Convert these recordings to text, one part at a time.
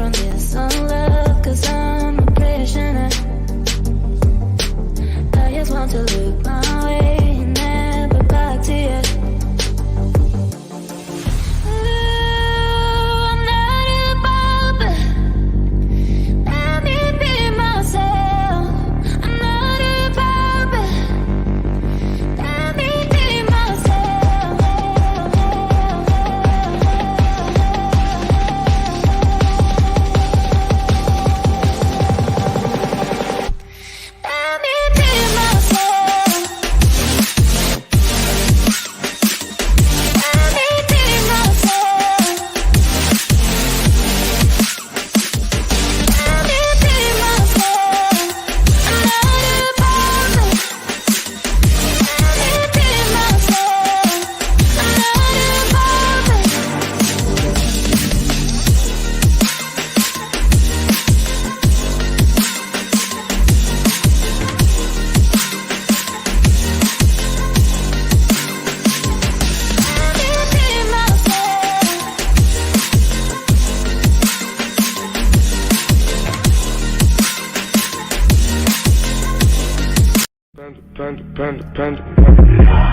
from this on love, 'cause I'm a prisoner. I just want to look my way and never back to you.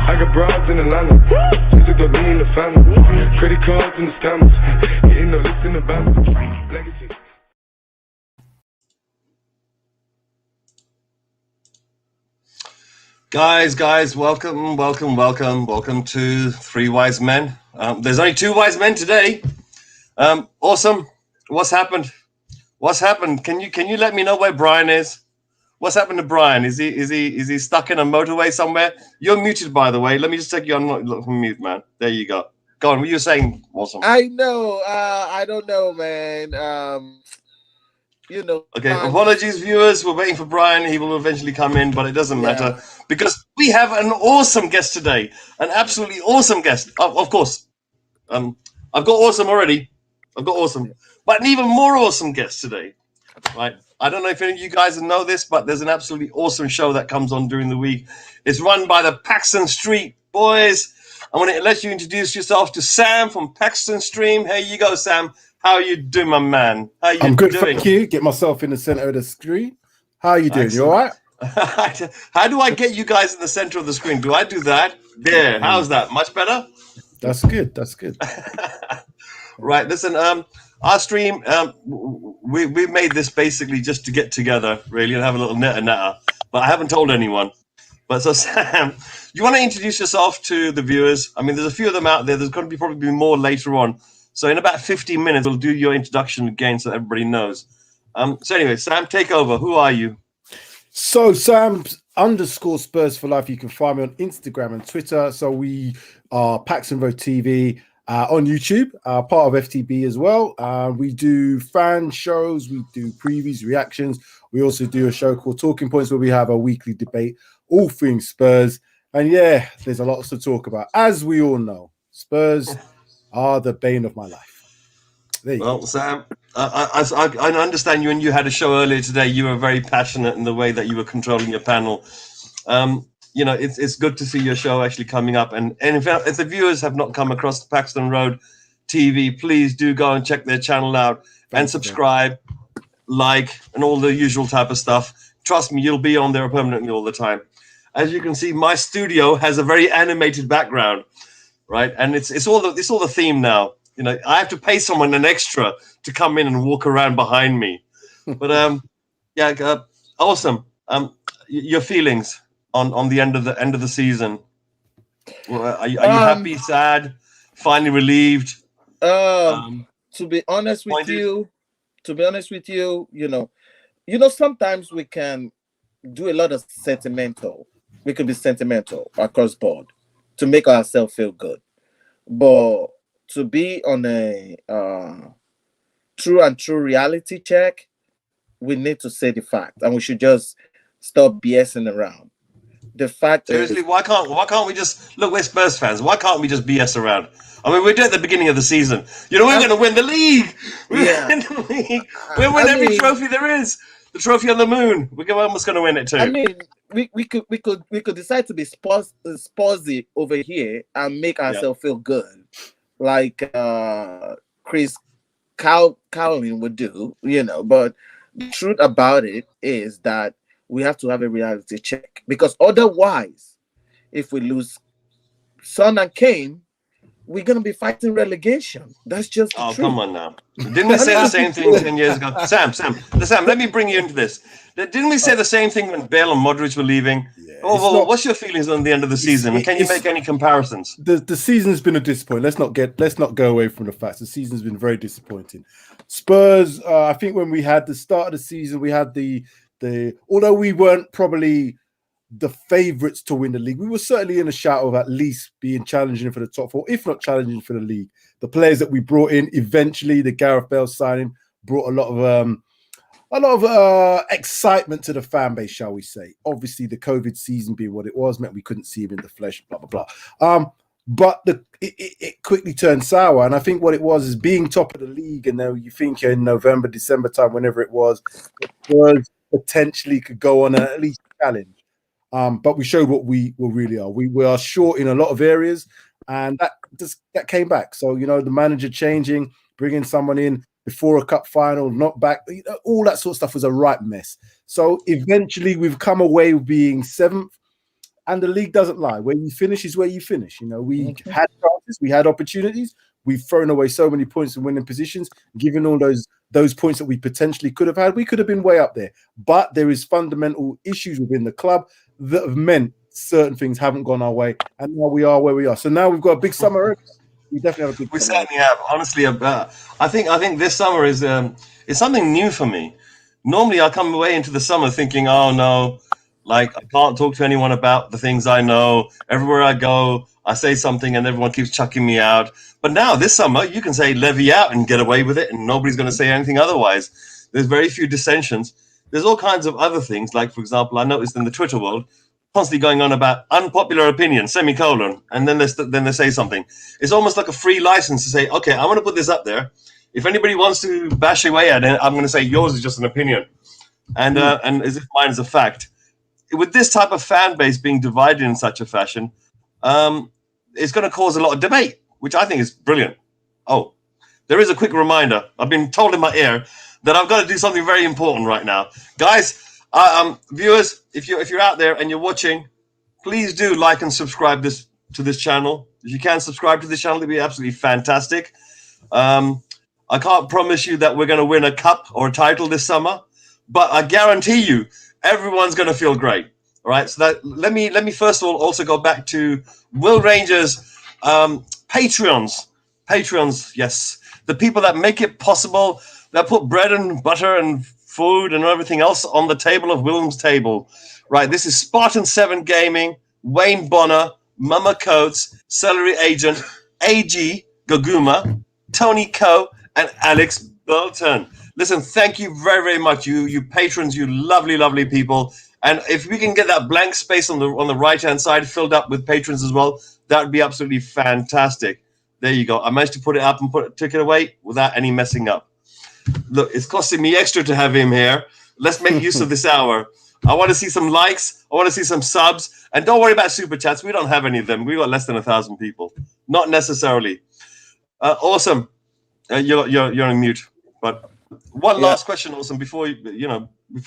I got broads in Atlanta, just to me in the family, credit cards in the scammers, getting no list in the bank, legacy. Guys, welcome to Three Wise Men. There's only two wise men today. Awesome. What's happened? Can you let me know where Brian is? What's happened to Brian? Is he stuck in a motorway somewhere? You're muted, by the way. Let me just take you on mute, man. There you go. Go on. What you were saying? Awesome. I know. I don't know, man. Okay. Apologies, viewers. We're waiting for Brian. He will eventually come in, but it doesn't matter because we have an awesome guest today. An absolutely awesome guest. Of course. I've got awesome already. But an even more awesome guest today. Right. I don't know if any of you guys know this, but there's an absolutely awesome show that comes on during the week. It's run by the Paxton Street Boys. I want to let you introduce yourself to Sam from Paxton Stream. Here you go, Sam. How are you doing, my man? How are you I'm good, doing? thank you. Get myself in the center of the screen. How are you doing? Excellent. You all right? How do I get you guys in the center of the screen? Do I do that? There. How's that? Much better? That's good. Right. Listen, our stream, we made this basically just to get together, really, and have a little natter. But I haven't told anyone. But so, Sam, you want to introduce yourself to the viewers? I mean, there's a few of them out there. There's going to be probably more later on. So in about 15 minutes, we'll do your introduction again so everybody knows. So anyway, Sam, take over. Who are you? So Sam _Spurs for life. You can find me on Instagram and Twitter. So we are Paxton Road TV. On YouTube, part of FTB as well. We do fan shows, we do previews, reactions. We also do a show called Talking Points where we have a weekly debate, all things Spurs. And yeah, there's a lot to talk about. As we all know, Spurs are the bane of my life. There you go. Sam, I understand you, and you had a show earlier today. You were very passionate in the way that you were controlling your panel. It's good to see your show actually coming up. And in fact, if the viewers have not come across Paxton Road TV, please do go and check their channel out and subscribe, like, and all the usual type of stuff. Trust me, you'll be on there permanently all the time. As you can see, my studio has a very animated background, right? And it's all the theme now. I have to pay someone an extra to come in and walk around behind me. But awesome. Your feelings on the end of the season? Are you happy, sad, finally relieved? To be honest with you, sometimes we can do a lot of sentimental. We could be sentimental across board to make ourselves feel good, but to be on a true reality check, we need to say the fact, and we should just stop BSing around. The fact seriously, is, why can't we just look? We're Spurs fans. Why can't we just BS around? I mean, we did at the beginning of the season. We're going to win the league. We're win the league. We'll win every trophy there is. The trophy on the moon. We're almost going to win it too. I mean, we could decide to be Spursy over here and make ourselves feel good, like Chris cowling would do, but the truth about it is that we have to have a reality check, because otherwise, if we lose Son and Kane, we're going to be fighting relegation. That's just the truth. Come on now. Didn't we say the same thing 10 years ago? Sam, let me bring you into this. Didn't we say the same thing when Bale and Modric were leaving? Yeah, what's your feelings on the end of the season? Can you make any comparisons? The season's been a disappointment. Let's not go away from the facts. The season's been very disappointing. Spurs, I think when we had the start of the season, we had the although we weren't probably the favourites to win the league, we were certainly in a shout of at least being challenging for the top four, if not challenging for the league. The players that we brought in, eventually the Gareth Bale signing brought a lot of excitement to the fan base, shall we say. Obviously, the COVID season being what it was meant we couldn't see him in the flesh, blah, blah, blah. But it quickly turned sour. And I think what it was is being top of the league, and then you think in November, December time, whenever it was potentially could go on and at least challenge. But we showed what we really are. We are short in a lot of areas, and that came back. So, the manager changing, bringing someone in before a cup final, not back, all that sort of stuff was a right mess. So eventually we've come away being 7th, and the league doesn't lie. Where you finish is where you finish. We had chances, we had opportunities. We've thrown away so many points in winning positions. Given all those points that we potentially could have had, we could have been way up there. But there is fundamental issues within the club that have meant certain things haven't gone our way, and now we are where we are. So now we've got a big summer. We definitely have a big. We certainly have. Honestly, I think this summer is something new for me. Normally, I come away into the summer thinking, oh no, like I can't talk to anyone about the things I know. Everywhere I go, I say something, and everyone keeps chucking me out. But now this summer, you can say levy out and get away with it, and nobody's going to say anything otherwise. There's very few dissensions. There's all kinds of other things, like, for example, I noticed in the Twitter world, constantly going on about unpopular opinion, semicolon, and then they say something. It's almost like a free license to say, okay, I'm going to put this up there. If anybody wants to bash away at it, I'm going to say yours is just an opinion, and as if mine is a fact. With this type of fan base being divided in such a fashion, it's going to cause a lot of debate, which I think is brilliant. Oh, there is a quick reminder. I've been told in my ear that I've got to do something very important right now. Guys, viewers, if you're out there and you're watching, please do like and subscribe to this channel. If you can subscribe to this channel, it'd be absolutely fantastic. I can't promise you that we're going to win a cup or a title this summer, but I guarantee you everyone's going to feel great. All right, so let me first of all also go back to Will Ranger's Patreons, yes, the people that make it possible, that put bread and butter and food and everything else on the table of Willem's table. Right, this is Spartan 7 Gaming, Wayne Bonner, Mama Coates, Celery Agent, AG Gaguma, Tony Coe, and Alex Burton. Listen, thank you very, very much, you patrons, you lovely, lovely people. And if we can get that blank space on the right-hand side filled up with patrons as well, that would be absolutely fantastic. There you go. I managed to put it up and took it away without any messing up. Look, it's costing me extra to have him here. Let's make use of this hour. I want to see some likes. I want to see some subs. And don't worry about super chats. We don't have any of them. We got less than 1,000 people. Not necessarily. Awesome. You're on mute. But one last question, Awesome, before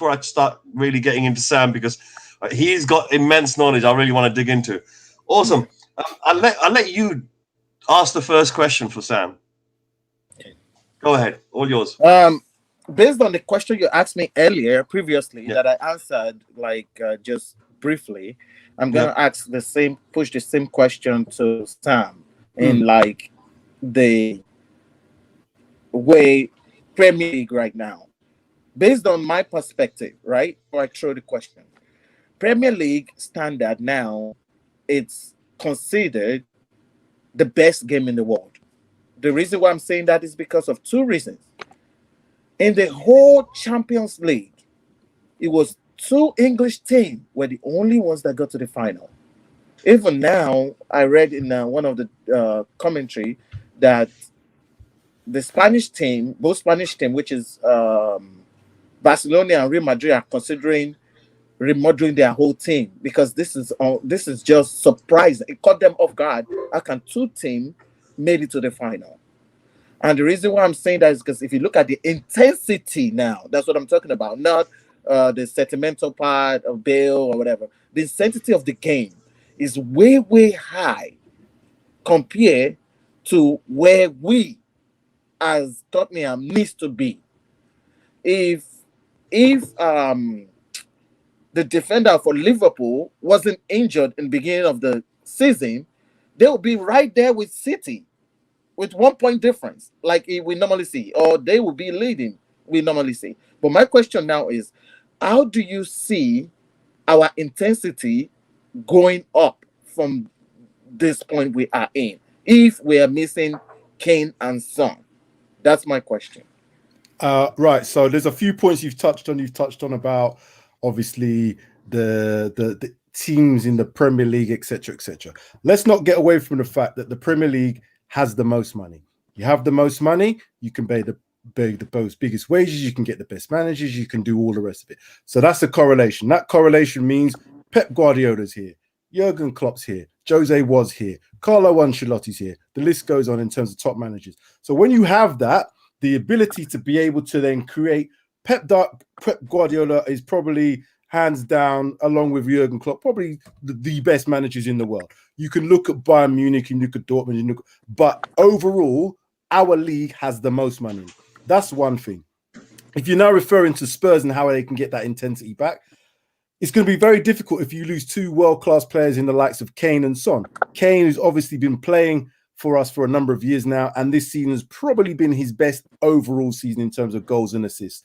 I start really getting into Sam, because he's got immense knowledge I really want to dig into. Awesome. I'll let you ask the first question for Sam. Go ahead. All yours. Based on the question you asked me previously, that I answered just briefly, I'm going to push the same question to Sam in the way Premier League right now. Based on my perspective, right? Before I throw the question, Premier League standard now, it's considered the best game in the world. The reason why I'm saying that is because of two reasons. In the whole Champions League, it was 2 English teams were the only ones that got to the final. Even now, I read in one of the commentary that the Spanish team, both Spanish team, which is Barcelona and Real Madrid, are considering remodeling their whole team, because this is just surprising. It caught them off guard. How can 2 teams made it to the final? And the reason why I'm saying that is because if you look at the intensity now, that's what I'm talking about, not the sentimental part of Bale or whatever. The intensity of the game is way, way high compared to where we as Tottenham needs to be. If the defender for Liverpool wasn't injured in the beginning of the season, they would be right there with City with 1 point difference, like we normally see, or they will be leading, we normally see. But my question now is, how do you see our intensity going up from this point we are in if we are missing Kane and Son? That's my question. Right. So there's a few points you've touched on. You've touched on about obviously the teams in the Premier League, etc., etc. Let's not get away from the fact that the Premier League has the most money. You have the most money, you can pay the biggest wages, you can get the best managers, you can do all the rest of it. So that's a correlation. That correlation means Pep Guardiola's here, Jurgen Klopp's here, Jose was here, Carlo Ancelotti's here. The list goes on in terms of top managers. So when you have that, the ability to be able to then create Pep Guardiola is probably hands down, along with Jurgen Klopp, probably the best managers in the world. You can look at Bayern Munich, you look at Dortmund, but overall, our league has the most money. That's one thing. If you're now referring to Spurs and how they can get that intensity back, it's going to be very difficult if you lose two world-class players in the likes of Kane and Son. Kane has obviously been playing for us for a number of years now, and this season has probably been his best overall season in terms of goals and assists.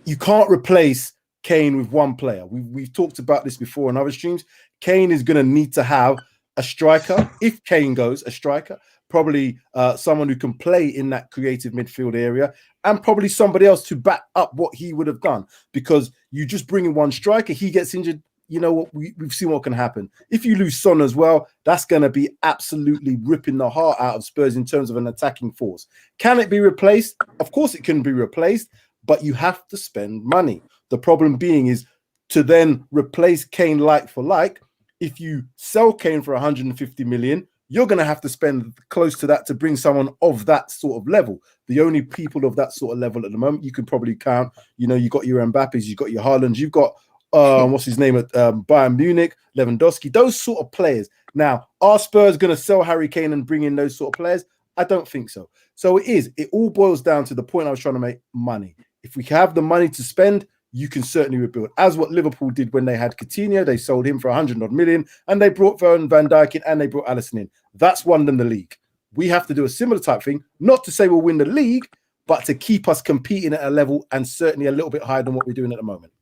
You can't replace Kane with one player. We've talked about this before on other streams. Kane is going to need to have a striker. If Kane goes, a striker, probably someone who can play in that creative midfield area, and probably somebody else to back up what he would have done. Because you just bring in one striker, he gets injured. You know what? We've seen what can happen. If you lose Son as well, that's going to be absolutely ripping the heart out of Spurs in terms of an attacking force. Can it be replaced? Of course it can be replaced, but you have to spend money. The problem being is to then replace Kane like for like. If you sell Kane for 150 million, you're going to have to spend close to that to bring someone of that sort of level. The only people of that sort of level at the moment, you could probably count, you know, you got your Mbappes, you've got your Haalands, you've got, what's his name at Bayern Munich, Lewandowski, those sort of players. Now, are Spurs going to sell Harry Kane and bring in those sort of players? I don't think so. So it all boils down to the point I was trying to make: money. If we have the money to spend, you can certainly rebuild. As what Liverpool did when they had Coutinho, they sold him for 100 odd million, and they brought Van Dijk in, and they brought Alisson in. That's won them the league. We have to do a similar type thing, not to say we'll win the league, but to keep us competing at a level and certainly a little bit higher than what we're doing at the moment.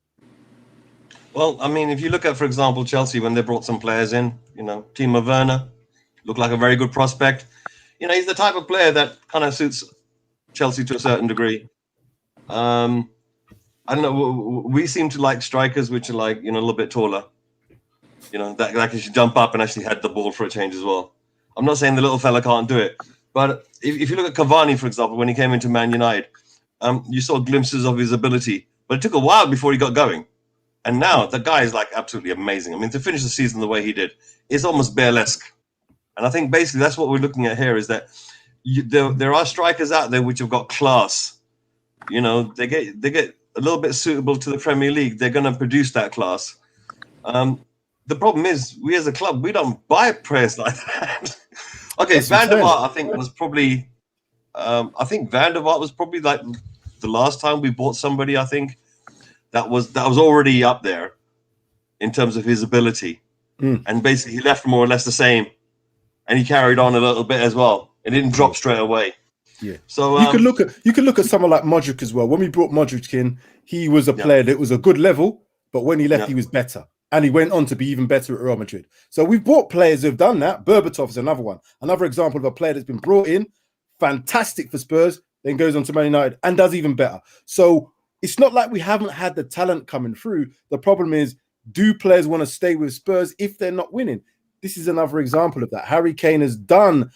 Well, I mean, if you look at, for example, Chelsea, when they brought some players in, you know, Timo Werner looked like a very good prospect. You know, he's the type of player that kind of suits Chelsea to a certain degree. I don't know. We seem to like strikers which are like, you know, a little bit taller. You know, that actually should jump up and actually head the ball for a change as well. I'm not saying the little fella can't do it, but if you look at Cavani, for example, when he came into Man United, you saw glimpses of his ability, but it took a while before he got going. And now the guy is like absolutely amazing. I mean, to finish the season the way he did, it's almost Bale-esque. And I think basically that's what we're looking at here, is that there are strikers out there which have got class. You know, they get a little bit suitable to the Premier League. They're going to produce that class. The problem is, we as a club, we don't buy players like that. Okay, Van der Vaart, I think was probably, Van der Vaart was probably like the last time we bought somebody. I think that was already up there in terms of his ability, and basically he left more or less the same, and he carried on a little bit as well. It didn't drop straight away. Yeah. So you could look at someone like Modric as well. When we brought Modric in, he was a player that was a good level, but when he left, he was better. And he went on to be even better at Real Madrid. So we've brought players who've done that. Berbatov is another one. Another example of a player that's been brought in, fantastic for Spurs, then goes on to Man United and does even better. So it's not like we haven't had the talent coming through. The problem is, do players want to stay with Spurs if they're not winning? This is another example of that. Harry Kane has done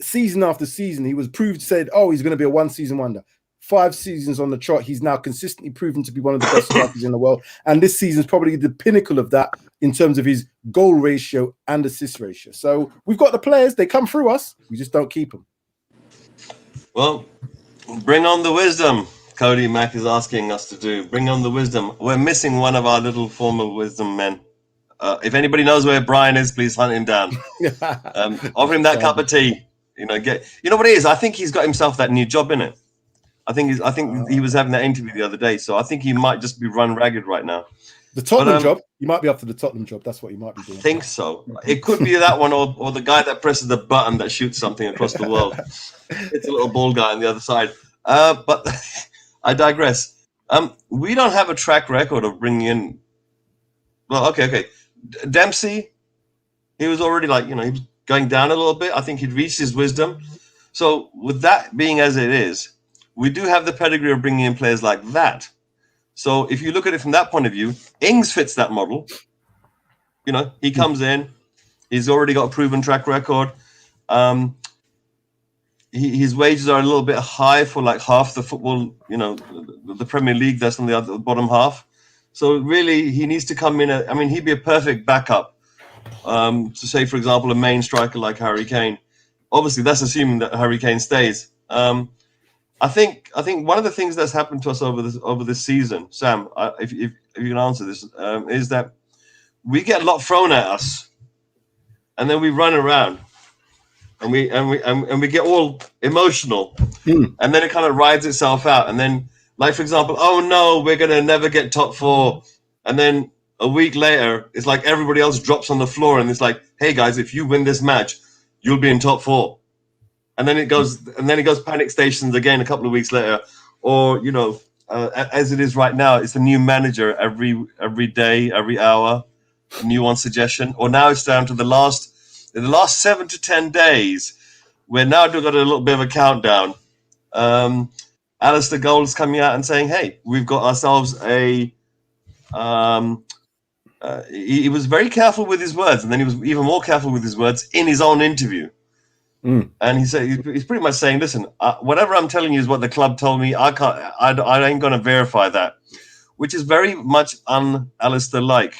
season after season. He was proved, said, oh, he's going to be a one-season wonder. 5 seasons on the trot, he's now consistently proven to be one of the best strikers in the world. And this season is probably the pinnacle of that in terms of his goal ratio and assist ratio. So we've got the players. They come through us. We just don't keep them. Well, bring on the wisdom. Cody Mack is asking us to do. Bring on the wisdom. We're missing one of our little form of wisdom men. If anybody knows where Brian is, please hunt him down. Offer him that cup of tea. You know what it is? I think he's got himself that new job in it. I think he was having that interview the other day, so I think he might just be run ragged right now. The Tottenham job? You might be up to the Tottenham job. That's what you might be doing. I think so. It could be that one, or the guy that presses the button that shoots something across the world. It's a little bald guy on the other side. But I digress. We don't have a track record of bringing in. Well, okay. Dempsey, he was already he was going down a little bit. I think he'd reached his wisdom. So with that being as it is, we do have the pedigree of bringing in players like that. So if you look at it from that point of view, Ings fits that model. You know, he comes in, he's already got a proven track record. His wages are a little bit high for like half the football, the Premier League that's on the bottom half. So really, he needs to come in. He'd be a perfect backup to say, for example, a main striker like Harry Kane. Obviously, that's assuming that Harry Kane stays. I think one of the things that's happened to us over this season, Sam, if you can answer this, is that we get a lot thrown at us, and then we run around, and we get all emotional, and then it kind of rides itself out, and then, like for example, oh no, we're gonna never get top 4, and then a week later, it's like everybody else drops on the floor, and it's like, hey guys, if you win this match, you'll be in top 4. And then it goes panic stations again a couple of weeks later, or as it is right now, it's a new manager every day, every hour, a new one suggestion. Or now it's down to the last 7 to 10 days. We're now got a little bit of a countdown. Alistair Gold's coming out and saying, "Hey, we've got ourselves a." He was very careful with his words, and then he was even more careful with his words in his own interview. And he said he's pretty much saying, "Listen, whatever I'm telling you is what the club told me. I ain't going to verify that," which is very much un-Alistair like.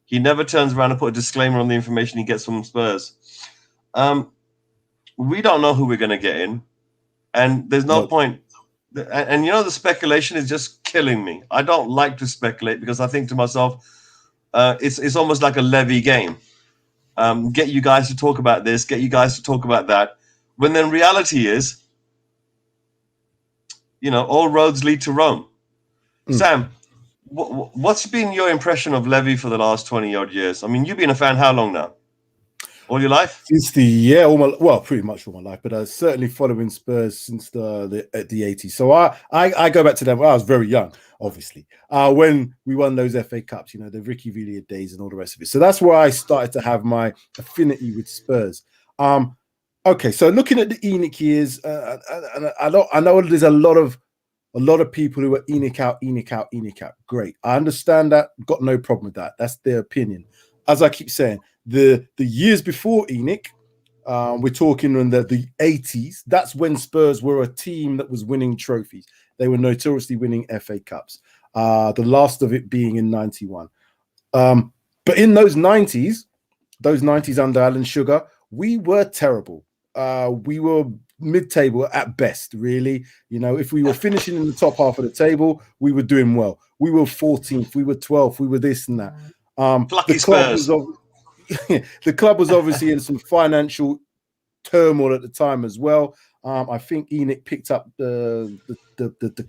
He never turns around and put a disclaimer on the information he gets from Spurs. We don't know who we're going to get in, and there's no point. And the speculation is just killing me. I don't like to speculate because I think to myself, it's almost like a levy game. Get you guys to talk about this, get you guys to talk about that. When then reality is, all roads lead to Rome. Sam, what's been your impression of Levy for the last 20-odd years? I mean, you've been a fan how long now? All your life? Since pretty much all my life, but certainly following Spurs since the 80s. So I go back to them when I was very young, obviously, when we won those FA Cups, the Ricky Villiers days and all the rest of it. So that's where I started to have my affinity with Spurs. Okay, so looking at the ENIC years, I know there's a lot of people who are ENIC out. Great, I understand that. Got no problem with that. That's their opinion. As I keep saying, the years before ENIC, we're talking in the 80s. That's when Spurs were a team that was winning trophies. They were notoriously winning FA Cups. The last of it being in 91. But in those 90s under Alan Sugar, we were terrible. We were mid-table at best, really. If we were finishing in the top half of the table, we were doing well. We were 14th, we were 12th, we were this and that. Lucky Spurs. The club was obviously in some financial turmoil at the time as well. I think ENIC picked up the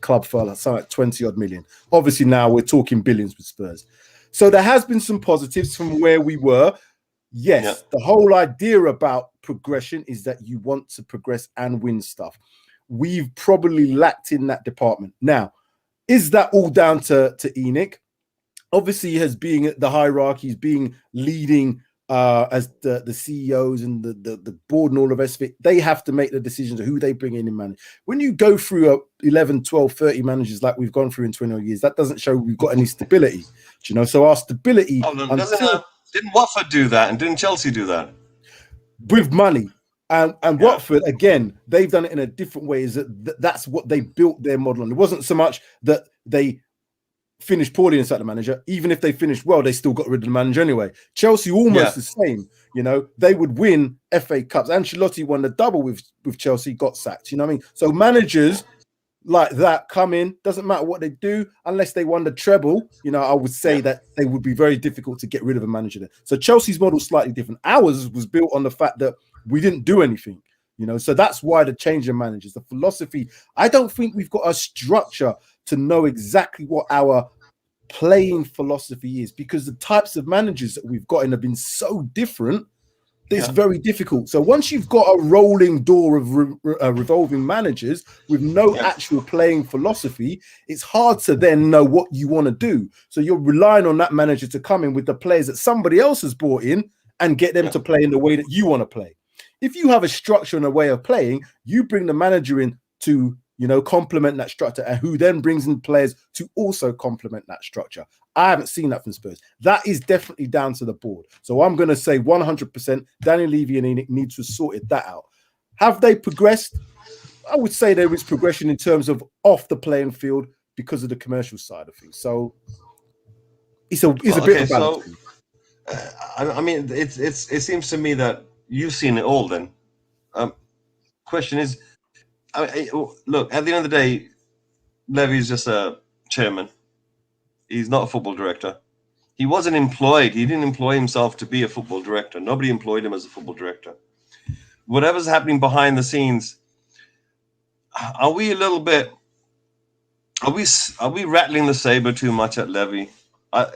club for something like 20-odd million. Obviously now we're talking billions with Spurs. So there has been some positives from where we were. Yes, The whole idea about progression is that you want to progress and win stuff. We've probably lacked in that department. Now, is that all down to ENIC? Obviously, as being the hierarchies, being leading as the CEOs and the board and all the rest of it, they have to make the decisions of who they bring in manage. When you go through 11, 12, 30 managers like we've gone through in 20 years, that doesn't show we've got any stability. So our stability... Didn't Watford do that? And didn't Chelsea do that? With money. And Watford, again, they've done it in a different way. That's what they built their model on. It wasn't so much that they finished poorly inside the manager. Even if they finished well, they still got rid of the manager anyway. Chelsea almost the same. You know, they would win FA Cups. Ancelotti won the double with Chelsea, got sacked. You know what I mean? So managers like that come in, doesn't matter what they do, unless they won the treble. You know, I would say that they would be very difficult to get rid of a manager there. So Chelsea's model is slightly different. Ours was built on the fact that we didn't do anything. You know, so that's why the change in managers, the philosophy. I don't think we've got a structure to know exactly what our playing philosophy is, because the types of managers that we've gotten have been so different that it's very difficult. So once you've got a rolling door of revolving managers with no actual playing philosophy, it's hard to then know what you want to do. So you're relying on that manager to come in with the players that somebody else has brought in and get them to play in the way that you want to play. If you have a structure and a way of playing, you bring the manager in to, you know, complement that structure, and who then brings in players to also complement that structure. I haven't seen that from Spurs. That is definitely down to the board. So I'm going to say 100% Daniel Levy and Enoch need to have sorted that out. Have they progressed? I would say there is progression in terms of off the playing field because of the commercial side of things. So it's a bit of a balance. So, I mean, it seems to me that you've seen it all then. Question is, look, at the end of the day, Levy's just a chairman. He's not a football director. He wasn't employed. He didn't employ himself to be a football director. Nobody employed him as a football director. Whatever's happening behind the scenes, are we rattling the saber too much at Levy? Are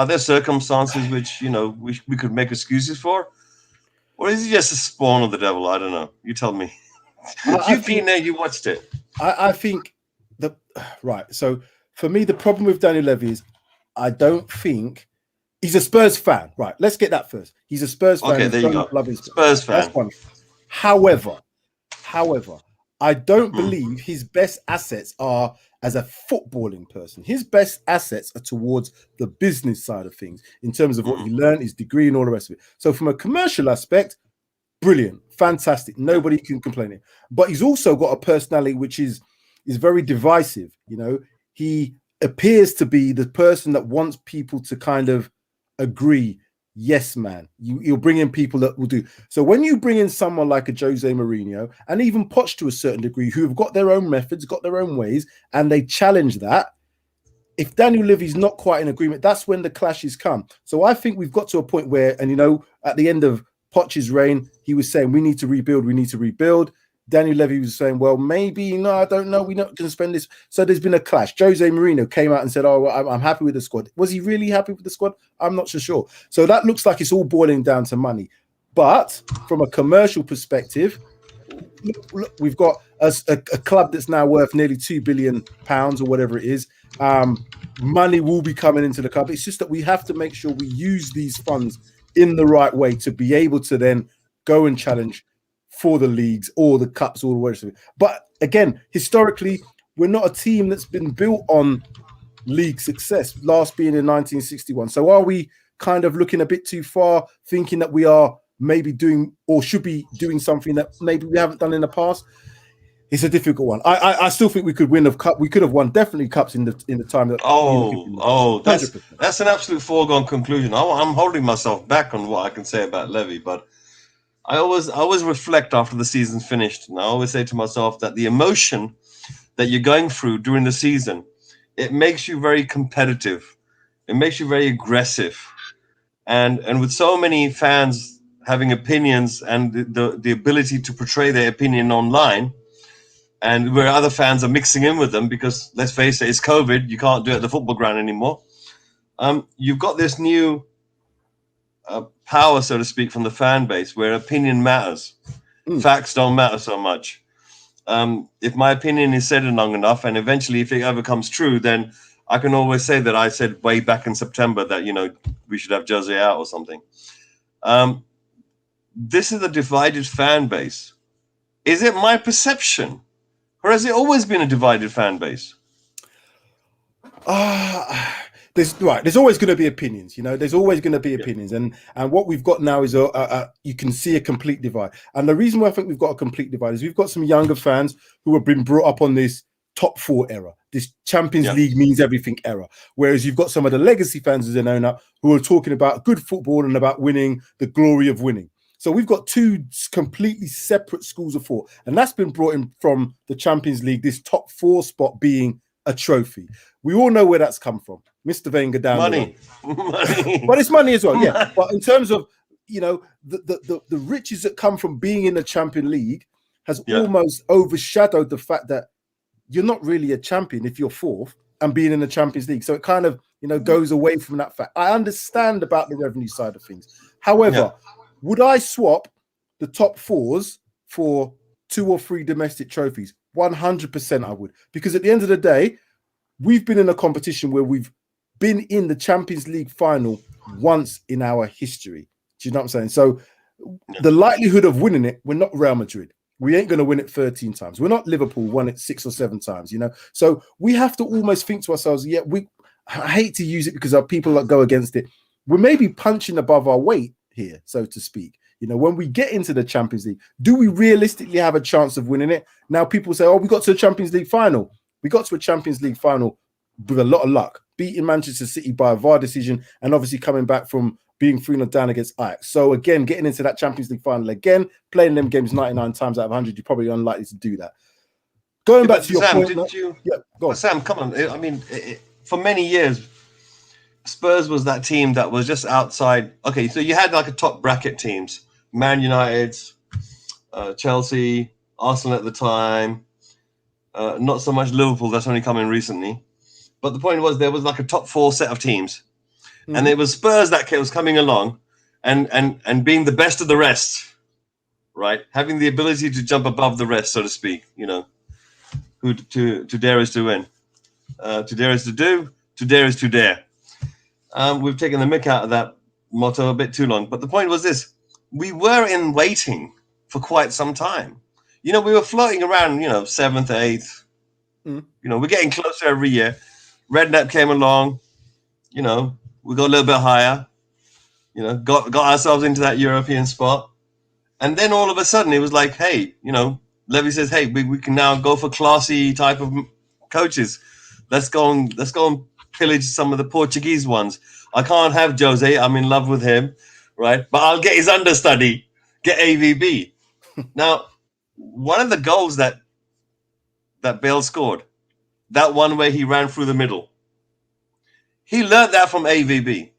there circumstances which, you know, we could make excuses for? Or is he just a spawn of the devil? I don't know. You tell me. You've been there, you watched it. I think right. So for me, the problem with Daniel Levy is I don't think he's a Spurs fan. Right. Let's get that first. He's a Spurs fan. Okay, there you go. Love his Spurs fan. That's one. However, I don't believe his best assets are as a footballing person. His best assets are towards the business side of things in terms of what he learned, his degree, and all the rest of it. So from a commercial aspect, brilliant, fantastic. Nobody can complain it. But he's also got a personality which is very divisive. You know, he appears to be the person that wants people to kind of agree. Yes, man. You'll bring in people that will do. So when you bring in someone like a Jose Mourinho and even Poch to a certain degree, who have got their own methods, got their own ways, and they challenge that, if Daniel Levy's not quite in agreement, that's when the clashes come. So I think we've got to a point where, and you know, at the end of Poch's reign, he was saying, we need to rebuild. Daniel Levy was saying, well, maybe, no, I don't know. We're not going to spend this. So there's been a clash. Jose Mourinho came out and said, oh, I'm happy with the squad. Was he really happy with the squad? I'm not so sure. So that looks like it's all boiling down to money. But from a commercial perspective, look, we've got a club that's now worth nearly £2 billion or whatever it is. Money will be coming into the club. It's just that we have to make sure we use these funds in the right way to be able to then go and challenge for the leagues or the cups or the rest of it. But again, historically, we're not a team that's been built on league success, last being in 1961. So are we kind of looking a bit too far, thinking that we are maybe doing or should be doing something that maybe we haven't done in the past? It's a difficult one. I still think we could win a cup. We could have won definitely cups in the time that. That's an absolute foregone conclusion. I'm holding myself back on what I can say about Levy, but I always reflect after the season's finished, and I always say to myself that the emotion that you're going through during the season, it makes you very competitive. It makes you very aggressive, and with so many fans having opinions and the ability to portray their opinion online, and where other fans are mixing in with them because, let's face it, it's COVID. You can't do it at the football ground anymore. You've got this new power, so to speak, from the fan base where opinion matters. Facts don't matter so much. If my opinion is said long enough, and eventually if it ever comes true, then I can always say that I said way back in September that, you know, we should have Jose out or something. This is a divided fan base. Is it my perception? Or has it always been a divided fan base? There's always going to be opinions, you know. There's always going to be opinions, and what we've got now is you can see a complete divide. And the reason why I think we've got a complete divide is we've got some younger fans who have been brought up on this top four era, this Champions Yeah. League means everything era. Whereas you've got some of the legacy fans as an owner who are talking about good football and about winning, the glory of winning. So we've got two completely separate schools of thought, and that's been brought in from the Champions League, this top four spot being a trophy. We all know where that's come from. Mr. Wenger down Money. the road. Money. But it's money as well, yeah. But in terms of, you know, the riches that come from being in the Champions League has almost overshadowed the fact that you're not really a champion if you're fourth and being in the Champions League. So it kind of, you know, goes away from that fact. I understand about the revenue side of things. However, would I swap the top fours for 2 or 3 domestic trophies? 100% I would. Because at the end of the day, we've been in a competition where we've been in the Champions League final once in our history. Do you know what I'm saying? So the likelihood of winning it, we're not Real Madrid. We ain't going to win it 13 times. We're not Liverpool, won it 6 or 7 times, you know? So we have to almost think to ourselves, I hate to use it because our people that go against it. We're maybe punching above our weight here, so to speak. You know, when we get into the Champions League, do we realistically have a chance of winning it? Now people say, we got to a Champions League final. We got to a Champions League final with a lot of luck, beating Manchester City by a VAR decision and obviously coming back from being 3-0 down against Ajax. So again, getting into that Champions League final again, playing them games 99 times out of 100, you're probably unlikely to do that. Going back to your Sam, point. Go on. Sam, come on. I mean, for many years, Spurs was that team that was just outside. Okay, so you had like a top bracket teams, Man United, Chelsea, Arsenal at the time, not so much Liverpool, that's only come in recently. But the point was there was like a top 4 set of teams. Mm-hmm. And it was Spurs that was coming along and being the best of the rest, right? Having the ability to jump above the rest, so to speak, you know, who to dare is to win. To dare is to do, to dare is to dare. We've taken the mick out of that motto a bit too long. But the point was this. We were in waiting for quite some time. You know, we were floating around, you know, 7th, 8th. You know, we're getting closer every year. Redknapp came along. You know, we got a little bit higher. You know, got ourselves into that European spot. And then all of a sudden it was like, hey, you know, Levy says, hey, we can now go for classy type of coaches. Let's go and pillage some of the Portuguese ones. I can't have Jose. I'm in love with him, right? But I'll get his understudy, get AVB. Now, one of the goals that Bale scored, that one where he ran through the middle, he learned that from AVB,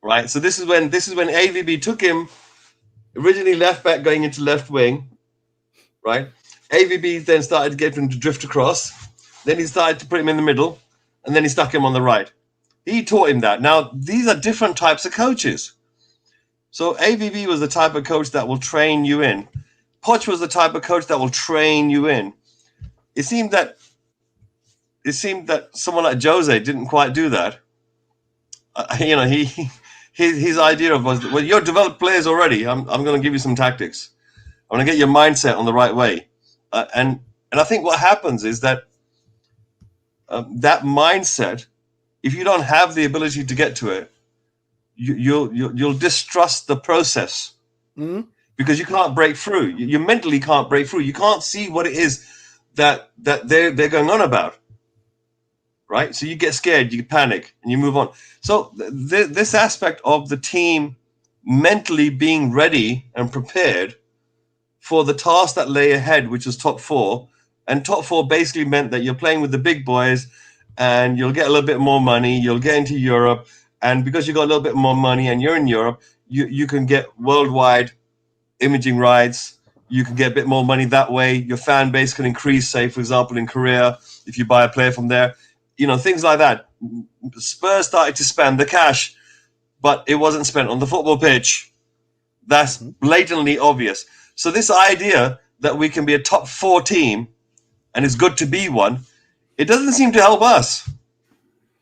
right? So this is when AVB took him, originally left back going into left wing, right? AVB then started to get him to drift across. Then he started to put him in the middle, and then he stuck him on the right. He taught him that. Now, these are different types of coaches. So AVB was the type of coach that will train you in. Poch was the type of coach that will train you in. It seemed that someone like Jose didn't quite do that. You know, his idea of was, well, you're developed players already. I'm going to give you some tactics. I'm going to get your mindset on the right way. And I think what happens is that that mindset, if you don't have the ability to get to it, you'll distrust the process because you can't break through. You mentally can't break through. You can't see what it is that they're going on about, right? So you get scared, you panic, and you move on. So this aspect of the team mentally being ready and prepared for the task that lay ahead, which was top 4, and top 4 basically meant that you're playing with the big boys and you'll get a little bit more money, you'll get into Europe, and because you got a little bit more money and you're in Europe, you can get worldwide imaging rights, you can get a bit more money that way, your fan base can increase, say, for example, in Korea, if you buy a player from there, you know, things like that. Spurs started to spend the cash, but it wasn't spent on the football pitch. That's blatantly obvious. So this idea that we can be a top 4 team and it's good to be one, it doesn't seem to help us.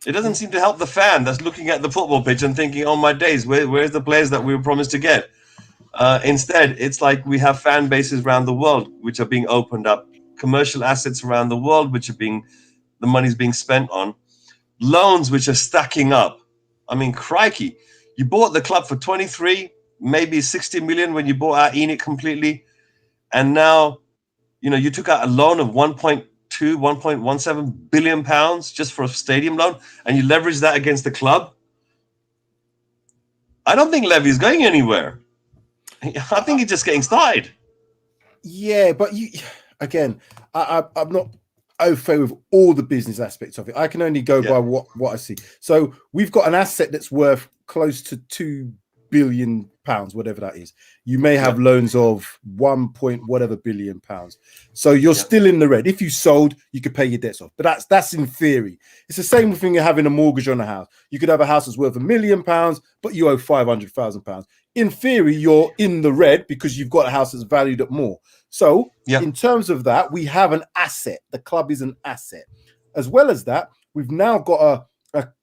It doesn't seem to help the fan that's looking at the football pitch and thinking, oh my days, where's the players that we were promised to get? Instead, it's like we have fan bases around the world which are being opened up, commercial assets around the world which are the money's being spent on, loans which are stacking up. I mean, crikey, you bought the club for 23, maybe 60 million when you bought out Enoch completely, and now, you know, you took out a loan of 1.2 1.17 billion pounds just for a stadium loan, and you leverage that against the club. I don't think Levy's going anywhere. I think he's just getting started. Yeah, but I'm not au fait with all the business aspects of it. I can only go by what I see. So we've got an asset that's worth close to £2 billion, whatever that is. You may have loans of 1 point whatever billion pounds. So you're still in the red. If you sold, you could pay your debts off. But that's in theory. It's the same thing you're having a mortgage on a house. You could have a house that's worth £1 million, but you owe £500,000. In theory, you're in the red because you've got a house that's valued at more. So in terms of that, we have an asset. The club is an asset. As well as that, we've now got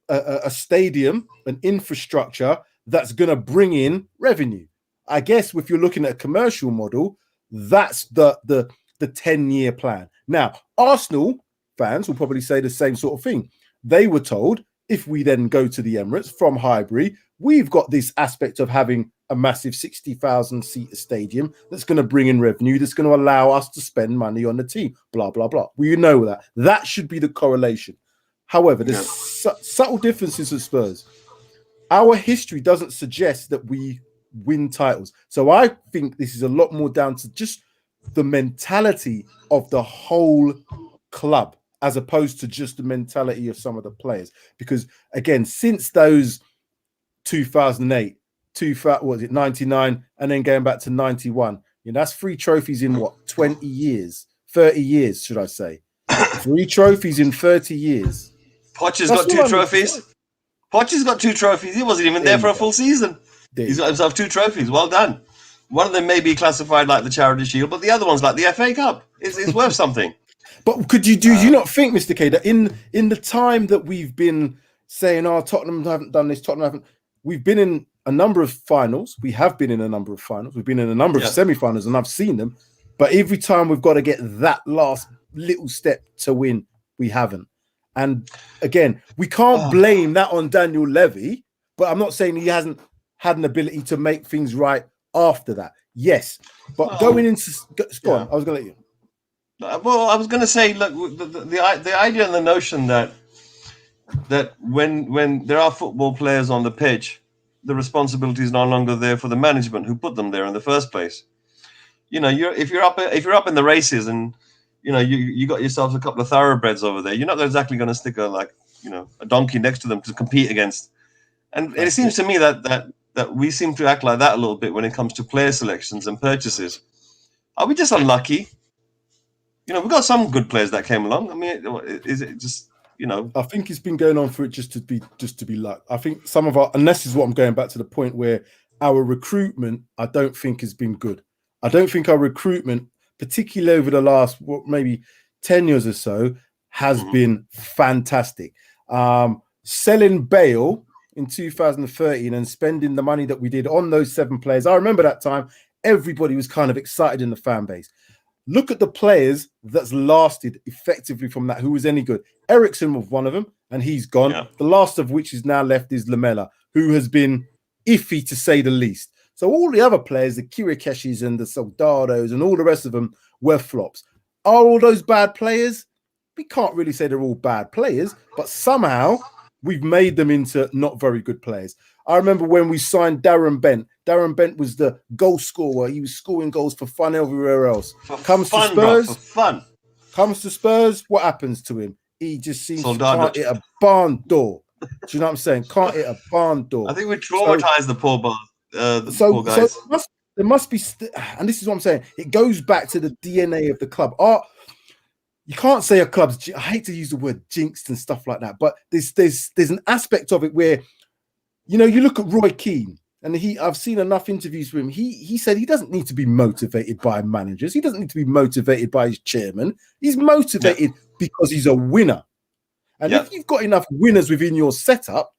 a stadium, an infrastructure that's going to bring in revenue. I guess if you're looking at a commercial model, that's the 10-year plan. Now, Arsenal fans will probably say the same sort of thing. They were told, if we then go to the Emirates from Highbury, we've got this aspect of having a massive 60,000-seater stadium that's going to bring in revenue, that's going to allow us to spend money on the team, blah, blah, blah. We know that. That should be the correlation. However, there's subtle differences with Spurs. Our history doesn't suggest that we win titles. So I think this is a lot more down to just the mentality of the whole club as opposed to just the mentality of some of the players. Because, again, since those 2008, 99, and then going back to 91, that's 3 trophies in 20 years? 30 years, should I say. 3 trophies in 30 years. Poch has got 2 trophies. Poch has got 2 trophies. He wasn't even there for a full season. He's got himself 2 trophies. Well done. One of them may be classified like the Charity Shield, but the other one's like the FA Cup. It's worth something. But do you not think, Mr. K, that in the time that we've been saying, Tottenham haven't done this, we've been in a number of finals. We have been in a number of finals. We've been in a number of semi-finals, and I've seen them. But every time we've got to get that last little step to win, we haven't. And again, we can't blame that on Daniel Levy, but I'm not saying he hasn't had an ability to make things right after that. Yes, but going into... Go on, I was going to let you. Well, I was going to say, look, the idea and the notion that when there are football players on the pitch, the responsibility is no longer there for the management who put them there in the first place. If you're up in the races and you got yourselves a couple of thoroughbreds over there, you're not exactly going to stick a donkey next to them to compete against. And it seems to me that we seem to act like that a little bit when it comes to player selections and purchases. Are we just unlucky? We've got some good players that came along. I mean, is it just, I think it's been going on for it just to be luck. I think some of and this is what I'm going back to the point where our recruitment, I don't think has been good. I don't think our recruitment, particularly over the last, maybe 10 years or so, has been fantastic. Selling Bale in 2013 and spending the money that we did on those 7 players. I remember that time, everybody was kind of excited in the fan base. Look at the players that's lasted effectively from that. Who was any good? Eriksen was one of them, and he's gone. Yeah. The last of which is now left is Lamela, who has been iffy to say the least. So all the other players, the Kirikeshis and the Soldados and all the rest of them were flops. Are all those bad players? We can't really say they're all bad players, but somehow we've made them into not very good players. I remember when we signed Darren Bent. Darren Bent was the goal scorer. He was scoring goals for fun everywhere else. Comes to Spurs, what happens to him? He just seems to can't hit a barn door. Do you know what I'm saying? Can't hit a barn door. I think we traumatized the poor guys. So there must be, and this is what I'm saying. It goes back to the DNA of the club. You can't say a club's, I hate to use the word jinxed and stuff like that, but there's an aspect of it where, you look at Roy Keane, and I've seen enough interviews with him. He said he doesn't need to be motivated by managers. He doesn't need to be motivated by his chairman. He's motivated because he's a winner. And if you've got enough winners within your setup,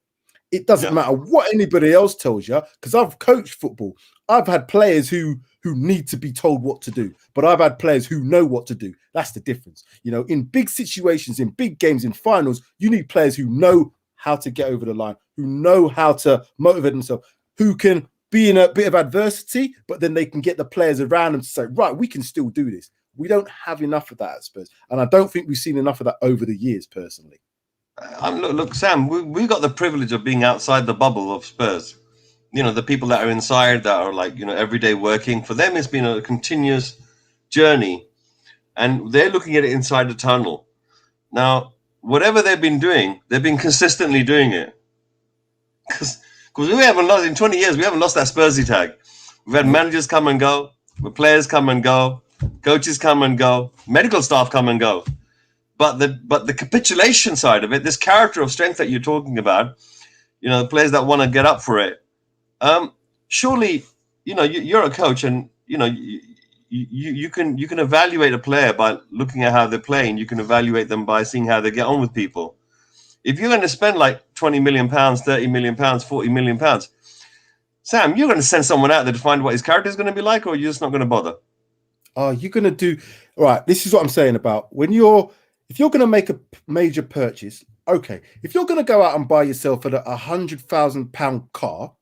it doesn't matter what anybody else tells you, because I've coached football. I've had players who need to be told what to do, but I've had players who know what to do. That's the difference. In big situations, in big games, in finals, you need players who know how to get over the line, who know how to motivate themselves, who can be in a bit of adversity, but then they can get the players around them to say, right, we can still do this. We don't have enough of that at Spurs. And I don't think we've seen enough of that over the years, personally. Look, Sam, we got the privilege of being outside the bubble of Spurs. You know, the people that are inside, that are like, you know, every day working. For them, it's been a continuous journey. And they're looking at it inside the tunnel. Now, whatever they've been doing, they've been consistently doing it. Because we haven't lost, in 20 years, we haven't lost that Spursy tag. We've had managers come and go, players come and go, coaches come and go, medical staff come and go. But the capitulation side of it, this character of strength that you're talking about, you know, the players that want to get up for it, surely, you know, you're a coach, and you know you can evaluate a player by looking at how they're playing. You can evaluate them by seeing how they get on with people. If you're going to spend like £20 million, £30 million, £40 million, Sam, you're going to send someone out there to find what his character is going to be like, or you're just not going to bother? Oh, you're going to do right. This is what I'm saying about if you're going to make a major purchase. Okay, if you're going to go out and buy yourself a £100,000 car,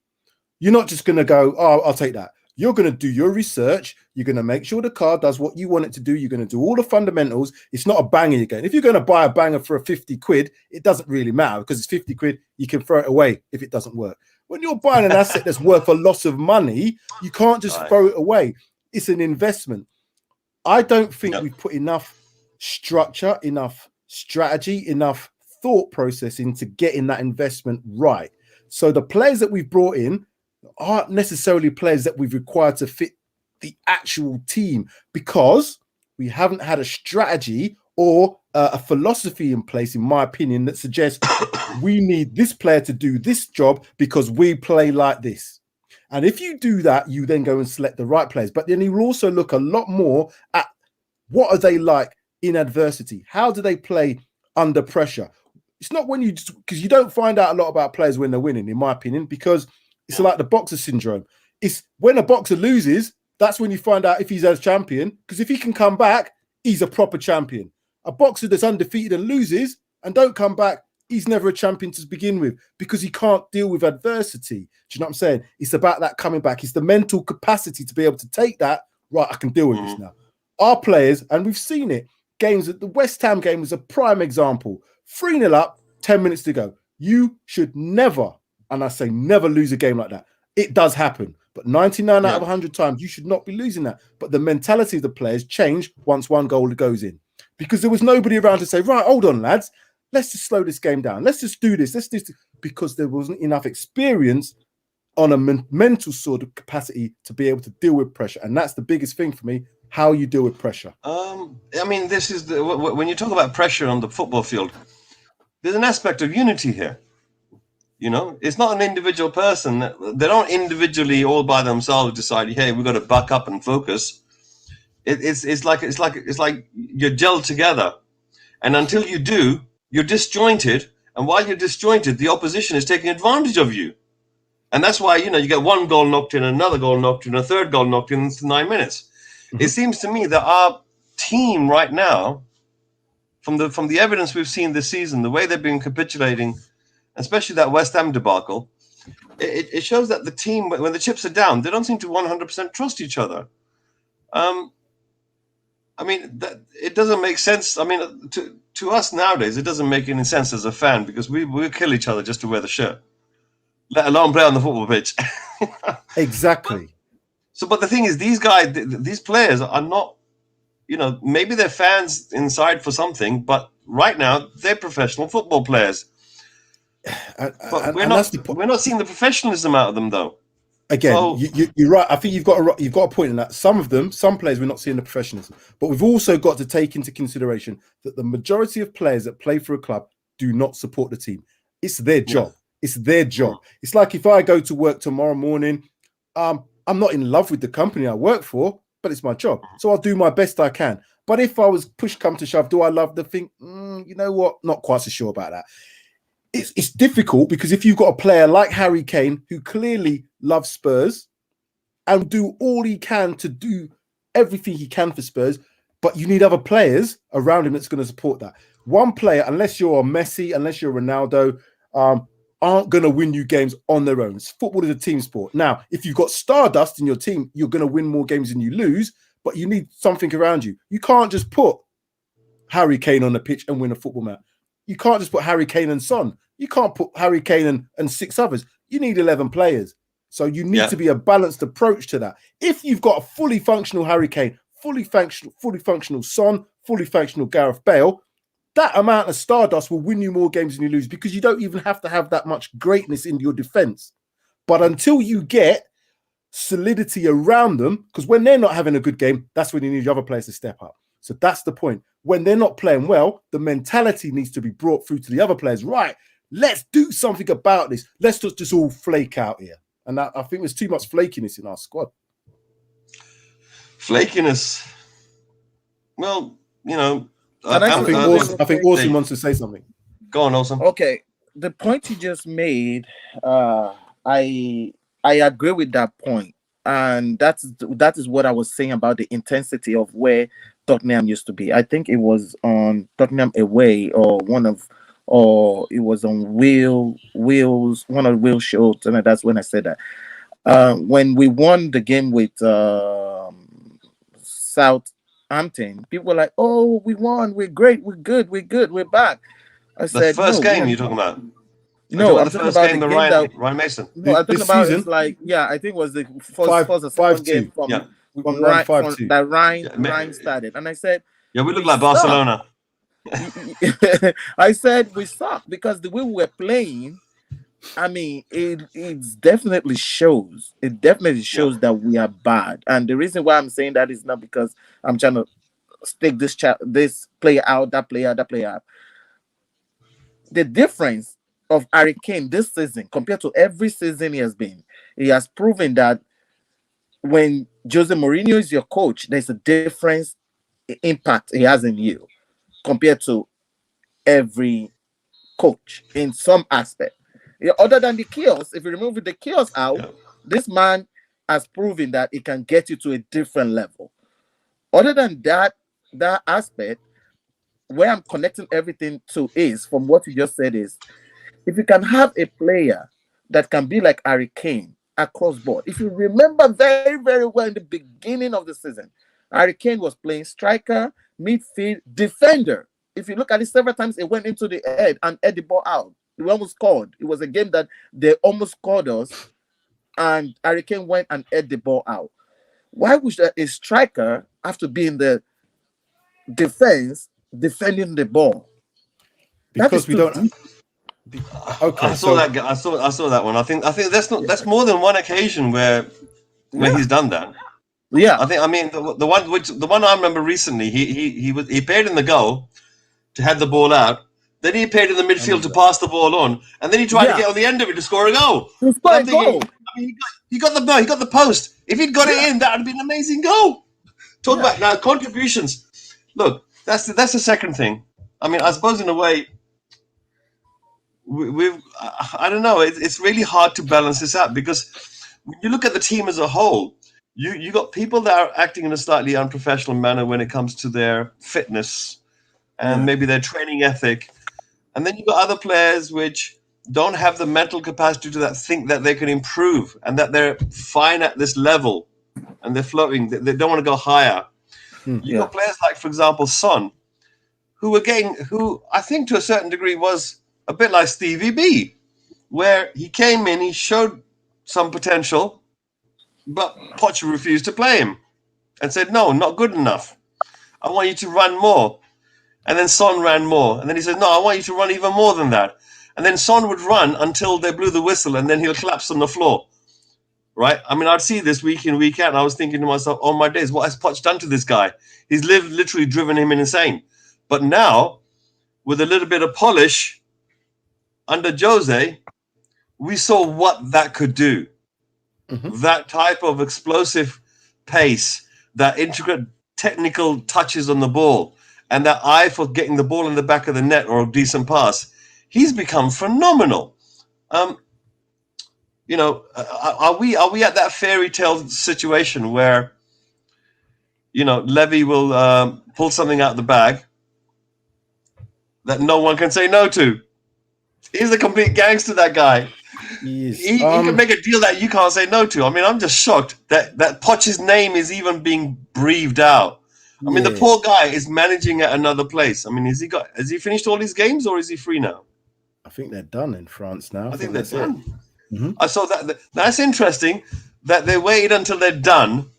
you're not just going to go, oh, I'll take that. You're going to do your research. You're going to make sure the car does what you want it to do. You're going to do all the fundamentals. It's not a banger you're getting. If you're going to buy a banger for a 50 quid, it doesn't really matter because it's 50 quid. You can throw it away if it doesn't work. When you're buying an asset that's worth a lot of money, you can't just throw it away. It's an investment. I don't think we've put enough structure, enough strategy, enough thought process into getting that investment right. So the players that we've brought in aren't necessarily players that we've required to fit the actual team because we haven't had a strategy or a philosophy in place, in my opinion, that suggests we need this player to do this job because we play like this. And if you do that, you then go and select the right players. But then you will also look a lot more at what are they like in adversity? How do they play under pressure? It's not when because you don't find out a lot about players when they're winning, in my opinion, because it's like the boxer syndrome. It's when a boxer loses, that's when you find out if he's a champion, because if he can come back, he's a proper champion. A boxer that's undefeated and loses and don't come back, he's never a champion to begin with because he can't deal with adversity. Do you know what I'm saying? It's about that coming back. It's the mental capacity to be able to take that, right, I can deal with this now. Our players, and we've seen it, games, the West Ham game was a prime example. 3-0 up, 10 minutes to go. You should never, and I say never, lose a game like that. It does happen, but 99 out of 100 times, you should not be losing that. But the mentality of the players changed once one goal goes in because there was nobody around to say, right, hold on, lads, let's just slow this game down. Let's just do this. Let's do this. Because there wasn't enough experience on a mental sort of capacity to be able to deal with pressure. And that's the biggest thing for me, how you deal with pressure. I mean, this is when you talk about pressure on the football field, there's an aspect of unity here. You know, it's not an individual person. They don't individually all by themselves decide, hey, we've got to buck up and focus. It's like you're gelled together. And until you do, you're disjointed. And while you're disjointed, the opposition is taking advantage of you. And that's why, you know, you get one goal knocked in, another goal knocked in, a third goal knocked in 9 minutes. Mm-hmm. It seems to me that our team right now, from the evidence we've seen this season, the way they've been capitulating, especially that West Ham debacle, it shows that the team, when the chips are down, they don't seem to 100% trust each other. I mean, it doesn't make sense. I mean, to us nowadays, it doesn't make any sense as a fan because we kill each other just to wear the shirt, let alone play on the football pitch. Exactly. But the thing is, these guys, these players are not, you know, maybe they're fans inside for something, but right now they're professional football players. But we're not seeing the professionalism out of them, though. Again, so, you're right. I think you've got a point in that. Some players, we're not seeing the professionalism, but we've also got to take into consideration that the majority of players that play for a club do not support the team. It's their job. Yeah. It's their job. Yeah. It's like if I go to work tomorrow morning, I'm not in love with the company I work for, but it's my job, so I'll do my best I can. But if I was push come to shove, do I love the thing? You know what? Not quite so sure about that. It's difficult because if you've got a player like Harry Kane who clearly loves Spurs and do all he can to do everything he can for Spurs, but you need other players around him that's going to support that. One player, unless you're a Messi, unless you're Ronaldo, aren't going to win you games on their own. Football is a team sport. Now, if you've got stardust in your team, you're going to win more games than you lose. but you need something around you. You can't just put Harry Kane on the pitch and win a football match. You can't just put Harry Kane and Son. You can't put Harry Kane and 6 others. You need 11 players. So you need to be a balanced approach to that. If you've got a fully functional Harry Kane, fully functional Son, fully functional Gareth Bale, that amount of stardust will win you more games than you lose, because you don't even have to have that much greatness in your defense. But until you get solidity around them, because when they're not having a good game, that's when you need your other players to step up. So that's the point. When they're not playing well, the mentality needs to be brought through to the other players. Right, let's do something about this. Let's not just all flake out here. And I think there's too much flakiness in our squad. Flakiness. Well, you know, I think Orson wants to say something. Go on, Orson. Okay, the point you just made, I agree with that point, and that is what I was saying about the intensity of where Tottenham used to be. I think it was on Tottenham away, or it was on Will's one of Will's shows, and that's when I said that. When we won the game with Southampton, people were like, "Oh, we won, we're great, we're good, we're back." I said, the first game you're talking about? No, I'm the talking first about game, the the game Ryan Mason. No, I'm talking this about season? it's like, I think it was the first or second game from that Ryan started, and I said, we look like Barcelona. I said we suck because the way we were playing, I mean, it definitely shows. It definitely shows that we are bad. And the reason why I'm saying that is not because I'm trying to stick this player out, that player out. The difference of Harry Kane this season compared to every season he has proven that when Jose Mourinho is your coach, there's a difference impact he has in you compared to every coach in some aspect. Other than the chaos, if you remove the chaos out, this man has proven that it can get you to a different level. Other than that aspect, where I'm connecting everything to is from what you just said is, if you can have a player that can be like Harry Kane across board. If you remember very, very well in the beginning of the season, Harry Kane was playing striker, midfield, defender. If you look at it several times, it went into the head and head the ball out. We almost scored. It was a game that they almost scored us, and Harry Kane went and head the ball out. Why would a striker have to be in the defense defending the ball? Because we don't. Okay, I saw that one. I think that's more than one occasion where he's done that. Yeah, I mean the one I remember recently, he appeared in the goal to head the ball out. Then he appeared in the midfield to pass the ball on, and then he tried to get on the end of it to score a goal. He got the post. If he'd got it in, that would have been an amazing goal. Talk about now contributions. Look, that's the second thing. I mean, I suppose in a way, I don't know. It's really hard to balance this out, because when you look at the team as a whole, you got people that are acting in a slightly unprofessional manner when it comes to their fitness and maybe their training ethic, and then you got other players which don't have the mental capacity to think that they can improve and that they're fine at this level and they're floating. They don't want to go higher. You got players like, for example, Son, who I think to a certain degree was a bit like Stevie B, where he came in, he showed some potential, but Poch refused to play him and said, "No, not good enough. I want you to run more." And then Son ran more. And then he said, "No, I want you to run even more than that." And then Son would run until they blew the whistle, and then he'll collapse on the floor. Right? I mean, I'd see this week in, week out, and I was thinking to myself, oh my days, what has Poch done to this guy? He's literally driven him insane. But now, with a little bit of polish under Jose, we saw what that could do. That type of explosive pace, that intricate technical touches on the ball, and that eye for getting the ball in the back of the net or a decent pass. He's become phenomenal. Are we at that fairy tale situation where, Levy will pull something out of the bag that no one can say no to? He's a complete gangster, that guy. He can make a deal that you can't say no to. I mean, I'm just shocked that Poch's name is even being breathed out. I mean, the poor guy is managing at another place. I mean, has he finished all his games, or is he free now? I think they're done in France now. I think they're done. I saw that. That's interesting that they waited until they're done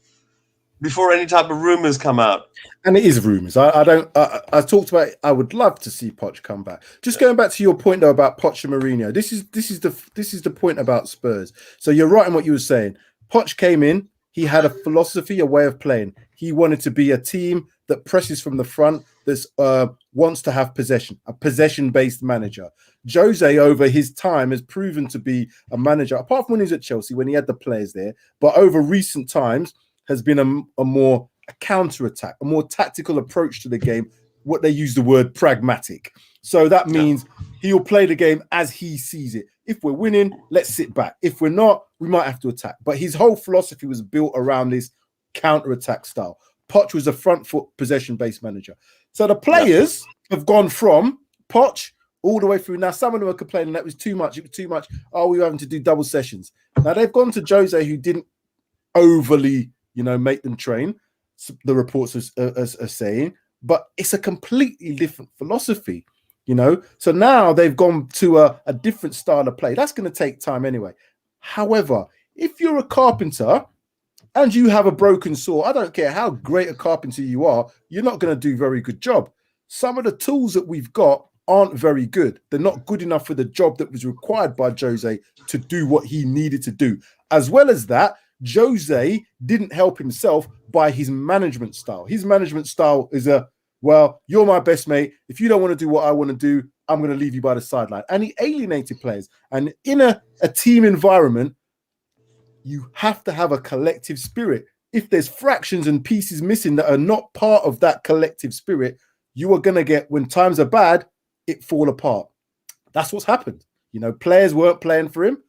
before any type of rumors come out. And it is rumors. I talked about it. I would love to see Poch come back. Just going back to your point though about Poch and Mourinho. This is the point about Spurs. So you're right in what you were saying. Poch came in. He had a philosophy, a way of playing. He wanted to be a team that presses from the front, that wants to have possession, a possession-based manager. Jose, over his time, has proven to be a manager, apart from when he was at Chelsea, when he had the players there, but over recent times has been a more counter-attack, a more tactical approach to the game, what they use the word pragmatic. So that means he'll play the game as he sees it. If we're winning, let's sit back. If we're not, we might have to attack. But his whole philosophy was built around this counter-attack style. Poch was a front-foot possession-based manager. So the players have gone from Poch all the way through. Now, some of them are complaining that it was too much. It was too much. Oh, we were having to do double sessions. Now, they've gone to Jose, who didn't overly, make them train. The reports are saying. But it's a completely different philosophy, So now they've gone to a different style of play. That's going to take time anyway. However, if you're a carpenter and you have a broken saw, I don't care how great a carpenter you are, you're not going to do a very good job. Some of the tools that we've got aren't very good. They're not good enough for the job that was required by Jose to do what he needed to do. As well as that, Jose didn't help himself by his management style. His management style is you're my best mate. If you don't want to do what I want to do, I'm going to leave you by the sideline. And he alienated players. And in a team environment, you have to have a collective spirit. If there's fractions and pieces missing that are not part of that collective spirit, you are going to get, when times are bad, it fall apart. That's what's happened. Players weren't playing for him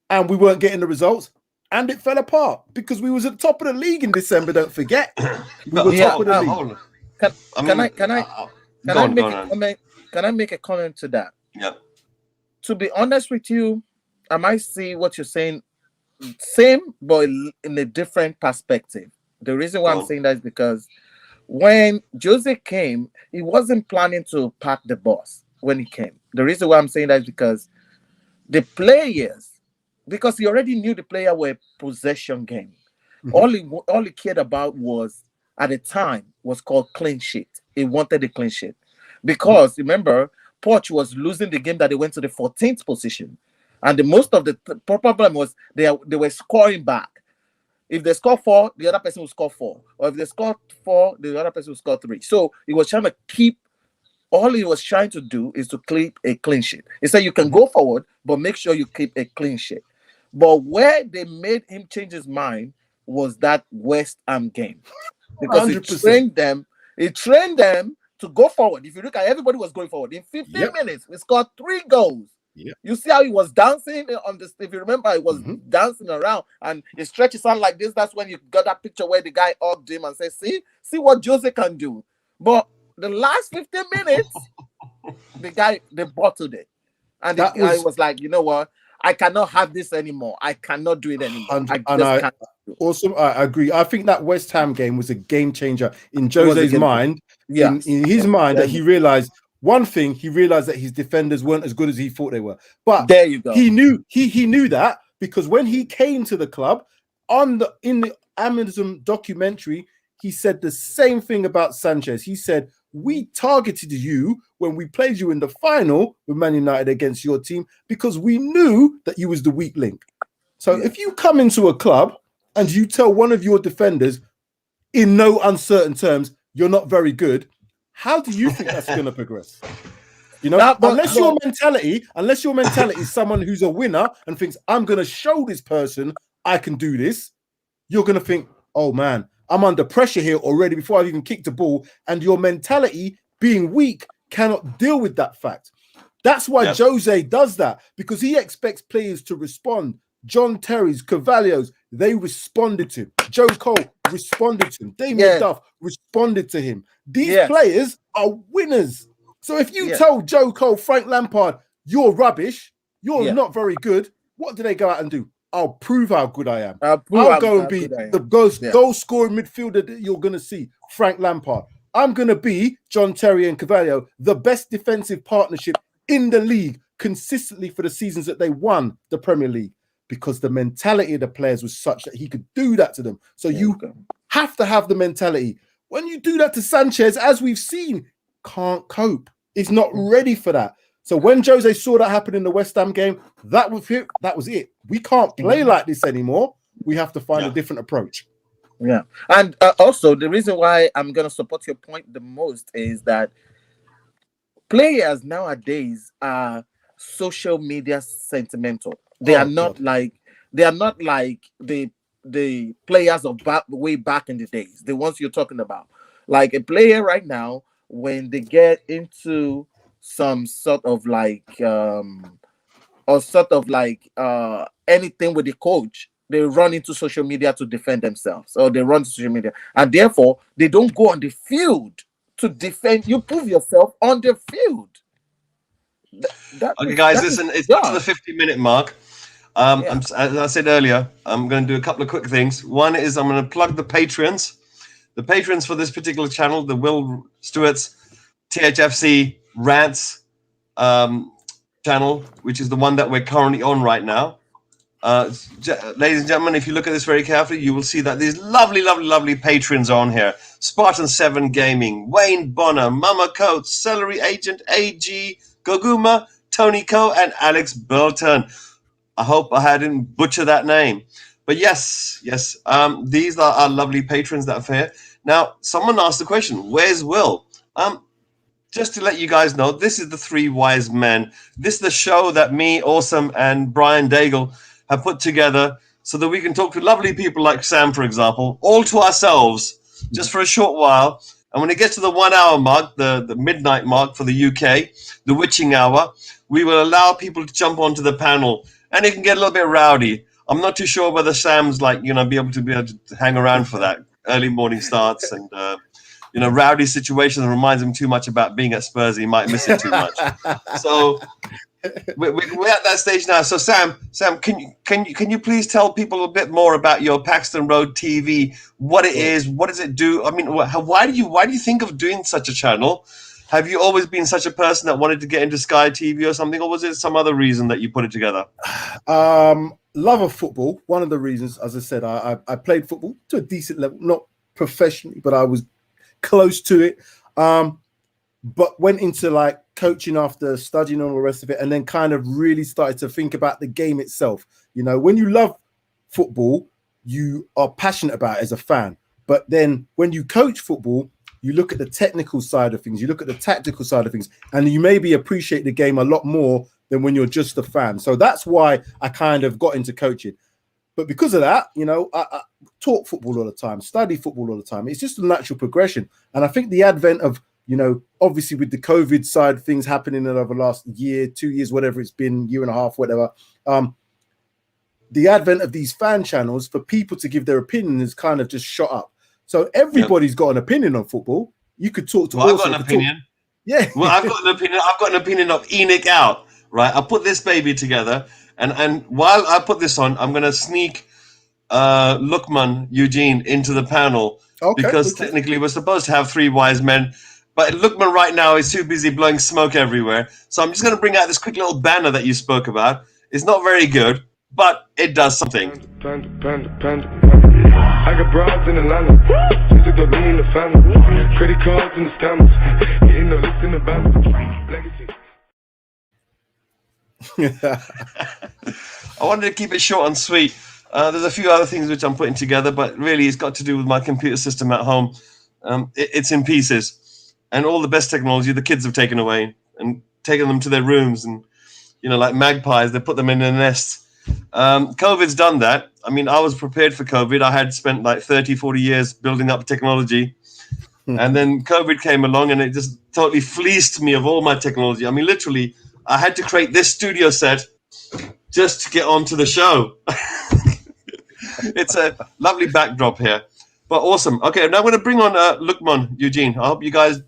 and we weren't getting the results and it fell apart because we was at the top of the league in December, don't forget. We were top of the league. Can I make a comment to that? Yeah. To be honest with you, I might see what you're saying same, but in a different perspective. The reason why I'm saying that is because when Jose came, he wasn't planning to pack the bus when he came. The reason why I'm saying that is because the players, because he already knew the player were possession game. Mm-hmm. All he cared about was, at the time, was called clean sheet. He wanted a clean sheet. Because, remember, Poch was losing the game that they went to the 14th position. And most of the problem was they were scoring back. If they score 4, the other person will score 4. Or if they score 4, the other person will score 3. So he was trying to keep, all he was trying to do is to keep a clean sheet. He said you can go forward, but make sure you keep a clean sheet. But where they made him change his mind was that West Ham game. Because 100%. He trained them to go forward. If you look at, everybody was going forward. In 15 minutes, we scored 3 goals. Yeah. You see how he was dancing on this. If you remember, he was dancing around and he stretched his hand like this. That's when you got that picture where the guy hugged him and said, see what Jose can do. But the last 15 minutes, they bottled it. And the guy was like, you know what? I cannot have this anymore. I cannot do it anymore. Awesome. I agree. I think that West Ham game was a game changer in Jose's mind. Yeah. In his mind, that he realized one thing, he realized that his defenders weren't as good as he thought they were. But there you go. He knew that because when he came to the club in the Amazon documentary, he said the same thing about Sanchez. He said, we targeted you when we played you in the final with Man United against your team because we knew that you was the weak link. So if you come into a club and you tell one of your defenders in no uncertain terms, you're not very good, how do you think that's going to progress? Unless your mentality is someone who's a winner and thinks, I'm going to show this person I can do this, you're going to think, oh man, I'm under pressure here already before I've even kicked the ball. And your mentality, being weak, cannot deal with that fact. That's why Jose does that, because he expects players to respond. John Terry's, Carvalho's, they responded to him. Joe Cole responded to him. Damien Duff responded to him. These players are winners. So if you tell Joe Cole, Frank Lampard, you're rubbish, you're not very good, what do they go out and do? I'll prove how good I am. I'll go and be the goal scoring midfielder that you're going to see, Frank Lampard. I'm going to be John Terry and Carvalho, the best defensive partnership in the league consistently for the seasons that they won the Premier League, because the mentality of the players was such that he could do that to them. So you have to have the mentality. When you do that to Sanchez, as we've seen, can't cope. He's not ready for that. So when Jose saw that happen in the West Ham game, that was it. That was it. We can't play like this anymore. We have to find a different approach. Yeah. And also, the reason why I'm going to support your point the most is that players nowadays are social media sentimental. They are not like the players of way back in the days, the ones you're talking about. Like a player right now, when they get into some sort of anything with the coach, they run into social media to defend themselves, or they run to social media, and therefore they don't go on the field to defend. You prove yourself on the field. Okay, guys, listen, it's up to the 50-minute mark. As I said earlier, I'm going to do a couple of quick things. One is I'm going to plug the patrons. The patrons for this particular channel, the Will Stewart's THFCRants channel, which is the one that we're currently on right now. Ladies and gentlemen, if you look at this very carefully, you will see that these lovely patrons are on here. Spartan7 Gaming, Wayne Bonner, Mama Coates, Celery Agent AG, Goguma, Tony Co, and Alex Burton. I hope I didn't butcher that name. But yes, these are our lovely patrons that are here. Now, someone asked the question, where's Will? Just to let you guys know, this is the Three Wise Men. This is the show that me, Awesome, and Brian Daigle have put together so that we can talk to lovely people like Sam, for example, all to ourselves, just for a short while. And when it gets to the 1 hour mark, the midnight mark for the UK, the witching hour, we will allow people to jump onto the panel, and it can get a little bit rowdy. I'm not too sure whether Sam's be able to hang around for that. Early morning starts and rowdy situations reminds him too much about being at Spurs. He might miss it too much. So we're at that stage now. So Sam, can you please tell people a bit more about your Paxton Road TV? What it is? What does it do? I mean, why do you think of doing such a channel? Have you always been such a person that wanted to get into Sky TV or something, or was it some other reason that you put it together? Love of football. One of the reasons, as I said, I played football to a decent level, not professionally, but I was close to it. But went into like coaching after studying and all the rest of it, and then kind of really started to think about the game itself. You know, when you love football, you are passionate about it as a fan. But then when you coach football, you look at the technical side of things, you look at the tactical side of things, and you maybe appreciate the game a lot more than when you're just a fan. So that's why I kind of got into coaching. But because of that, I talk football all the time, study football all the time. It's just a natural progression. And I think the advent of, obviously with the COVID side of things happening over the last year, 2 years, whatever it's been, year and a half, whatever, the advent of these fan channels for people to give their opinion has kind of just shot up. So everybody's got an opinion on football. You could talk to. Well, I've got an opinion. Yeah. Well, I've got an opinion. I've got an opinion of Enoch out. Right. I put this baby together, and while I put this on, I'm going to sneak Lukman Eugene into the panel because technically we're supposed to have three wise men, but Lukman right now is too busy blowing smoke everywhere. So I'm just going to bring out this quick little banner that you spoke about. It's not very good, but it does something. I got broads in Atlanta. Just took me in the family. Credit cards and the scammers. Getting no list in the balance. Legacy. I wanted to keep it short and sweet. There's a few other things which I'm putting together, but really it's got to do with my computer system at home. It's in pieces. And all the best technology the kids have taken away and taken them to their rooms. And, like magpies, they put them in their nests. COVID's done that. I mean, I was prepared for COVID. I had spent like 30, 40 years building up technology. And then COVID came along and it just totally fleeced me of all my technology. I mean, literally, I had to create this studio set just to get onto the show. It's a lovely backdrop here, but awesome. Okay, now I'm going to bring on Lukman Eugene. I hope you guys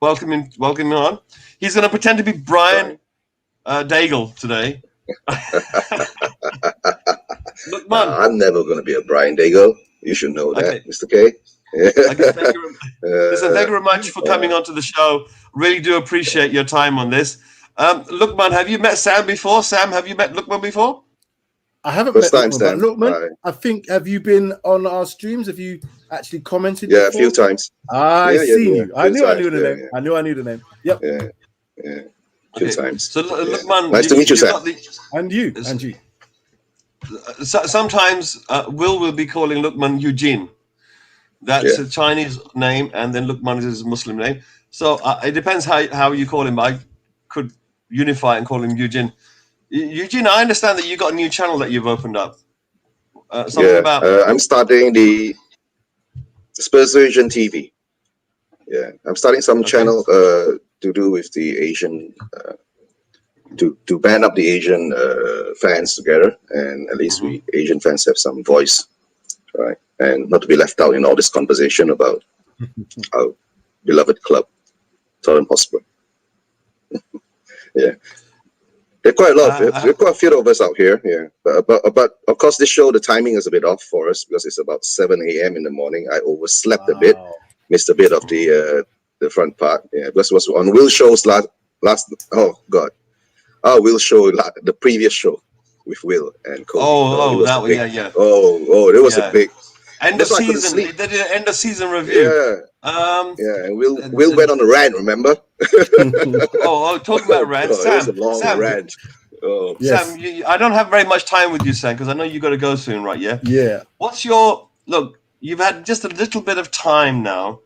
welcome him on. He's going to pretend to be Brian Daigle today. Look, man. I'm never going to be a Brian Dago. You should know that, Okay. Mr. K. Okay, thank you. Listen, thank you very much for coming onto the show. Really do appreciate your time on this. Lookman, have you met Sam before? Sam, have you met Lookman before? I haven't First met time, Lookman, Sam. but Lookman, Hi. I think, have you been on our streams? Have you actually commented? Yeah, before? a few times. I seen you. I knew I knew the Yeah, name. yeah. I knew I knew the name. Yep. Yeah, yeah. Few times. So, Lookman, Nice to meet you, Sam. And you. And you. Sometimes will be calling Lookman Eugene. That's a Chinese name, and then Lookman is his Muslim name. So it depends how you call him. I could unify and call him Eugene. Eugene, I understand that you got a new channel that you've opened up. Something about. I'm starting the Spurs Version TV. Yeah, I'm starting some channel to do with the Asian, to band up the Asian fans together, and at least we Asian fans have some voice, right? And not to be left out in all this conversation about our beloved club, Tottenham Hotspur. Yeah. There are quite a lot of there are quite a few of us out here, but of course this show, the timing is a bit off for us because it's about 7 a.m. in the morning. I overslept a bit, missed a bit of the front part. Yeah, because it was on Will show's last Will show, the previous show with Will and Cole. There was a big end of season. They did an end of season review. And Will went on a rant, remember? Talking about rants. It was a long rant. Sam, I don't have very much time with you, Sam, because I know you got to go soon, right? Yeah. What's your look? You've had just a little bit of time now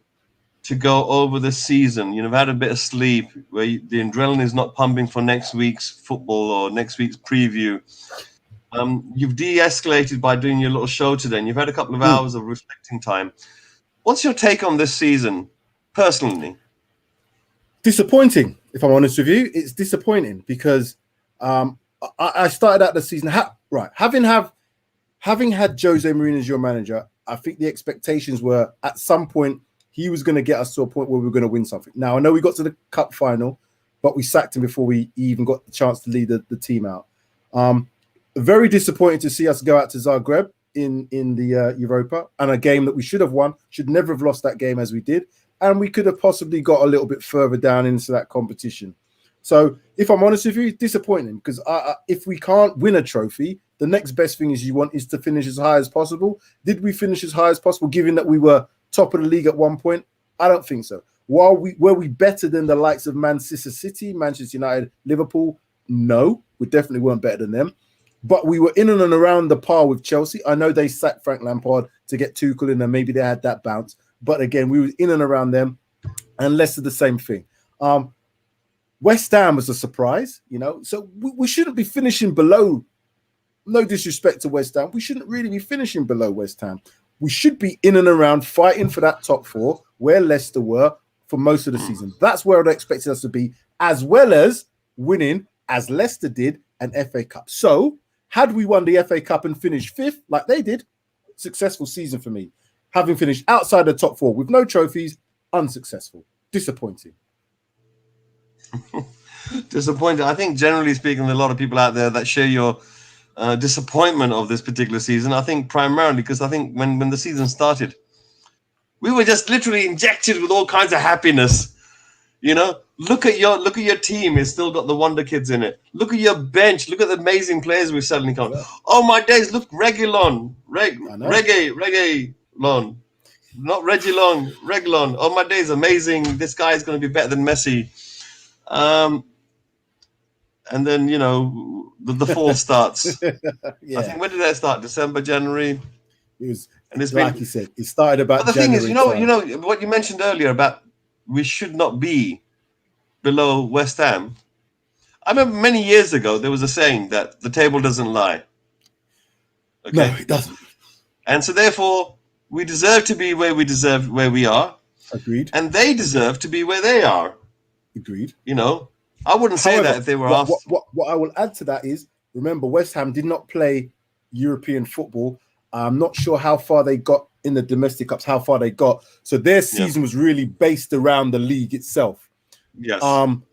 to go over the season. You've had a bit of sleep, where the adrenaline is not pumping for next week's football or next week's preview. You've de-escalated by doing your little show today, and you've had a couple of hours of reflecting time. What's your take on this season, personally? Disappointing, if I'm honest with you. It's disappointing because I started out the season having had Jose Mourinho as your manager. I think the expectations were at some point he was going to get us to a point where we were going to win something. Now I know we got to the cup final, but we sacked him before we even got the chance to lead the team out. Very disappointing to see us go out to Zagreb in the Europa, and a game that we should have won, should never have lost that game as we did, and we could have possibly got a little bit further down into that competition. So if I'm honest with you, disappointing, because if we can't win a trophy, the next best thing is to finish as high as possible. Did we finish as high as possible, given that we were top of the league at one point? I don't think so. Were we better than the likes of Manchester City, Manchester United, Liverpool? No, we definitely weren't better than them. But we were in and around the par with Chelsea. I know they sacked Frank Lampard to get Tuchel in, and maybe they had that bounce. But again, we were in and around them, and Leicester the same thing. West Ham was a surprise, so we shouldn't be finishing below. No disrespect to West Ham. We shouldn't really be finishing below West Ham. We should be in and around fighting for that top four where Leicester were for most of the season. That's where I'd expected us to be, as well as winning, as Leicester did, an FA Cup. So had we won the FA Cup and finished fifth like they did, successful season for me. Having finished outside the top four with no trophies, unsuccessful. Disappointing. Disappointed. I think generally speaking, a lot of people out there that share your disappointment of this particular season. I think primarily because I think when the season started, we were just literally injected with all kinds of happiness. Look at your team. It's still got the wonder kids in it. Look at your bench. Look at the amazing players we've suddenly got. Oh my days! Look, Reguilon, Reguilon, not Reguilon, Reguilon. Oh my days! Amazing. This guy is going to be better than Messi. And then the fall starts. Yeah. I think when did that start? December, January. It was, and it's like you said, it started about. But the January thing is, what you mentioned earlier about we should not be below West Ham. I remember many years ago there was a saying that the table doesn't lie. Okay? No, it doesn't. And so therefore we deserve to be where we are. Agreed. And they deserve to be where they are. Agreed. I wouldn't say that if they were asked. What I will add to that is, remember, West Ham did not play European football. I'm not sure how far they got in the domestic cups, how far they got. So their season was really based around the league itself. Yes.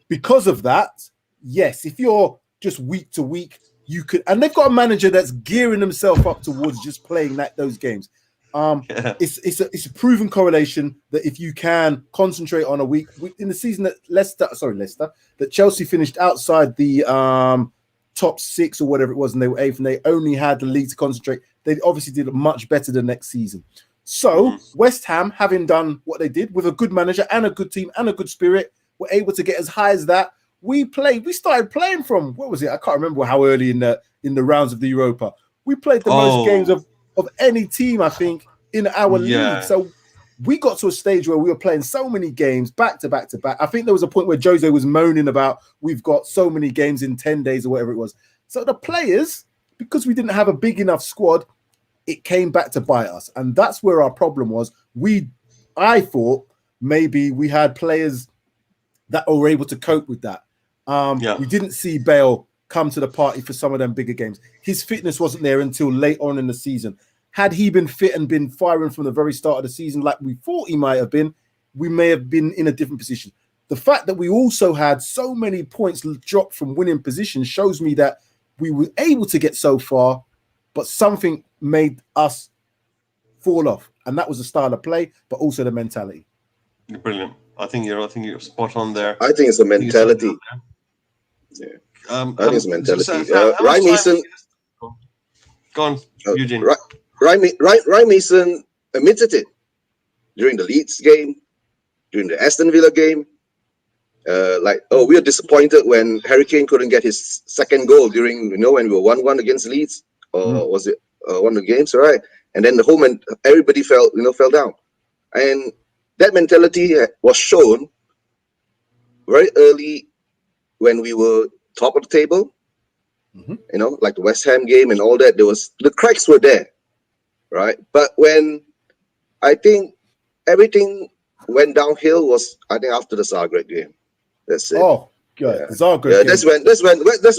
Because of that, yes, if you're just week to week, you could, and they've got a manager that's gearing himself up towards just playing those games. It's a proven correlation that if you can concentrate on a week in the season that that Chelsea finished outside the top 6 or whatever it was, and they were 8th, and they only had the league to concentrate. They obviously did much better the next season. So West Ham, having done what they did with a good manager and a good team and a good spirit, were able to get as high as that. We started playing from, what was it? I can't remember how early in the rounds of the Europa. We played the most games of any team, I think, in our league. So we got to a stage where we were playing so many games back to back to back. I think there was a point where Jose was moaning about we've got so many games in 10 days or whatever it was. So the players, because we didn't have a big enough squad, it came back to bite us. And that's where our problem was. I thought maybe we had players that were able to cope with that. We didn't see Bale come to the party for some of them bigger games. His fitness wasn't there until late on in the season. Had he been fit and been firing from the very start of the season like we thought he might have been, we may have been in a different position. The fact that we also had so many points dropped from winning positions shows me that we were able to get so far, but something made us fall off. And that was the style of play, but also the mentality. Brilliant. I think you're spot on there. I think it's a mentality. Yeah. I think it's a mentality. Ryan Mason. Go on, Eugene. Ryan Mason admitted it during the Leeds game, during the Aston Villa game. We were disappointed when Harry Kane couldn't get his second goal during, when we were 1-1 against Leeds, or was it one of the games, right? And then everybody fell down. And that mentality was shown very early when we were top of the table, like the West Ham game and all that. The cracks were there, right? But when I think everything went downhill was, after the Zagreb game. That's it. Oh, good. Yeah. Zagreb. Yeah, that's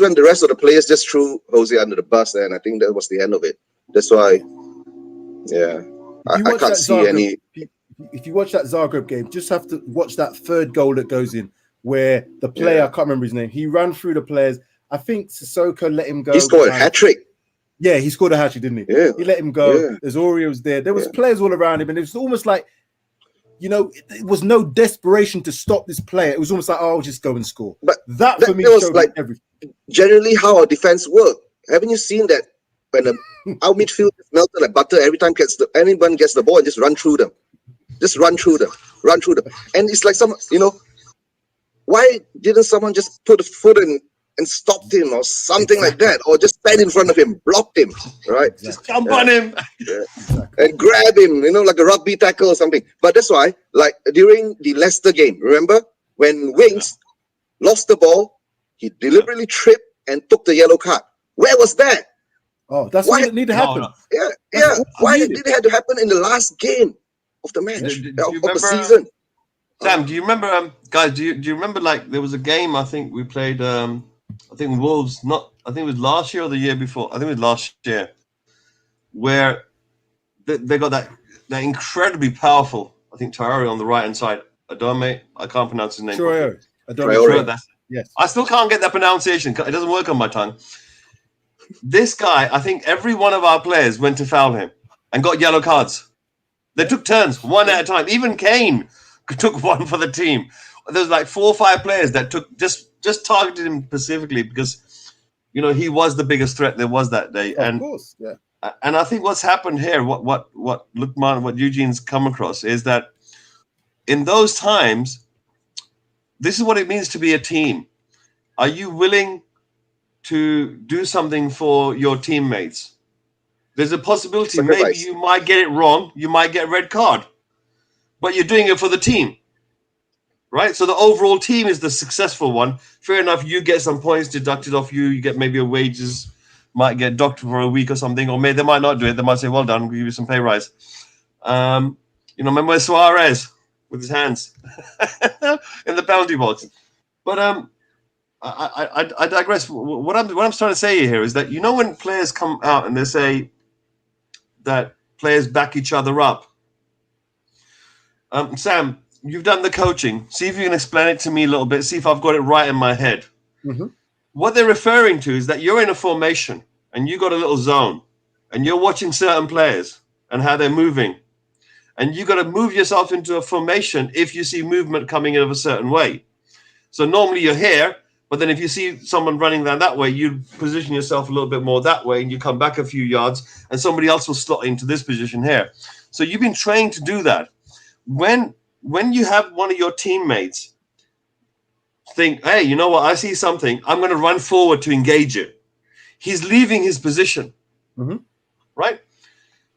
when the rest of the players just threw Jose under the bus, and I think that was the end of it. That's why, I can't see any. If you watch that Zagreb game, just have to watch that third goal that goes in, where the player, I can't remember his name, he ran through the players. I think Sissoko let him go. He scored a hat-trick. Yeah, he scored a hat-trick, didn't he? Yeah. He let him go. Yeah. There's Orioles there. There was players all around him, and it was almost like, it was no desperation to stop this player. It was almost like, I'll just go and score. But that for me was showed like everything. Generally how our defense worked. Haven't you seen that when our midfield is melted like butter every time anyone gets the ball and just run through them? Just run through them. And it's like why didn't someone just put a foot in and stopped him or something like that, or just stand in front of him, blocked him, right? Just jump on him and grab him, like a rugby tackle or something. But that's why, like during the Leicester game, remember when Wings lost the ball, he deliberately tripped and took the yellow card. Where was that? Oh, that's what needed to happen. Yeah. Why did it have to happen in the last game of the match of the season? Sam, do you remember, guys? Do you remember? Like there was a game I think we played. I think Wolves. I think it was last year or the year before. I think it was last year, where they got that incredibly powerful. I think Traore on the right hand side. Adome. I can't pronounce his name. Traore. Yes. I still can't get that pronunciation. It doesn't work on my tongue. This guy, I think every one of our players went to foul him and got yellow cards. They took turns, one at a time. Even Kane took one for the team. There was like 4 or 5 players that took just targeted him specifically because, he was the biggest threat there was that day. Of course, yeah. And I think what's happened here, what Lukman, what Eugene's come across is that in those times, this is what it means to be a team. Are you willing to do something for your teammates? There's a possibility maybe you might get it wrong. You might get a red card, but you're doing it for the team, right? So the overall team is the successful one. Fair enough. You get some points deducted off you. You get maybe a wages, might get docked for a week or something, or maybe they might not do it. They might say, well done, we'll give you some pay rise. Remember Suarez with his hands in the penalty box. But I digress. What I'm trying to say here is that when players come out and they say that players back each other up. Sam, you've done the coaching. See if you can explain it to me a little bit. See if I've got it right in my head. Mm-hmm. what they're referring to is that you're in a formation and you got a little zone and you're watching certain players and how they're moving. And you got to move yourself into a formation if you see movement coming in of a certain way. So normally you're here, but then if you see someone running down that way, you position yourself a little bit more that way and you come back a few yards and somebody else will slot into this position here. So you've been trained to do that. When you have one of your teammates think, hey, you know what, I see something, I'm going to run forward to engage it. He's leaving his position, right?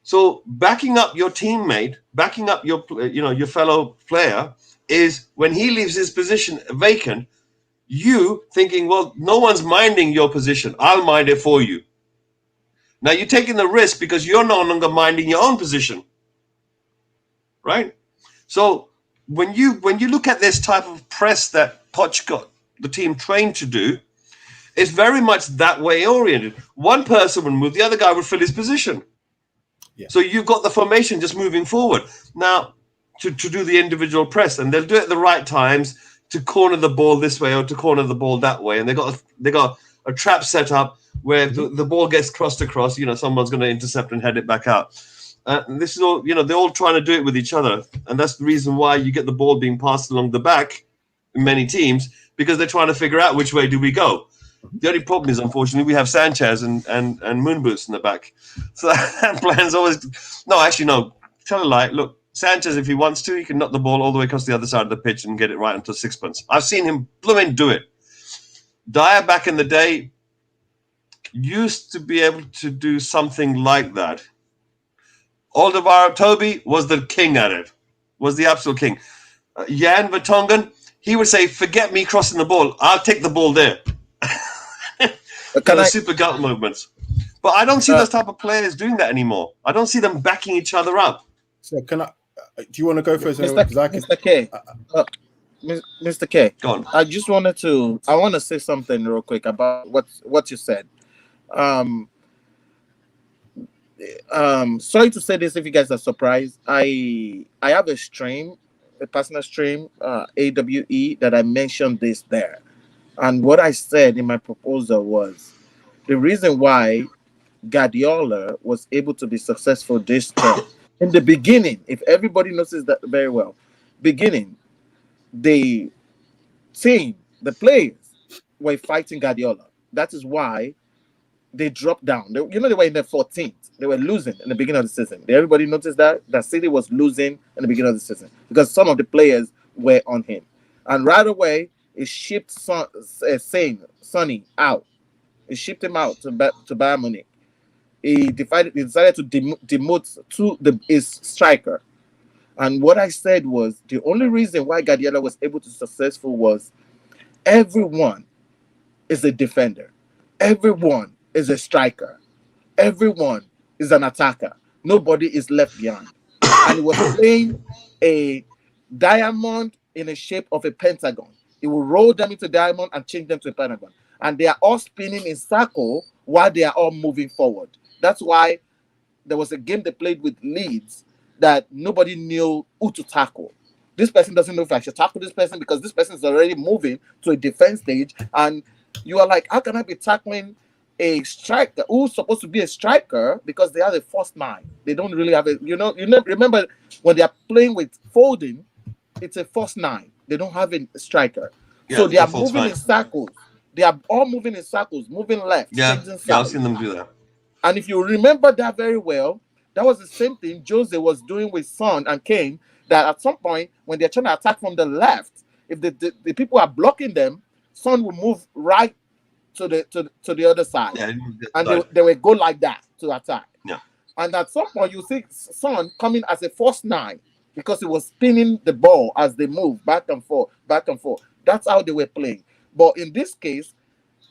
So backing up your teammate, backing up your fellow player is when he leaves his position vacant, you thinking, well, no one's minding your position. I'll mind it for you. Now you're taking the risk because you're no longer minding your own position, right? So when you look at this type of press that Poch got the team trained to do, it's very much that way oriented. One person would move, the other guy would fill his position. Yeah. So you've got the formation just moving forward. Now, to do the individual press, and they'll do it at the right times to corner the ball this way or to corner the ball that way. And they got a trap set up where the ball gets crossed across, someone's going to intercept and head it back out. And this is all, they're all trying to do it with each other. And that's the reason why you get the ball being passed along the back in many teams, because they're trying to figure out which way do we go. The only problem is, unfortunately, we have Sanchez and Moon Boots in the back. So that plan's always... No, actually, no. Tell a lie. Look, Sanchez, if he wants to, he can knock the ball all the way across the other side of the pitch and get it right into sixpence. I've seen him blooming do it. Dyer, back in the day, used to be able to do something like that. Alderweireld Toby was the king at it, was the absolute king. Jan Vertonghen, he would say, forget me crossing the ball. I'll take the ball there. Super gut movements. But I don't see those type of players doing that anymore. I don't see them backing each other up. So do you want to go first? Mr. K. Mr. K. Go on. I want to say something real quick about what you said. Sorry to say this if you guys are surprised. I have a personal stream, AWE, that I mentioned this there. And what I said in my proposal was the reason why Guardiola was able to be successful this term. In the beginning, if everybody notices that very well, the players were fighting Guardiola. That is why they dropped down. They were in the 14th. They were losing in the beginning of the season. Did everybody notice that City was losing in the beginning of the season because some of the players were on him, and right away it shipped Sonny out. It shipped him out to Bayern Munich. He decided to demote to his striker. And what I said was the only reason why Guardiola was able to be successful was everyone is a defender. Everyone is a striker. Everyone is an attacker. Nobody is left behind. And he was playing a diamond in the shape of a pentagon. He will roll them into diamond and change them to a pentagon. And they are all spinning in circle while they are all moving forward. That's why there was a game they played with Leeds that nobody knew who to tackle. This person doesn't know if I should tackle this person because this person is already moving to a defense stage. And you are like, how can I be tackling a striker who's supposed to be a striker because they are the first nine? They don't really have a, remember when they are playing with Foden, it's a first nine. They don't have a striker. Yeah, so they are moving in circles. They are all moving in circles, moving left. Yeah, I've seen them do that. And if you remember that very well, that was the same thing Jose was doing with Son and Kane, that at some point, when they're trying to attack from the left, if the people are blocking them, Son will move right to the other side. Yeah, and they will go like that to attack. Yeah. And at some point, you see Son coming as a first nine because he was spinning the ball as they move back and forth, back and forth. That's how they were playing. But in this case,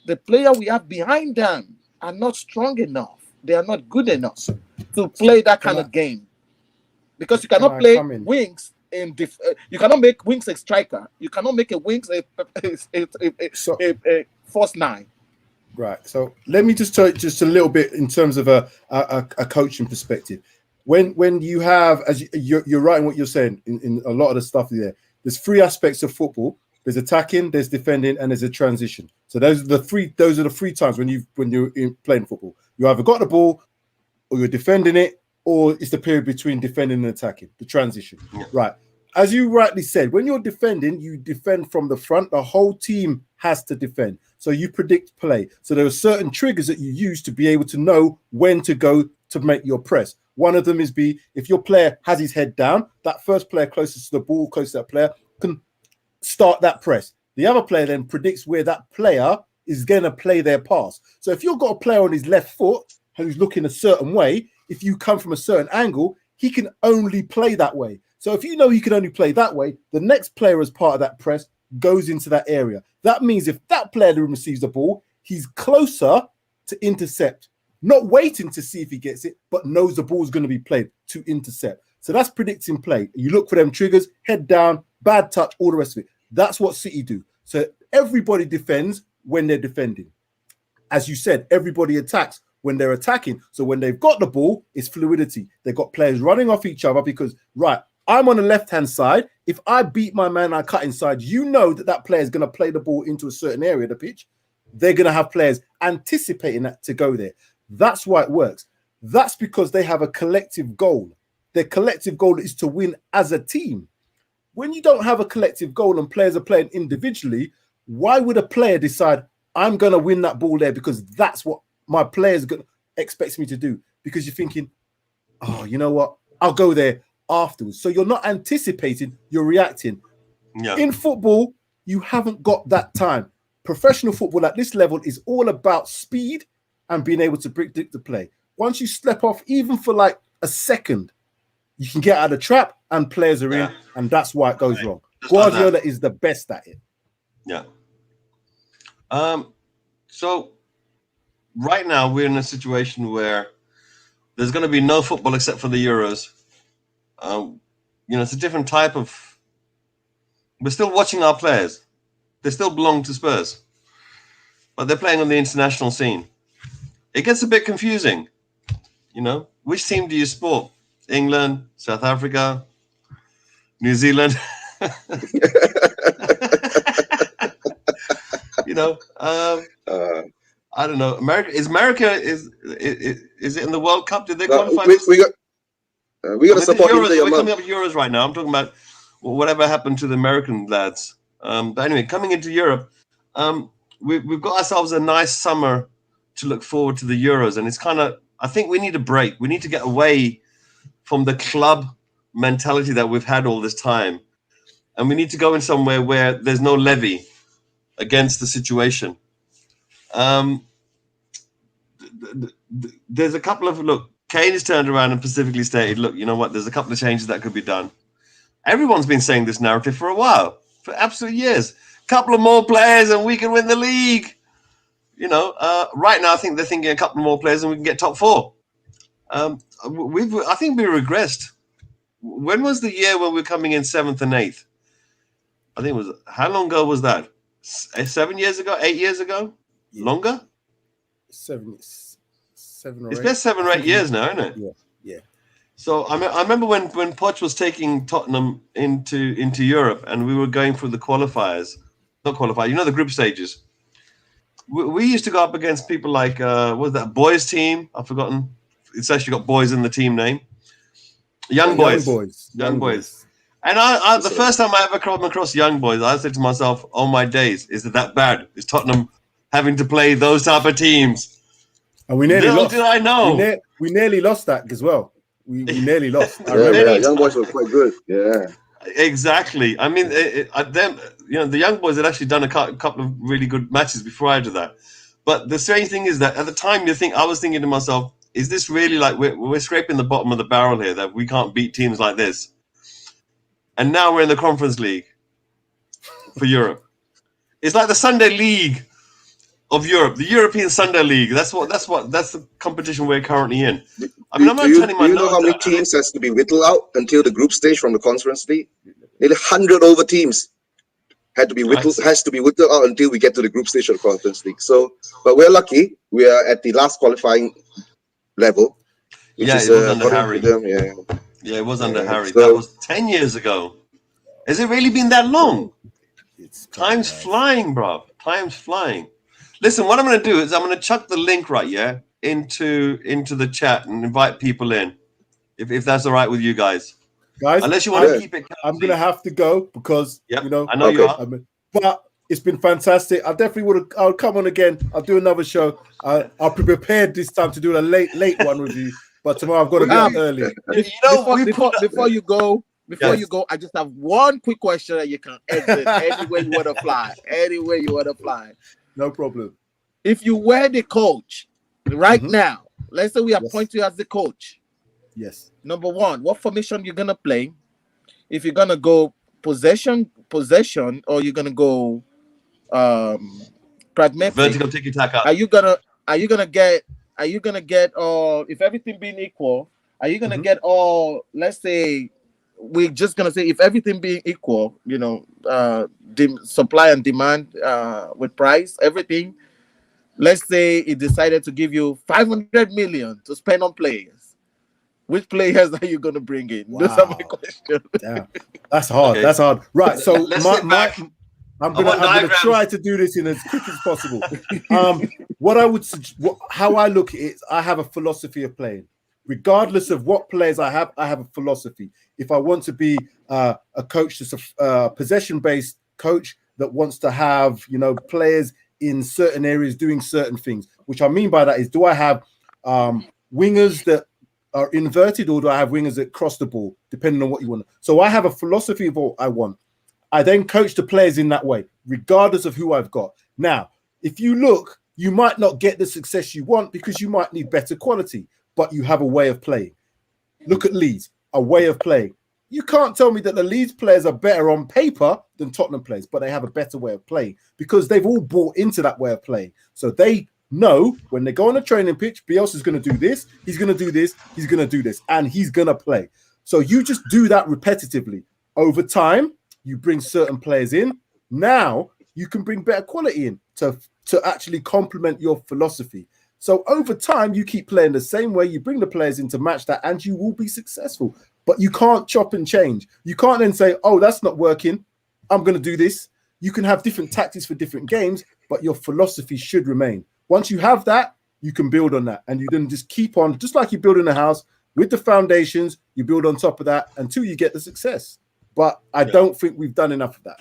the player we have behind them are not strong enough. They are not good enough to play that kind of game. Because you cannot play wings you cannot make wings a striker. You cannot make a wings a first nine. Right. So let me just tell you just a little bit in terms of a coaching perspective. When you have, as you're right in what you're saying in a lot of the stuff there, there's three aspects of football. there's attacking, there's defending, and there's a transition. So those are the three times when you're playing football. You either got the ball, or you're defending it, or it's the period between defending and attacking, the transition. Yeah. Right. As you rightly said, when you're defending, you defend from the front. The whole team has to defend. So you predict play. So there are certain triggers that you use to be able to know when to go to make your press. One of them is if your player has his head down, that first player closest to the ball, closest to that player, can start that press. The other player then predicts where that player is going to play their pass. So if you've got a player on his left foot who's looking a certain way, if you come from a certain angle, he can only play that way. So if you know he can only play that way, the next player as part of that press goes into that area. That means if that player then receives the ball, he's closer to intercept, not waiting to see if he gets it, but knows the ball is going to be played to intercept. So that's predicting play. You look for them triggers, head down, bad touch, all the rest of it. That's what City do. So everybody defends when they're defending. As you said, everybody attacks when they're attacking. So when they've got the ball, it's fluidity. They've got players running off each other because, right, I'm on the left-hand side. If I beat my man, I cut inside, you know that player is going to play the ball into a certain area of the pitch. They're going to have players anticipating that to go there. That's why it works. That's because they have a collective goal. Their collective goal is to win as a team. When you don't have a collective goal and players are playing individually, why would a player decide, I'm going to win that ball there because that's what my players expects me to do? Because you're thinking, oh, you know what? I'll go there afterwards. So you're not anticipating, you're reacting. Yeah. In football, you haven't got that time. Professional football at this level is all about speed and being able to predict the play. Once you step off, even for like a second, you can get out of the trap and players are in, and that's why it goes wrong. Guardiola is the best at it. Yeah. So right now we're in a situation where there's going to be no football except for the Euros. It's a different type of. We're still watching our players. They still belong to Spurs, but they're playing on the international scene. It gets a bit confusing. Which team do you support? England, South Africa, New Zealand. I don't know. America is it in the World Cup? Did they qualify? We got to support India. We're coming up with Euros right now. I'm talking about whatever happened to the American lads. But anyway, coming into Europe, we've got ourselves a nice summer to look forward to the Euros, and it's kind of. I think we need a break. We need to get away from the club mentality that we've had all this time, and we need to go in somewhere where there's no levy against the situation. There's a couple of Kane has turned around and specifically stated, look, you know what? There's a couple of changes that could be done. Everyone's been saying this narrative for a while, for absolute years. Couple of more players and we can win the league. Right now I think they're thinking a couple more players and we can get top four. I think we regressed. When was the year when we were coming in 7th and 8th? I think it was. How long ago was that? 7 years ago? 8 years ago? Yeah. Longer? 7 or 8. It's been 7 or 8 years now, isn't it? Yeah. So I remember when Poch was taking Tottenham into Europe and we were going through the qualifiers. Not qualifiers, the group stages. We used to go up against people like, what was that, boys team? I've forgotten. It's actually got boys in the team name. Young boys. And I the first time I ever came across young boys, I said to myself, oh my days, is it that bad? Is Tottenham having to play those type of teams? And we nearly lost. Did I know? We nearly lost that as well. We nearly lost. Young boys were quite good. Yeah. Exactly. I mean, the young boys had actually done a couple of really good matches before I did that. But the strange thing is that at the time, I was thinking to myself, is this really like we're scraping the bottom of the barrel here that we can't beat teams like this? And now we're in the Conference League for Europe. It's like the Sunday League of Europe, the European Sunday League. That's the competition we're currently in. I'm not telling my. Do you know how many teams has to be whittled out until the group stage from the Conference League? Nearly 100 over teams has to be whittled out until we get to the group stage of the Conference League. So, but we're lucky. We are at the last qualifying level. It was under Harry. Yeah, it was under Harry. So, that was 10 years ago. Has it really been that long? it's time's flying, bro. Time's flying. Listen, what I'm going to do is I'm going to chuck the link into the chat and invite people in, if that's all right with you guys. Unless you want to keep it. I'm going to have to go because I know you are. But it's been fantastic. I definitely I'll come on again. I'll do another show. I'll be prepared this time to do a late one with you. But tomorrow I've got to get up early. Before you go, I just have one quick question that you can exit anywhere you want to fly. Anywhere you want to fly. No problem. If you were the coach right now, let's say we appoint you as the coach. Yes. Number one, what formation you're gonna play? If you're gonna go possession, or you're gonna go pragmatic, vertical tiki-taka. Are you gonna get if everything being equal, are you gonna get all, let's say we're just gonna say if everything being equal, supply and demand with price, everything, let's say it decided to give you 500 million to spend on players. Which players are you going to bring in? Wow. Those are my questions. Damn. That's hard. Okay. That's hard. Right. So I'm gonna try to do this in as quick as possible. How I look at it, I have a philosophy of playing. Regardless of what players I have a philosophy. If I want to be a coach that's a possession-based coach that wants to have, players in certain areas doing certain things, which I mean by that is, do I have wingers that are inverted, or do I have wingers that cross the ball, depending on what you want? So I have a philosophy of what I want. I then coach the players in that way, regardless of who I've got. Now, if you look, you might not get the success you want because you might need better quality, but you have a way of playing. Look at Leeds, a way of playing. You can't tell me that the Leeds players are better on paper than Tottenham players, but they have a better way of playing because they've all bought into that way of playing. So they know when they go on a training pitch, Bielsa's going to do this, he's going to do this, he's going to do this, and he's going to play. So you just do that repetitively. Over time, you bring certain players in. Now you can bring better quality in to actually complement your philosophy. So over time, you keep playing the same way, you bring the players in to match that, and you will be successful. But you can't chop and change. You can't then say, oh, that's not working, I'm going to do this. You can have different tactics for different games, but your philosophy should remain. Once you have that, you can build on that. And you then just keep on, just like you build in a house, with the foundations, you build on top of that until you get the success. But I don't think we've done enough of that.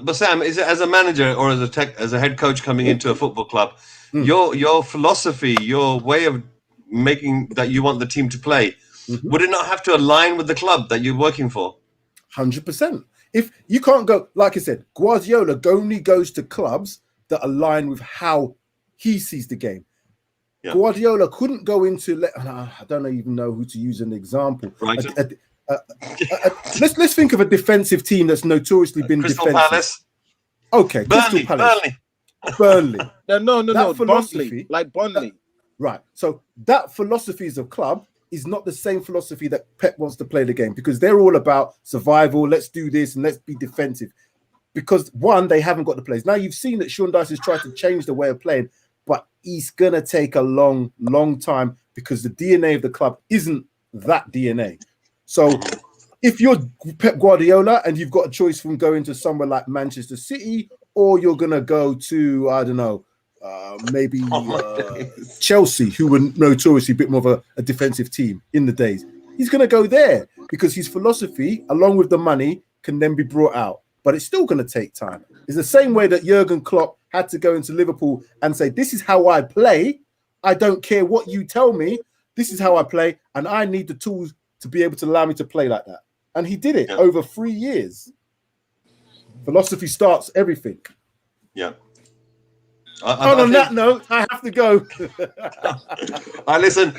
But Sam, is it as a manager or as a head coach coming into a football club, your philosophy, your way of making that you want the team to play, would it not have to align with the club that you're working for? 100%. If you can't go, like I said, Guardiola only goes to clubs that align with how he sees the game. Yeah. Guardiola couldn't go into, I don't even know who to use an example. Right. Let's think of a defensive team that's notoriously been Crystal defensive. Palace. Okay, Burnley. Burnley. No, philosophy, like Burnley. Right. So that philosophy as a club is not the same philosophy that Pep wants to play the game, because they're all about survival. Let's do this and let's be defensive. Because one, they haven't got the players. Now you've seen that Sean Dyche has tried to change the way of playing, but he's gonna take a long, long time because the DNA of the club isn't that DNA. So if you're Pep Guardiola and you've got a choice from going to somewhere like Manchester City, or you're gonna go to, I don't know, maybe Chelsea, who were notoriously a bit more of a defensive team in the days, he's gonna go there because his philosophy, along with the money, can then be brought out. But it's still going to take time. It's the same way that Jurgen Klopp had to go into Liverpool and say, this is how I play. I don't care what you tell me. This is how I play. And I need the tools to be able to allow me to play like that. And he did it over 3 years. Philosophy starts everything. Yeah. On that note, I have to go. Listen,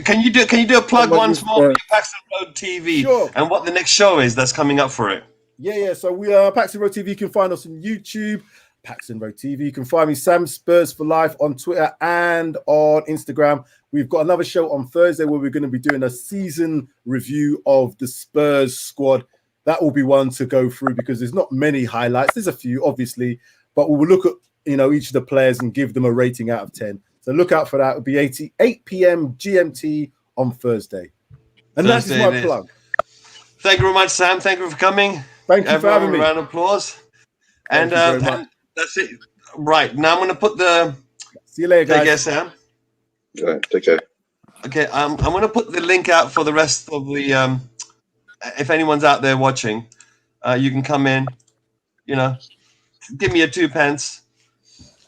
can you do a plug once more for Paxton Road TV? Sure. And what the next show is that's coming up for it? Yeah. So we are Paxton Road TV. You can find us on YouTube, Paxton Road TV. You can find me, Sam Spurs for Life, on Twitter and on Instagram. We've got another show on Thursday where we're going to be doing a season review of the Spurs squad. That will be one to go through because there's not many highlights. There's a few, obviously, but we will look at each of the players and give them a rating out of 10. So look out for that. It'll be 8 p.m. GMT on Thursday. And that is my plug. Thank you very much, Sam. Thank you for coming. Thank you for having me. Round of applause. And, you very much. and that's it. Right, now I'm going to put the... See you later, Take care, guys. Sam. All right, take care. Okay, I'm going to put the link out for the rest of the... if anyone's out there watching, you can come in, you know, give me a 2 pence.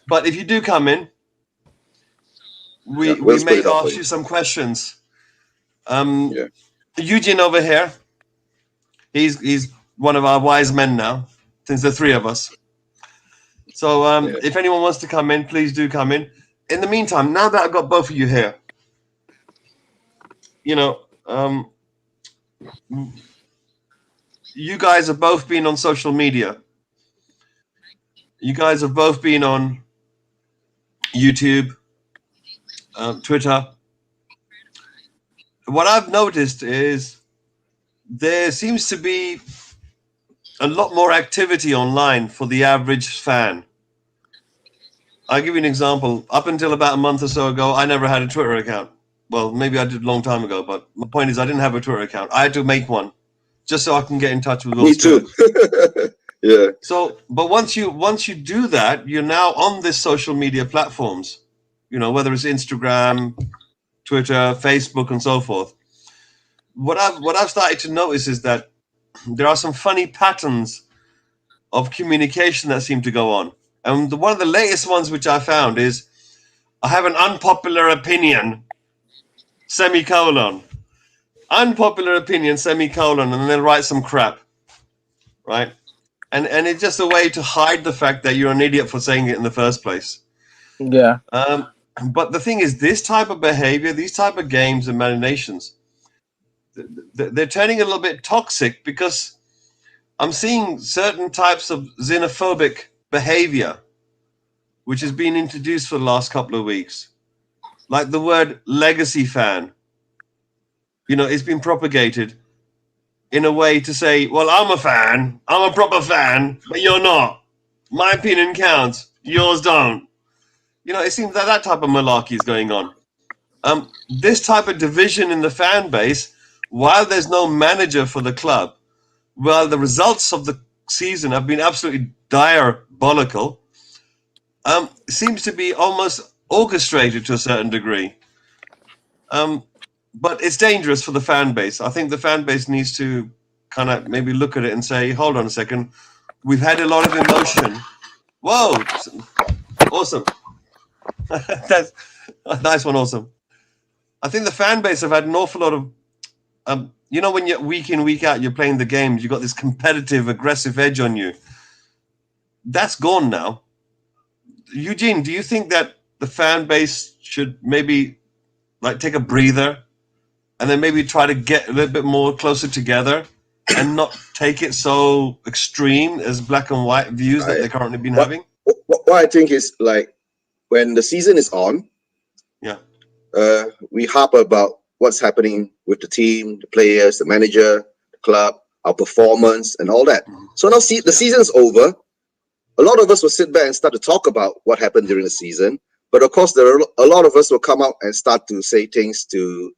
But if you do come in, we we'll split may it up for ask you. you some questions. Yeah. Eugene over here, he's one of our wise men now, since the 3 of us. So if anyone wants to come in, please do come in. In the meantime, now that I've got both of you here, you know, you guys have both been on social media. You guys have both been on YouTube, Twitter. What I've noticed is there seems to be a lot more activity online for the average fan. I'll give you an example. Up until about a month or so ago, I never had a Twitter account. Well, maybe I did a long time ago, but my point is I didn't have a Twitter account. I had to make one just so I can get in touch with Will Me Stewart. too. Yeah. So, but once you do that, you're now on this social media platforms, you know, whether it's Instagram, Twitter, Facebook, and so forth. What I've started to notice is that there are some funny patterns of communication that seem to go on. And one of the latest ones which I found is, I have an unpopular opinion, semicolon. Unpopular opinion, semicolon, and then write some crap, right? And it's just a way to hide the fact that you're an idiot for saying it in the first place. Yeah. But the thing is, this type of behavior, these type of games and machinations, they're turning a little bit toxic because I'm seeing certain types of xenophobic behavior, which has been introduced for the last couple of weeks. Like the word legacy fan. You know, it's been propagated in a way to say, well, I'm a fan, I'm a proper fan, but you're not. My opinion counts, yours don't. You know, it seems that that type of malarkey is going on. This type of division in the fan base, while there's no manager for the club, while the results of the season have been absolutely diabolical, seems to be almost orchestrated to a certain degree. But it's dangerous for the fan base. I think the fan base needs to kind of maybe look at it and say, hold on a second, we've had a lot of emotion. Whoa, awesome. That's a nice one, awesome. I think the fan base have had an awful lot of, you know, when you're week in, week out, you're playing the games, you've got this competitive, aggressive edge on you. That's gone now. Eugene, do you think that the fan base should maybe like take a breather and then maybe try to get a little bit more closer together and not take it so extreme as black and white views that they've currently been having? What I think is, like, when the season is on, Yeah. We harp about what's happening with the team, the players, the manager, the club, our performance, and all that. So now the season's over. A lot of us will sit back and start to talk about what happened during the season. But of course, there are a lot of us will come out and start to say things to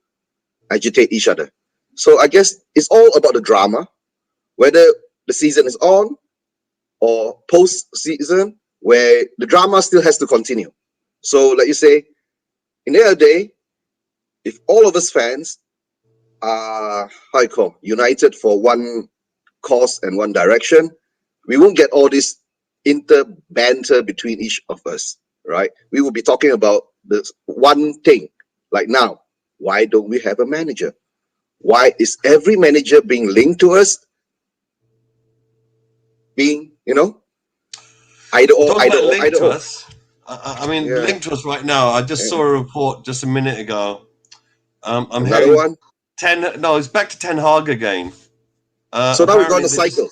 agitate each other. So I guess it's all about the drama, whether the season is on or post-season, where the drama still has to continue. So like you say, in the end of the day, if all of us fans are united for one cause and one direction, we won't get all this banter between each of us, right? We will be talking about this one thing. Like now, why don't we have a manager? Why is every manager being linked to us? Being, you know, either or, Talking either about or, linked either to or. us. I mean, linked to us right now. I just saw a report just a minute ago. I'm Another hearing one. it's back to Ten Hag again. So now we're going to Apparently they cycle.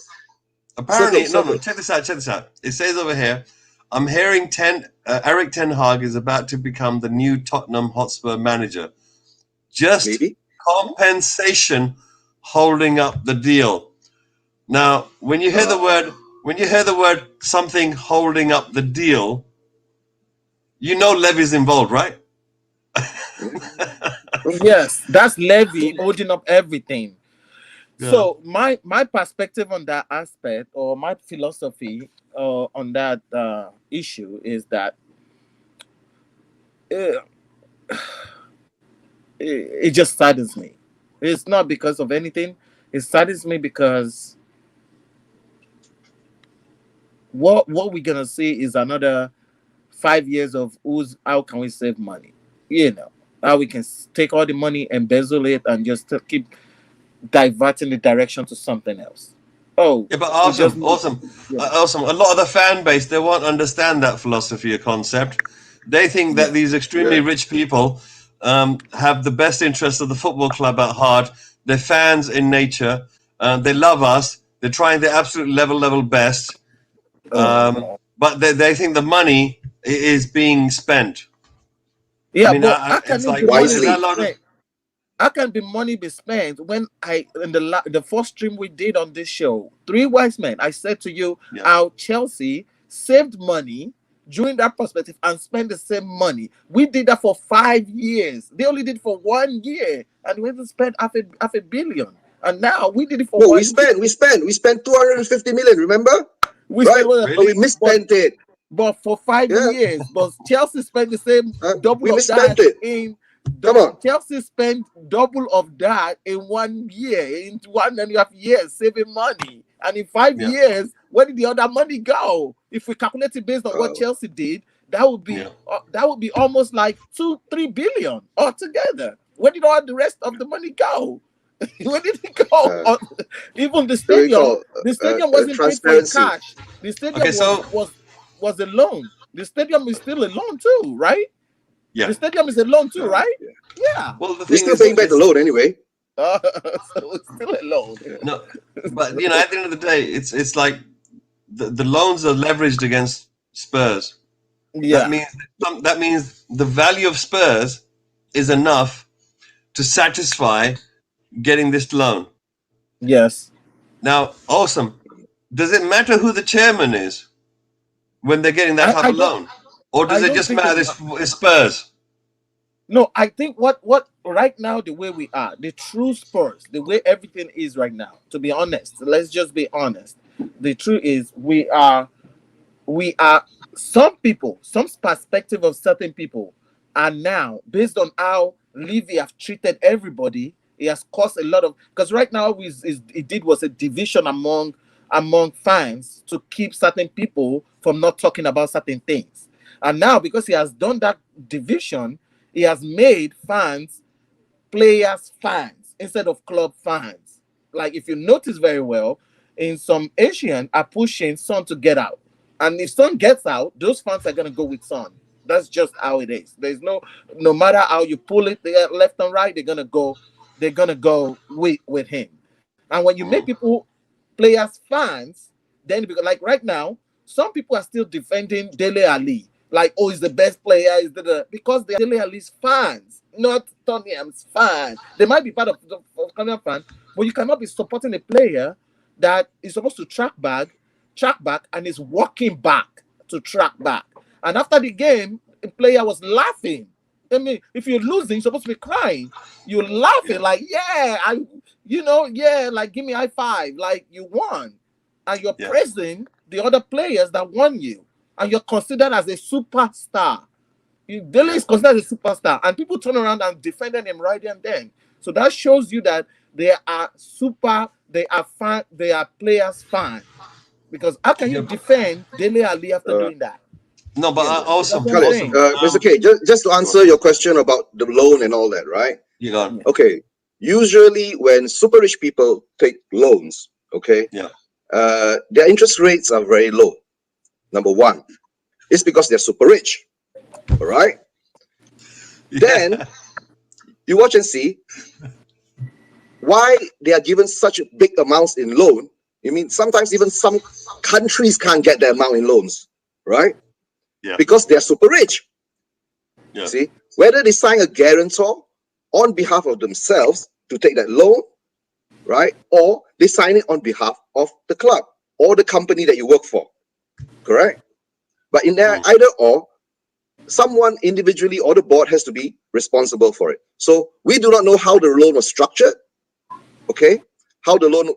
Apparently, Circle. no, check this out. It says over here, I'm hearing Eric Ten Hag is about to become the new Tottenham Hotspur manager. Just Maybe. compensation holding up the deal. Now, when you hear the word something holding up the deal, you know Levy's involved, right? Yes, that's Levy holding up everything. So my perspective on that aspect, or my philosophy on that issue, is that it just saddens me. It's not because of anything. It saddens me because what we're gonna see is another 5 years of how can we save money? You know, how we can take all the money, embezzle it, and just keep diverting the direction to something else. Oh, Yeah, but we just- awesome. Yeah. A lot of the fan base, they won't understand that philosophy or concept. They think that these extremely rich people have the best interest of the football club at heart. They're fans in nature. They love us. They're trying their absolute level best. But they think the money is being spent. Yeah, I mean, but how can it's it like, be money wisely. is that be a lot of- spent? How can the money be spent when in the first stream we did on this show, Three Wise Men, I said to you how Chelsea saved money during that perspective and spent the same money. We did that for 5 years. They only did for 1 year, and we had spent half a billion. And now we did it for No, 1 we spent 250 million. Remember? We Right. spent But we misspent it. but for 5 Yeah. years. But Chelsea spent the same double we of misspent that it. in. Come on. Chelsea spent double of that in 1 year, in 1.5 years, saving money. And in 5 years, where did the other money go? If we calculate it based on what Chelsea did, that would be almost like 2-3 billion altogether. Where did all the rest of the money go? Where did it go? Even the stadium, wasn't paid for in transparency. cash. The stadium was a loan. The stadium is still a loan too, right? Yeah. The stadium is a loan too, right? Yeah. Well, the We're thing still is, paying back the loan anyway. So it's still a loan. No, but you know, at the end of the day, it's like the loans are leveraged against Spurs. Yeah. That means the value of Spurs is enough to satisfy getting this loan. Yes. Now, awesome. Does it matter who the chairman is when they're getting that type of loan, or does it just matter it's Spurs? No, I think what right now, the way we are, the true Spurs, the way everything is right now, to be honest, let's just be honest. The truth is we are some people, some perspective of certain people are now, based on how Levy have treated everybody, it has caused a lot of, because right now it did was a division among fans to keep certain people from not talking about certain things. And now, because he has done that division, he has made players fans instead of club fans. Like, if you notice very well, in some Asian are pushing Son to get out. And if Son gets out, those fans are going to go with Son. That's just how it is. There's no matter how you pull it, they are left and right, they're going to go with him. And when you make players fans, then, because like right now, some people are still defending Dele Alli. Like, oh, he's the best player, because they are Dele Alli's fans, not Tottenham's fans. They might be part of the Tottenham fan, but you cannot be supporting a player that is supposed to track back, and is walking back to track back. And after the game, the player was laughing. I mean, if you're losing, you're supposed to be crying. You're laughing like, like, give me a high five, like you won. And you're praising the other players that won you. And you're considered as a superstar. Dele is considered as a superstar. And people turn around and defended him right there and then. So that shows you that they are players fan. Because how can you defend Dele Alli after doing that? No, but awesome. Mr. K, just to answer your question about the loan and all that, right? You got it. Okay. Usually when super rich people take loans, okay, their interest rates are very low. Number one, it's because they're super rich. All right. Then you watch and see why they are given such big amounts in loan. I mean, sometimes even some countries can't get the amount in loans, right? Yeah. Because they're super rich. Yeah. See, whether they sign a guarantor on behalf of themselves to take that loan, right? Or they sign it on behalf of the club or the company that you work for, correct? But in there, either or, someone individually or the board has to be responsible for it. So we do not know how the loan was structured, okay? how the loan,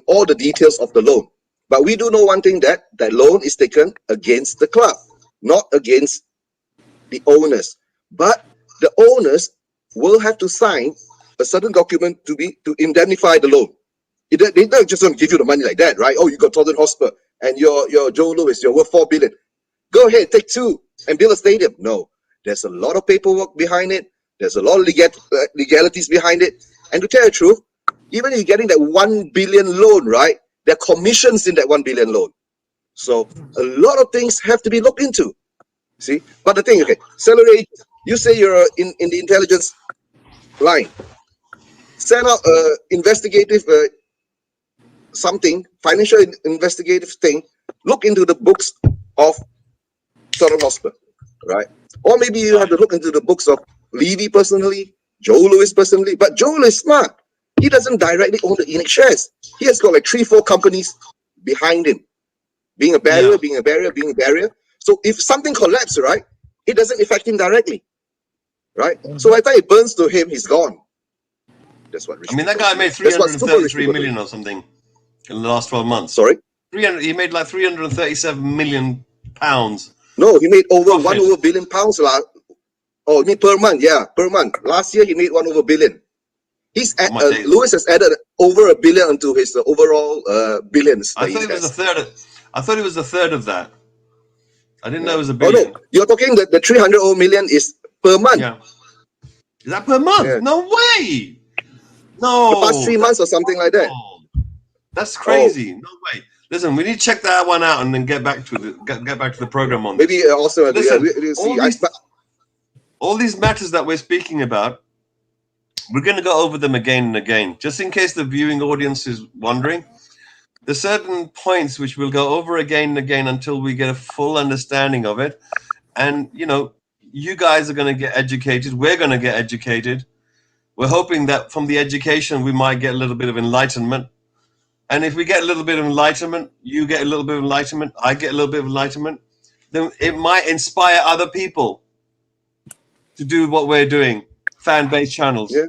all the details of the loan. But we do know one thing, that loan is taken against the club, not against the owners. But the owners will have to sign a certain document to indemnify the loan. They don't just give you the money like that, right? Oh, you got Tottenham Hotspur and you're Joe Lewis, you're worth 4 billion. Go ahead, take 2 and build a stadium. No, there's a lot of paperwork behind it. There's a lot of legalities behind it. And to tell you the truth, even if you're getting that 1 billion loan, right? There are commissions in that 1 billion loan. So a lot of things have to be looked into. See? But the thing, okay, salary, you say you're in the intelligence line. Send out investigative financial investigative thing. Look into the books of Tottenham Hotspur, right? Or maybe you have to look into the books of Levy personally, Joe Lewis personally. But Joe Lewis is smart. He doesn't directly own the ENIC shares. He has got like 3-4 companies behind him, being a barrier. So if something collapses, right, it doesn't affect him directly, right? So by the time it burns to him, he's gone. That's what. That guy made 333 million or something in the last 12 months. Sorry, he made like 337 million pounds. No, he made over £1 billion. Oh, you mean per month? Yeah, per month. Last year he made £1 billion. Lewis has added over $1 billion into his overall billions. I thought it was a third of that. I didn't know it was $1 billion. Oh no, you're talking the 300 million is per month. Yeah. Is that per month? Yeah. No way. No. The past 3 months or something like that. That's crazy. No way. Listen, we need to check that one out and then get back to the program on this. Maybe also all these matters that we're speaking about, we're going to go over them again and again, just in case the viewing audience is wondering. There's certain points which we'll go over again and again until we get a full understanding of it. And, you guys are going to get educated. We're going to get educated. We're hoping that from the education, we might get a little bit of enlightenment. And if we get a little bit of enlightenment, you get a little bit of enlightenment, I get a little bit of enlightenment, then it might inspire other people to do what we're doing, fan-based channels. Yeah.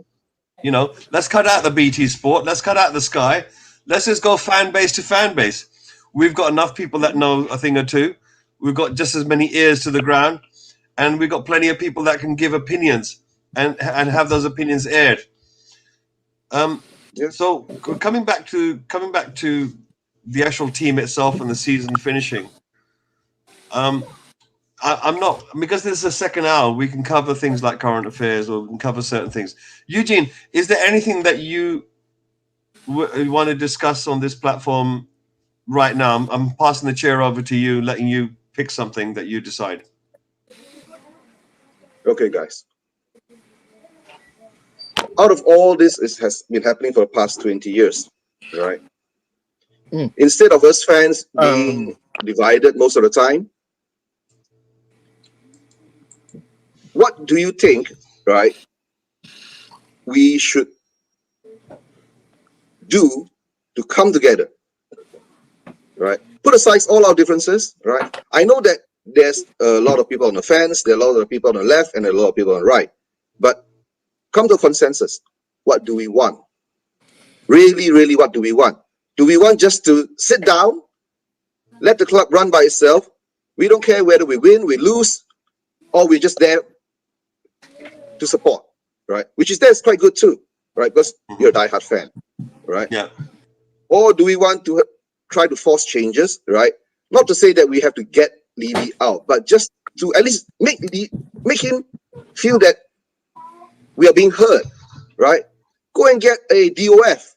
Let's cut out the BT Sport. Let's cut out the Sky. Let's just go fan-base to fan-base. We've got enough people that know a thing or two. We've got just as many ears to the ground. And we've got plenty of people that can give opinions and have those opinions aired. So coming back to the actual team itself and the season finishing. I'm not, because this is a second hour, we can cover things like current affairs or we can cover certain things. Eugene, is there anything that you want to discuss on this platform right now? I'm passing the chair over to you, letting you pick something that you decide. Okay, guys. Out of all this, it has been happening for the past 20 years, right? Instead of us fans being divided most of the time, what do you think, right, we should do to come together, right? Put aside all our differences, right? I know that there's a lot of people on the fence, there are a lot of people on the left, and a lot of people on the right. But come to a consensus. What do we want? Really, really, what do we want? Do we want just to sit down, let the club run by itself? We don't care whether we win, we lose, or we're just there to support, right? Which is quite good too, right? Because you're a diehard fan, right? Yeah. Or do we want to try to force changes, right? Not to say that we have to get Levy out, but just to at least make him feel that we are being heard, right? Go and get a DOF.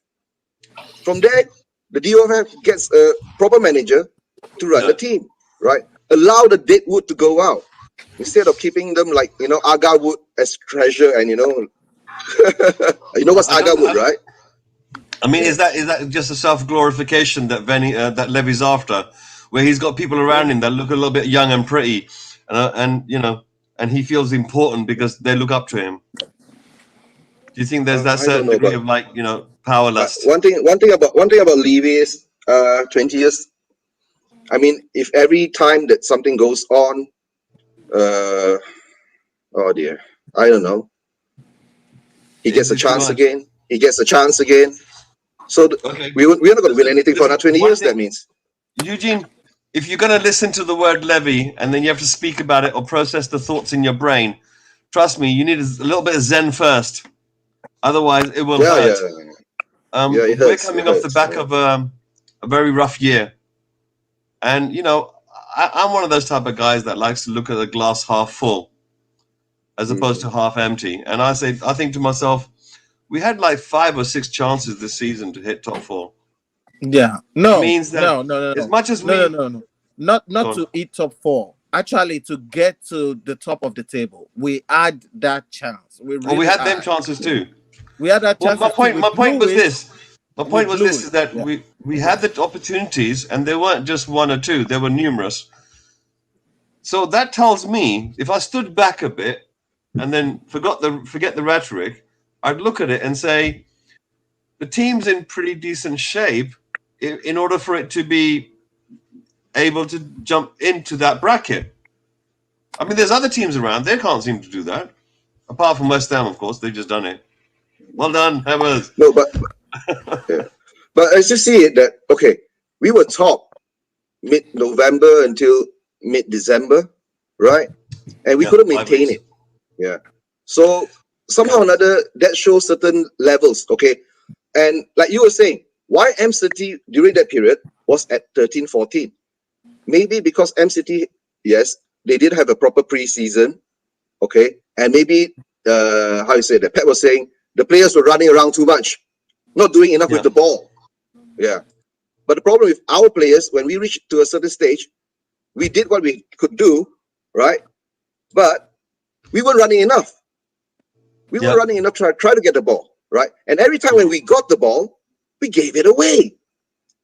From there, the DOF gets a proper manager to run the team, right? Allow the dead wood to go out instead of keeping them like, agar wood as treasure and, you know what's agar wood, right? I mean, is that just a self-glorification that that Levy's after, where he's got people around him that look a little bit young and pretty, and he feels important because they look up to him? Do you think there's that certain degree of power lust? One thing about Levy is 20 years. I mean, if every time that something goes on, oh dear, I don't know. He gets a chance again. So Okay. we're not going to win anything for another 20 One years. thing- That means. Eugene, if you're going to listen to the word levy and then you have to speak about it or process the thoughts in your brain, trust me, you need a little bit of Zen first. Otherwise, it will Yeah, hurt. yeah, it We're hurts, coming it off the hurts, back yeah. of a very rough year. And, you know, I'm one of those type of guys that likes to look at the glass half full as opposed to half empty. And I think to myself, we had like 5 or 6 chances this season to hit top 4. Yeah. No. Means that no. as much as No. Not Go to on. eat top 4. Actually, to get to the top of the table, we had that chance. We really we had them chances too. We had that Well, chance. my point was this. My point was blew this: it. is that Yeah. we had the opportunities, and there weren't just 1 or 2; there were numerous. So that tells me, if I stood back a bit and then forget the rhetoric, I'd look at it and say, the team's in pretty decent shape in order for it to be able to jump into that bracket. I mean, there's other teams around; they can't seem to do that, apart from West Ham, of course. They've just done it. Well done, Hammers. No, but yeah. But as you see it, that okay, we were top mid-November until mid-December, right? And we Yeah, couldn't 5 maintain weeks. it. Yeah. So somehow or another, that shows certain levels, okay? And like you were saying, why M City during that period was at 13, 14? Maybe because M City, yes, they did have a proper preseason, okay? And maybe, how you say that? Pep was saying the players were running around too much, not doing enough Yeah. with the ball. Yeah. But the problem with our players, when we reached to a certain stage, we did what we could do, right? But we weren't running enough. We Yeah. were running enough to try to get the ball, right? And every time when we got the ball, we gave it away.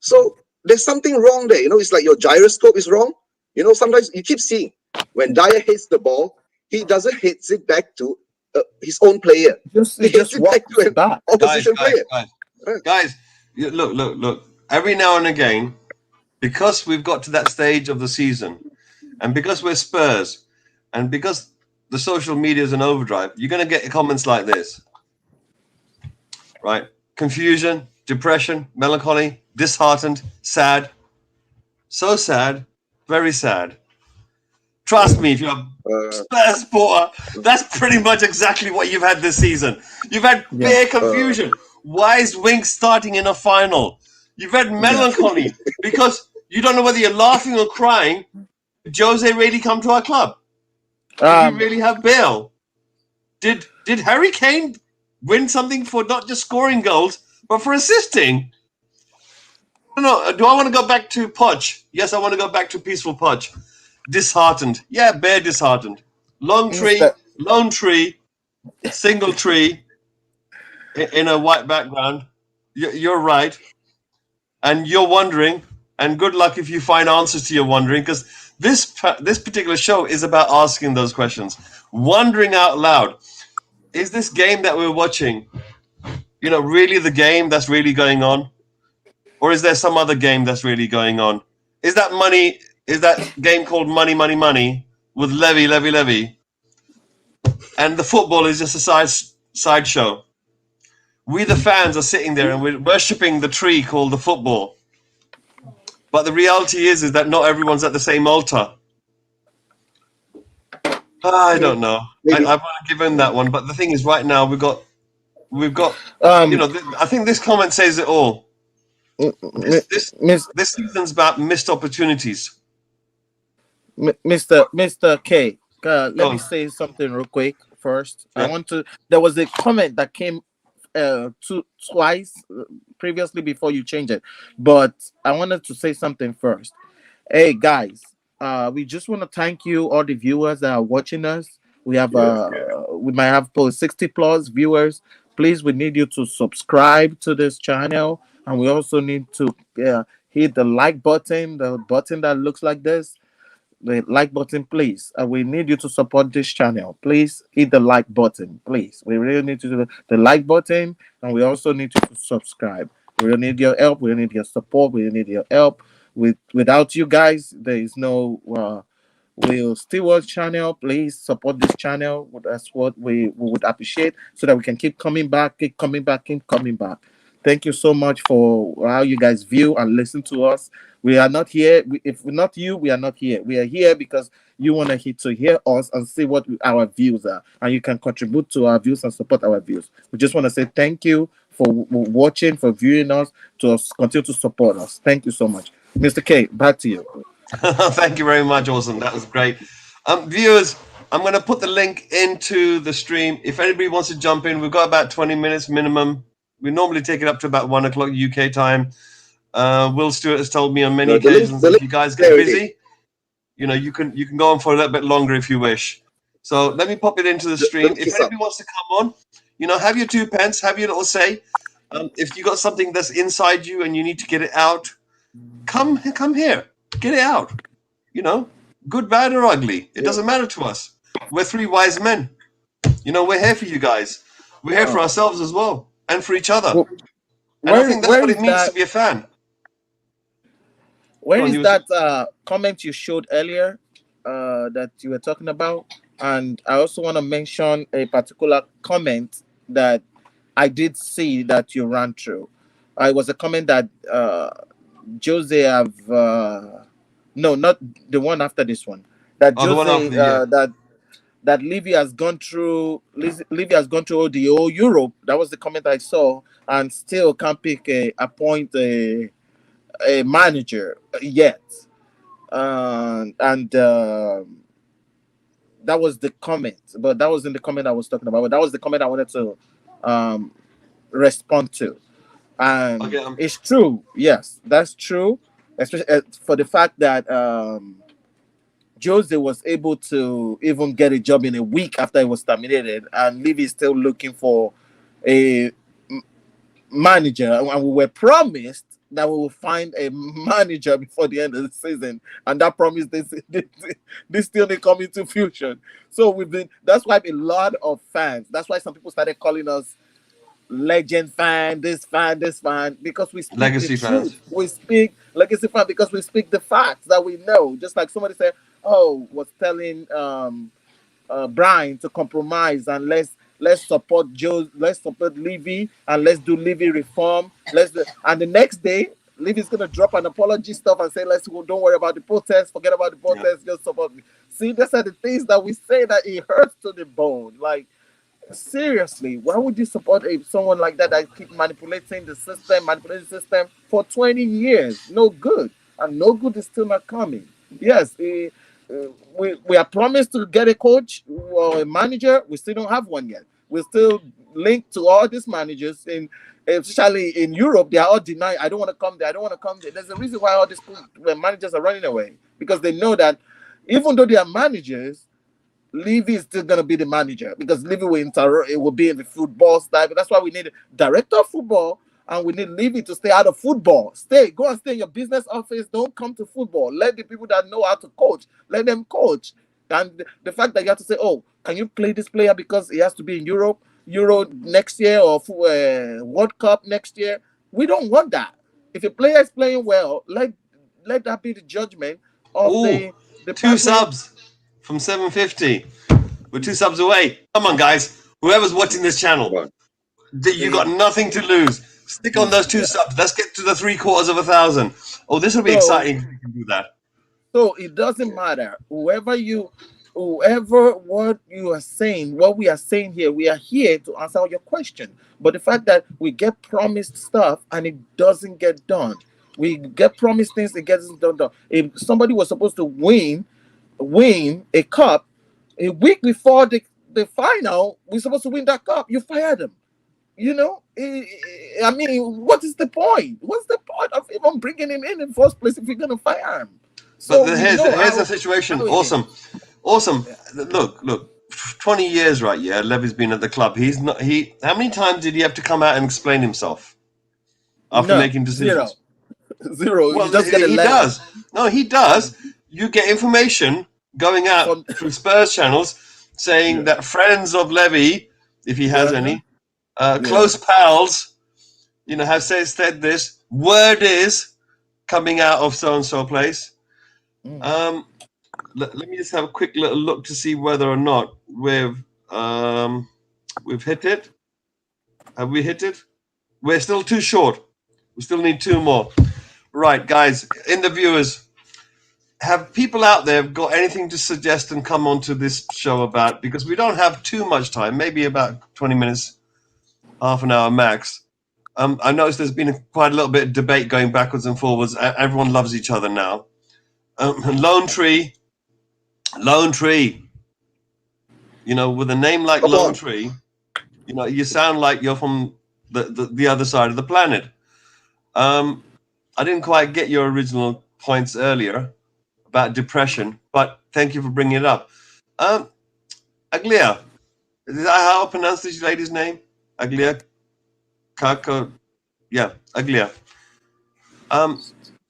So there's something wrong there. You know, it's like your gyroscope is wrong. You know, sometimes you keep seeing when Dyer hits the ball, he doesn't hit it back to his own player. It He just hits it back to an back. opposition player. Guys, look. Every now and again, because we've got to that stage of the season, and because we're Spurs, and because the social media is an overdrive, you're going to get comments like this, right? Confusion, depression, melancholy, disheartened, sad. So sad, very sad. Trust me, if you're a Spurs supporter, that's pretty much exactly what you've had this season. You've had bare confusion. Why is Winks starting in a final? You've had melancholy because you don't know whether you're laughing or crying. Did Jose really come to our club? Did we really have Bale? Did Harry Kane win something for not just scoring goals, but for assisting? No. Do I want to go back to Podge? Yes, I want to go back to peaceful Podge. Disheartened. Yeah, bare disheartened. Lone tree, single tree in a white background. You're right. And you're wondering, and good luck if you find answers to your wondering, because this particular show is about asking those questions. Wondering out loud. Is this game that we're watching, really the game that's really going on? Or is there some other game that's really going on? Is that game called Money, Money, Money with Levy? And the football is just a sideshow. We, the fans, are sitting there and we're worshipping the tree called the football. But the reality is that not everyone's at the same altar. I don't know. I've already given that one. But the thing is, right now, we've got. I think this comment says it all. This season's about missed opportunities. Mr. K, let me say something real quick first. Yeah. There was a comment that came twice previously before you change it, but I wanted to say something first. Hey guys, we just want to thank you, all the viewers that are watching us. We have we might have 60 plus viewers. Please, we need you to subscribe to this channel, and we also need to hit the like button, the button that looks like this. The like button, please. We need you to support this channel. Please hit the like button, please. We really need to do the like button, and we also need you to subscribe. We really need your help. We need your support. We need your help. Without you guys, there is no Will Stewart channel. Please support this channel. That's what we would appreciate, so that we can keep coming back. Thank Thank you so much for how you guys view and listen to us. We are not here. If we're not you, we are not here. We are here because you want to hear us and see what our views are, and you can contribute to our views and support our views. We just want to say thank you for watching, for viewing us, to continue to support us. Thank you so much, Mr. K. Back to you. Thank you very much. Awesome. That was great. Viewers, I'm going to put the link into the stream. If anybody wants to jump in, we've got about 20 minutes minimum. We normally take it up to about 1 o'clock UK time. Will Stewart has told me on many occasions that if you guys get busy, you can go on for a little bit longer if you wish. So let me pop it into the stream. If anybody wants to come on, have your 2 pence, have your little say. If you got something that's inside you and you need to get it out, come here, get it out. Good, bad, or ugly. It doesn't matter to us. We're 3 wise men. We're here for you guys. We're here for ourselves as well and for each other. And I think that's what it means to be a fan. Where is that comment you showed earlier that you were talking about? And I also want to mention a particular comment that I did see that you ran through. It was a comment that Jose no, not the one after this one. That Jose that Livy has gone through. Livy has gone through the whole Europe. That was the comment I saw, and still can't appoint a manager yet. And that was the comment, but that wasn't the comment I was talking about. But that was the comment I wanted to respond to. And it's true. Yes, that's true. Especially for the fact that Jose was able to even get a job in a week after he was terminated, and Levy is still looking for a manager. And we were promised that we will find a manager before the end of the season, and that promise this still didn't come into fruition. So that's why a lot of fans. That's why some people started calling us legend fan, this fan, because we speak legacy fans. We speak legacy fan because we speak the facts that we know. Just like somebody said, was telling Brian to compromise and let's support Joe, let's support Levy, and let's do Levy reform. And the next day, Levy's gonna drop an apology stuff and say, don't worry about the protest, forget about the protest, just support me. See, these are the things that we say that it hurts to the bone. Like, seriously, why would you support someone like that keep manipulating the system for 20 years? No good, and no good is still not coming. Yes, we are promised to get a coach or a manager. We still don't have one yet. We're still linked to all these managers, especially in Europe. They are all denying, I don't want to come there, I don't want to come there. There's a reason why all these managers are running away, because they know that even though they are managers, Levy is still gonna be the manager, because Levy will be in the football style. That's why we need a director of football, and we need Levy to stay out of football. Go and stay in your business office. Don't come to football. Let the people that know how to coach, let them coach. And the fact that you have to say, can you play this player because he has to be in Euro next year, or World Cup next year? We don't want that. If a player is playing well, let that be the judgment of the 2 subs from 750. We're 2 subs away. Come on, guys. Whoever's watching this channel, you got nothing to lose. Stick on those 2 subs. Let's get to the 750,000. This will be exciting if we can do that. So it doesn't matter. What you are saying, what we are saying here, we are here to answer your question. But the fact that we get promised stuff and it doesn't get done. We get promised things, it gets done. If somebody was supposed to win a cup a week before the final, we're supposed to win that cup, you fire them. I mean, what is the point? What's the point of even bringing him in the first place if you're going to fire him? So but here's the situation. Awesome. Yeah. Look, 20 years, right? Yeah, Levy's been at the club. How many times did he have to come out and explain himself after making decisions? Zero. Well, he does. No, he does. You get information going out through Spurs channels saying that friends of Levy, if he has any, close pals, have said this. Word is coming out of so-and-so place. Let me just have a quick little look to see whether or not we've hit it. Have we hit it? we're still too short. We still need 2 more. Right, guys, in the viewers, have people out there got anything to suggest and come onto this show about? Because we don't have too much time, maybe about 20 minutes, half an hour max. I noticed there's been quite a little bit of debate going backwards and forwards. Everyone loves each other now. Lone Tree, you know, with a name like Lone Tree, you know, you sound like you're from the other side of the planet. I didn't quite get your original points earlier about depression, but thank you for bringing it up. Aglia, is that how I pronounce this lady's name? Aglia Kako, yeah, Aglia.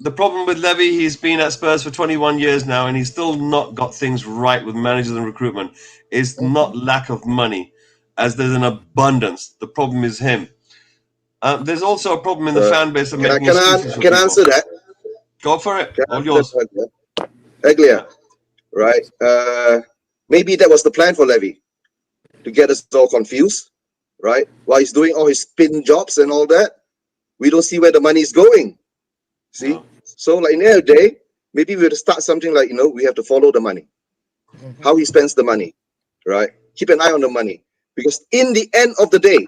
The problem with Levy, he's been at Spurs for 21 years now, and he's still not got things right with managers and recruitment. It's not lack of money, as there's an abundance. The problem is him. There's also a problem in the fan base of making excuses for Can I people. answer that? Go for it. All yours. Aglia, right? Maybe that was the plan for Levy, to get us all confused, right? While he's doing all his spin jobs and all that, we don't see where the money is going. See? No. So like in the end of the day, maybe we have to start something like, you know, we have to follow the money. How he spends the money, right? Keep an eye on the money. Because in the end of the day,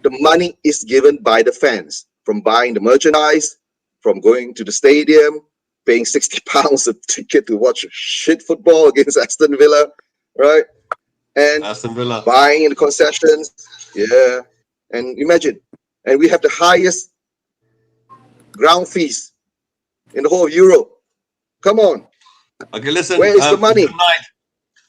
the money is given by the fans, from buying the merchandise, from going to the stadium, paying £60 a ticket to watch shit football against Aston Villa, right? And Aston Villa. buying in the concessions. Yeah. And imagine, and we have the highest ground fees in the whole of Europe. Come on. Okay, listen. Where is the money? Good night.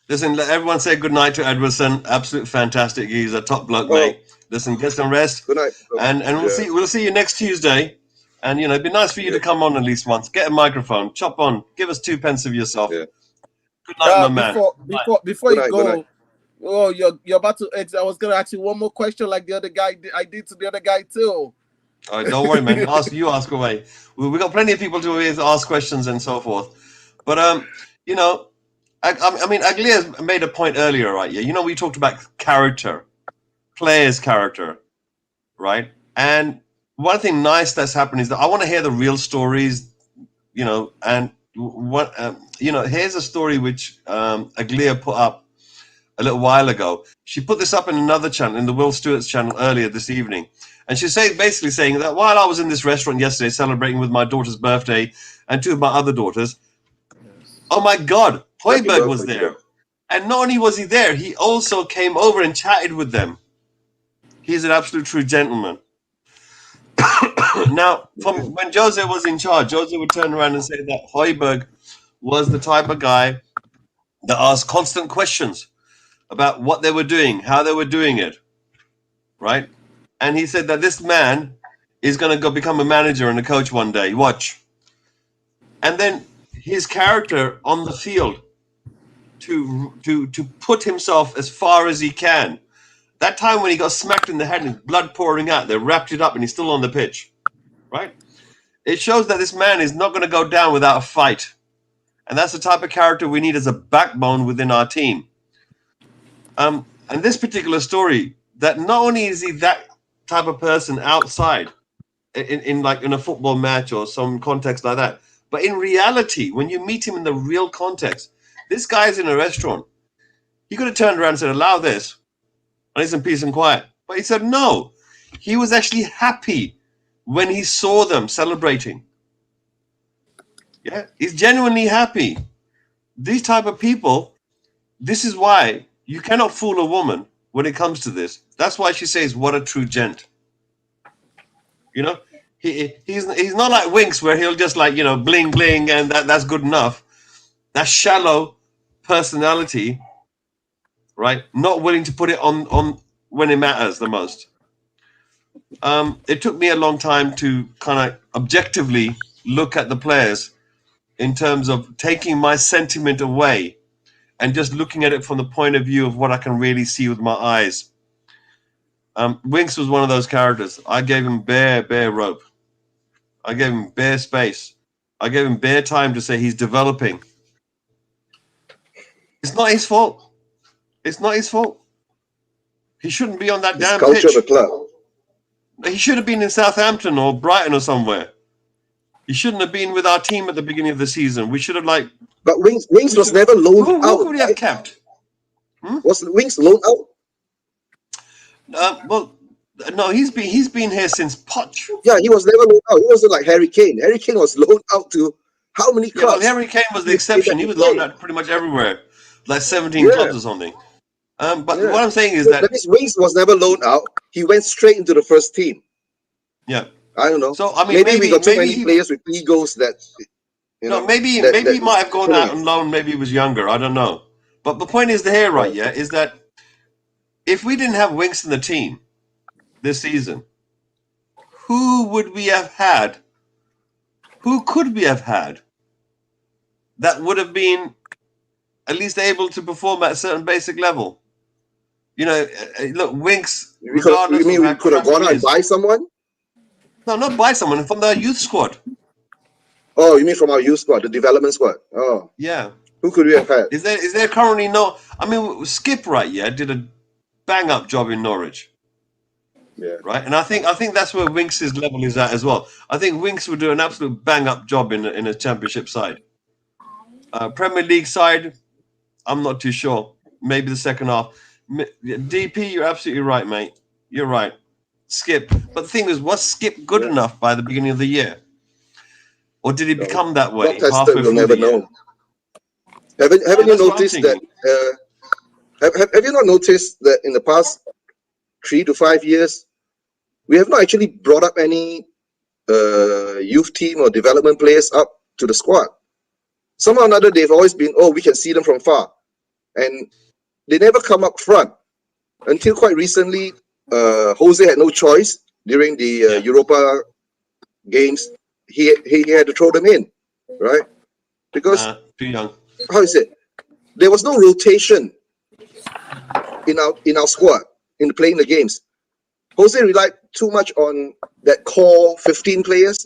Listen, let everyone say good night to Edwardson. Absolute fantastic. He's a top bloke, mate. Listen, get some rest. Good night. And we'll see you next Tuesday. And you know, it'd be nice for you to come on at least once. Get a microphone, chop on, give us 2 pence of yourself. Yeah. Good night, my man. Before Good you night, go, good night. oh, you're about to exit. I was gonna ask you one more question, like the other guy. I did to the other guy too. All right, don't worry, man. You ask away. We got plenty of people to always ask questions and so forth. But you know, I mean, Aglia made a point earlier, right? Yeah, you know, we talked about character, players' character, right? And one thing nice that's happened is that I want to hear the real stories, you know. And what you know, here's a story which Aglia put up a little while ago. She put this up in another channel, in the Will Stewart's channel earlier this evening. And she's basically saying that while I was in this restaurant yesterday celebrating with my daughter's birthday and 2 of my other daughters, oh my God, Højbjerg was there. And not only was he there, he also came over and chatted with them. He's an absolute true gentleman. Now, from when Jose was in charge, Jose would turn around and say that Højbjerg was the type of guy that asked constant questions about what they were doing, how they were doing it, right? And he said that this man is going to go become a manager and a coach one day. Watch. And then his character on the field to put himself as far as he can. That time when he got smacked in the head and blood pouring out, they wrapped it up and he's still on the pitch, right? It shows that this man is not going to go down without a fight. And that's the type of character we need as a backbone within our team. And this particular story, that not only is he that type of person outside in a football match or some context like that, but in reality, when you meet him in the real context, this guy's in a restaurant. He could have turned around and said, allow this. I need some peace and quiet. But he said no. He was actually happy when he saw them celebrating. Yeah, he's genuinely happy. These type of people, this is why you cannot fool a woman when it comes to this. That's why she says, what a true gent. You know, he's not like Winks where he'll just like, you know, bling, bling, and that's good enough. That shallow personality, right? Not willing to put it on when it matters the most. It took me a long time to kind of objectively look at the players in terms of taking my sentiment away and just looking at it from the point of view of what I can really see with my eyes. Winks was one of those characters. I gave him bare rope. I gave him bare space. I gave him bare time to say he's developing. It's not his fault. It's not his fault. He shouldn't be on that damn culture pitch. of the club. He should have been in Southampton or Brighton or somewhere. He shouldn't have been with our team at the beginning of the season. We should have But Wings was never loaned who out. could we have kept? Was Wings loaned out? Well, no, he's been here since Poch. Yeah, he was never loaned out. He wasn't like Harry Kane. Harry Kane was loaned out to how many Yeah, well, clubs? Harry Kane was the exception. He was loaned out pretty much everywhere, like 17 clubs or something. But what I'm saying is that means Wings was never loaned out. He went straight into the first team. Yeah. I don't know. So I mean, maybe we got too many players with egos that. Maybe he might have gone out on loan. Maybe he was younger. I don't know. But the point is is that if we didn't have Winks in the team this season, who would we have had? Who could we have had that would have been at least able to perform at a certain basic level? Look, Winks. You mean we could have gone out and buy someone? No, not buy someone from the youth squad. Oh, you mean from our youth squad, the development squad? Oh, yeah. Who could we have had? Is there currently no? I mean, Skip did a bang up job in Norwich. Yeah. Right, and I think that's where Winks' level is at as well. I think Winks would do an absolute bang up job in a championship side. Premier League side, I'm not too sure. Maybe the second half. DP, you're absolutely right, mate. You're right. Skip, but the thing is, was Skip good enough by the beginning of the year, or did he become that way halfway We'll through never the year? know. Haven't you noticed that? Have you not noticed that in the past 3 to 5 years, we have not actually brought up any youth team or development players up to the squad? Somehow or another, they've always been, we can see them from far, and they never come up front until quite recently. Jose had no choice during the Europa games. He had to throw them in, right? Because too young. how is it? There was no rotation in our squad in playing the games. Jose relied too much on that core 15 players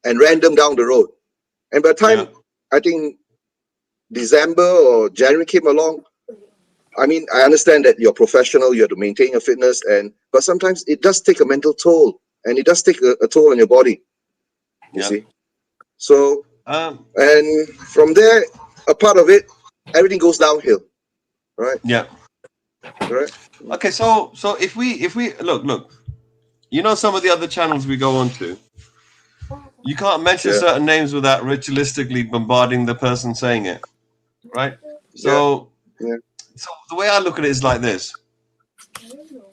and ran them down the road. And by the time I think December or January came along, I mean, I understand that you're professional, you have to maintain your fitness, but sometimes it does take a mental toll, and it does take a toll on your body. You see? So, and from there, a part of it, everything goes downhill, right? Yeah. Right. Okay, so if we look, some of the other channels we go on to, you can't mention certain names without ritualistically bombarding the person saying it, right? So. Yeah. So the way I look at it is like this.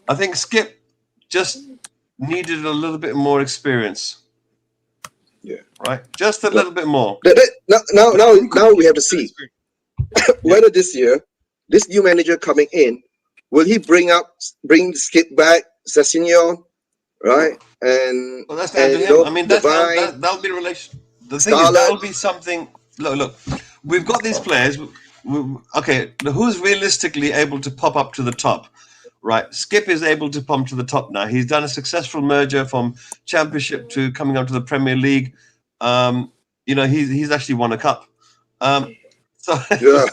I think Skip just needed a little bit more experience. Yeah. Right? Just a little bit more. Now we have to see whether this year, this new manager coming in, will he bring Skip back, Sessignon, right? And well, that's down to him. I mean, that'll be relation. The thing is, that'll be something. Look, we've got these players. Okay, who's realistically able to pop up to the top, right? Skip is able to pump to the top now. He's done a successful merger from Championship to coming up to the Premier League. He's actually won a cup. So yeah.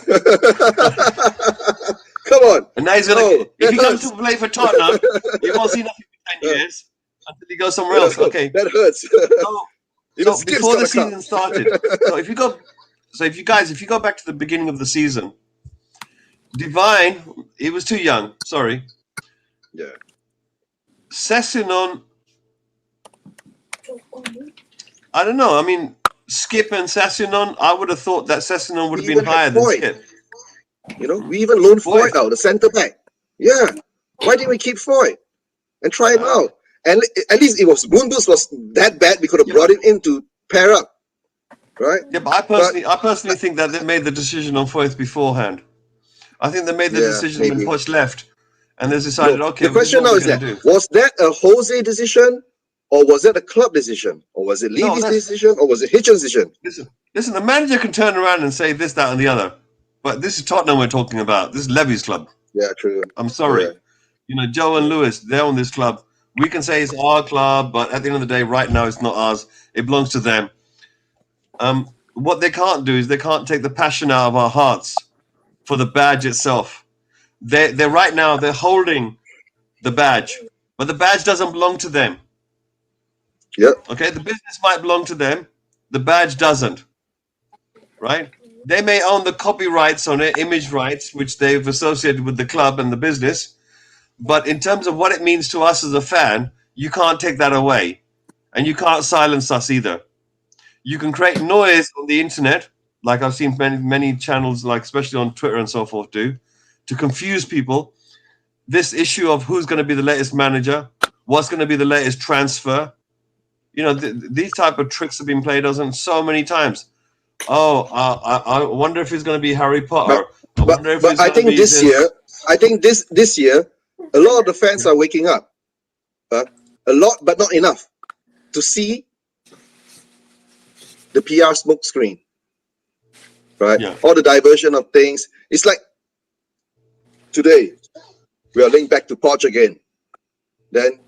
Come on. And now he's gonna. If he comes to play for Tottenham, you won't see nothing for 10 years until he goes somewhere else. Okay, that hurts. So before the season started, if you go back to the beginning of the season, Divine, he was too young. Sorry. Yeah. Sessignon, I don't know. I mean, Skip and Sessignon, I would have thought that Sessignon would have been higher than Skip. We even loaned Foyt out, the centre back. Yeah. Why didn't we keep Foyt and try him out? And at least Mundus was that bad. We could have brought him in to pair up. Right? Yeah, but I personally think that they made the decision on Foyt beforehand. I think they made the decision when Poch left, and they decided, okay. The question now is was that a Jose decision, or was it a club decision, or was it Levy's decision, or was it Hitchen's decision? Listen. The manager can turn around and say this, that, and the other, but this is Tottenham we're talking about. This is Levy's club. Yeah, true. I'm sorry. Yeah. Joe and Lewis, they own this club. We can say it's our club, but at the end of the day, right now, it's not ours. It belongs to them. What they can't do is they can't take the passion out of our hearts for the badge itself. They're right now, they're holding the badge, but the badge doesn't belong to them. Yeah. Okay, the business might belong to them, the badge doesn't. Right? They may own the copyrights on it, image rights, which they've associated with the club and the business. But in terms of what it means to us as a fan, you can't take that away. And you can't silence us either. You can create noise on the internet, like I've seen many channels, like especially on Twitter and so forth, do, to confuse people. This issue of who's going to be the latest manager, what's going to be the latest transfer. You know, these type of tricks have been played on so many times. Oh, I wonder if it's going to be Harry Potter. But I think this year, this year, a lot of the fans are waking up. A lot, but not enough, to see the PR smoke screen. Right? Yeah. All the diversion of things. It's like today, we are linked back to Poch again. Then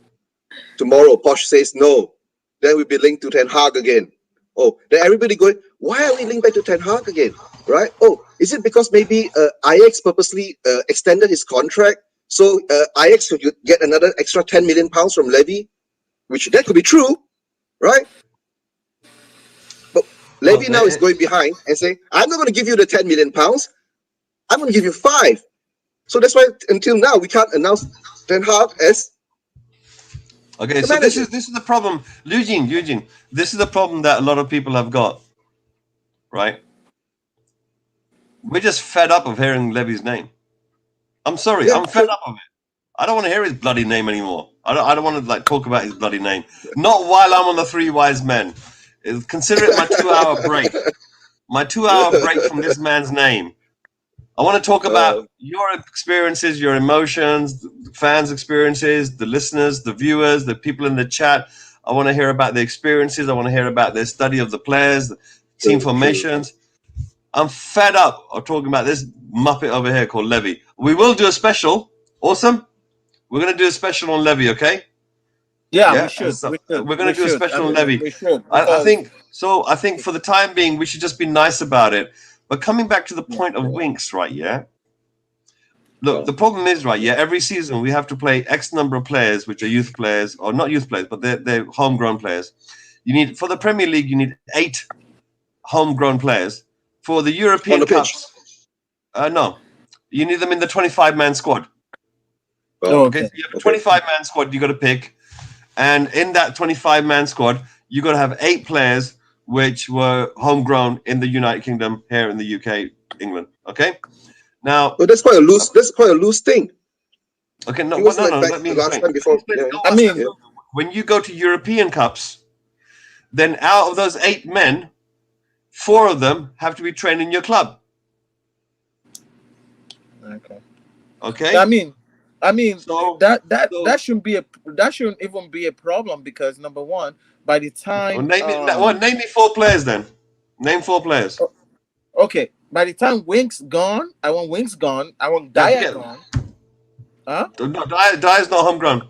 tomorrow, Poch says no. Then we'll be linked to Ten Hag again. Oh, then everybody going, why are we linked back to Ten Hag again? Right? Oh, is it because maybe Ajax purposely extended his contract? So Ajax could get another extra 10 million pounds from Levy? Which that could be true, right? But Levy now is going behind and saying, I'm not going to give you the 10 million pounds. I'm going to give you 5. So that's why until now we can't announce Ten Hag as okay. So this is the problem, Eugene. This is the problem that a lot of people have got, right? We're just fed up of hearing Levy's name. I'm sorry, Yeah. I'm fed up of it. I don't want to hear his bloody name anymore. I don't want to like talk about his bloody name. Not while I'm on the Three Wise Men. Consider it my 2-hour break. My 2-hour break from this man's name. I want to talk about your experiences, your emotions, the fans' experiences, the listeners, the viewers, the people in the chat. I want to hear about their experiences. I want to hear about their study of the players, the team formations. I'm fed up of talking about this muppet over here called Levy. We will do a special. Awesome. We're going to do a special on Levy, okay? Yeah, we should. So We should. we're going to do a special on Levy. We should. I think so. I think for the time being, we should just be nice about it. But coming back to the point of Winks, right? Yeah. Look, the problem is, right? Yeah, every season we have to play X number of players, which are youth players, or not youth players, but they're homegrown players. You need for the Premier League, you need 8 homegrown players. For the European Cups, no, you need them in the 25-man squad. Okay, so you have a 25-man squad you got to pick, and in that 25-man squad, you got to have 8 players which were homegrown in the United Kingdom, here in the UK, England. Okay, now that's quite a loose. That's quite a loose thing. Okay, no. Let me explain. I mean, when you go to European Cups, then out of those 8 men, 4 of them have to be trained in your club. Okay. I mean, so, that shouldn't even be a problem, because number one, by the time name me 4 players then. Name 4 players. Okay, by the time Winks gone, I want Winks gone. I want Dyer gone. Huh? No, Dyer's not homegrown.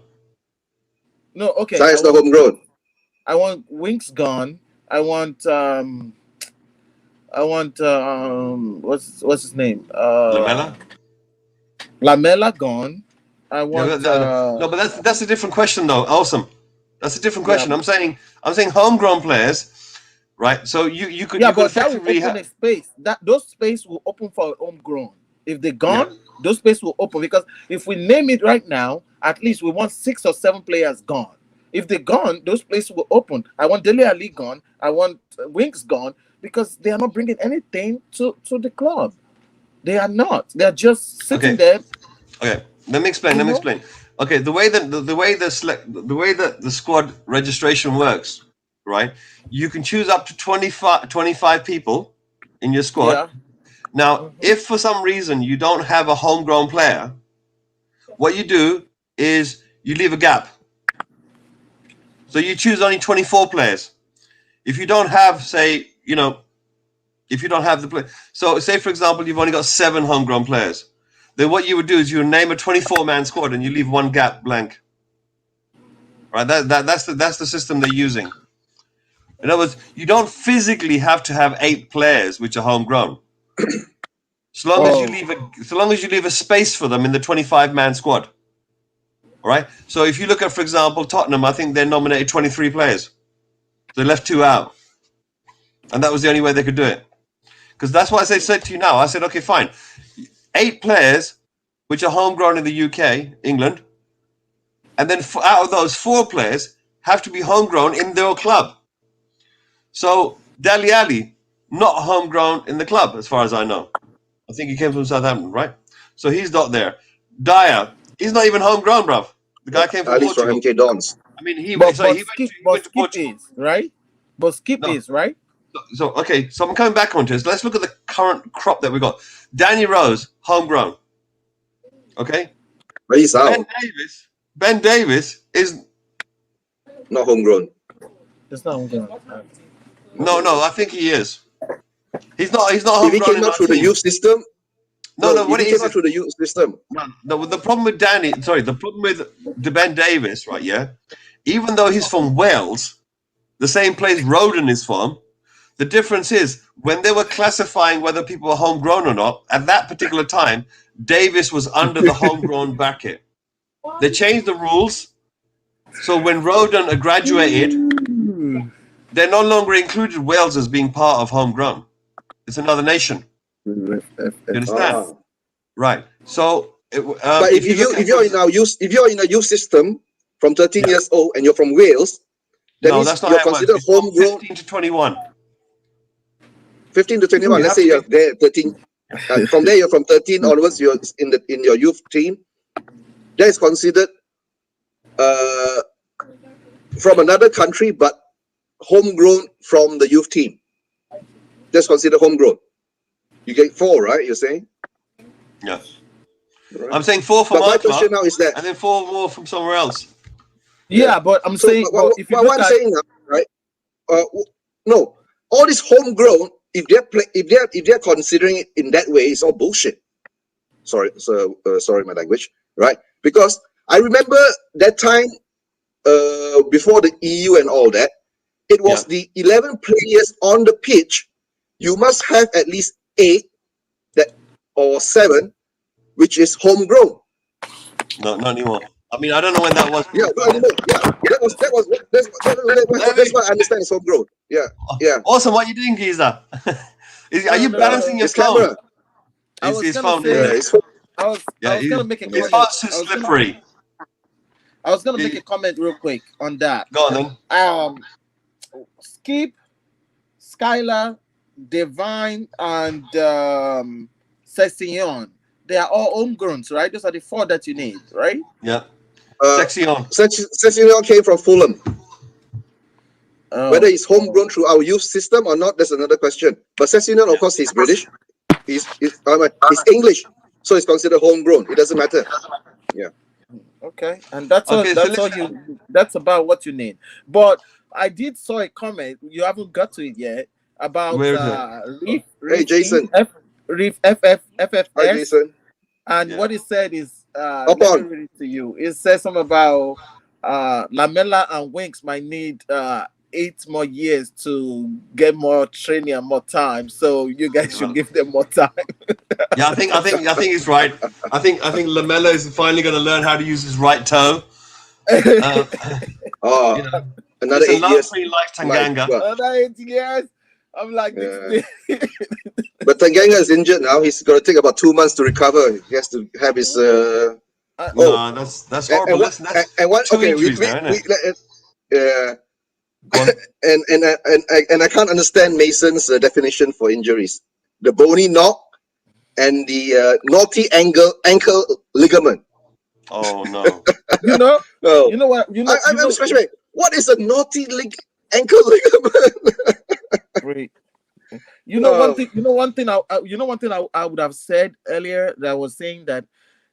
No, okay. Dyer's not homegrown. I want Winks gone. I want what's his name? Lamela gone. I want no, but that's a different question though. Awesome. That's a different question. Yeah. I'm saying homegrown players, right? So you could but that will open a space. Those space will open for homegrown. If they're gone, those space will open, because if we name it right now, at least we want 6 or 7 players gone. If they're gone, those places will open. I want Dele Alli gone. I want Winks gone, because they are not bringing anything to the club. They are not. They are just sitting there. Okay, let me explain. Okay, the way that the squad registration works, right? You can choose up to 25 people in your squad. Yeah. Now, if for some reason you don't have a homegrown player, what you do is you leave a gap. So you choose only 24 players. If you don't have, say, if you don't have the play, so say for example you've only got 7 homegrown players, then what you would do is you would name a 24-man squad and you leave 1 gap blank. Right? That's the system they're using. In other words, you don't physically have to have 8 players which are homegrown. So long as you leave a space for them in the 25-man squad. All right. So if you look at, for example, Tottenham, I think they nominated 23 players. So they left 2 out. And that was the only way they could do it. Because that's what I said to you now. I said, okay, fine. 8 players, which are homegrown in the UK, England. And then out of those, 4 players have to be homegrown in their club. So Dele Alli, not homegrown in the club, as far as I know. I think he came from Southampton, right? So he's not there. Dyer, he's not even homegrown, bruv. The guy came from Portugal. MK Dons. I mean, he But went Skip to Portugal. is, right? But Skip No. is, right? So, okay, so I'm coming back onto this. Let's look at the current crop that we got. Danny Rose, homegrown. Okay? But he's out. Ben Davis is... Not homegrown. It's not homegrown. No, I think he is. He's not If homegrown. he came out through the youth system, What if it he is... came out through the youth system. No, the problem with the problem with Ben Davis, right, yeah? Even though he's from Wales, the same place Roden is from, the difference is when they were classifying whether people were homegrown or not, at that particular time, Davis was under the homegrown bracket. They changed the rules. So when Roden graduated, they're no longer included Wales as being part of homegrown. It's another nation. You understand? Right. So, But if you're in a youth system from 13 years old and you're from Wales, that no, means that's not you're how it works. considered It's from homegrown. 15 to 21. 15 to 21. Let's say you're there 13. From there, you're from 13 onwards. You're in your youth team. That is considered from another country, but homegrown from the youth team. That's considered homegrown. You get 4, right? You're saying? Yeah. Right. I'm saying 4 from But my our club, question now is that. and then 4 more from somewhere else. Yeah, but I'm saying, what I'm saying now, right? No, all this homegrown. If they're considering it in that way, it's all bullshit. Sorry, sorry, my language, right? Because I remember that time before the EU and all that, it was the 11 players on the pitch. You must have at least 8 or 7, which is homegrown. No, not anymore. I mean, I don't know when that was. Yeah, not anymore. Yeah, that's what I understand is homegrown. Yeah. Awesome. What are you doing, Giza? Are you balancing your His camera. phone? His phone. I was gonna make a comment. His phone's too slippery. I was gonna make a comment real quick on that. Go on then. Skip, Skylar, Divine, and Session. They are all homegrowns, right? Those are the 4 that you need, right? Yeah. Session came from Fulham. Oh. Whether he's homegrown through our youth system or not, that's another question. But Session, of course, he's British. He's English, so it's considered homegrown. It doesn't matter. Yeah. Okay, and that's all. Okay, That's all you. That's about what you need. But I did saw a comment. You haven't got to it yet about Reef. Hey, Jason. Reef FFFFS. Hi, Jason. And what it said is, Up let me on. read it to you. It says something about Lamella and Winks might need 8 more years to get more training and more time. So you guys should give them more time. Yeah, I think he's right. I think Lamella is finally going to learn how to use his right toe. Another 8 years. Like Tanganga. Another 8 years. I'm like, but Tanganga is injured now. He's going to take about 2 months to recover. He has to have his. No, that's horrible. Listen, that's two injuries now, isn't it? And I can't understand Mason's definition for injuries: the bony knock and the naughty ankle ligament. Oh no! You know what? I'm especially. What is a naughty ankle ligament? Great. One thing I would have said earlier that I was saying that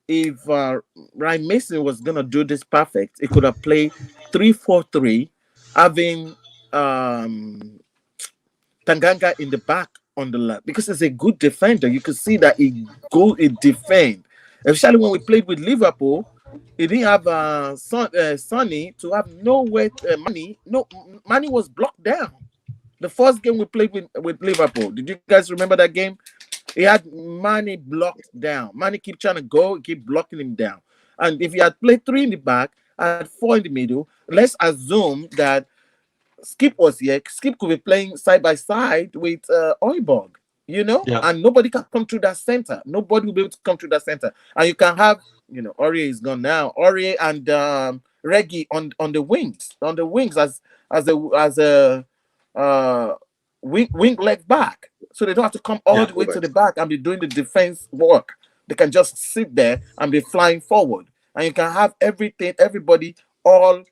if Ryan Mason was gonna do this perfect, he could have played 3-4-3, having Tanganga in the back on the left because he's a good defender. You could see that he defend. Especially when we played with Liverpool, he didn't have Sonny to have nowhere. Manny was blocked down. The first game we played with Liverpool, did you guys remember that game? He had Manny blocked down. Manny keep trying to go, keep blocking him down. And if he had played 3 in the back, and 4 in the middle, let's assume that Skip was here, Skip could be playing side by side with Oiborg, you know, Yeah. and nobody can come through that center. Nobody will be able to come through that center. And you can have, you know, Aurier is gone now. Aurier and Reggie on the wings, as a wing leg back, so they don't have to come all Yeah, the way to the back and be doing the defense work. They can just sit there and be flying forward, and you can have everybody all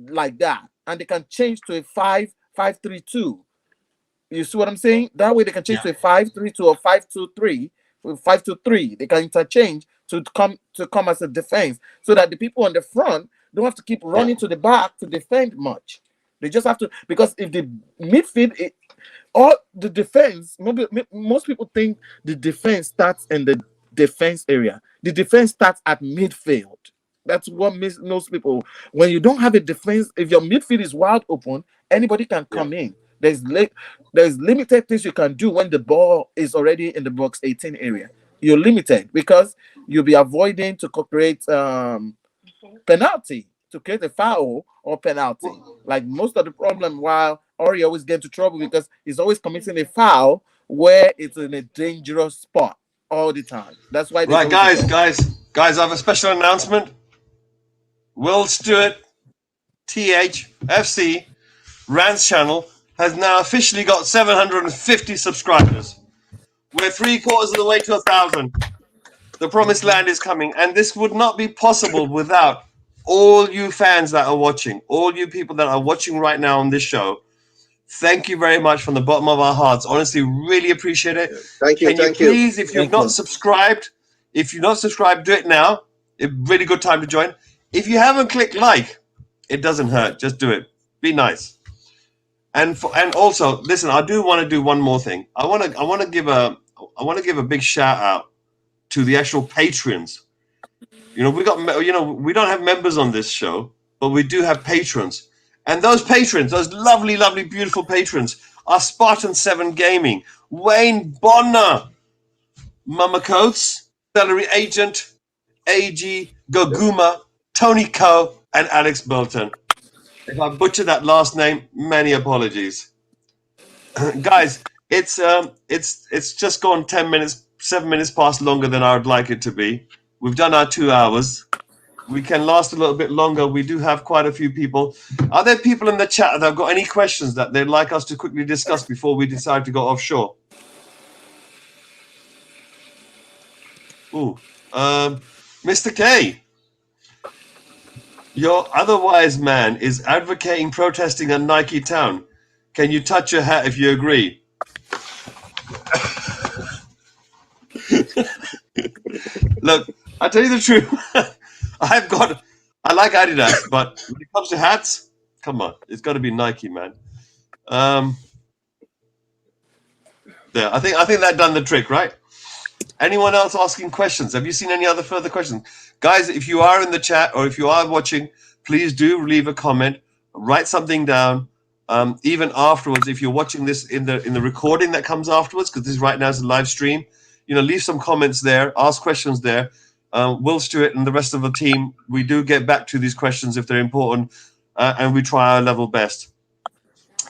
like that, and they can change to a 5-5-3-2. You see what I'm saying? That way they can change to a 5-3-2 or 5-2-3. 5-2-3. They can interchange to come as a defense, so that the people on the front don't have to keep running to the back to defend much. They just have to, because if the midfield, all the defense, most people think the defense starts in the defense area. The defense starts at midfield. That's what most people. When you don't have a defense, if your midfield is wide open, anybody can come in. There's limited things you can do when the ball is already in the box 18 area. You're limited because you'll be avoiding to create penalty, to create a foul or penalty. Like most of the problem, while Ori always get into trouble because he's always committing a foul where it's in a dangerous spot all the time. That's why. Right, guys, I have a special announcement. Will Stewart THFC Rants channel has now officially got 750 subscribers. We're 3/4 of the way to 1,000. The promised land is coming, and this would not be possible without all you fans that are watching, all you people that are watching right now on this show. Thank you very much from the bottom of our hearts. Honestly, really appreciate it. Thank you. Can Thank you you. please, if you've not subscribed, do it now. A really good time to join. If you haven't clicked like, it doesn't hurt. Just do it. Be nice. And also, listen, I do want to do one more thing. I want to give a big shout out to the actual patrons. You know, we don't have members on this show, but we do have patrons. And those patrons, those lovely, lovely, beautiful patrons, are Spartan 7 Gaming, Wayne Bonner, Mama Coates, Celery Agent, AG Goguma, Tony Coe, and Alex Bolton. If I butchered that last name, many apologies. Guys, it's just gone 7 minutes past longer than I would like it to be. We've done our 2 hours. We can last a little bit longer. We do have quite a few people. Are there people in the chat that have got any questions that they'd like us to quickly discuss before we decide to go offshore? Ooh, Mr. K, your otherwise man is advocating protesting at Nike Town. Can you touch your hat if you agree? Look, I'll tell you the truth. I like Adidas, but when it comes to hats, come on, it's got to be Nike, man. There, I think that done the trick, right? Anyone else asking questions? Have you seen any other further questions? Guys, if you are in the chat or if you are watching, please do leave a comment, write something down. Even afterwards, if you're watching this in the recording that comes afterwards, because this right now is a live stream, you know, leave some comments there, ask questions there. Will Stewart and the rest of the team, we do get back to these questions if they're important, and we try our level best.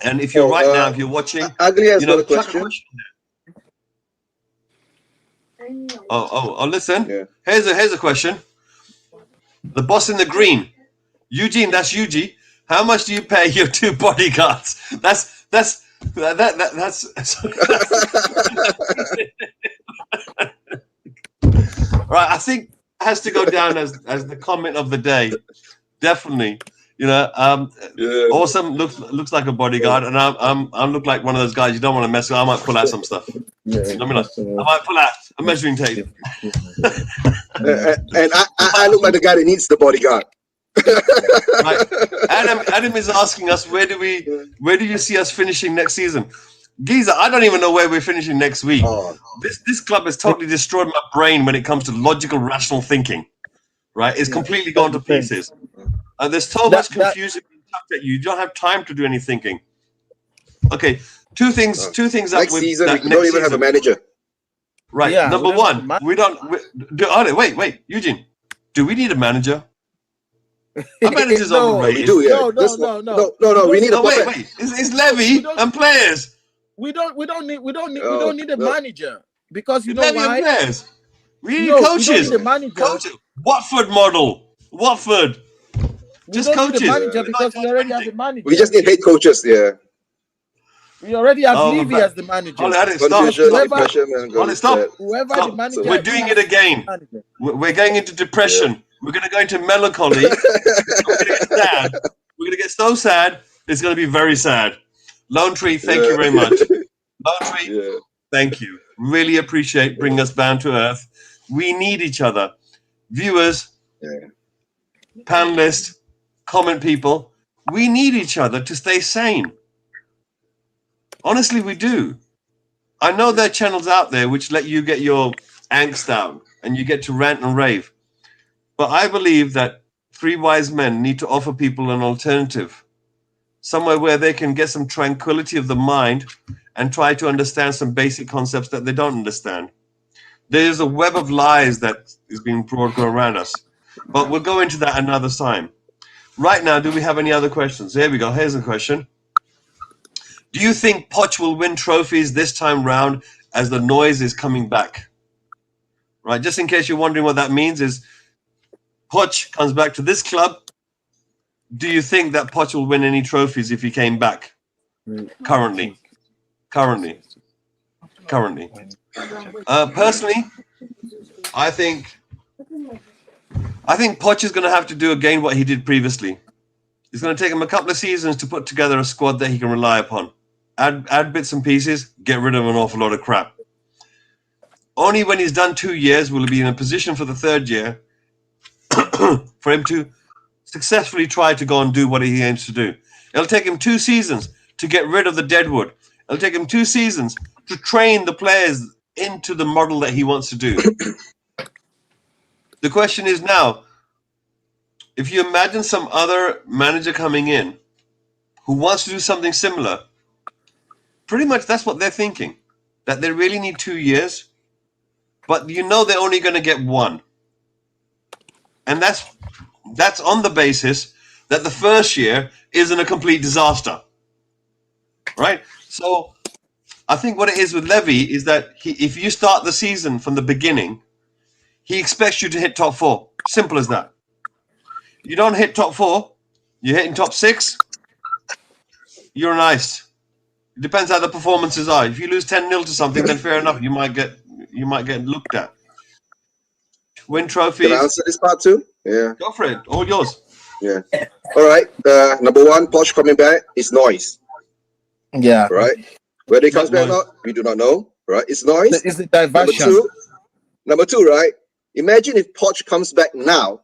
And if you're if you're watching, Ugly has got a chuck question. there. Oh, listen. Yeah. Here's a question. The boss in the green, Eugene. That's Eugene. How much do you pay your 2 bodyguards? That's right. I think it has to go down as the comment of the day. Definitely. You know, Awesome looks like a bodyguard, and I look like one of those guys you don't want to mess with. I might pull out some stuff. I might pull out a measuring tape. And I look like the guy that needs the bodyguard. Right. Adam is asking us where do you see us finishing next season? Geezer, I don't even know where we're finishing next week. This club has totally destroyed my brain when it comes to logical, rational thinking. Right? It's completely gone to pieces. There's so much confusion being tucked at you. You don't have time to do any thinking. Okay, two things that next season we don't even have a manager. Right. Yeah, Number one, wait, Eugene. Do we need a manager? Our manager's No, overrated. We do, yeah. No. No. We need a No, perfect. wait. It's Levy and players. We don't need a No. manager because you It's know Levy and why? players. We need No, we don't coaches. need a manager. Coaches. Watford model. Watford. We Just don't need coaches. a manager We're because not we already have anything. a manager. We just need head coaches, yeah. We already have Oh, Levy but- as the manager. Hold on, stop. Confusion, Whoever- depression, and Hold it, stop. Whoever Stop. the manager We're doing is, it again. manager. We're going into depression. We're going to go into melancholy. We're going to get sad. We're going to get so sad. It's going to be very sad. Lone Tree, thank you very much. Lone Tree, Yeah. thank you. Really appreciate bringing us down to earth. We need each other. Viewers, Yeah. panelists, comment people, we need each other to stay sane. Honestly, we do. I know there are channels out there which let you get your angst out and you get to rant and rave. But I believe that three wise men need to offer people an alternative, somewhere where they can get some tranquility of the mind and try to understand some basic concepts that they don't understand. There's a web of lies that is being brought around us, but we'll go into that another time. Right now, do we have any other questions? Here we go. Here's a question. Do you think Poch will win trophies this time round as the noise is coming back? Right, just in case you're wondering what that means is Poch comes back to this club. Do you think that Poch will win any trophies if he came back? Currently. Personally, I think Poch is going to have to do again what he did previously. It's going to take him a couple of seasons to put together a squad that he can rely upon. Add bits and pieces, get rid of an awful lot of crap. Only when he's done 2 years will he be in a position for the third year for him to successfully try to go and do what he aims to do. It'll take him 2 seasons to get rid of the deadwood. It'll take him 2 seasons to train the players into the model that he wants to do. The question is now, if you imagine some other manager coming in who wants to do something similar, pretty much that's what they're thinking, that they really need 2 years, but you know they're only going to get 1. And that's on the basis that the first year isn't a complete disaster, right? So I think what it is with Levy is that if you start the season from the beginning, he expects you to hit top 4. Simple as that. You don't hit top 4, you're hitting top 6, you're nice. It depends how the performances are. If you lose 10-0 to something, then fair enough, you might get looked at. Win trophies. Can I answer this part too? Yeah. Go for it. All yours. Yeah. All right. Number one, Poch coming back is noise. Yeah. Right. Whether he comes back or Noise. not, we do not know. Right. It's noise. It's the Number diversion. two, right? Imagine if Poch comes back now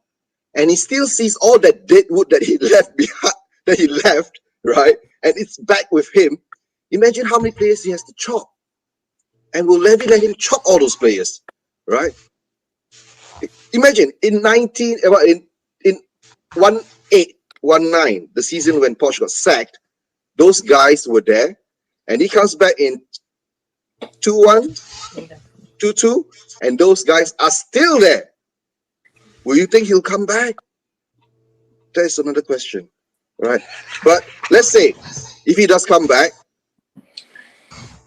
and he still sees all that deadwood that he left behind, right? And it's back with him. Imagine how many players he has to chop. And will Levy let him chop all those players, right? Imagine in 1819, the season when Poch got sacked, those guys were there, and he comes back in 2-1, 2-2, and those guys are still there. Will you think he'll come back? That is another question, right? But let's say if he does come back,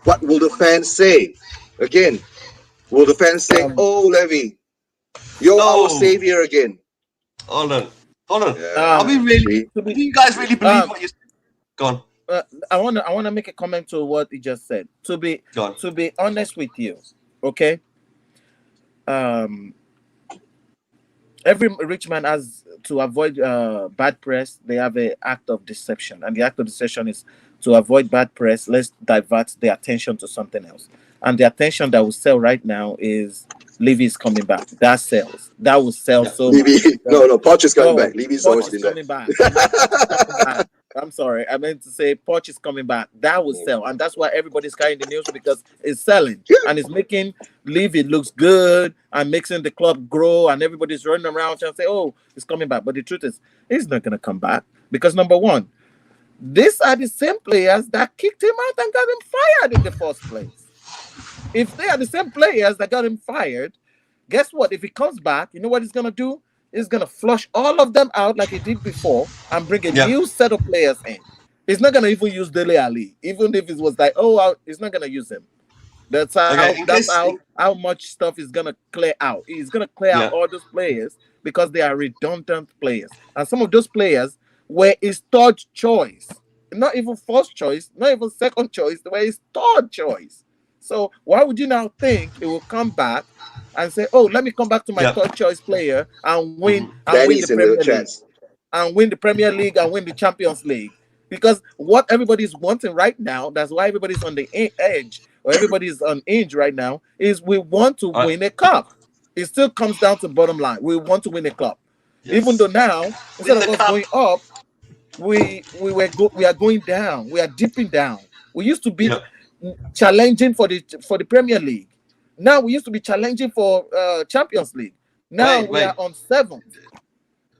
what will the fans say? Again, will the fans say, "Oh, Levy, you're No. our savior again"? Hold on. Yeah. Are we really? to be- Do you guys really believe what you're saying? Go on. I wanna make a comment to what he just said. To be honest with you, okay. Every rich man has to avoid bad press. They have an act of deception, and the act of deception is to avoid bad press. Let's divert the attention to something else, and the attention that will sell right now is Levy is coming back. That sells. That will sell so much. Levy, no, Poch is coming No, back. Levy's Poch always is been coming back. back. I'm sorry. I meant to say Poch is coming back. That will sell. And that's why everybody's carrying the news, because it's selling. Yeah. And it's making Levy looks good and making the club grow, and everybody's running around trying to say, oh, it's coming back. But the truth is, he's not going to come back. Because number one, these are the same players that kicked him out and got him fired in the first place. If they are the same players that got him fired, guess what? If he comes back, you know what he's going to do? he's gonna flush all of them out like he did before and bring a Yeah. new set of players in. He's not gonna even use Dele Ali, even if it was like, he's not gonna use him. That's how Okay, in case- how much stuff is gonna clear out. He's gonna clear out Yeah. all those players because they are redundant players, and some of those players were his third choice, not even first choice, not even second choice. They were his third choice. So why would you now think he will come back and say, "Oh, let me come back to my Yeah. third choice player and win and win the Danny's in Premier the League chance. and win the Premier League and win the Champions League?" Because what everybody's wanting right now, that's why everybody's on the edge or everybody's on edge right now, is we want to win a cup. It still comes down to bottom line. We want to win a cup. Yes. Even though now, instead of the us cup. going up, we are going down. We are dipping down. We used to be Yeah. challenging for the Premier League. Now we used to be challenging for Champions League. Now we Wait. are on 7th.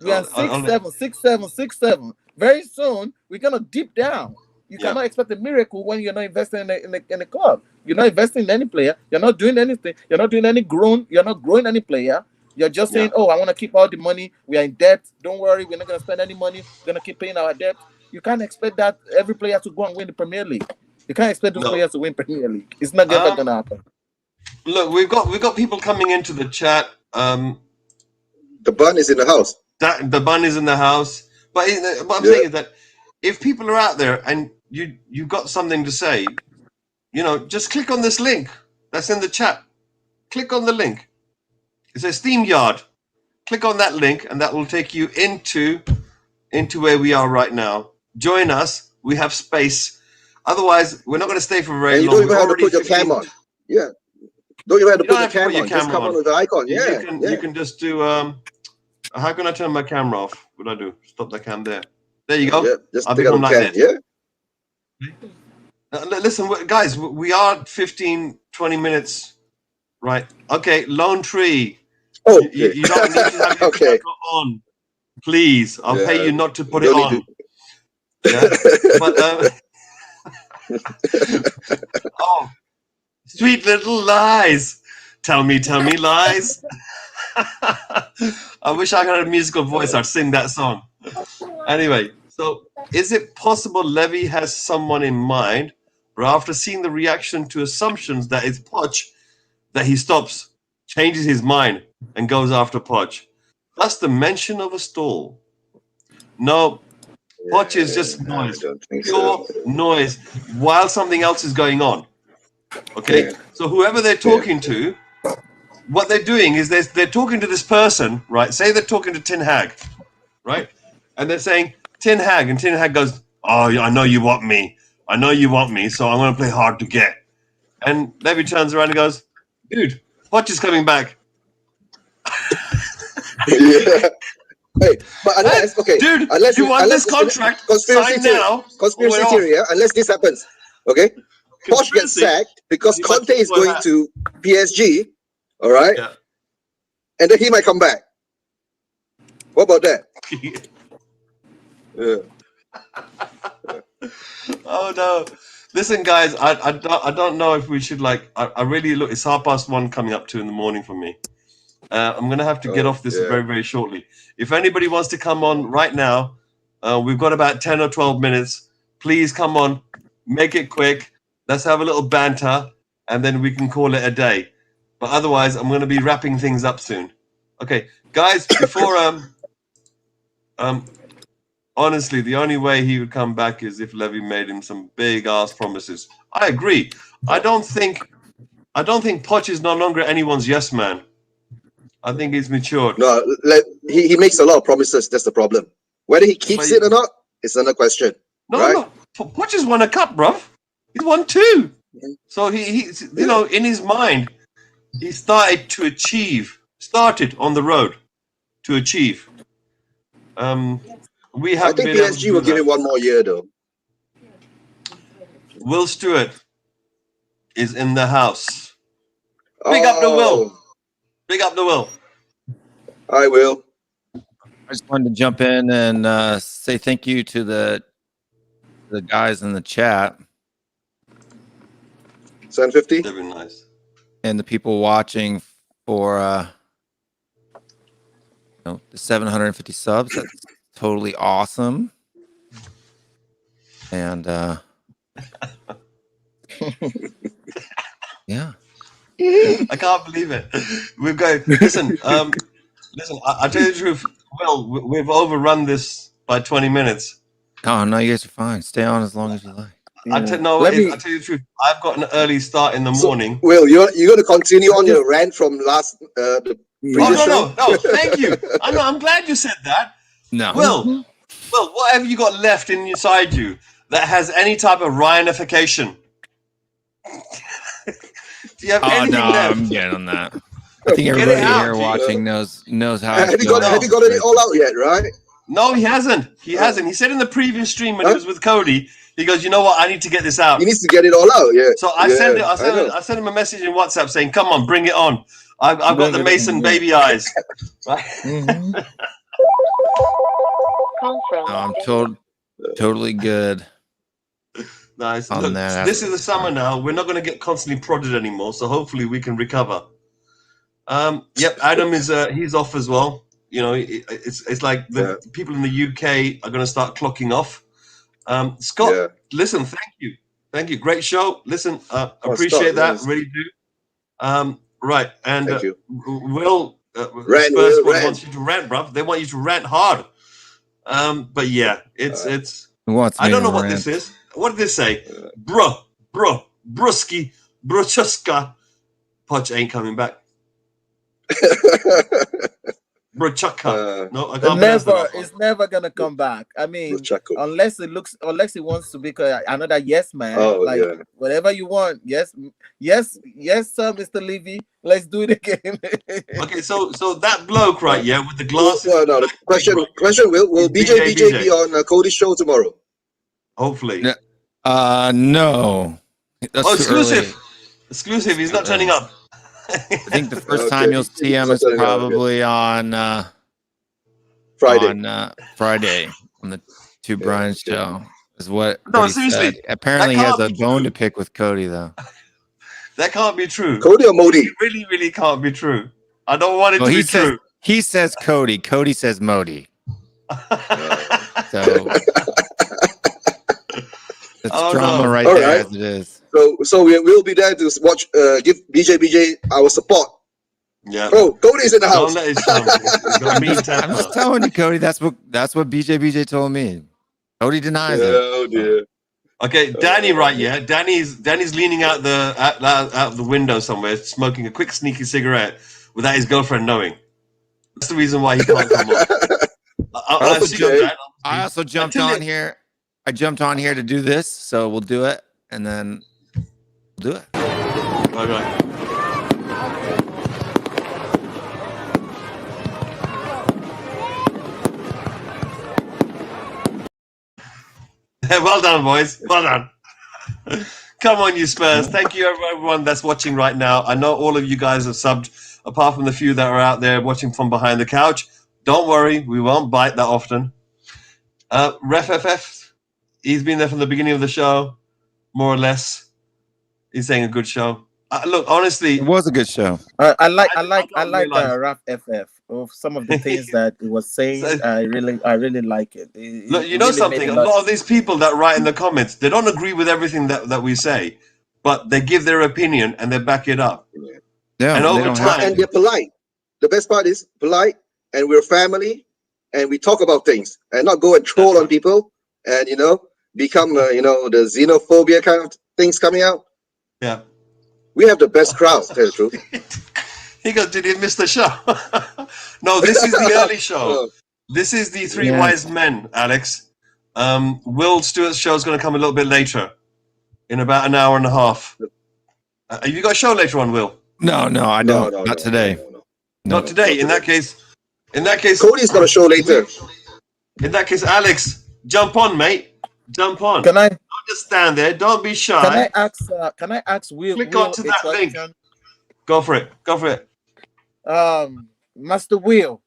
We are I'll- 6, 7. Very soon we're gonna dip down. You Yeah. cannot expect a miracle when you're not investing in a club. You're not investing in any player. You're not doing anything. You're not doing any grown. You're not growing any player. You're just saying, Yeah. "Oh, I want to keep all the money. We are in debt. Don't worry, we're not gonna spend any money. We're gonna keep paying our debt." You can't expect that every player to go and win the Premier League. You can't expect those No. players to win Premier League. It's not ever Um, gonna happen. Look, we've got people coming into the chat. The bun is in the house. That the bun is in the house. But what I'm Yeah. saying is that if people are out there and you got something to say, just click on this link that's in the chat. Click on the link. It says SteamYard. Click on that link, and that will take you into where we are right now. Join us. We have space. Otherwise, we're not going to stay for very And you long. don't even We're have to already put your 15 cam on. Yeah. Don't even have to You put don't the have to cam put your on. Just camera come on. on with the icon. Yeah. You can just do. How can I turn my camera off? What do I do? Stop the cam there. There you go. Yeah. Just I'll take out become the like cam. this. Yeah. Listen, guys, we are 15, 20 minutes. Right. Okay. Lone Tree. Oh, You don't need to have your okay. camera on. Please. I'll pay Yeah, you not to put it don't on. need Yeah. But oh, sweet little lies. Tell me lies. I wish I had a musical voice. I'd sing that song. Anyway, so is it possible Levy has someone in mind, or after seeing the reaction to assumptions that it's Poch, that he stops, changes his mind, and goes after Poch? Thus the mention of a stall. No, Poch is just noise. I don't think Pure so. noise while something else is going on. Okay? Yeah. So whoever they're talking to, what they're doing is they're talking to this person, right? Say they're talking to Tin Hag, right? And they're saying, Tin Hag, and Tin Hag goes, "Oh, I know you want me. I know you want me, so I'm going to play hard to get." And Levy turns around and goes, "Dude, Poch is coming back." Yeah. Hey, but unless Dude, unless you want unless this contract? conspiracy Sign theory, now. conspiracy or we're theory, yeah? Unless this happens, okay? Poch gets Conspiracy? sacked because You might Conte is keep going going back. to PSG, all right? Yeah. And then he might come back. What about that? Yeah. Oh no! Listen, guys, I don't know if we should I really look. It's 1:30 coming up 2 in the morning for me. I'm gonna have to get Oh, off this yeah. very, very shortly. If anybody wants to come on right now, we've got about 10 or 12 minutes. Please come on, make it quick. Let's have a little banter, and then we can call it a day. But otherwise, I'm gonna be wrapping things up soon. Okay, guys, before honestly, the only way he would come back is if Levy made him some big ass promises. I agree. I don't think Poch is no longer anyone's yes man. I think he's matured. No, he makes a lot of promises. That's the problem. Whether he keeps it or not, it's another question. Right? No. Poch has won a cup, bruv. He's won 2. So he's in his mind, he started on the road to achieve. We I haven't think been able to PSG do will give that. him one more year, though. Will Stewart is in the house. Big up the Will. Big up the Will. I will. I just wanted to jump in and say thank you to the guys in the chat 750. That'd be nice. and the people watching for the 750 subs. That's totally awesome. And yeah. I can't believe it. We're going. Listen, I'll tell you the truth. Well, we've overrun this by 20 minutes. Oh no, you guys are fine. Stay on as long as you like. I'll tell you the truth. I've got an early start in the morning. Will, you're going to continue on your rant from last the previous show? No. Thank you. I'm glad you said that. No. Will, what have you got left inside you that has any type of Ryanification? Do you have anything left? I'm getting on that. I think everybody here watching knows how. Have you got it all out yet? Right? No, he hasn't. He said in the previous stream when he was with Cody, he goes, "You know what? I need to get this out." He needs to get it all out. Yeah. So I sent him a message in WhatsApp saying, "Come on, bring it on. I've got the Mason baby eyes." Right? I'm totally good. Nice. On Look, that this is the summer now. We're not going to get constantly prodded anymore, so hopefully we can recover. Yep, Adam is he's off as well. You know, it's like the people in the UK are going to start clocking off. Scott, listen, thank you, great show. Listen, appreciate that, really do. Right, and Will, Spurs wants you to rant, bruv. They want you to rant hard. But yeah, it's. I don't know what this is. What did this say? Bruski, Bruchuska. Poch ain't coming back. Bruchaka. No, I can't. It's never gonna come back. I mean, unless he wants to become another yes man. Whatever you want. Yes, sir, Mr. Levy. Let's do it again. Okay, so that bloke right, with the glasses. No. The question will BJ be on Cody's show tomorrow? Hopefully. No. That's exclusive. Exclusive. He's not turning up. I think the first time you'll see him is probably on Friday. On the Two Brian's show. Is what? No, what seriously. Said. Apparently, he has a bone to pick with Cody, though. That can't be true. Cody or Modi? It really, really can't be true. I don't want it to be true. He says Cody. Cody says Modi. So it's drama right there as it is. So we'll be there to watch. Give BJ our support. Yeah. Oh, Cody's in the house. I'm just telling you, Cody. That's what BJ told me. Cody denies it. Oh dear. Okay, Danny, right? Yeah, Danny's leaning out the window somewhere, smoking a quick sneaky cigarette without his girlfriend knowing. That's the reason why he can't come on. I also jumped on here. I jumped on here to do this, so we'll do it, and then we'll do it. Okay. Well done, boys. Well done. Come on, you Spurs. Thank you, everyone that's watching right now. I know all of you guys have subbed, apart from the few that are out there watching from behind the couch. Don't worry, we won't bite that often. Ref FF, he's been there from the beginning of the show, more or less. He's saying a good show. Look, honestly, it was a good show. I like Raf FF. Of some of the things that he was saying, I really like it. Look, you know something? A lot of these people that write in the comments, they don't agree with everything that we say, but they give their opinion and they back it up. Yeah, and over time, and they're polite. The best part is polite, and we're family, and we talk about things, and not go and troll on people, and become the xenophobia kind of things coming out. Yeah, we have the best crowd. Tell the truth. He goes, did he miss the show? No, this is the early show. This is the Three Wise Men, Alex. Will Stewart's show is going to come a little bit later, in about an hour and a half. Have you got a show later on, Will? No, I don't. Not today. Not today. In that case, Cody's got a show later. In that case, Alex, jump on, mate. Jump on. Can I? Don't just stand there. Don't be shy. Can I ask Will? Click onto that link. Go for it. Master Will,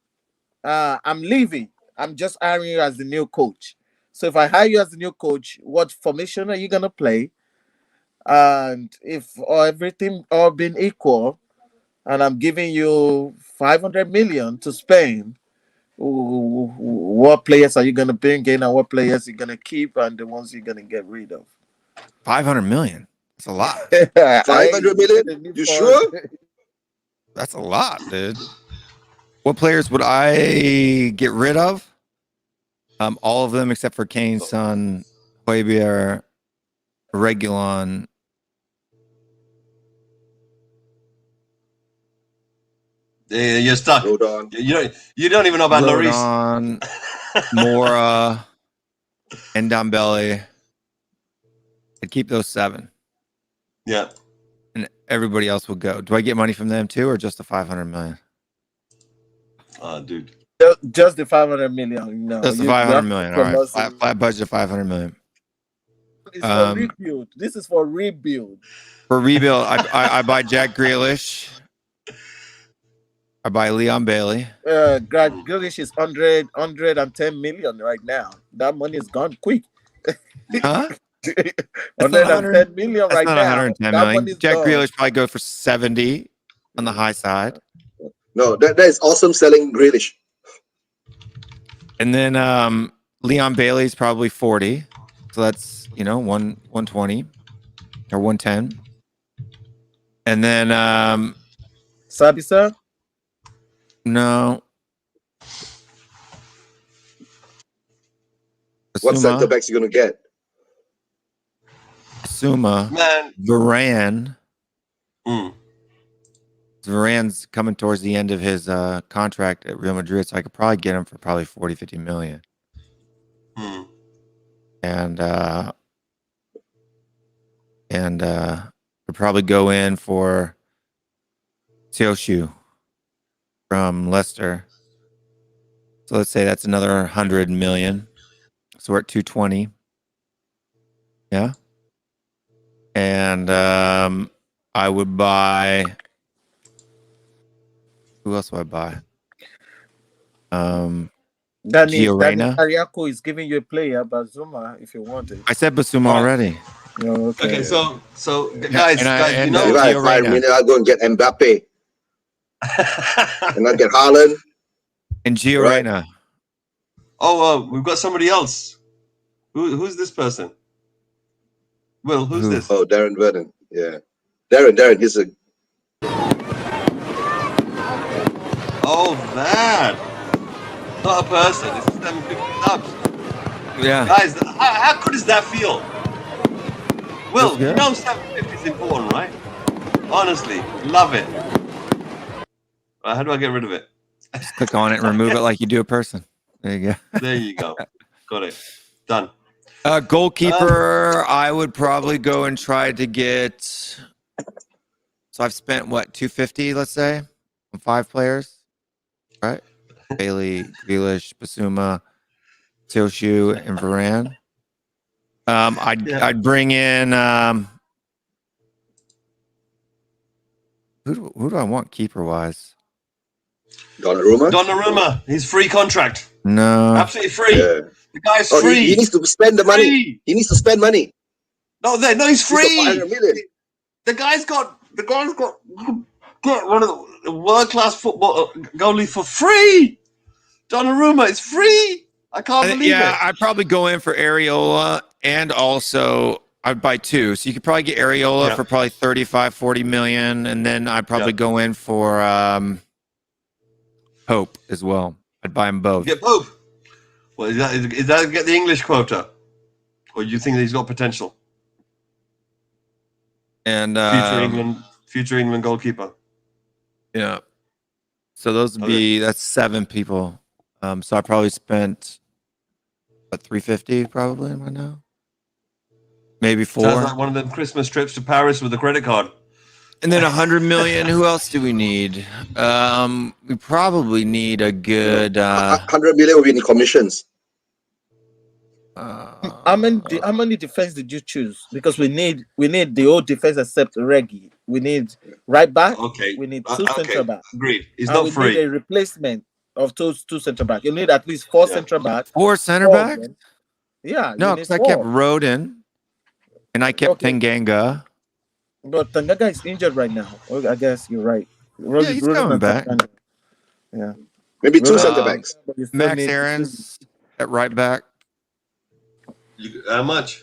I'm leaving. I'm just hiring you as the new coach. So if I hire you as the new coach, what formation are you gonna play? And if everything all been equal, and I'm giving you 500 million to spend, what players are you gonna bring in, and what players you're gonna keep, and the ones you're gonna get rid of. 500 million. That's a lot. 500 million? You sure? That's a lot, dude. What players would I get rid of? All of them except for Kane, Son, Højbjerg, Regulon. Yeah, you're stuck. Rodon. You don't even know about Lloris. Rodon, Mora, and Ndombele. I'd keep those 7. Yeah. And everybody else would go. Do I get money from them too, or just the 500 million? Dude. Just the 500 million. No, Just the 500 million. All right. Flat budget of 500 million. It's for rebuild. This is for rebuild. For rebuild, I buy Jack Grealish. I buy Leon Bailey. Grealish is 110 million right now. That money is gone quick. Huh? 110 million right That's not now. 110 That million. money's Jack gone. Grealish probably go for 70 on the high side. No, that is awesome selling Grealish. And then Leon Bailey's probably 40. So that's, 120 or 110. And then Sabitzer? no. What center backs you gonna get? Suma, Man. Varane. Mm. Varane's coming towards the end of his contract at Real Madrid, so I could probably get him for probably 40, 50 million. Mm. And would probably go in for Teoshu from Leicester. So let's say that's another 100 million. So we're at 220. Yeah. And I would buy. Who else would I buy? Danny Reina. Ariako is giving you a player, Bazuma, if you want it. I said Basuma already. Okay, so and guys, I- you and know, If I Gio have 5 Reyna. million, I'll go and get Mbappe. And I'll get Haaland. And Gio Right. Reyna. we've got somebody else. Who's this person? Will, who's Who? this? Oh, Darren Vernon. Yeah. Darren, he's a Oh, that. Not a person. This is them 50 subs. Yeah. Guys, how good does that feel? Will, That's good. 750 is important, right? Honestly, love it. How do I get rid of it? Just click on it and remove it like you do a person. There you go. There you go. Got it. Done. Goalkeeper, I would probably go and try to get. So I've spent what, 250, let's say, on 5 players, right? Bailey, Grealish, Basuma, Teoshu, and Varane. I'd bring in. Who do I want keeper wise? Donnarumma. He's free contract. No. Absolutely free. Yeah. The guy's Oh, free. he needs to spend the money. Free. He needs to spend money. No, he's He's got free. 500 million. The guy's got get one of the world class football goalie for free. Donnarumma is free. I can't believe it. I'd probably go in for Areola, and also I'd buy 2. So you could probably get Areola for probably 35, 40 million, and then I'd probably go in for Pope as well. I'd buy them both. Get Pope. Well, is that get the English quota, or do you think that he's got potential? And future England goalkeeper. Yeah. So those would be that's 7 people. So I probably spent what, 350 probably right now. Maybe 4. Sounds like one of them Christmas trips to Paris with a credit card. And then 100 million. Who else do we need? We probably need a good 100 million will be in commissions. How many defense did you choose? Because we need the whole defense except Reggie. We need right back. Okay. We need 2 center back. Agreed. He's And not we free. need a replacement of those 2 center back. You need at least 4 center back. 4 center 4 back. of them. Yeah. No, you need because I 4. kept Rodin, and I kept Okay. Tanganga. But Tangaga is injured right now. Well, I guess you're right. He's coming back. Yeah. Maybe two Well, center backs. but you still Max need- Aarons at right back, How much?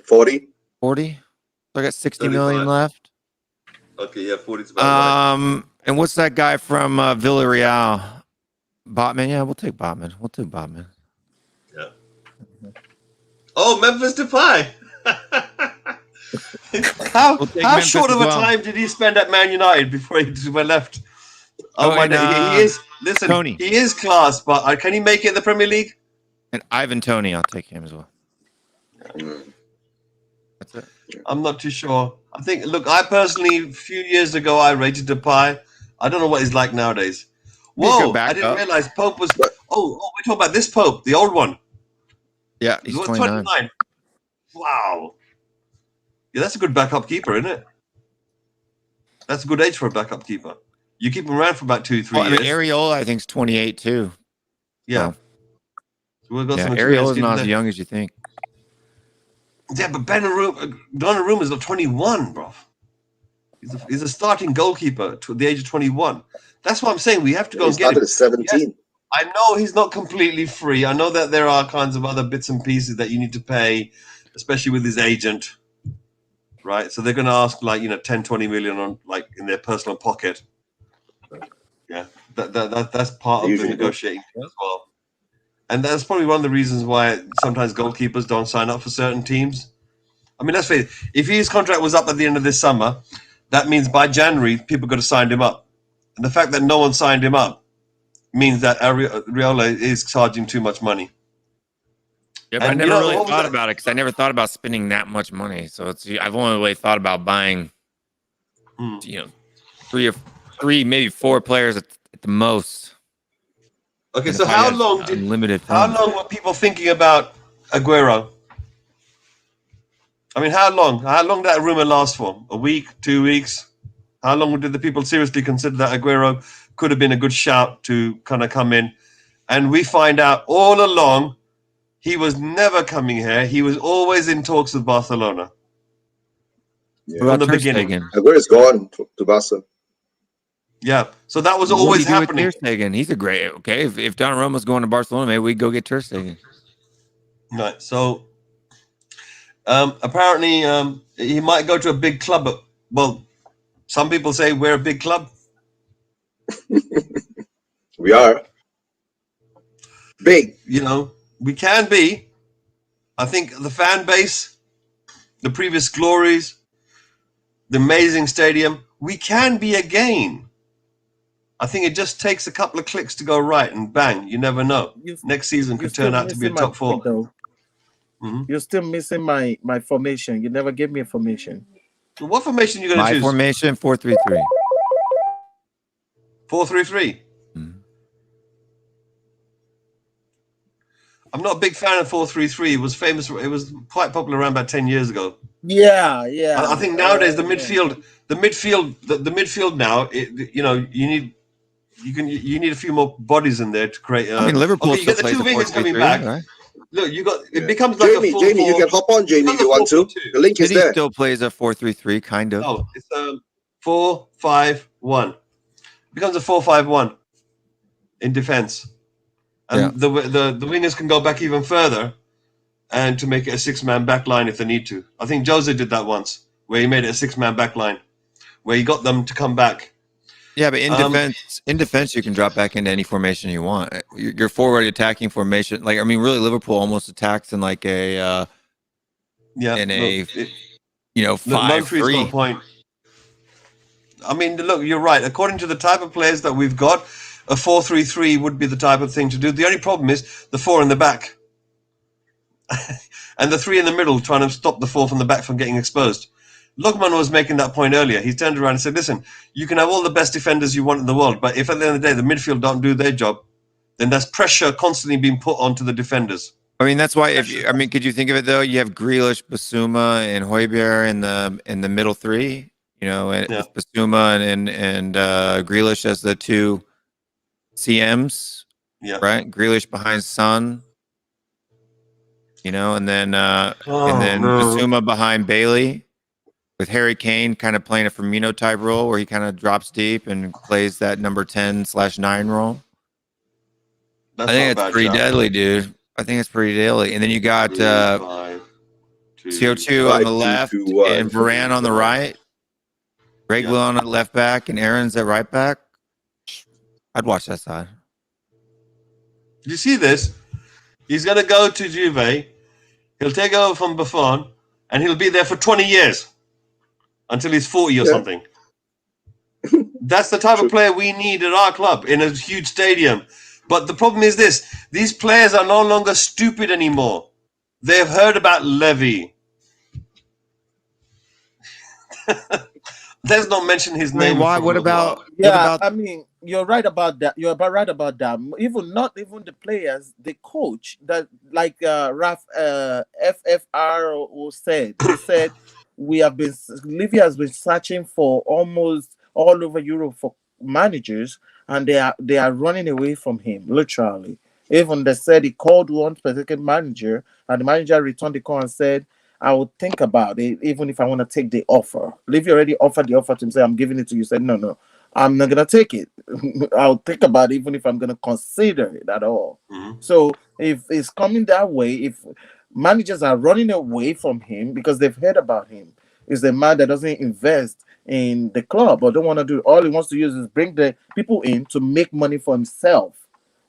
40. 40. So I got 60 35. million left. Okay, yeah, 40 is about right. And what's that guy from Villarreal? Botman? Yeah, we'll take Botman. Yeah. Oh, Memphis Depay. how We'll take how Memphis short as of a well. time did he spend at Man United before he left? Oh, Oh, my and, God. He is. Listen, Tony. he is class, but can he make it in the Premier League? And Ivan Toney, I'll take him as well. That's it. I'm not too sure. I think, look, I personally, a few years ago, I rated Depay. I don't know what he's like nowadays. He's a Whoa, good I didn't backup. realize Pope was. Oh, we're talking about this Pope, the old one. Yeah, he's 29. Wow. Yeah, that's a good backup keeper, isn't it? That's a good age for a backup keeper. You keep him around for about 2-3 Well, I years. mean, Areola, I think, is 28 too. Yeah. Oh. So we've got Yeah, some experience Areola's not there. as young as you think. Yeah, but Donnarumma is 21, bro. He's a starting goalkeeper to the age of 21. That's what I'm saying. We have to go He and get him. started at 17. Yes, I know he's not completely free. I know that there are kinds of other bits and pieces that you need to pay, especially with his agent, right? So they're going to ask 10, 20 million on in their personal pocket. Yeah, that's part of the Usually do. negotiating as well. And that's probably one of the reasons why sometimes goalkeepers don't sign up for certain teams. I mean, let's face it, if his contract was up at the end of this summer, that means by January, people got to sign him up. And the fact that no one signed him up means that Areola is charging too much money. Yeah, but I And never you know, really what was thought that- about it because I never thought about spending that much money. So I've only really thought about buying, three, maybe 4 players at the most. Okay, And so if I how had long unlimited how funds. long were people thinking about Aguero? I mean, how long? How long did that rumor last for? A week, 2 weeks? How long did the people seriously consider that Aguero could have been a good shout to kind of come in? And we find out all along he was never coming here. He was always in talks with Barcelona. Yeah. From the beginning. Aguero's gone to Barca. Yeah, so that was What do always you do with happening. Ter Stegen? He's a great. Okay, if Donnarumma's going to Barcelona, maybe we go get Ter Stegen. Right. So apparently he might go to a big club. Well, some people say we're a big club. We are big. We can be. I think the fan base, the previous glories, the amazing stadium, we can be again. I think it just takes a couple of clicks to go right, and bang, you never know. Next season could turn out to be a top 4. Mhm. You're still missing my formation. You never gave me a formation. So what formation are you going to My choose? formation 4-3-3. 4-3-3. Mhm. I'm not a big fan of 4-3-3. It was famous. It was quite popular around about 10 years ago. Yeah. I think nowadays the midfield now, you need a few more bodies in there to create. I mean, Liverpool okay, you still get the plays two a wingers coming 4-3-3, back. right? Look, it Yeah. becomes like Jamie, a 4-4. Jamie, you can hop on, Jamie, if you want to. The link is City there. still plays a 4-3-3, kind of. No, it's 4-5-1. It becomes a 4-5-1 in defense, and the wingers can go back even further, and to make it a 6-man back line if they need to. I think Jose did that once, where he made it a 6-man back line, where he got them to come back. Yeah, but in defense, you can drop back into any formation you want. Your forward attacking formation, really, Liverpool almost attacks in like a 5-3. Point. I mean, look, you're right. According to the type of players that we've got, a 4-3-3 would be the type of thing to do. The only problem is the 4 in the back, and the 3 in the middle, trying to stop the 4 from the back from getting exposed. Lukman was making that point earlier. He turned around and said, listen, you can have all the best defenders you want in the world, but if at the end of the day the midfield don't do their job, then there's pressure constantly being put onto the defenders. I mean, that's why could you think of it though? You have Grealish, Basuma, and Højbjerg in the middle 3, with Basuma and Grealish as the 2 CMs. Yeah. Right? Grealish behind Son. And then Basuma behind Bailey. with Harry Kane kind of playing a Firmino type role where he kind of drops deep and plays that number 10/9 role. That's I think not a it's bad pretty shout. deadly, dude. I think it's pretty deadly. And then you got 5, 2, CO2 on the 5, 2, left 2, 1. and Varane on the right. Greg Yeah. Will on the left back and Aaron's at right back. I'd watch that side. Do you see this? He's going to go to Juve. He'll take over from Buffon, and he'll be there for 20 years until he's 40 or something. That's the type of player we need at our club in a huge stadium. But the problem is this: these players are no longer stupid anymore. They've heard about Levy. Let's not mention his name. Why? for What a about? while. Yeah, what about I mean, you're right about that. You're right about that. Not even the players, the coach. That like Raf FFR said. He said Levy has been searching for almost all over Europe for managers, and they are running away from him, literally. Even they said he called one specific manager, and the manager returned the call and said, I would think about it, even if I want to take the offer. Levy already offered the offer to him, say, I'm giving it to you. He said, no, I'm not going to take it. I'll think about it, even if I'm going to consider it at all. Mhm. So if it's coming that way, if managers are running away from him because they've heard about him, is a man that doesn't invest in the club or don't want to do, all he wants to use is bring the people in to make money for himself.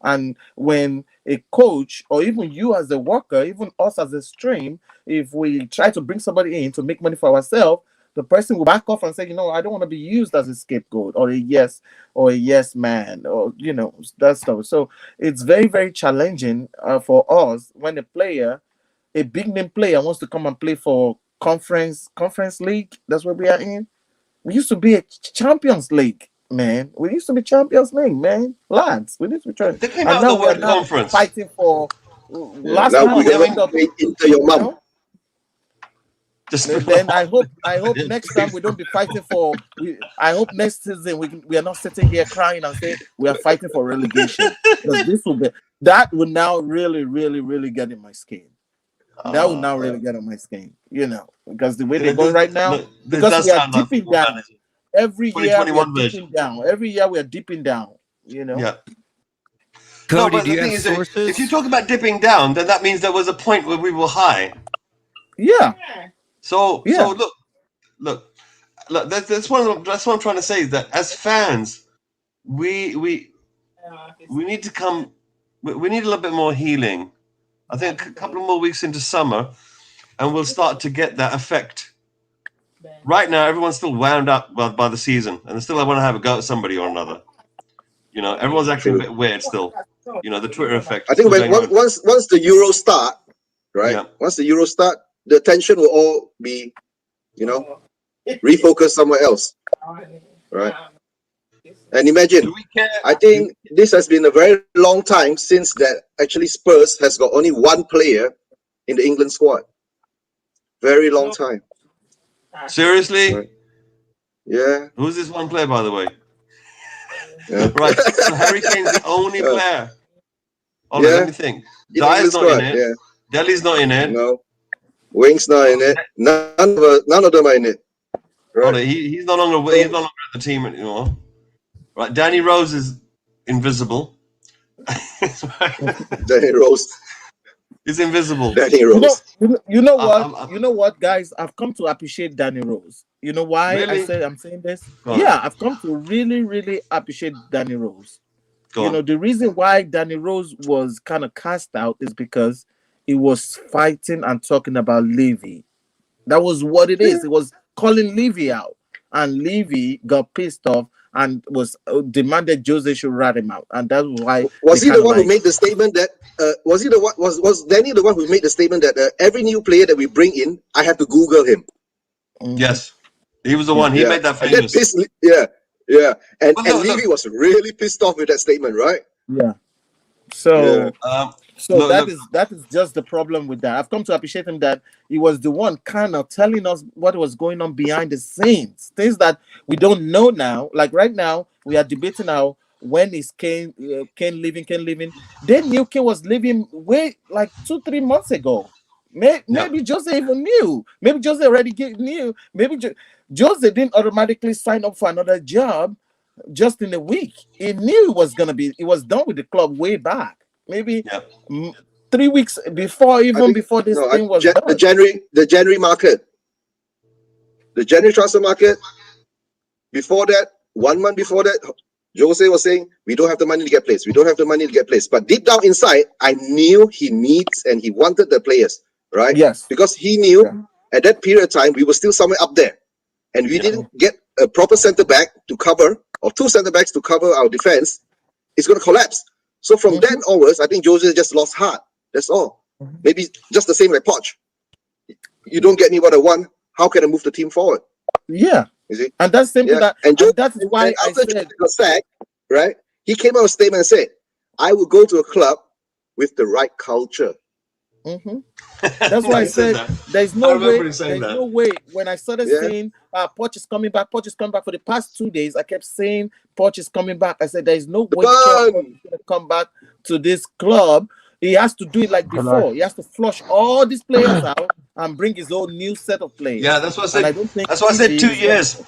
And when a coach or even you as a worker, even us as a stream, if we try to bring somebody in to make money for ourselves, the person will back off and say, I don't want to be used as a scapegoat or a yes man or, that stuff. So it's very, very challenging for us when a big name player wants to come and play for conference league. That's what we are in. We used to be a Champions League. Man, we used to be Champions League, man. Lads, we need to be trying. They came And out now the we're word now conference. fighting for last Now time we we never end up. played into your mum. Just Then I hope next time we don't be fighting for. I hope next season we are not sitting here crying and saying we are fighting for relegation, because that will now really, really, really get in my skin. That will now really get on my skin, because the way they're going right now, This because does we are sound like dipping football down. manager. Every year we are 2021 dipping version. down. Every year we are dipping down. Yeah. Cody? but Do the you thing have is that sources? if you talk about dipping down, then that means there was a point where we were high. Yeah. So Yeah. look. That's what I'm trying to say, is that as fans, we need to come. We need a little bit more healing. I think a couple of more weeks into summer, and we'll start to get that effect. Right now, everyone's still wound up by the season, and they still want to have a go at somebody or another. Everyone's acting a bit weird still. The Twitter effect. I think still going on. once the Euro start, right? Yeah. Once the Euro start, the attention will all be, refocused somewhere else, right? And imagine, Do we care? I think this has been a very long time since that actually Spurs has got only one player in the England squad. Very long time. Seriously? Right. Yeah. Who's this one player, by the way? Yeah. Right. So Harry Kane's the only player. Oh, Yeah. let me think. In Dyer's England not in squad, it. yeah. Dele's not in it. No. Wing's not in it. None of them are in it. Hold Right. on, he's no longer at the team anymore. Right. Danny Rose is invisible. Danny Rose. He's invisible. Danny Rose. You know what? I'm- You know what, guys? I've come to appreciate Danny Rose. You know why Really? I'm saying this? Go on. Yeah, I've come to really, really appreciate Danny Rose. Go on. The reason why Danny Rose was kind of cast out is because he was fighting and talking about Levy. That was what it is. It was calling Levy out, and Levy got pissed off and was demanded Jose should rat him out, and that's why. Was they he the kinda one who made the statement that? Was Danny the one who made the statement that every new player that we bring in, I have to Google him? Yes. He was the one. He Yeah. made that And that famous. pissed, yeah. And Well, no, Levy was really pissed off with that statement, right? Yeah. So. Yeah. So Look, that is just the problem with that. I've come to appreciate him that he was the one kind of telling us what was going on behind the scenes, things that we don't know now. Like right now, we are debating now when is Kane leaving. They knew Kane was leaving way like 2-3 months ago. Maybe Jose even knew. Maybe Jose already knew. Maybe Jose didn't automatically sign up for another job just in a week. He knew it was gonna be. It was done with the club way back. Maybe 3 weeks before, before this thing was done. The January market, the January transfer market. Before that, 1 month before that, Jose was saying, we don't have the money to get players. We don't have the money to get players. But deep down inside, I knew he needs and he wanted the players, right? Yes. Because he knew at that period of time, we were still somewhere up there. And we didn't get a proper center back to cover, or 2 center backs to cover our defense. It's going to collapse. So from then onwards, I think Jose just lost heart. That's all. Maybe just the same like Poch. You don't get me what I want. How can I move the team forward? Yeah. You see? And that's simple. And that's why I said, got sacked, right? He came out with a statement and said, I will go to a club with the right culture. That's why I said there's no way. There's no way. When I started saying Poch is coming back, Poch is coming back for the past 2 days, I kept saying Poch is coming back. I said there's no way Poch is going to come back to this club. He has to do it like before. He has to flush all these players out and bring his own new set of players. Yeah, that's what I said. That's why I said 2 years.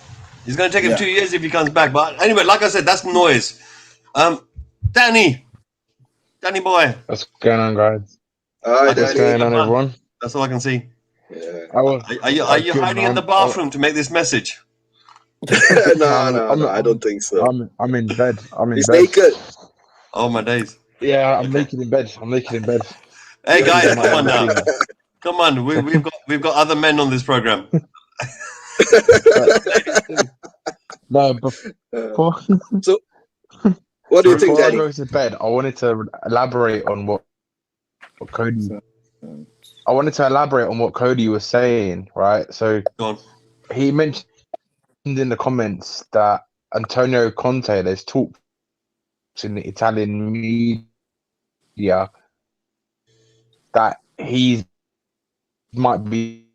He's going to take him 2 years if he comes back. But anyway, like I said, that's noise. Danny boy. What's going on, guys? What's going on, everyone? That's all I can see. Yeah. Are you hiding in the bathroom to make this message? No, I don't think so. I'm in bed. He's naked. Oh my days. Yeah, I'm naked in bed. Hey guys, come on now. Come on, we've got other men on this program. No, before, so what do you think, Danny? Before I go to bed, I wanted to elaborate on what Cody. I wanted to elaborate on what Cody was saying, right? So he mentioned in the comments that Antonio Conte, there's talks in the Italian media that he might be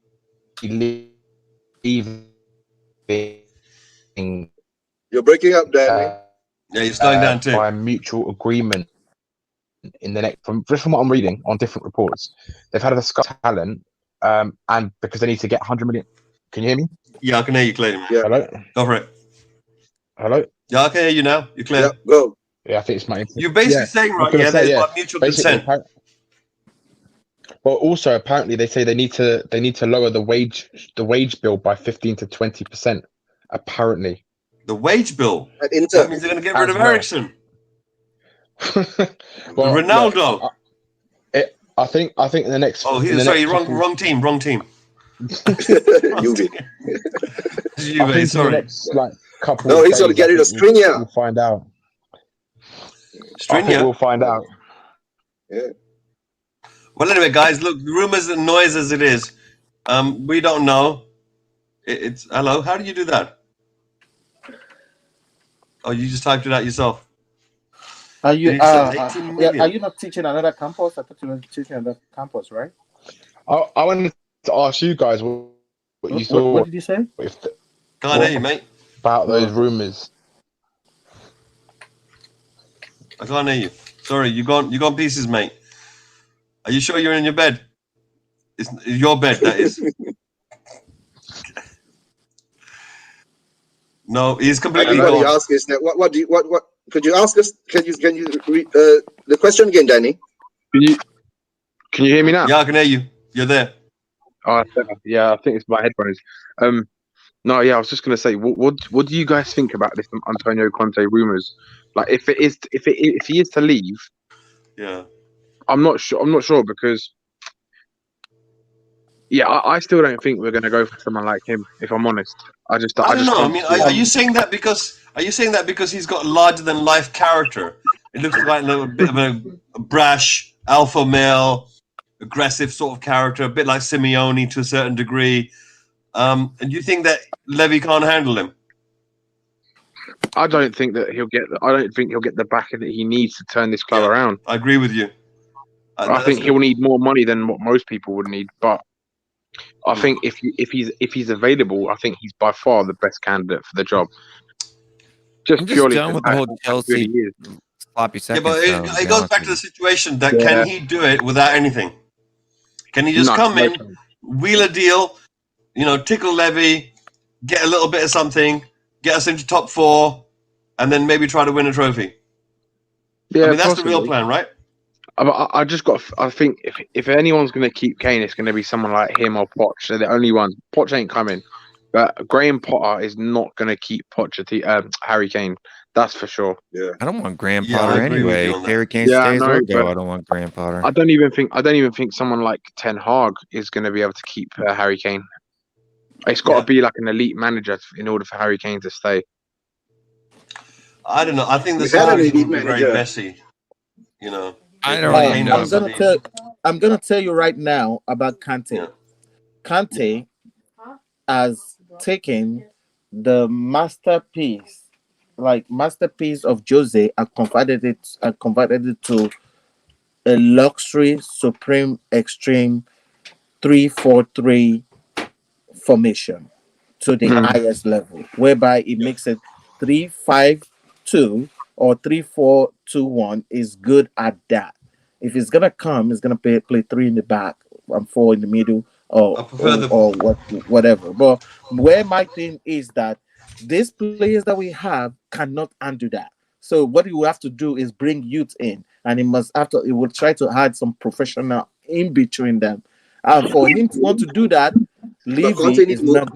leaving. You're breaking up, Danny. Yeah, you're slowing down too. By mutual agreement in the next, from what I'm reading on different reports, they've had a discuss talent, and because they need to get 100 million. Can you hear me? Yeah, I can hear you clearly, man. Yeah. Hello. Go for it. Hello. Yeah, I can hear you now. You're clear. Yeah, go. Yeah, I think it's my. You're basically saying, right? Yeah, there's about mutual consent. Well, also apparently they say they need to lower the wage bill by 15 to 20%. Apparently, the wage bill. At Inter. That means they're going to get rid of Ericsson. Well, Ronaldo. I think in the next. Oh, wrong team. Juve. Juve, sorry. Next, couple. No, he's going to get rid of Skriniar. We'll find out. Skriniar. We'll find out. Yeah. Well, anyway, guys, look, rumors and noise as it is, we don't know. It's hello. How do you do that? Oh, you just typed it out yourself. Are you? Are you not teaching another campus? I thought you were teaching another campus, right? I wanted to ask you guys what you thought. What did you say? Can't hear you, mate. About those rumors. I can't hear you. Sorry, you gone pieces, mate. Are you sure you're in your bed? It's your bed, that is. No, he's completely gone. Ask us that. What could you ask us? Can you read the question again, Danny? Can you hear me now? Yeah, I can hear you. You're there. Oh, yeah, I think it's my headphones. No, yeah, I was just gonna say, what do you guys think about this Antonio Conte rumors? Like, if he is to leave, yeah, I'm not sure because, yeah, I still don't think we're gonna go for someone like him. If I'm honest, I don't know. I mean, are you saying that because he's got larger than life character? It looks like a bit of a brash alpha male, aggressive sort of character, a bit like Simeone to a certain degree. And you think that Levy can't handle him? I don't think he'll get the backing that he needs to turn this club around. I agree with you. I think he'll need more money than what most people would need, but I think if he's available, I think he's by far the best candidate for the job. I'm just done with the whole Chelsea sloppy seconds. Yeah, but it goes back to the situation that can he do it without anything? Can he just come in, chance. wheel a deal, tickle Levy, get a little bit of something, get us into top 4, and then maybe try to win a trophy? Yeah, I mean, that's possibly. the real plan, right? I think if anyone's going to keep Kane, it's going to be someone like him or Poch. They're the only ones. Poch ain't coming. But Graham Potter is not going to keep Harry Kane. That's for sure. Yeah. I don't want Graham Yeah, I Potter agree with anyway. you on that. Harry Kane Yeah, I stays know, or go. but- I don't want Graham Potter. I don't even think someone like Ten Hag is going to be able to keep Harry Kane. It's got to be like an elite manager in order for Harry Kane to stay. I don't know. I think the We had an situation elite would be very manager. messy. I don't really know. I'm gonna tell you right now about Kante. Yeah. Kante has taken the masterpiece of Jose and converted it to a luxury, supreme, extreme 3-4-3 formation to the highest level, whereby it makes it 3-5-2 or 3-4-2-1 is good at that. If it's gonna come, it's gonna play 3 in the back and 4 in the middle, or whatever. But where my thing is that these players that we have cannot undo that. So what you have to do is bring youth in, and it will try to add some professional in between them. And for him to want to do that, Levy is not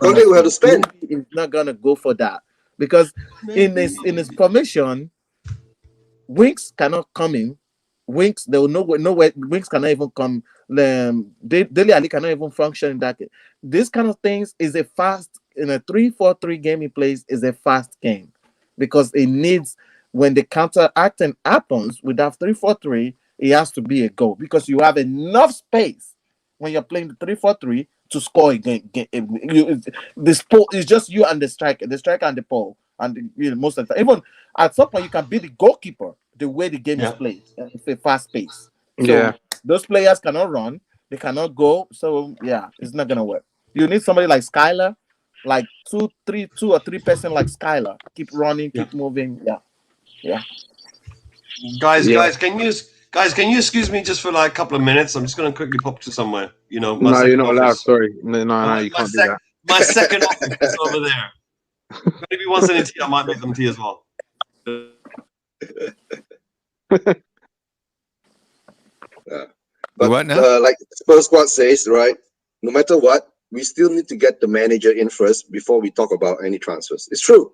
gonna go for that, because in his formation, Winks cannot come in. Winks, there will nowhere. Winks cannot even come. Dele Alli cannot even function in that. This kind of things is a fast in a 3-4-3 game he plays is a fast game, because it needs, when the counteracting happens with that 3-4-3, it has to be a goal, because you have enough space when you're playing the 3-4-3 to score a game. The sport is just you and the striker and the pole, and most of the time, even at some point you can be the goalkeeper the way the game is played. It's a fast pace. So those players cannot run, they cannot go. So it's not gonna work. You need somebody like Skylar, like 2 or 3 person like Skylar. Keep running, keep moving. Guys, can you excuse me just for like a couple of minutes? I'm just going to quickly pop to somewhere. No, you're not allowed. Sorry, no, you can't do that. My second office is over there. Maybe once any tea, I might make them tea as well. But What now? like Spurs Squad says, right? No matter what, we still need to get the manager in first before we talk about any transfers. It's true,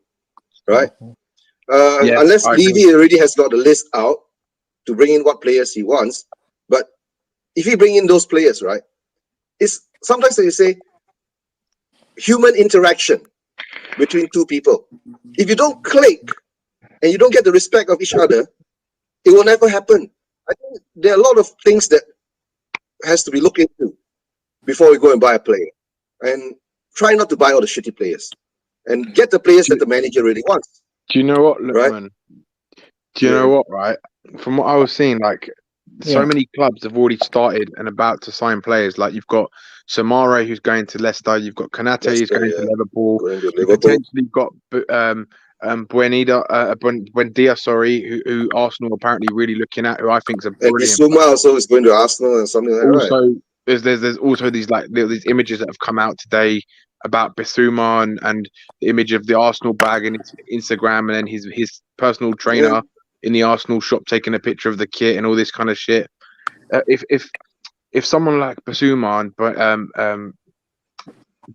right? Unless Levy already has got the list out to bring in what players he wants. But if he bring in those players, right, it's sometimes they say human interaction between two people. If you don't click and you don't get the respect of each other, it will never happen. I think there are a lot of things that has to be looked into before we go and buy a player. And try not to buy all the shitty players. And get the players that the manager really wants. Do you know what, Lookman? Right? Do you know what, right? From what I was seeing, like, so many clubs have already started and about to sign players. Like, you've got Samare, who's going to Leicester. You've got Konate, who's going to Liverpool. You've potentially got Buendia, who Arsenal apparently really looking at, who I think is a brilliant. And Bissouma also is going to Arsenal and something like that. Also, right? there's also these images that have come out today about Bissouma and the image of the Arsenal bag in his Instagram, and then his personal trainer in the Arsenal shop taking a picture of the kit and all this kind of shit. If someone like Bissouma and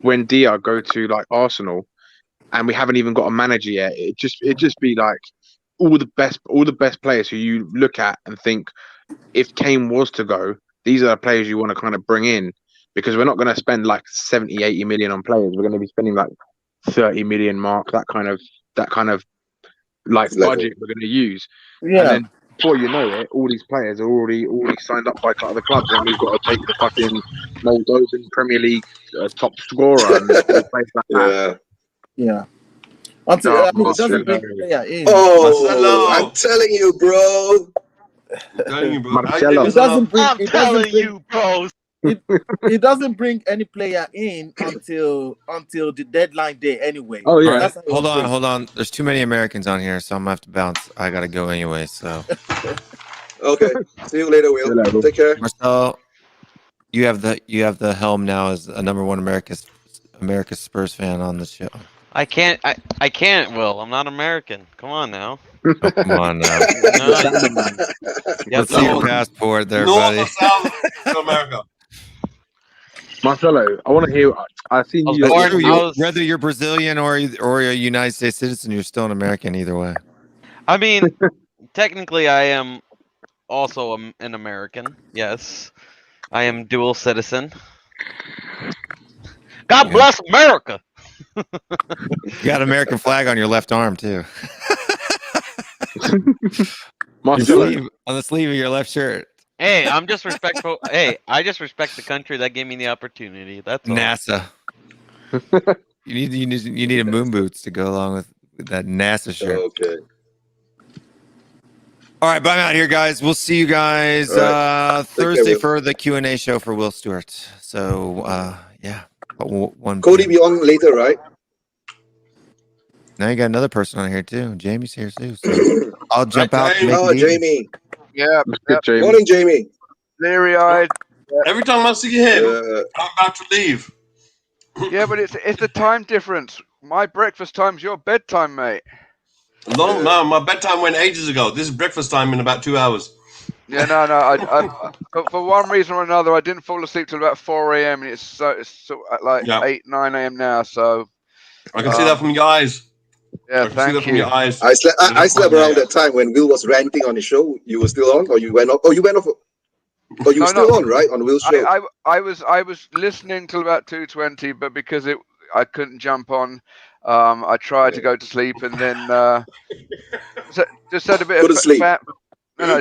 Buendia go to like Arsenal, and we haven't even got a manager yet, it just be like all the best players who you look at and think, if Kane was to go, these are the players you want to kind of bring in, because we're not going to spend like 70-80 million on players. We're going to be spending like 30 million mark, that kind of like budget we're going to use. And then before you know it, all these players are already signed up by other clubs, and we've got to take the fucking Moldovan Premier League top scorer and players like that. Until it doesn't bring player in. Oh, I'm telling you, bro. Marcelo. It doesn't bring any player in until the deadline day anyway. Oh yeah. Right. Hold on. There's too many Americans on here, so I'm gonna have to bounce. I gotta go anyway. So. Okay. See you later, Will. Take care. Marcel. You have the helm now as a #1 America's Spurs fan on the show. I can't, Will. I'm not American. Come on now. Oh, come on now. Let's see your passport there, North buddy. or south of America? Marcelo, I want to hear. I've seen you. Whether you're Brazilian or a United States citizen, you're still an American either way. I mean, technically, I am also an American. Yes, I am dual citizen. God bless America. You got an American flag on your left arm too. Marcelo, on the sleeve of your left shirt. Hey, I'm just respectful. Hey, I just respect the country that gave me the opportunity. That's all. NASA. you need a moon boots to go along with that NASA shirt. Okay. All right, but I'm out here, guys. We'll see you guys Thursday for the Q&A show for Will Stewart. So, yeah. Cody be on later, right? Now you got another person on here, too. Jamie's here, too. So I'll jump out. Oh, Jamie. Yeah. Jamie. Morning, Jamie. Leery-eyed. Every time I see him, I'm about to leave. Yeah, but it's the time difference. My breakfast time's your bedtime, mate. No, my bedtime went ages ago. This is breakfast time in about 2 hours. Yeah, no. But for one reason or another, I didn't fall asleep till about 4 a.m. and it's like 8, 9 a.m. now. So I can see that from your eyes. Yeah, thank you. I slept around that time when Will was ranting on the show. You were still on, or you went off? Oh, you went off. Oh, you were still on, right? On Will's show. I was listening till about 2:20, but because I couldn't jump on, I tried to go to sleep and then just had a bit of sleep. No.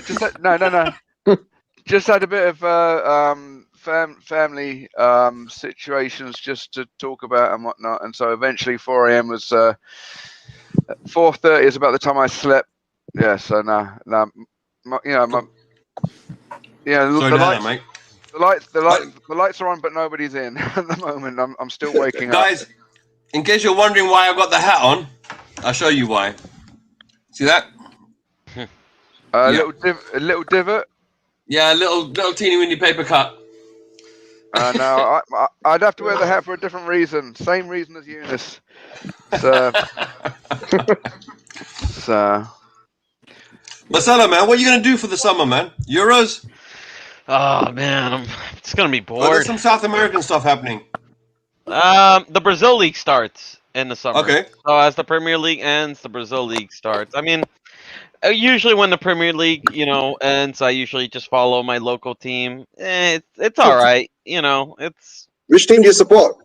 Just had a bit of family situations just to talk about and whatnot, and so eventually 4 a.m. was 4:30 is about the time I slept. Yeah, so no, the lights are on, but nobody's in at the moment. I'm still waking up. Guys, in case you're wondering why I've got the hat on, I'll show you why. See that? A little divot. Yeah, a little teeny weeny paper cut. No, I'd have to wear the hat for a different reason. Same reason as Eunice. So. Marcelo, man, what are you gonna do for the summer, man? Euros? Oh man, I'm just gonna be bored. Oh, there's some South American stuff happening. The Brazil League starts in the summer. Okay. So as the Premier League ends, the Brazil League starts. I mean, usually when the Premier League, ends, I usually just follow my local team. It's all right, It's. Which team do you support?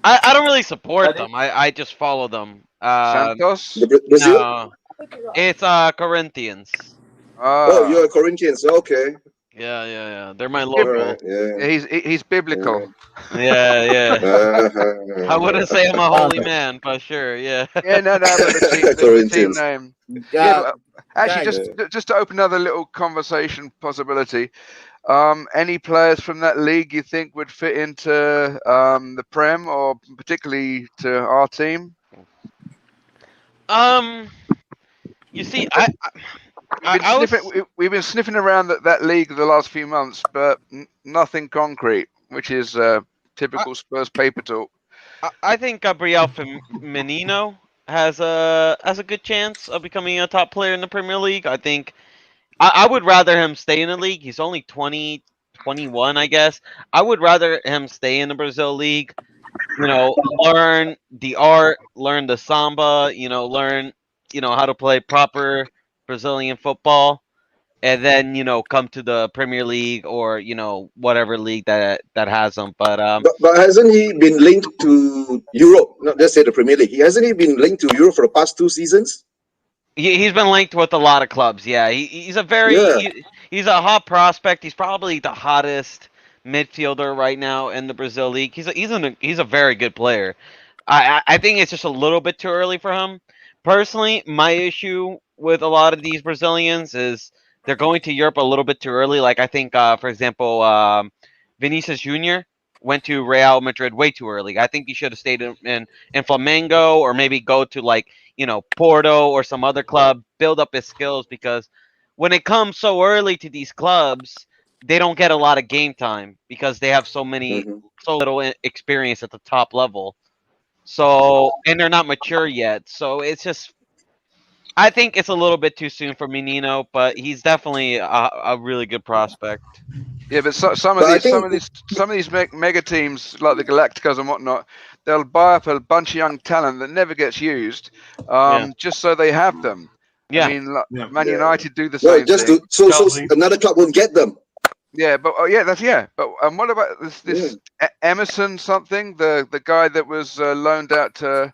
I don't really support them. I just follow them. Santos? Brazil? No, it's Corinthians. Oh, you're a Corinthians. Okay. Yeah. They're my local. Yeah. He's biblical. Yeah. I wouldn't say I'm a holy man, but sure, yeah. Yeah, no, but the team name. Yeah, actually, just to open another little conversation possibility. Any players from that league you think would fit into the Prem, or particularly to our team? You see, we've been sniffing around that league the last few months, but nothing concrete, which is typical Spurs paper talk. I think Gabriel Firmino has a good chance of becoming a top player in the Premier League. I think I would rather him stay in the league. He's only 20, 21, I guess. I would rather him stay in the Brazil League. Learn the art, learn the samba, learn, how to play proper Brazilian football, and then come to the Premier League or whatever league that has him. But hasn't he been linked to Europe? Not just say the Premier League. Hasn't he been linked to Europe for the past 2 seasons? He's been linked with a lot of clubs. Yeah, he's a he's a hot prospect. He's probably the hottest midfielder right now in the Brazil League. He's a very good player. I think it's just a little bit too early for him. Personally, my issue with a lot of these Brazilians is they're going to Europe a little bit too early. Like I think, for example, Vinicius Jr. went to Real Madrid way too early. I think he should have stayed in Flamengo, or maybe go to Porto or some other club, build up his skills, because when it comes so early to these clubs, they don't get a lot of game time because they have so little experience at the top level. So, and they're not mature yet. So it's just, I think it's a little bit too soon for Menino, but he's definitely a really good prospect. Yeah, but some of these mega teams like the Galacticos and whatnot, they'll buy up a bunch of young talent that never gets used, just so they have them. Yeah. I mean, Man United do the same thing. So another club will get them. Yeah, but But what about this Emerson something? The guy that was loaned out to.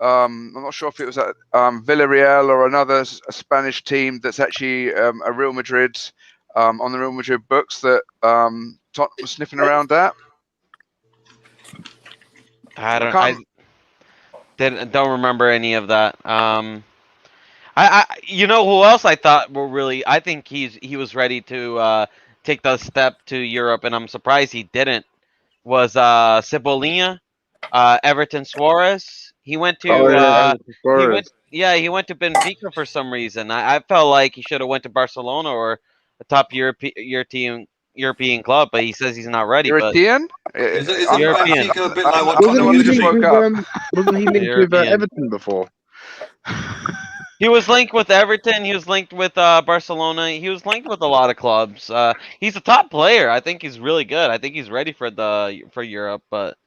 I'm not sure if it was at Villarreal or another Spanish team that's actually a Real Madrid. On the Real Madrid books that Tottenham was sniffing around at. I don't remember any of that. You know who else I thought were really? I think he was ready to take the step to Europe, and I'm surprised he didn't. Was Cebolinha, Everton Suarez? He went to he went to Benfica for some reason. I felt like he should have went to Barcelona or a top European club, but he says he's not ready. European? Is it European. Benfica a bit like what Wasn't he linked with Everton before? He was linked with Everton. He was linked with Barcelona. He was linked with a lot of clubs. He's a top player. I think he's really good. I think he's ready for Europe, but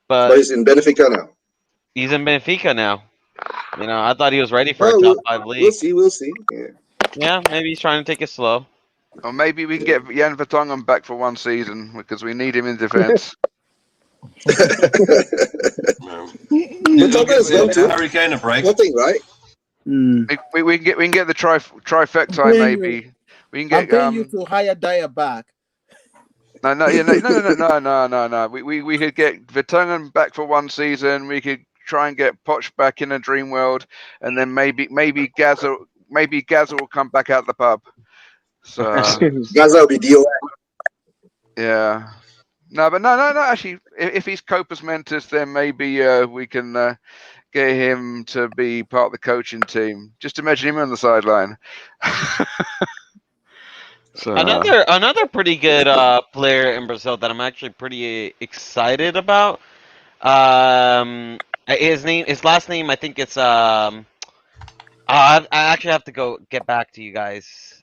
but he's in Benfica now. He's in Benfica now. I thought he was ready for a top 5 league. We'll see. Yeah, maybe he's trying to take it slow. Or maybe we can get Jan Vertonghen back for one season because we need him in defense. Harry Kane a break. Nothing, right? We can get the trifecta maybe. We can get. I'm paying you to hire Dyer back. No. We could get Vertonghen back for one season. We could try and get Poch back in a dream world, and then maybe Gaza will come back out the pub. So Gaza will be DOM. Yeah. No. Actually, if he's Copa's Mentis, then maybe we can get him to be part of the coaching team. Just imagine him on the sideline. So another pretty good player in Brazil that I'm actually pretty excited about. His last name, I think it's I actually have to get back to you guys.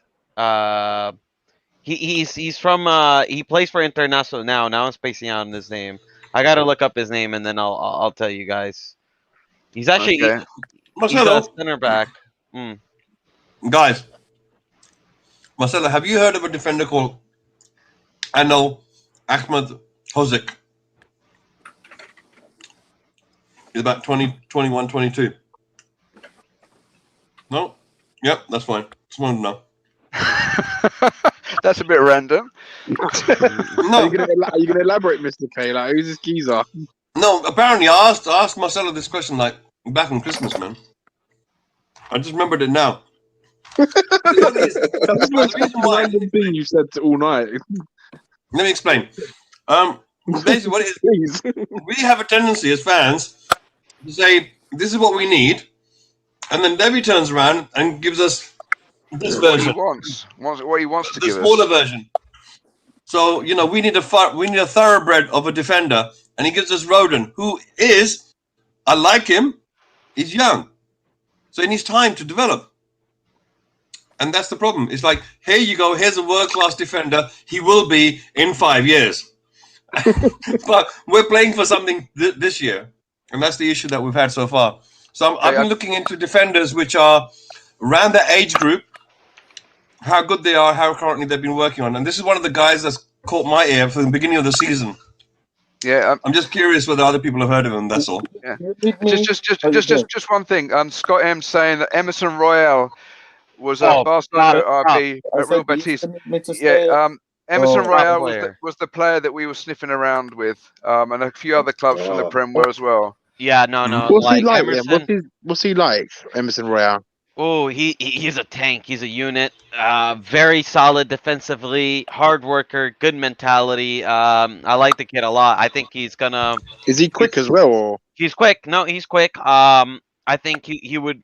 He's from he plays for Internacional now. Now I'm spacing out on his name. I gotta look up his name and then I'll tell you guys. He's actually he's a center back. Guys, Marcelo, have you heard of a defender called Anil Ahmed Hodzic? He's about 20, 21, 22. No? Yep, that's fine. Just wanted to know. That's a bit random. No. Are you going to elaborate, Mr. K? Like, who's this geezer? No, apparently I asked Marcelo this question like back on Christmas, man. I just remembered it now. That's the most random thing you've said all night. Let me explain. Basically, what it is, we have a tendency as fans to say, this is what we need, and then Debbie turns around and gives us this version. What he wants to give us. The smaller version. So, we need a thoroughbred of a defender, and he gives us Rodon, who is, I like him, he's young. So he needs time to develop. And that's the problem. It's like, here you go, here's a world-class defender. He will be in 5 years. But we're playing for something this year. And that's the issue that we've had so far. So I've been looking into defenders which are around that age group, how good they are, how currently they've been working on. And this is one of the guys that's caught my ear from the beginning of the season. Yeah, I'm just curious whether other people have heard of him, that's all. Yeah. Just one thing. Scott M saying that Emerson Royale was at Barcelona RB at Real Betis. Yeah, Emerson Royale was the player that we were sniffing around with, and a few other clubs from the Prem were as well. Yeah, no. What's he like? What's he like, Emerson Royale? Oh, he's a tank. He's a unit. Very solid defensively, hard worker, good mentality. I like the kid a lot. I think he's gonna. Is he quick as well? Or? He's quick. No, he's quick. I think he would.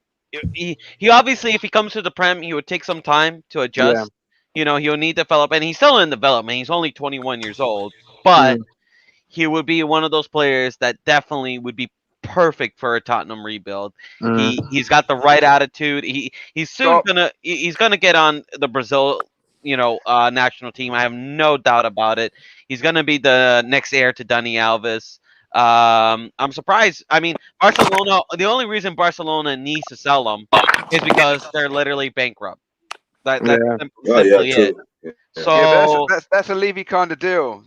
He obviously, if he comes to the Prem, he would take some time to adjust. he'll need to develop, and he's still in development. He's only 21 years old, but he would be one of those players that definitely would be perfect for a Tottenham rebuild. He's got the right attitude. He's gonna get on the Brazil national team. I have no doubt about it. He's gonna be the next heir to Dani Alves. I'm surprised. I mean, Barcelona. The only reason Barcelona needs to sell him is because they're literally bankrupt. That's simply it. So that's a Levy kind of deal.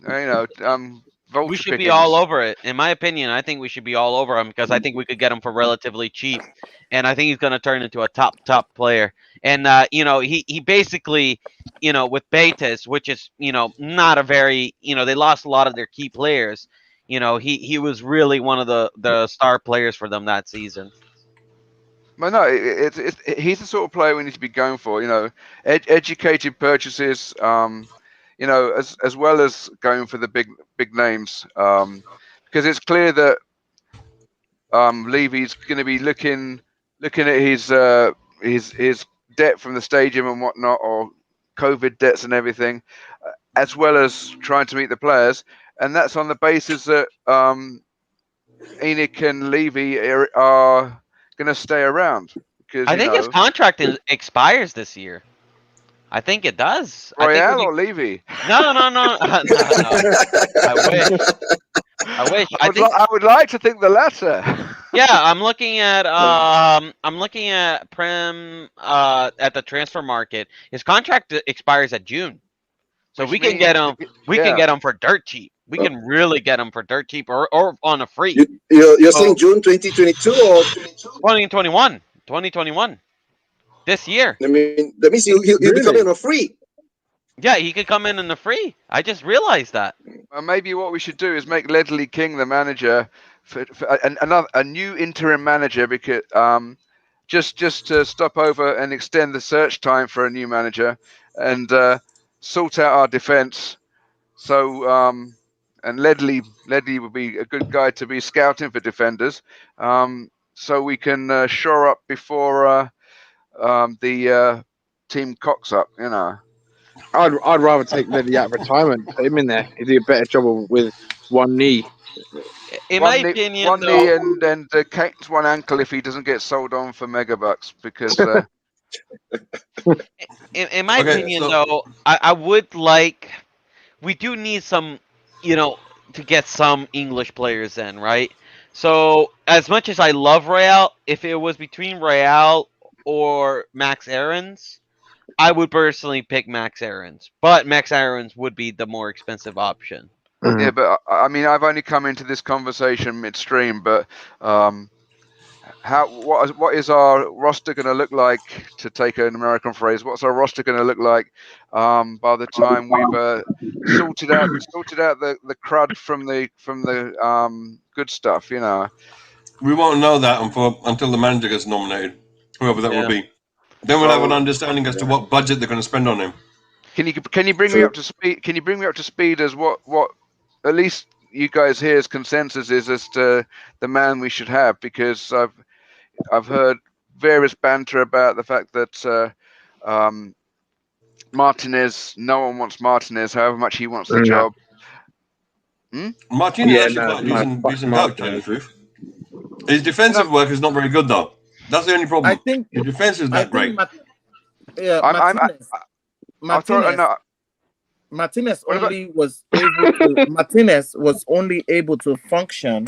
We should be all over it. In my opinion, I think we should be all over him because I think we could get him for relatively cheap, and I think he's going to turn into a top player. And he basically, with Betis, which is not a very they lost a lot of their key players. He was really one of the star players for them that season. But no, he's the sort of player we need to be going for. Educated purchases. As well as going for the big names, because it's clear that Levy's going to be looking at his debt from the stadium and whatnot, or COVID debts and everything, as well as trying to meet the players, and that's on the basis that Enoch and Levy are going to stay around. Because I think his contract expires this year. I think it does. Royale or Levy? No. I wish. I would like to think the latter. Yeah, I'm looking at Prem at the transfer market. His contract expires at June, so we can get him. We can get him for dirt cheap. We can really get him for dirt cheap or on a free. You're saying June 2022 or 2021? 2021. This year. I mean, that means he'll be coming on free. Yeah, he could come in the free. I just realized that. Maybe what we should do is make Ledley King the manager for a new interim manager, because just to stop over and extend the search time for a new manager and sort out our defense. So and Ledley would be a good guy to be scouting for defenders. So we can shore up before the team cocks up, I'd rather take Ledley out of retirement, put him in there. He'd do a better job with one knee. In my opinion, one knee and Kane's one ankle if he doesn't get sold on for megabucks, because. in my opinion, though, I would like. We do need some, to get some English players in, right? So as much as I love Royale, if it was between Royale or Max Aarons, I would personally pick Max Aarons, but Max Aarons would be the more expensive option. Yeah, but I mean, I've only come into this conversation midstream, but what is our roster going to look like, to take an American phrase? What's our roster going to look like by the time we've sorted out the crud from the good stuff? We won't know that until the manager gets nominated, whoever that will be. Then we'll have an understanding as to what budget they're going to spend on him. Can you bring me up to speed? Can you bring me up to speed as what at least you guys here's consensus is as to the man we should have? Because I've heard various banter about the fact that Martinez, no one wants Martinez, however much he wants the job. Martinez actually got decent work, to tell you the truth. His defensive work is not very good, though. That's the only problem. I think his defense is not great. Martinez was only able to function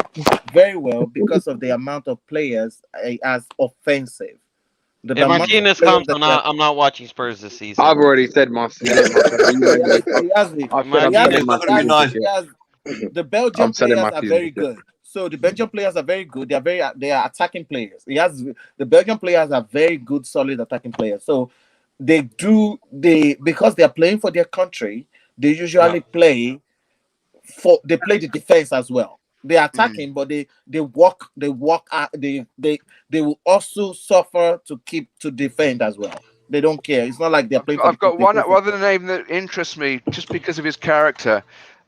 very well because of the amount of players as offensive. Martinez comes, I'm not watching Spurs this season. I've already said Martinez. The Belgian players are very good. So the Belgian players are very good. They are attacking players. The Belgian players are very good, solid attacking players. So because they are playing for their country, they usually play the defense as well. They are attacking, but they will also suffer to defend as well. They don't care. It's not like they're playing. I've got one other name that interests me just because of his character,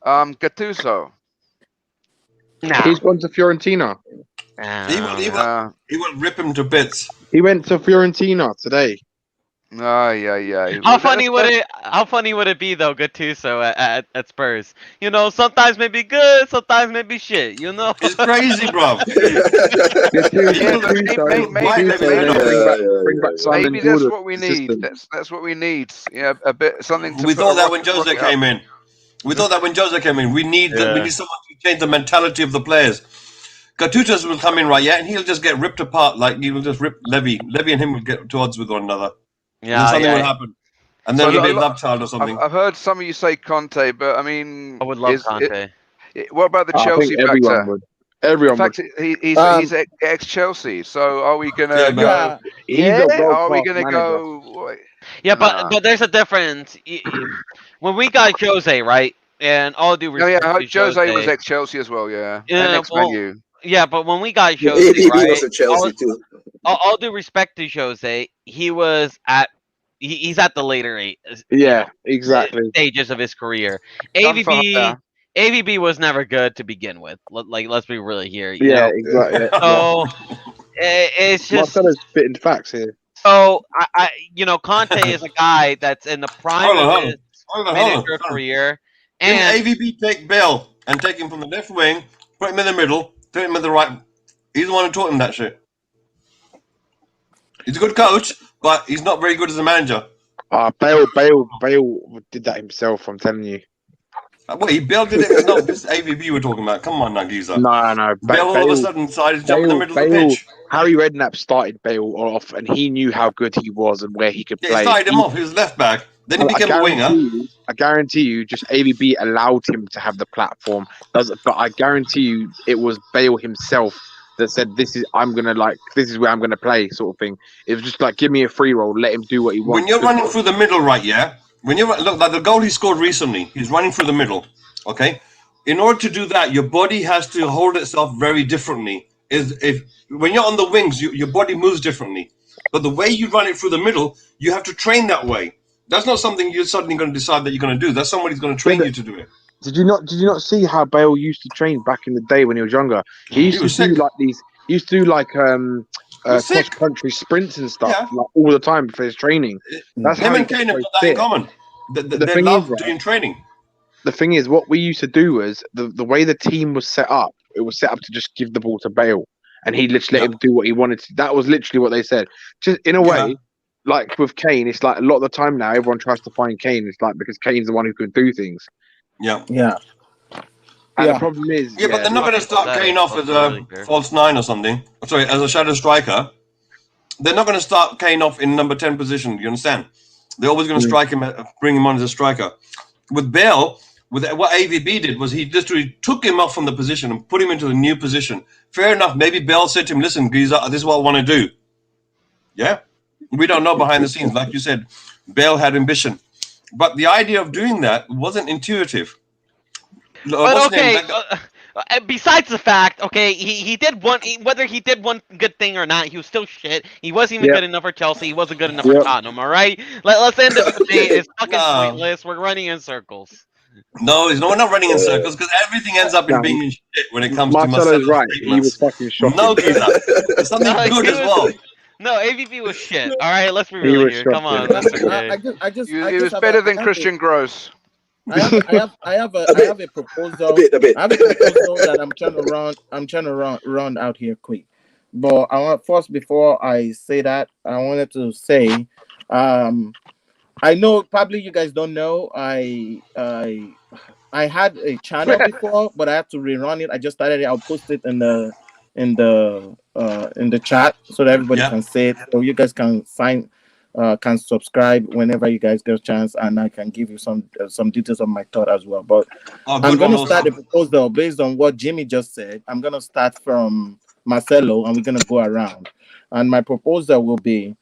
Gattuso. Nah. He's gone to Fiorentina. He will rip him to bits. He went to Fiorentina today. Yeah. How funny would it be though, Gattuso at Spurs? You know, sometimes maybe good, sometimes maybe shit. You know, It's crazy, bro. Maybe that's what we need. That's what we need. Yeah, a bit something. We thought that when Jose came in. We thought that when Jose came in. We need someone to change the mentality of the players. Gattuso will come in, right? Yeah, and he'll just get ripped apart. Like he will just rip Levy. Levy and him will get to odds with one another. Yeah, and something will happen, and then he'll be a love child or something. I've heard some of you say Conte, but I mean, I would love Conte. What about the Chelsea factor? Everyone In fact, he's ex-Chelsea. So are we gonna go? Yeah, are we gonna go? Yeah, but there's a difference. When we got Jose, right, and all due respect, Jose was ex-Chelsea as well. Yeah, and ex-Manu. Yeah, but when we got Jose, he right, was at Chelsea too. All due respect to Jose, he was he's at the later stages of his career. AVB was never good to begin with. Let's be really here. You know? Exactly. So it's just Marcelo's spitting facts here. So Conte is a guy that's in the prime of his manager career. And AVB take Bale and take him from the left wing, put him in the middle, put him in the right. He's the one who taught him that shit. He's a good coach, but he's not very good as a manager. Bale did that himself. I'm telling you. Wait, Bale did it? No, this is AVB we're talking about. Come on, Nagisa. No. Bale all of a sudden decided to jump in the middle of the pitch. Harry Redknapp started Bale off, and he knew how good he was and where he could play. He started him off. He was left back. Then he became a winger. I guarantee you, just AVB allowed him to have the platform. But I guarantee you, it was Bale himself that said, "This is where I'm gonna play," sort of thing. It was just like, give me a free roll, let him do what he wants. When you're running through the middle, right? Yeah. When you look like the goal he scored recently, he's running through the middle. Okay. In order to do that, your body has to hold itself very differently. When you're on the wings, your body moves differently. But the way you run it through the middle, you have to train that way. That's not something you're suddenly going to decide that you're going to do. That's somebody's going to train you to do it. Did you not see how Bale used to train back in the day when he was younger? He used to do cross country sprints and stuff like all the time for his training. That's him and Kane have got that in common. They love doing training. The thing is, what we used to do was the way the team was set up. It was set up to just give the ball to Bale, and he literally let him do what he wanted to. That was literally what they said. Just in a way, like with Kane, it's like a lot of the time now everyone tries to find Kane. It's like because Kane's the one who can do things. Yeah. And the problem is, but they're not going to start Kane off as a false nine or something. Sorry, as a shadow striker. They're not going to start Kane off in number 10 position. You understand? They're always going to strike him, bring him on as a striker. With Bale, what AVB did was he literally took him off from the position and put him into the new position. Fair enough. Maybe Bale said to him, "Listen, Giza, this is what I want to do." Yeah, we don't know behind the scenes. Like you said, Bale had ambition, but the idea of doing that wasn't intuitive. But besides the fact, he did one. Whether he did one good thing or not, he was still shit. He wasn't even good enough for Chelsea. He wasn't good enough for Tottenham. All right, let's end it today. It's fucking pointless. We're running in circles. No, we're not running in circles because everything ends up in being shit when it comes to Marcelo's right. He was fucking shocking. No, there's something good as well. No, AVP was shit. All right, let's be real here. Come on, that's okay. He was better than Christian Gross. I have a proposal. A bit. I have a proposal that I'm trying to run out here quick. But I want first, before I say that, I wanted to say, I know probably you guys don't know. I had a channel before, but I have to rerun it. I just started it. I'll post it in the chat so that everybody can see it. So you guys can can subscribe whenever you guys get a chance, and I can give you some details of my thought as well. But I'm going to start the proposal based on what Jimmy just said. I'm going to start from Marcelo, and we're going to go around. And my proposal will be,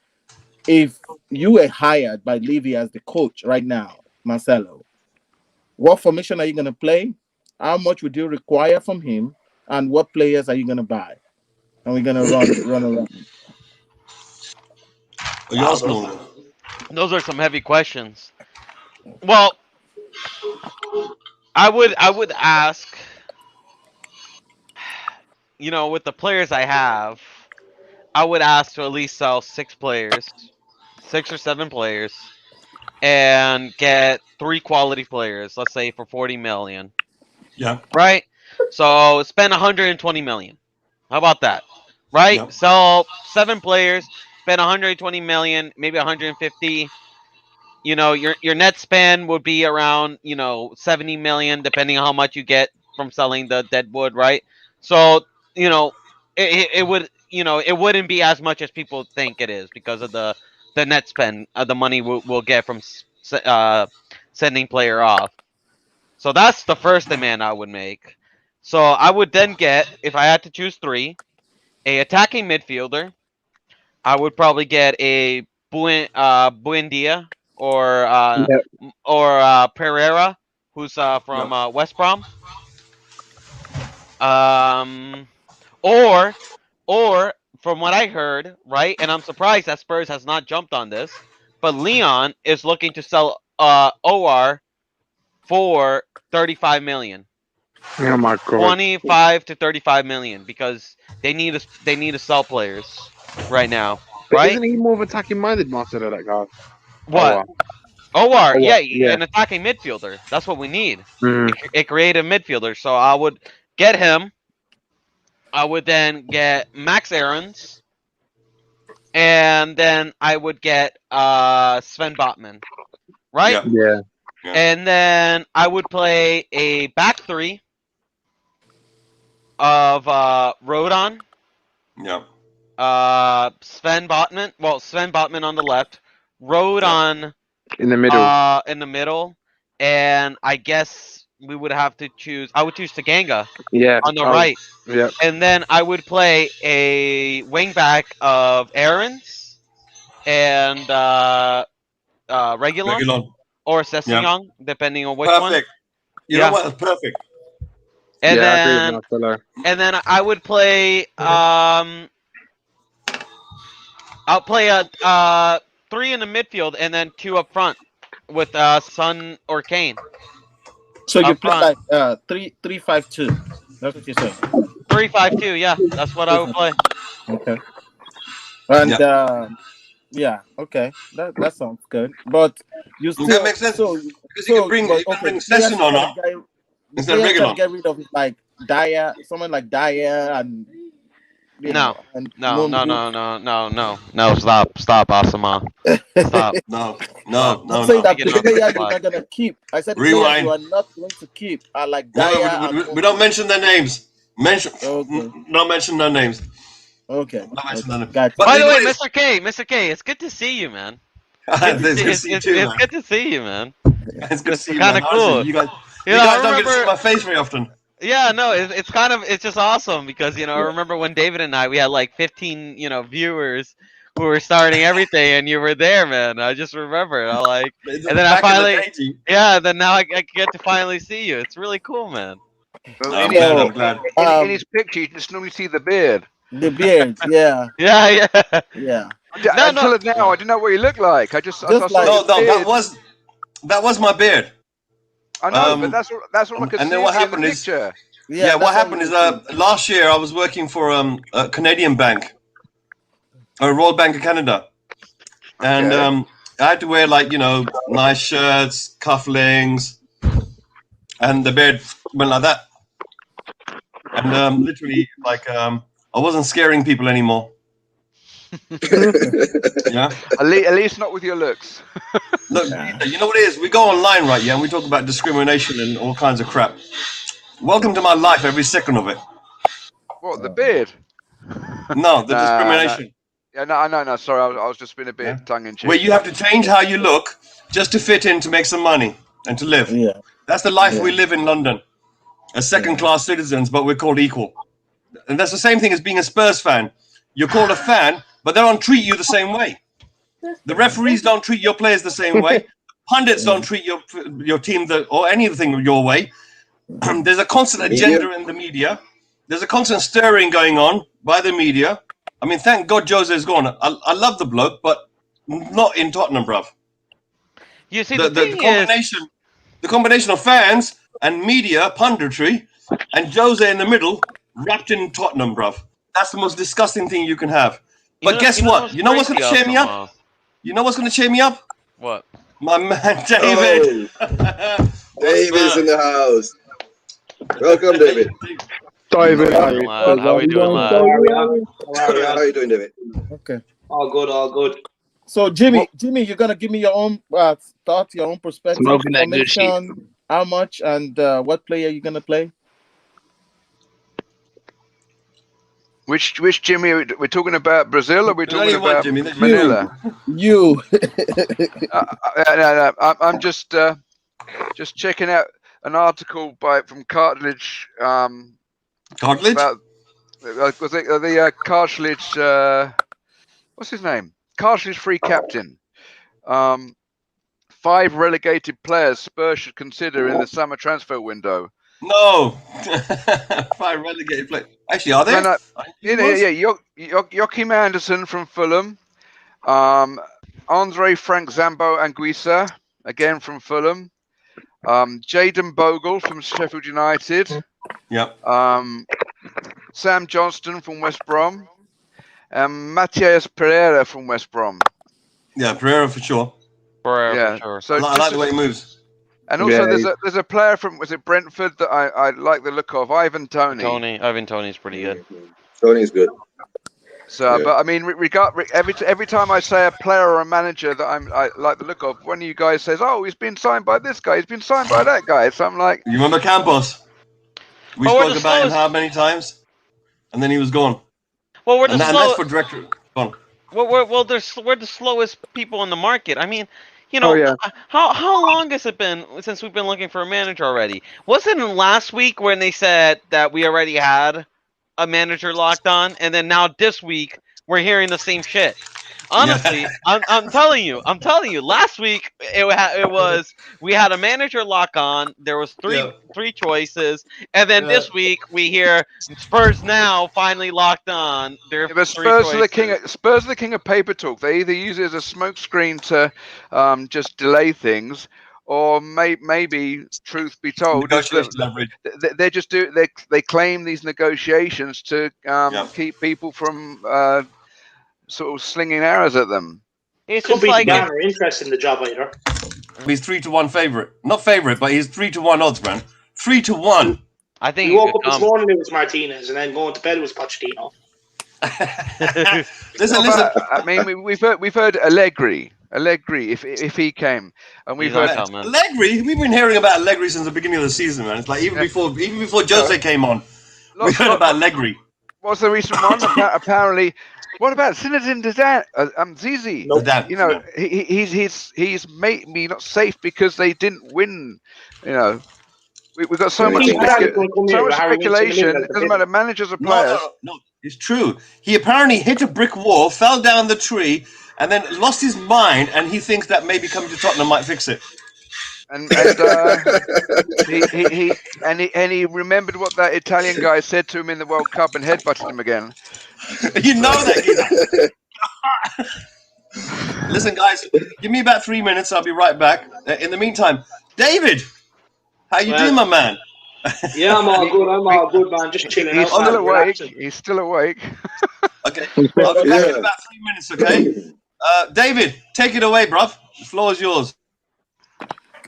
if you were hired by Levy as the coach right now, Marcelo, what formation are you going to play? How much would you require from him? And what players are you going to buy? And we're going to run around. Those are some heavy questions. Well, I would ask, with the players I have, I would ask to at least sell 6 players 6 or 7 players and get 3 quality players, let's say for 40 million. Yeah. Right? So spend 120 million. How about that? Right? Yep. So 7 players, spend 120 million, maybe 150. You know, your net spend would be around, 70 million, depending on how much you get from selling the dead wood, right? So, it would, it wouldn't be as much as people think it is because of the net spend, the money we'll get from sending player off. So that's the first demand I would make. So I would then get, if I had to choose 3, a attacking midfielder. I would probably get a Buendia or Pereira, who's from West Brom. Or from what I heard, right, and I'm surprised that Spurs has not jumped on this, but Leon is looking to sell OR for 35 million. Oh my god. 25 to 35 million because they need to sell players right now. But right? isn't he more of attacking minded, Marcelo, that guy? What? OR. OR, yeah, yeah. an attacking midfielder. That's what we need. Mm. A creative midfielder. So I would get him. I would then get Max Aarons. And then I would get Sven Botman. Right? Yeah. And then I would play a back 3 of Rodon. Yeah. Sven Botman. Well, Sven Botman on the left. Rodon in the middle. In the middle. And I guess we would have to choose. I would choose Taganga. Yeah. On the right. Yeah. And then I would play a wingback of Aarons and Reguilon. Or Sessegnon, depending on which one. Perfect. You know what? Perfect. And I agree then, with Marcelo. and then I would play. I'll play a 3 in the midfield and then 2 up front with Son or Kane. So you Up play front. like 3-5-2. That's what you're saying. 3-5-2. Yeah, that's what I would play. Okay. And yeah, okay, that sounds good. But you still That makes sense. Because you can bring Sesson on up instead of Reguilon. Get rid of like Dyer, someone like Dyer, and No, and no, Mumbu. stop, Asama. Stop. No. I'm saying that Take it the off player the you're flag. not gonna keep. I said Rewind. players you are not going to keep are like Dyer. No, we don't mention their names. Okay. Don't mention their names. Okay. Don't mention their names. Gotcha. But By the way, anyways- Mr. K, it's good to see you, man. It's good to see you too, It's man. good to see you, man. It's good to see you, Kinda man. cool. Honestly, you guys You know, I don't get to see remember- my face very often. Yeah, no, it's just awesome because I remember when David and we had like 15 viewers who were starting everything, and you were there, man. I just remember, and then I Back in the finally, day, G. then now I get to finally see you. It's really cool, man. I'm glad. In his picture, you just normally see the beard. The beard, yeah, Yeah. yeah. Until now, I didn't know what he looked like. I saw like- his No, beard. that was my beard. I know, but that's what I could and see then what in the happened is- picture. Yeah, what happened is last year I was working for a Canadian bank, a Royal Bank of Canada, and I had to wear nice shirts, cufflinks, and the beard went like that, and literally I wasn't scaring people anymore. Yeah. At least not with your looks. Look, you know what it is? We go online, right? Yeah, and we talk about discrimination and all kinds of crap. Welcome to my life, every second of it. What, the beard? No, the discrimination. Yeah, no. Sorry, I was just being a bit tongue in cheek. Where you have to change how you look just to fit in, to make some money and to live. Yeah. That's the life we live in London. As second-class citizens, but we're called equal. And that's the same thing as being a Spurs fan. You're called a fan, but they don't treat you the same way. The referees don't treat your players the same way. Pundits don't treat your team or anything your way. There's a constant agenda in the media. There's a constant stirring going on by the media. I mean, thank God Jose's gone. I love the bloke, but not in Tottenham, bruv. You see, the combination of fans and media punditry and Jose in the middle, wrapped in Tottenham, bruv. That's the most disgusting thing you can have. But guess what? You know what's going to cheer me up? You know what's going to cheer me up? What? My man, David. Oh, David's in the house. Welcome, David. David, How we doing, lad? How are you doing, David? Okay. All good, all good. So Jimmy, you're gonna give me your own thoughts, your own perspective, Smoking that good shit. information, how much, and what player you're gonna play. Which Jimmy? We're talking about Brazil, or we're talking only one about Jimmy, there's Manila? You. I'm just checking out an article from Cartilage. Cartilage? About was it the Cartilage? What's his name? Cartilage free captain. 5 relegated players Spurs should consider in the summer transfer window. No. 5 relegated players. Actually, are there? Joachim Anderson from Fulham. Andre Frank Zambo Anguissa, again from Fulham. Jayden Bogle from Sheffield United. Yep. Sam Johnston from West Brom. Matias Pereira from West Brom. Yeah, Pereira for sure. For sure. So I like the way he moves. And also, there's a player from Brentford that I like the look of, Ivan Toney. Ivan Toney's pretty good. Tony's good. So, but I mean, every time I say a player or a manager that I like the look of, one of you guys says, "Oh, he's been signed by this guy. He's been signed by that guy." So I'm like, you remember Campos? We spoke about him how many times, and then he was gone. Well, and that's for director. Gone. Well, we're the slowest people on the market. I mean. You know, how long has it been since we've been looking for a manager already? Wasn't it last week when they said that we already had a manager locked on, and then now this week we're hearing the same shit? Honestly, I'm telling you. Last week it was we had a manager lock on. There was three choices, and then this week we hear Spurs now finally locked on. Spurs are the king of paper talk. They either use it as a smokescreen to just delay things, or maybe truth be told, they claim these negotiations to keep people from sort of slinging arrows at them. It's could be like interest in the job either. He's 3-1 favorite, not favorite, but he's 3-1 odds, man. 3-1. I think he woke up this morning. It was Martinez, and then going to bed it was Pochettino. listen. I mean, we've heard Allegri. If he came, and we've heard Allegri. We've been hearing about Allegri since the beginning of the season, man. It's like even before Jose came on, we heard about Allegri. What's the recent one? Apparently. What about Zinedine Zidane? Zizi, you know, he's maybe not safe because they didn't win. You know, we've got so much speculation. It doesn't matter, managers or players. No, it's true. He apparently hit a brick wall, fell down the tree, and then lost his mind, and he thinks that maybe coming to Tottenham might fix it. And he remembered what that Italian guy said to him in the World Cup and headbutted him again. You know that. Listen, guys, give me about 3 minutes. I'll be right back. In the meantime, David, how you doing, my man? Yeah, I'm all good. I'm all good, man. Just chilling. He's still awake. He's still awake. Okay, I'll be back in about 3 minutes. Okay, David, take it away, bruv. The floor is yours.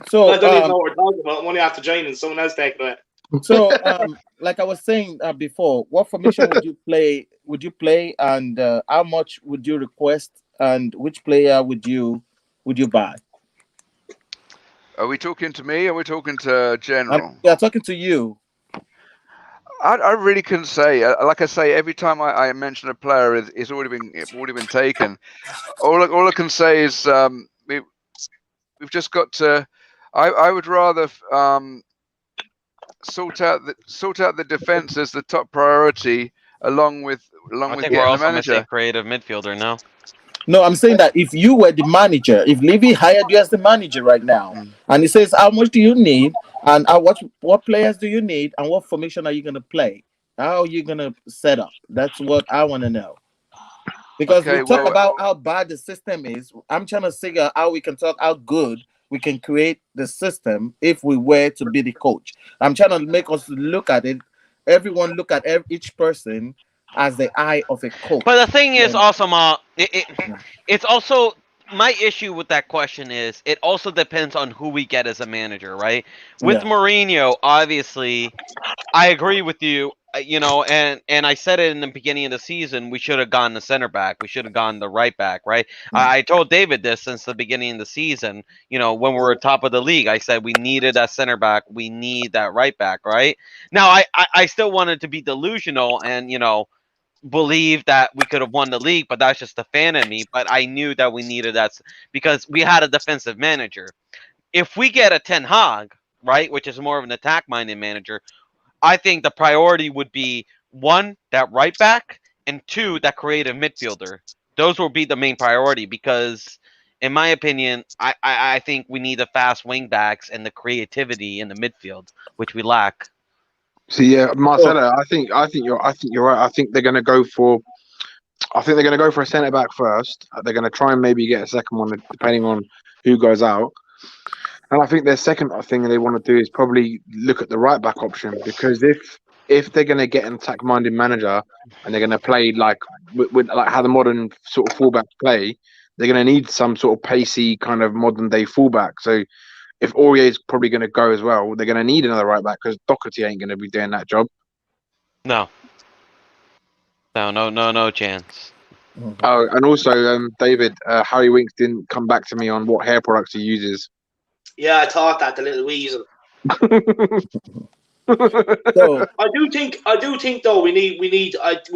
So I don't even know what we're talking about. I'm only after joining. Someone else take it away. So, like I was saying before, what formation would you play? And how much would you request? And which player would you buy? Are we talking to me? Or are we talking to general? Yeah, talking to you. I really couldn't say. Like I say, every time I mention a player, it's already been taken. All I can say is we've just got to. I would rather sort out the defense as the top priority, along with getting the manager. Creative midfielder now. No, I'm saying that if you were the manager, if Levy hired you as the manager right now, and he says how much do you need, and what players do you need, and what formation are you going to play? How are you going to set up? That's what I want to know. Because we talk about how bad the system is. I'm trying to figure out how we can talk how good we can create the system if we were to be the coach. I'm trying to make us look at it. Everyone look at each person as the eye of a coach. But the thing is also, it's also my issue with that question is it also depends on who we get as a manager, right? With Mourinho, obviously, I agree with you. And I said it in the beginning of the season. We should have gone the center back. We should have gone the right back, right? I told David this since the beginning of the season. When we were top of the league, I said we needed a center back. We need that right back, right? Now, I still wanted to be delusional and believe that we could have won the league, but that's just a fan in me. But I knew that we needed that because we had a defensive manager. If we get a Ten Hag, right, which is more of an attack-minded manager, I think the priority would be 1, that right back, and 2, that creative midfielder. Those will be the main priority because, in my opinion, I think we need the fast wing backs and the creativity in the midfield, which we lack. See, yeah, Marcelo, I think you're right. I think they're going to go for a centre back first. They're going to try and maybe get a second one depending on who goes out. And I think their second thing they want to do is probably look at the right back option because if they're going to get an attack-minded manager and they're going to play like with like how the modern sort of fullback play, they're going to need some sort of pacey kind of modern-day fullback. So if Aurier's probably going to go as well, they're going to need another right back because Doherty ain't going to be doing that job. No chance. Oh, and also, David, Harry Winks didn't come back to me on what hair products he uses. Yeah, I thought that, the little weasel. So, I do think though we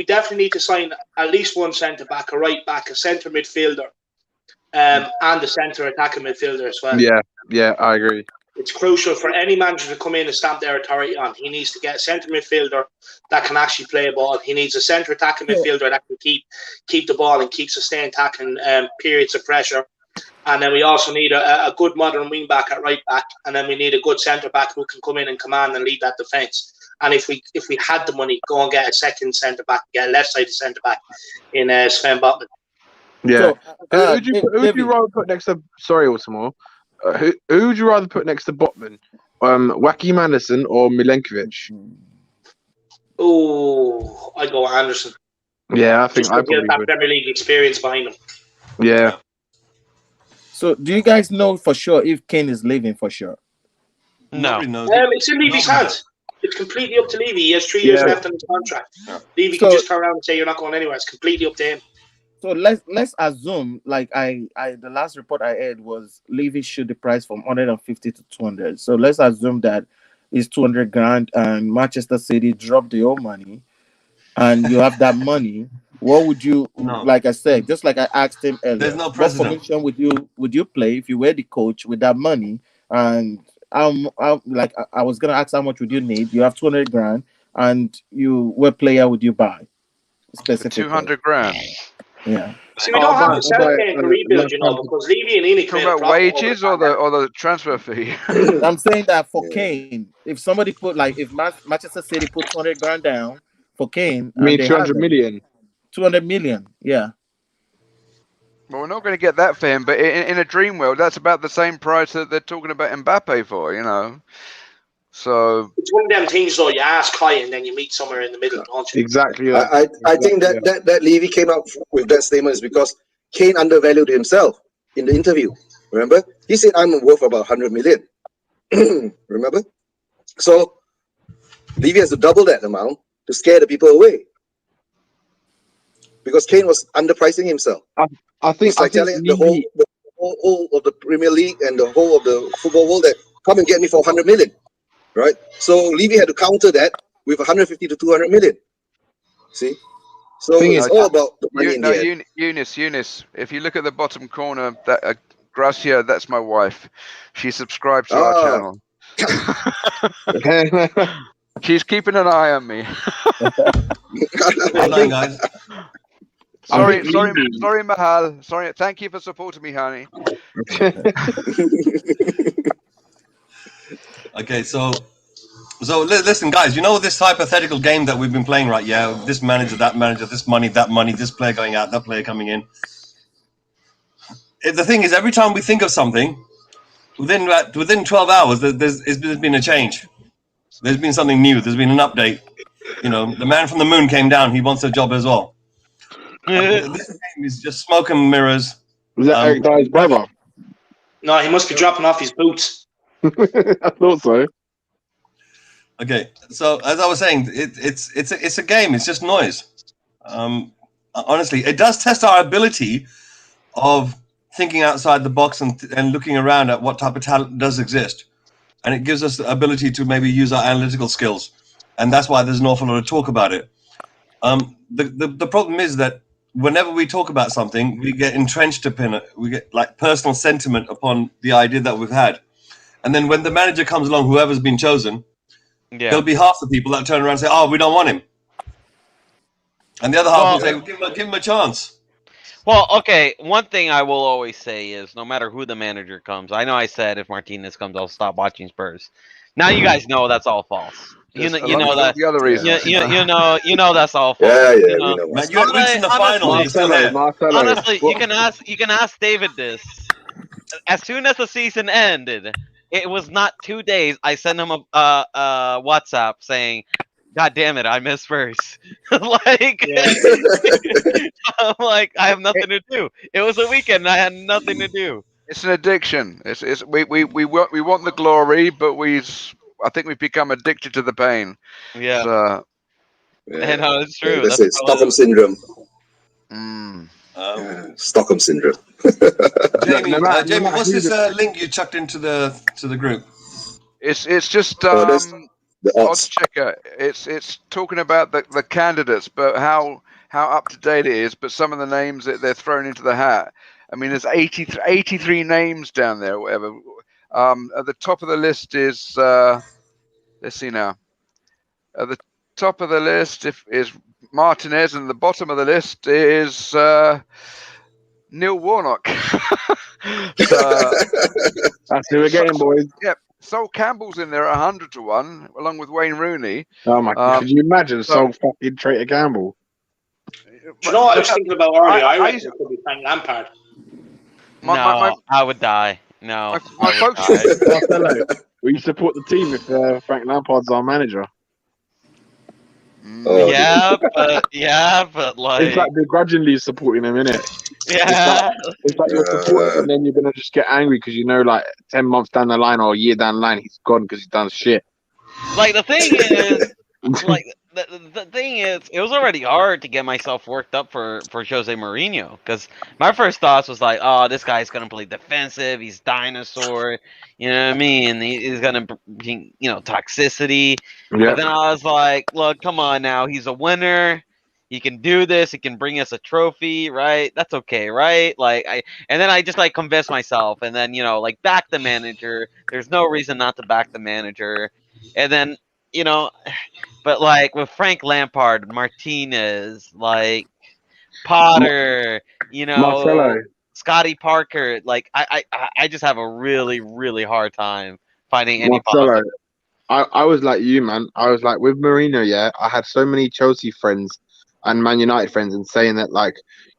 definitely need to sign at least one centre back, a right back, a centre midfielder, and a centre attacking midfielder as well. Yeah, I agree. It's crucial for any manager to come in and stamp their authority on. He needs to get a centre midfielder that can actually play a ball. He needs a centre attacking midfielder that can keep the ball and keep sustained attacking periods of pressure. And then we also need a good modern wing back at right back, and then we need a good centre back who can come in and command and lead that defence. And if we had the money, go and get a second centre back, get a left-sided centre back in Sven Botman. Yeah. So, who'd you rather put next to? Sorry, Osimo. Who would you rather put next to Botman? Wacky Madison or Milenkovic? Oh, I'd go Anderson. Yeah, I think I probably that would. Premier League experience behind him. Yeah. So, do you guys know for sure if Kane is leaving for sure? No. It's in Levy's hands. It's completely up to Levy. He has 3 years left on his contract. Levy can just turn around and say you're not going anywhere. It's completely up to him. So let's assume, like the last report I heard was Levy shoot the price from 150 to 200. So let's assume that it's 200 grand and Manchester City dropped the old money, and you have that money. What would you like I said, just like I asked him earlier, there's no precedent. What position would you play if you were the coach with that money? And I was gonna ask how much would you need? You have 200 grand, and what player would you buy? Specifically 200 grand. Yeah. See, we don't have to sell Kane to rebuild, because Levy and Enoch. Talking about wages or the transfer fee? I'm saying that for Kane, if somebody put if Manchester City put 200 grand down for Kane, I mean 200 million. 200 million, yeah. Well, we're not going to get that for him, but in a dream world, that's about the same price that they're talking about Mbappe for, So it's one of them things, though. You ask high, and then you meet somewhere in the middle, don't you? Exactly. I think that Levy came out with that statement is because Kane undervalued himself in the interview. Remember, he said I'm worth about 100 million. Remember, so Levy has to double that amount to scare the people away. Because Kane was underpricing himself. I think telling the whole of the Premier League and the whole of the football world that come and get me for 100 million, right? So Levy had to counter that with 150 to 200 million. See, so it's all about the money in the end. Eunice. If you look at the bottom corner, that Gracia, that's my wife. She subscribed to our channel. She's keeping an eye on me. Hello, guys. Sorry, Mahal. Sorry, thank you for supporting me, honey. Okay, so listen, guys. This hypothetical game that we've been playing, right? Yeah, this manager, that manager, this money, that money, this player going out, that player coming in. The thing is, every time we think of something, within 12 hours, there's been a change. There's been something new. There's been an update. The man from the moon came down. He wants a job as well. This game is just smoke and mirrors. Was that Eric Dyer's brother? No, he must be dropping off his boots. I thought so. Okay, so as I was saying, it's a game. It's just noise. Honestly, it does test our ability of thinking outside the box and looking around at what type of talent does exist, and it gives us the ability to maybe use our analytical skills, and that's why there's an awful lot of talk about it. The problem is that whenever we talk about something, we get entrenched upon it. We get like personal sentiment upon the idea that we've had, and then when the manager comes along, whoever's been chosen. Yeah. There'll be half the people that turn around and say, "Oh, we don't want him," and the other half will say, "Give him a chance." Well, okay. One thing I will always say is, no matter who the manager comes, I know I said if Martinez comes, I'll stop watching Spurs. Now you guys know that's all false. You know that. The other reasons. You know that's all false. Yeah, you know. we know. Man, you're reaching the final. You're still there. Marcelo. Honestly, you can ask David this. As soon as the season ended, it was not 2 days. I sent him a WhatsApp saying, "God damn it, I miss Spurs." Like, I'm like, I have nothing to do. It was a weekend. I had nothing to do. It's an addiction. We want the glory, but I think we've become addicted to the pain. Yeah. So, And it's true. That's it. Stockholm syndrome. Stockholm syndrome. Jamie, what's this link you chucked into the group? It's just the odds checker. It's talking about the candidates, but how up to date it is. But some of the names that they're thrown into the hat. I mean, there's 83 names down there, or whatever. At the top of the list is let's see now. At the top of the list is Martinez, and the bottom of the list is Neil Warnock. That's who we're getting, boys. Yep. Sol Campbell's in there 100 to 1, along with Wayne Rooney. Oh my God! Could you imagine Sol fucking Traitor Campbell? Do you know what I was thinking about earlier? I reckon it could be Frank Lampard. I would die. No. My folks. Marcelo, will you support the team if Frank Lampard's our manager? Yeah, but like it's like begrudgingly supporting him, innit? Yeah. It's like you're supporting him, and then you're gonna just get angry because you know, like 10 months down the line or a year down the line, he's gone because he's done shit. Like the thing is, like the thing is, it was already hard to get myself worked up for Jose Mourinho, because my first thoughts was like, oh, this guy's gonna play defensive, he's dinosaur, you know what I mean? He's gonna bring, toxicity. Yeah. But then I was like, look, come on now, he's a winner. He can do this. He can bring us a trophy, right? That's okay, right? And then I just convinced myself, and then back the manager. There's no reason not to back the manager, and then but with Frank Lampard, Martinez, Potter, Marcelo, Scotty Parker, I just have a really, really hard time finding any Marcelo. positive. I was like you, man. I was like with Mourinho, yeah. I had so many Chelsea friends and Man United friends and saying that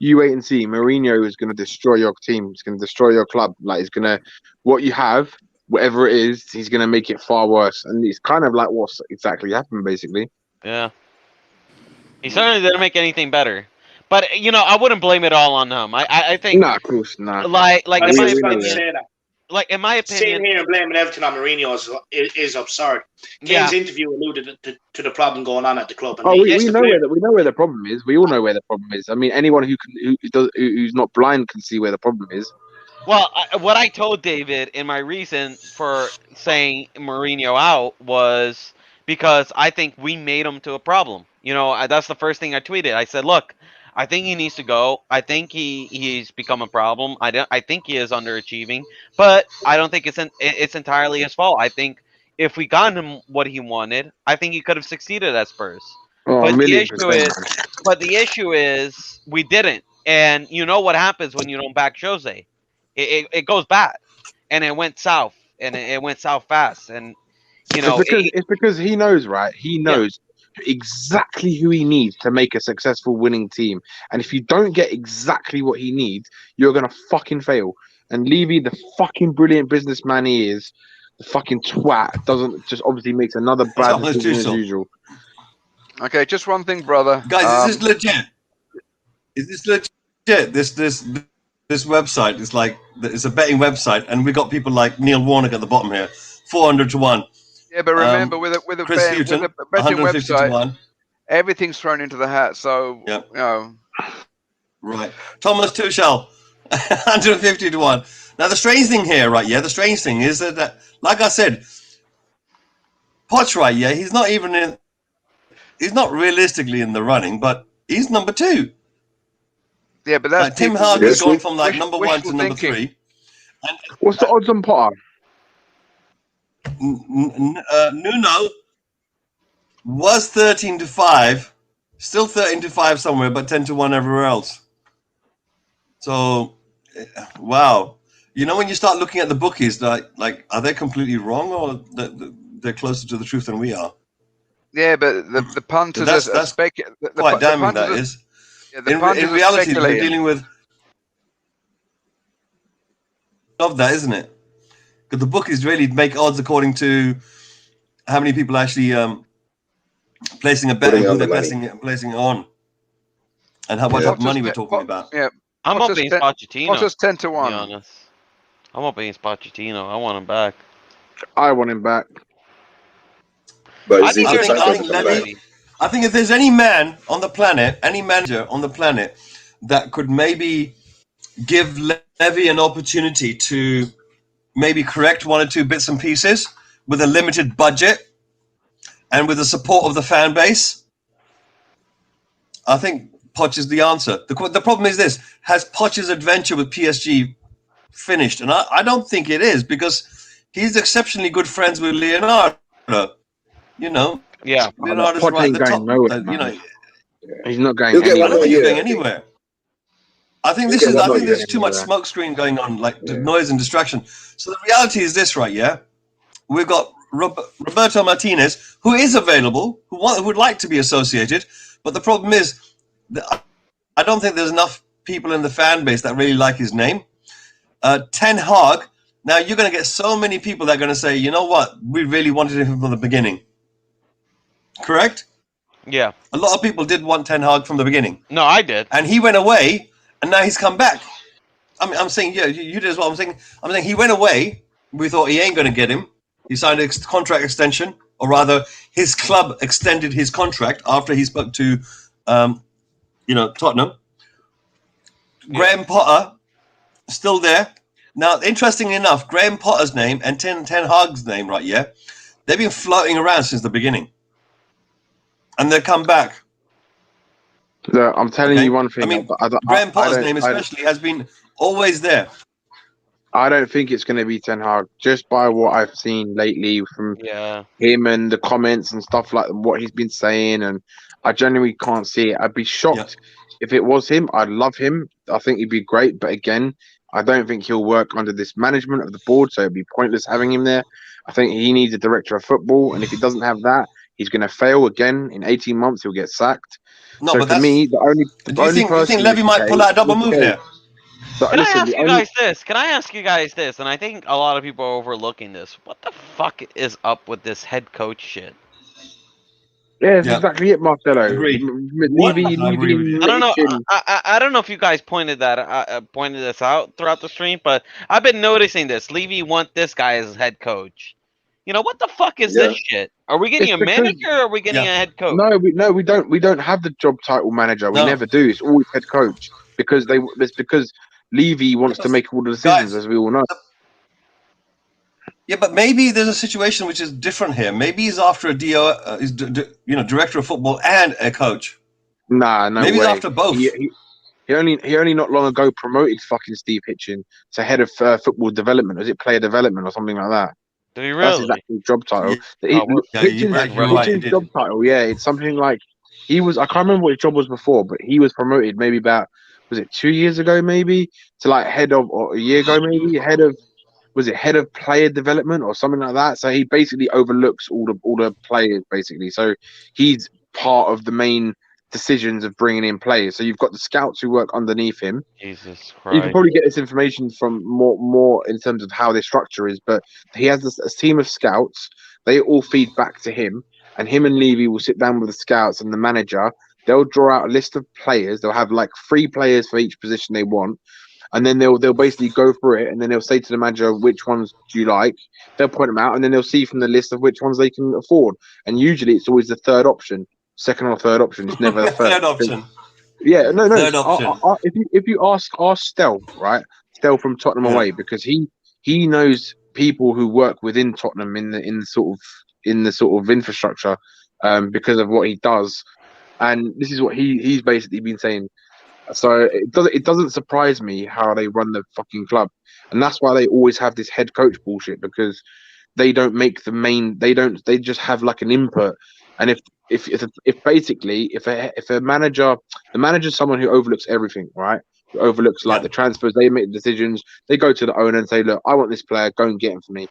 you wait and see, Mourinho is going to destroy your team. He's going to destroy your club. He's going to, what you have, whatever it is, he's going to make it far worse. And it's kind of like what's exactly happened, basically. Yeah. He certainly didn't make anything better. But, I wouldn't blame it all on him. I think... Nah, of course not. In my opinion... Sitting here and blaming everything on Mourinho is absurd. Kane's interview alluded to the problem going on at the club. And we know where the problem is. We all know where the problem is. I mean, anyone who's not blind can see where the problem is. Well, what I told David in my reason for saying Mourinho out was because I think we made him to a problem. That's the first thing I tweeted. I said, look, I think he needs to go. I think he's become a problem. I think he is underachieving, but I don't think it's entirely his fault. I think if we got him what he wanted, I think he could have succeeded at Spurs. But the issue is we didn't. And you know what happens when you don't back Jose? It goes bad, and it went south, and it went south fast. And it's because he knows, right? He knows exactly who he needs to make a successful winning team. And if you don't get exactly what he needs, you're gonna fucking fail. And Levy, the fucking brilliant businessman he is, the fucking twat, doesn't just obviously makes another bad decision as usual. Okay, just one thing, brother. Guys, is this legit? Is this legit? this website is like it's a betting website, and we got people like Neil Warnock at the bottom here, 400 to 1. Yeah, but remember, with a Chris betting Hughton, betting 150 to website, 1. everything's thrown into the hat. So Yeah. you know, Right. Thomas Tuchel, 150 to 1. Now, the strange thing here, right, yeah, the strange thing is that like I said, Poch, right, yeah, he's not realistically in the running, but he's number 2. yeah, but that's Like, Tim people- Hardaway's gone from like wish- number 1 to wishful number thinking. 3. And What's the odds on Potter? Nuno was 13 to 5, still 13 to 5 somewhere, but 10 to 1 everywhere else. So, wow. You know, when you start looking at the bookies, like are they completely wrong, or they're closer to the truth than we are? Yeah, but the punters That's are quite damning, that is. In reality, we're dealing with of that, isn't it? Because the bookies really make odds according to how many people actually placing a bet and who they're placing it on, and how much money we're talking about. Yeah, I'm Potter's hoping 10 Pochettino. Potter's 10 to To be 1. honest, I'm hoping it's Pochettino. I want him back. I want him back. But I is think he you're just I not think going to come Levy- back? I think if there's any man on the planet, any manager on the planet that could maybe give Levy an opportunity to maybe correct 1 or 2 bits and pieces with a limited budget and with the support of the fan base, I think Poch is the answer. The problem is this: has Poch's adventure with PSG finished? And I don't think it is, because he's exceptionally good friends with Leonardo. You know, Yeah, Leonardo's Poch right ain't at the top. going nowhere, You know, He's not going He'll get I one don't more think he's year. going anywhere. I think He'll this get is one I more think there's year. too much smoke screen going on, like the noise and distraction. So the reality is this, right? Yeah, we've got Roberto Martinez, who is available, who would like to be associated, but the problem is that I don't think there's enough people in the fan base that really like his name. Ten Hag. Now you're going to get so many people that are going to say, you know what, we really wanted him from the beginning. Correct? yeah. A lot of people did want Ten Hag from the beginning. No, I did. And he went away, and now he's come back. I'm saying, yeah, you did as well. I'm saying he went away. We thought he ain't going to get him. He signed a contract extension, or rather, his club extended his contract after he spoke to, Tottenham. Graham Potter, still there. Now, interestingly enough, Graham Potter's name and Ten Hag's name, right? Yeah, they've been floating around since the beginning, and they'll come back. Look, I'm telling you one thing. I mean, Graham Potter's name especially has been always there. I don't think it's going to be Ten Hag, just by what I've seen lately from him and the comments and stuff like what he's been saying, and I genuinely can't see it. I'd be shocked if it was him. I'd love him. I think he'd be great, but again, I don't think he'll work under this management of the board, so it'd be pointless having him there. I think he needs a director of football, and if he doesn't have that, he's going to fail again. In 18 months, he'll get sacked. No, so but for me, the only do you think Levy might pull out a double move here? But Can listen, I ask you guys this? Can I ask you guys this? And I think a lot of people are overlooking this. What the fuck is up with this head coach shit? Yeah, that's exactly it, Marcelo. Agreed. I don't know. I don't know if you guys pointed this out throughout the stream, but I've been noticing this. Levy want this guy as head coach. You know what the fuck is this shit? Are we getting a manager or are we getting a head coach? No, we don't. We don't have the job title manager. We never do. It's always head coach because Levy wants to make all the decisions, as we all know. Yeah, but maybe there's a situation which is different here. Maybe he's after a director of football and a coach. Nah, no maybe way. He's after both. He only not long ago promoted fucking Steve Hitchen to head of football development. Was it player development or something like that? Did he That's really? his actual job title. Hitchen's job title, it's something like he was. I can't remember what his job was before, but he was promoted maybe about, was it 2 years ago, maybe to like head of, or a year ago, maybe head of player development or something like that. So he basically overlooks all the players basically. So he's part of the main decisions of bringing in players. So you've got the scouts who work underneath him. Jesus Christ. You can probably get this information from more in terms of how their structure is, but he has a team of scouts. They all feed back to him, and him and Levy will sit down with the scouts and the manager. They'll draw out a list of players. They'll have like 3 players for each position they want, and then they'll basically go through it, and then they'll say to the manager, which ones do you like? They'll point them out, and then they'll see from the list of which ones they can afford. And usually it's always the third option, second or third option. It's never the first. Third option. Yeah, no. Third option. If you ask Stel, right, Stel from Tottenham away, because he knows people who work within Tottenham in the sort of infrastructure, because of what he does, and this is what he's basically been saying. So it doesn't surprise me how they run the fucking club, and that's why they always have this head coach bullshit, because they don't make the main. They just have like an input, and if basically a manager, the manager's someone who overlooks everything, right? Who overlooks like the transfers, they make the decisions, they go to the owner and say, look, I want this player, go and get him for me.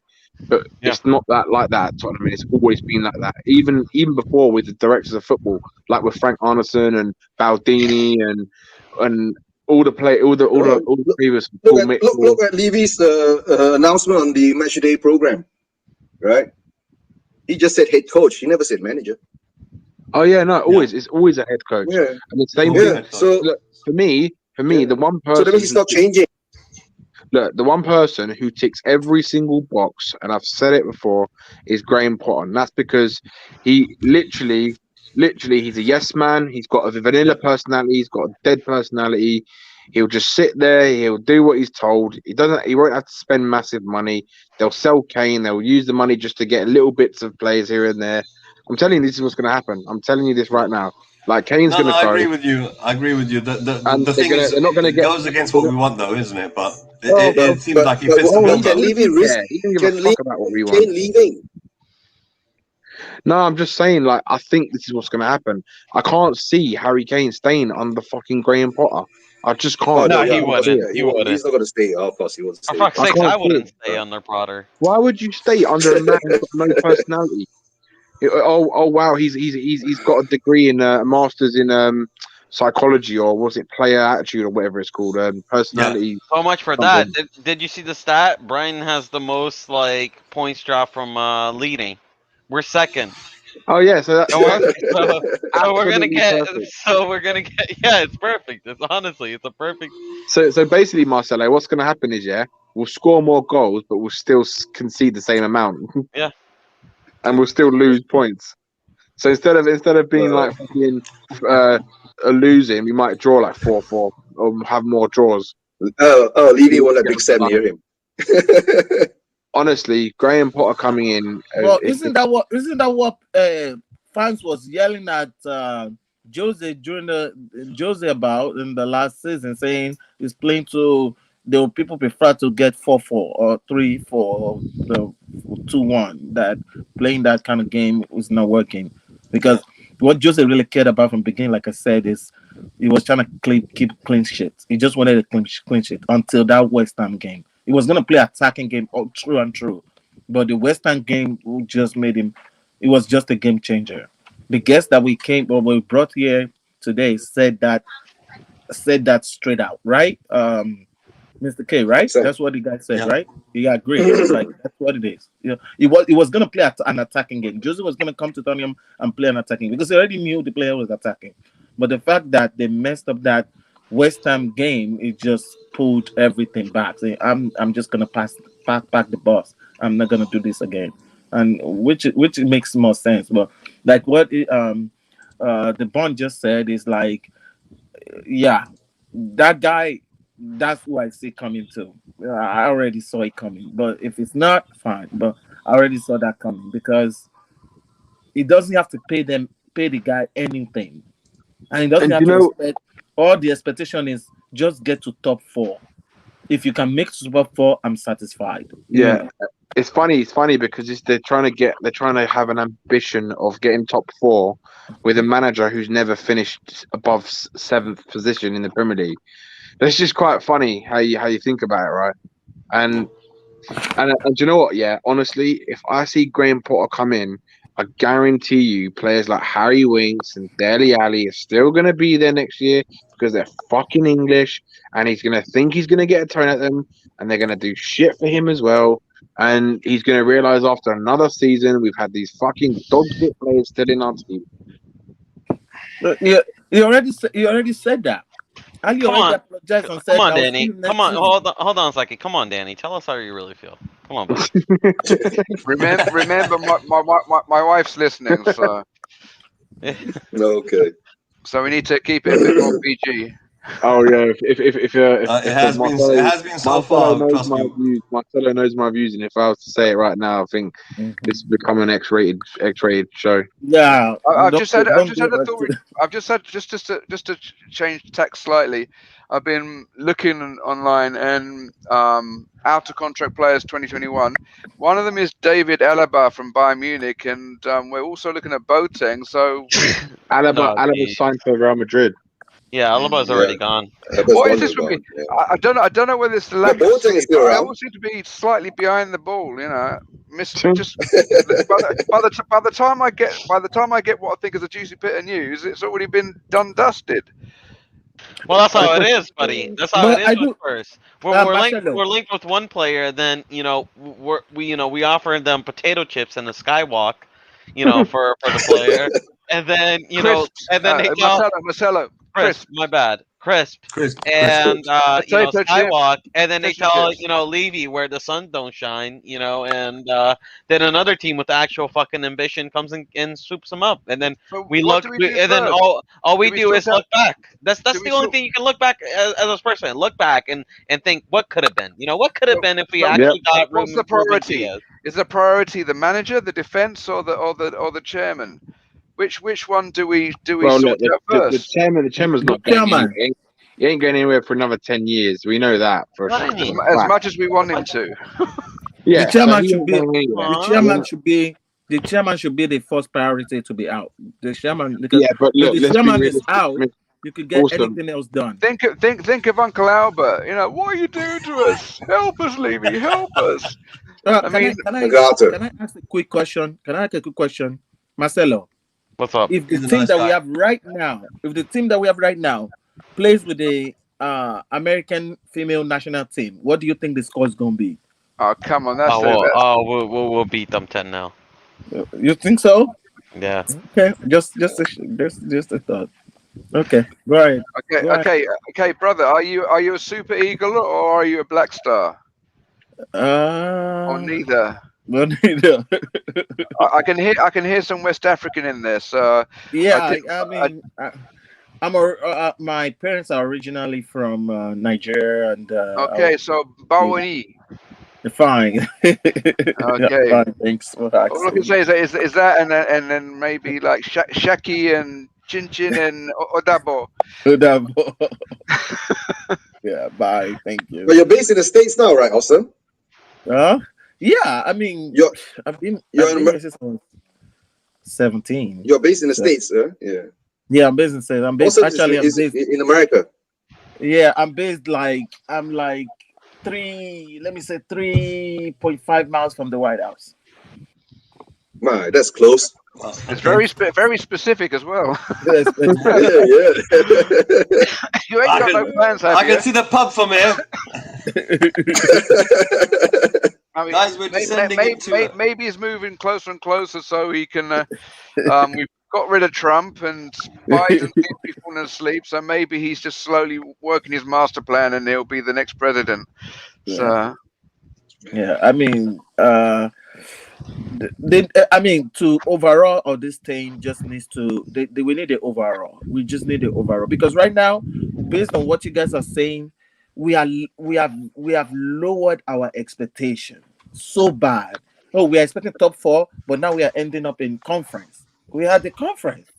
But it's not that like that, Tottenham. It's always been like that. Even before with the directors of football, like with Frank Arneson and Baldini and all the previous. Look at Levy's announcement on the matchday program, right? He just said head coach. He never said manager. Oh yeah, no, always it's always a head coach. Yeah, and the same thing. So look, for me, the one person. So that means he's not changing. Look, the one person who ticks every single box, and I've said it before, is Graham Potter, and that's because he literally, he's a yes man. He's got a vanilla personality. He's got a dead personality. He'll just sit there. He'll do what he's told. He won't have to spend massive money. They'll sell Kane. They'll use the money just to get little bits of players here and there. I'm telling you, this is what's going to happen. I'm telling you this right now. Like Kane's going to go. I agree with you. The thing is, they're not going to get. It goes against what we want, though, isn't it? But it seems like he fits the bill. Can Levy risk? Can Kane leaving? No, I'm just saying, like, I think this is what's going to happen. I can't see Harry Kane staying under fucking Graham Potter. I just can't. No, he wouldn't. He wouldn't. He's not going to stay. Of course, he won't stay. For fuck's sake, I wouldn't stay under Potter. Why would you stay under a man who's got no personality? Oh wow, he's got a degree in a master's in psychology, or was it player attitude or whatever it's called, personality. Yeah. So much for that. Did you see the stat? Brian has the most points dropped from leading. We're second. Oh yeah, so we're gonna get. Yeah, it's perfect. It's a perfect. So basically, Marcelo, what's gonna happen is we'll score more goals, but we'll still concede the same amount. Yeah. And we'll still lose points. So instead of being like fucking losing, we might draw like 4-4 or have more draws. Levy won't let Big Sam near him. Honestly, Graham Potter coming in. Well, isn't that what fans was yelling at Jose about in the last season, saying he's playing to. People prefer to get 4-4 or 3-4 or 2-1. That playing that kind of game was not working, because what Jose really cared about from the beginning, like I said, is he was trying to keep clean sheets. He just wanted a clean sheet until that West Ham game. He was going to play attacking game, true and true, but the West Ham game just made him. It was just a game changer. The guest that we brought here today said that straight out, right? Mr. K, right? So, that's what the guy said, right? He agreed. It's like that's what it is. He was going to play an attacking game. Jose was going to come to Tottenham and play an attacking, because he already knew the player was attacking. But the fact that they messed up that West Ham game, it just pulled everything back. Saying, I'm just going to pack the bus. I'm not going to do this again, and which makes more sense. But like what the Bond just said is like, that guy. That's who I see coming too. I already saw it coming, but if it's not, fine. But I already saw that coming, because he doesn't have to pay the guy anything, and he doesn't have to expect. All the expectation is just get to top 4. If you can make Super 4, I'm satisfied. Yeah. It's funny because they're trying to have an ambition of getting top 4 with a manager who's never finished above 7th position in the Premier League. It's just quite funny how you think about it, right? And do you know what? Yeah, honestly, if I see Graham Potter come in, I guarantee you players like Harry Winks and Dele Alli are still going to be there next year, because they're fucking English, and he's going to think he's going to get a turn at them, and they're going to do shit for him as well. And he's going to realise after another season, we've had these fucking dog shit players still in our team. Yeah, he already said that. Ali Come already on. apologized and said, Come on, "I'll see Danny. you next Come on. season." Hold on a second. Come on, Danny. Tell us how you really feel. Come on, buddy. Remember, my wife's listening, so Okay. we need to keep it a bit more PG. Oh yeah, if It has been so far. Trust me. Marcelo knows my views, and if I was to say it right now, I think this would become an X-rated show. Yeah, I've don't just had do a that. thought. I've just had just to change tack slightly. I've been looking online and out of contract players 2021. One of them is David Alaba from Bayern Munich, and we're also looking at Boateng. So Alaba signed for Real Madrid. Yeah, Alaba's already gone. What is this with me? I don't know whether it's the lack of sleep. I always seem to be slightly behind the ball. You know, just by the time I get what I think is a juicy bit of news, it's already been dusted. Well, that's how it is, buddy. That's how But it I is do- with first. We're Marcelo. linked with one player, then we offer them potato chips and a skywalk, for the player, and then they tell Marcelo, Crisp, my bad, Crisp, and Potato chip. skywalk, and then they Potato tell Levy where the sun don't shine, and then another team with actual fucking ambition comes and swoops them up, and then we what look, do we do and then first? all we Do we do is sort out- look back. That's do the we only sort- thing you can look back as a sports fan. Look back and think what could have been. What could have been if we actually got What's the Ruben priority? Diaz. Is the priority the manager, the defense, or the chairman? Which one do we Well, sort look, out the first? chairman's not going anywhere. He ain't going anywhere for another 10 years. We know that for What do you a mean? As fact. much as we want him to. Yeah, The chairman he should ain't be. going anywhere. The chairman should be the first priority to be out. The chairman, because Yeah, but look, if the let's be chairman is realistic. out, you could get Awesome. anything else done. Think of Uncle Albert. What are you doing to us? Help us, Levy. Help us. Can I ask a quick question? Can I ask a quick question, Marcelo? What's up? If the team that we have right now, plays with the American female national team, what do you think the score is going to be? Oh, come on, we'll beat them 10-0. You think so? Yeah. Okay, just a thought. Okay, right. Okay, brother. Are you a Super Eagle or are you a Black Star? Or neither. No, neither. I can hear some West African in there. So yeah, my parents are originally from Nigeria, and okay, so Bawani. Fine. Okay. Fine, thanks. All I can say is that, and then maybe like Shaki and Chin Chin and Odabo. Yeah. Bye. Thank you. But you're based in the States now, right, Austin? Yeah. I mean, I've been here since I was 17. You're based in the States, yeah. Yeah, I'm based in the States. I'm based in America. Yeah, I'm based I'm 3.5 miles from the White House. My, that's close. It's very specific as well. Yes, yeah. You ain't got no plans, have I you? can see the pub from here. I mean, Guys, we're descending into maybe he's moving closer and closer so he can. We've got rid of Trump and Biden keeps people asleep, so maybe he's just slowly working his master plan and he'll be the next president. Yeah. So, yeah, I mean, to overall of this thing just needs to. We need the overall. We just need the overall because right now, based on what you guys are saying, we have lowered our expectation so bad. Oh, we are expecting top 4, but now we are ending up in conference. We had the conference.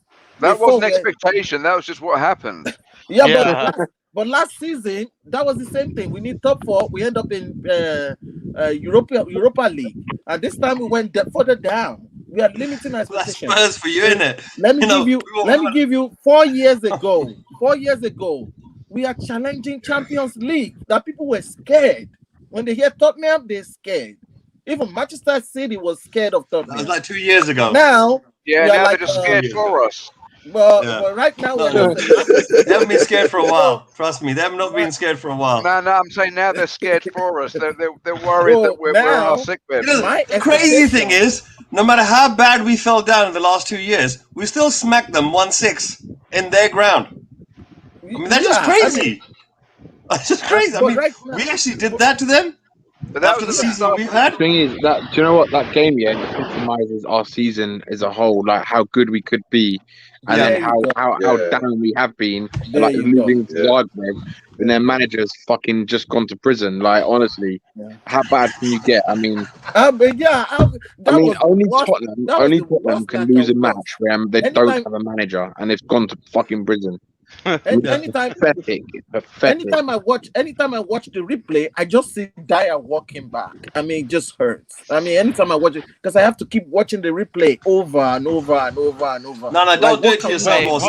that wasn't expectation. That was just what happened. Yeah. But last season that was the same thing. We need top 4. We end up in Europa League, and this time we went further down. We are limiting our expectations. That's Spurs for you, isn't it? Let me give you 4 years ago. 4 years ago, we are challenging Champions League. That people were scared when they hear Tottenham. They're scared. Even Manchester City was scared of Tottenham. That was like 2 years ago. Now, now they're just scared for us. But right now, they haven't been scared for a while. Trust me, they have not been scared for a while. No, I'm saying now they're scared for us. They're worried that we're on our sick bed. The crazy thing is, no matter how bad we fell down in the last 2 years, we still smacked them 1-6 in their ground. I mean, that's just crazy. That's just crazy. I mean, we actually did that to them. But that after the was season we've had. The thing is that, do you know what, that game, yeah, compromises our season as a whole, like how good we could be, and then how down we have been, and, like losing to Zagreb, and their manager's fucking just gone to prison. Like, honestly, how bad can you get? I mean, only Tottenham can lose a match where they don't have a manager, and they've gone to fucking prison. Anytime I watch the replay, I just see Dyer walking back. I mean, it just hurts. I mean, anytime I watch it, because I have to keep watching the replay over and over and over and over. No, don't do it to yourself.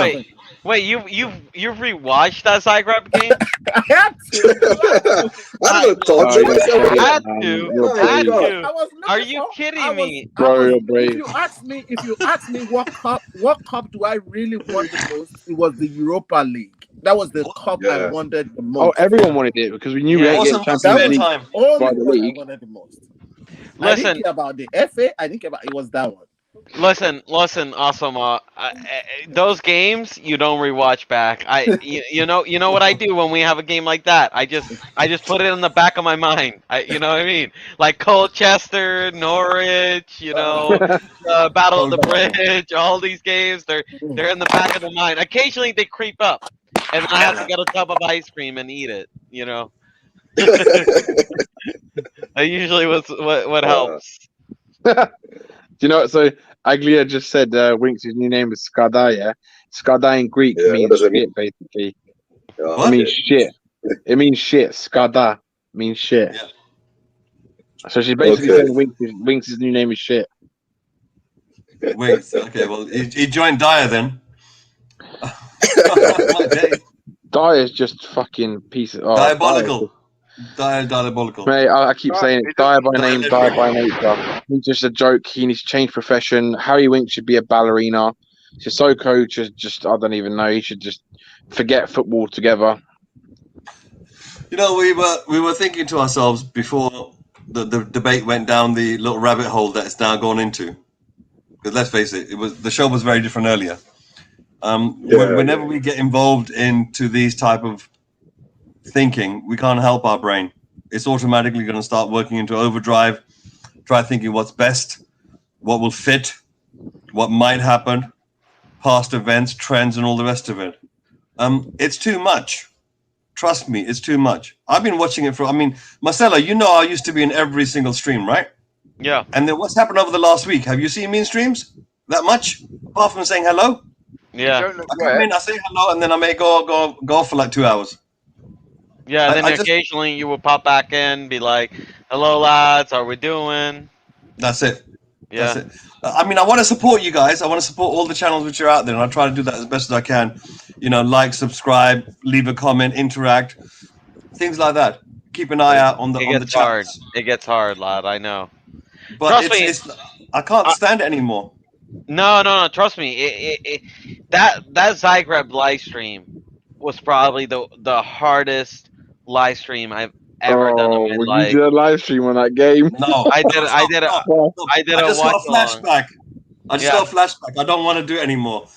Wait, you've rewatched that Zagreb game? I had to. I had to. Are you kidding me? If you ask me what cup do I really want the most, it was the Europa League. That was the cup I wanted the most. Oh, everyone wanted it because we knew we had to get Champions League by the league. I wanted the most. Listen, I didn't care about the FA. I didn't care about it. Was that one. Listen, Asama. Those games you don't rewatch back. You know what I do when we have a game like that. I just put it in the back of my mind. You know what I mean? Like Colchester, Norwich. Battle of the Bridge. All these games, they're in the back of the mind. Occasionally they creep up, and I have to get a tub of ice cream and eat it. That usually what helps. So Aglia just said Winks' new name is Skada, yeah? Skada in Greek means shit, basically. It means shit. It means shit. Skada means shit. Yeah. So she's basically saying Winks' new name is shit. Winks, okay, well, he joined Dyer then. Dyer's just fucking piece of... Diabolical. Diabolical. Mate, I keep saying it. Dyer by name, Dyer by nature. He's just a joke. He needs to change profession. Harry Winks should be a ballerina. Sissoko just I don't even know. He should just forget football altogether. We were thinking to ourselves before the debate went down the little rabbit hole that it's now gone into. Because let's face it, the show was very different earlier. Whenever we get involved into these type of thinking, we can't help our brain. It's automatically going to start working into overdrive, try thinking what's best, what will fit, what might happen, past events, trends, and all the rest of it. It's too much. Trust me, it's too much. I've been watching it Marcelo, I used to be in every single stream, right? Yeah. And then what's happened over the last week? Have you seen me in streams that much? Apart from saying hello? Yeah. I come in, I say hello, and then I may go for like 2 hours. Yeah, and then occasionally you will pop back in, be like, "Hello, lads, how we doing?" That's it. Yeah. That's it. I want to support you guys. I want to support all the channels which are out there, and I try to do that as best as I can. Like, subscribe, leave a comment, interact, things like that. Keep an eye out on the chats. It gets hard, lad. I know. But I can't stand it anymore. No. Trust me. That Zagreb live stream was probably the hardest live stream I've ever done in my life. You did a live stream on that game? No, I did a just got a flashback. I just got a flashback. I don't want to do it anymore.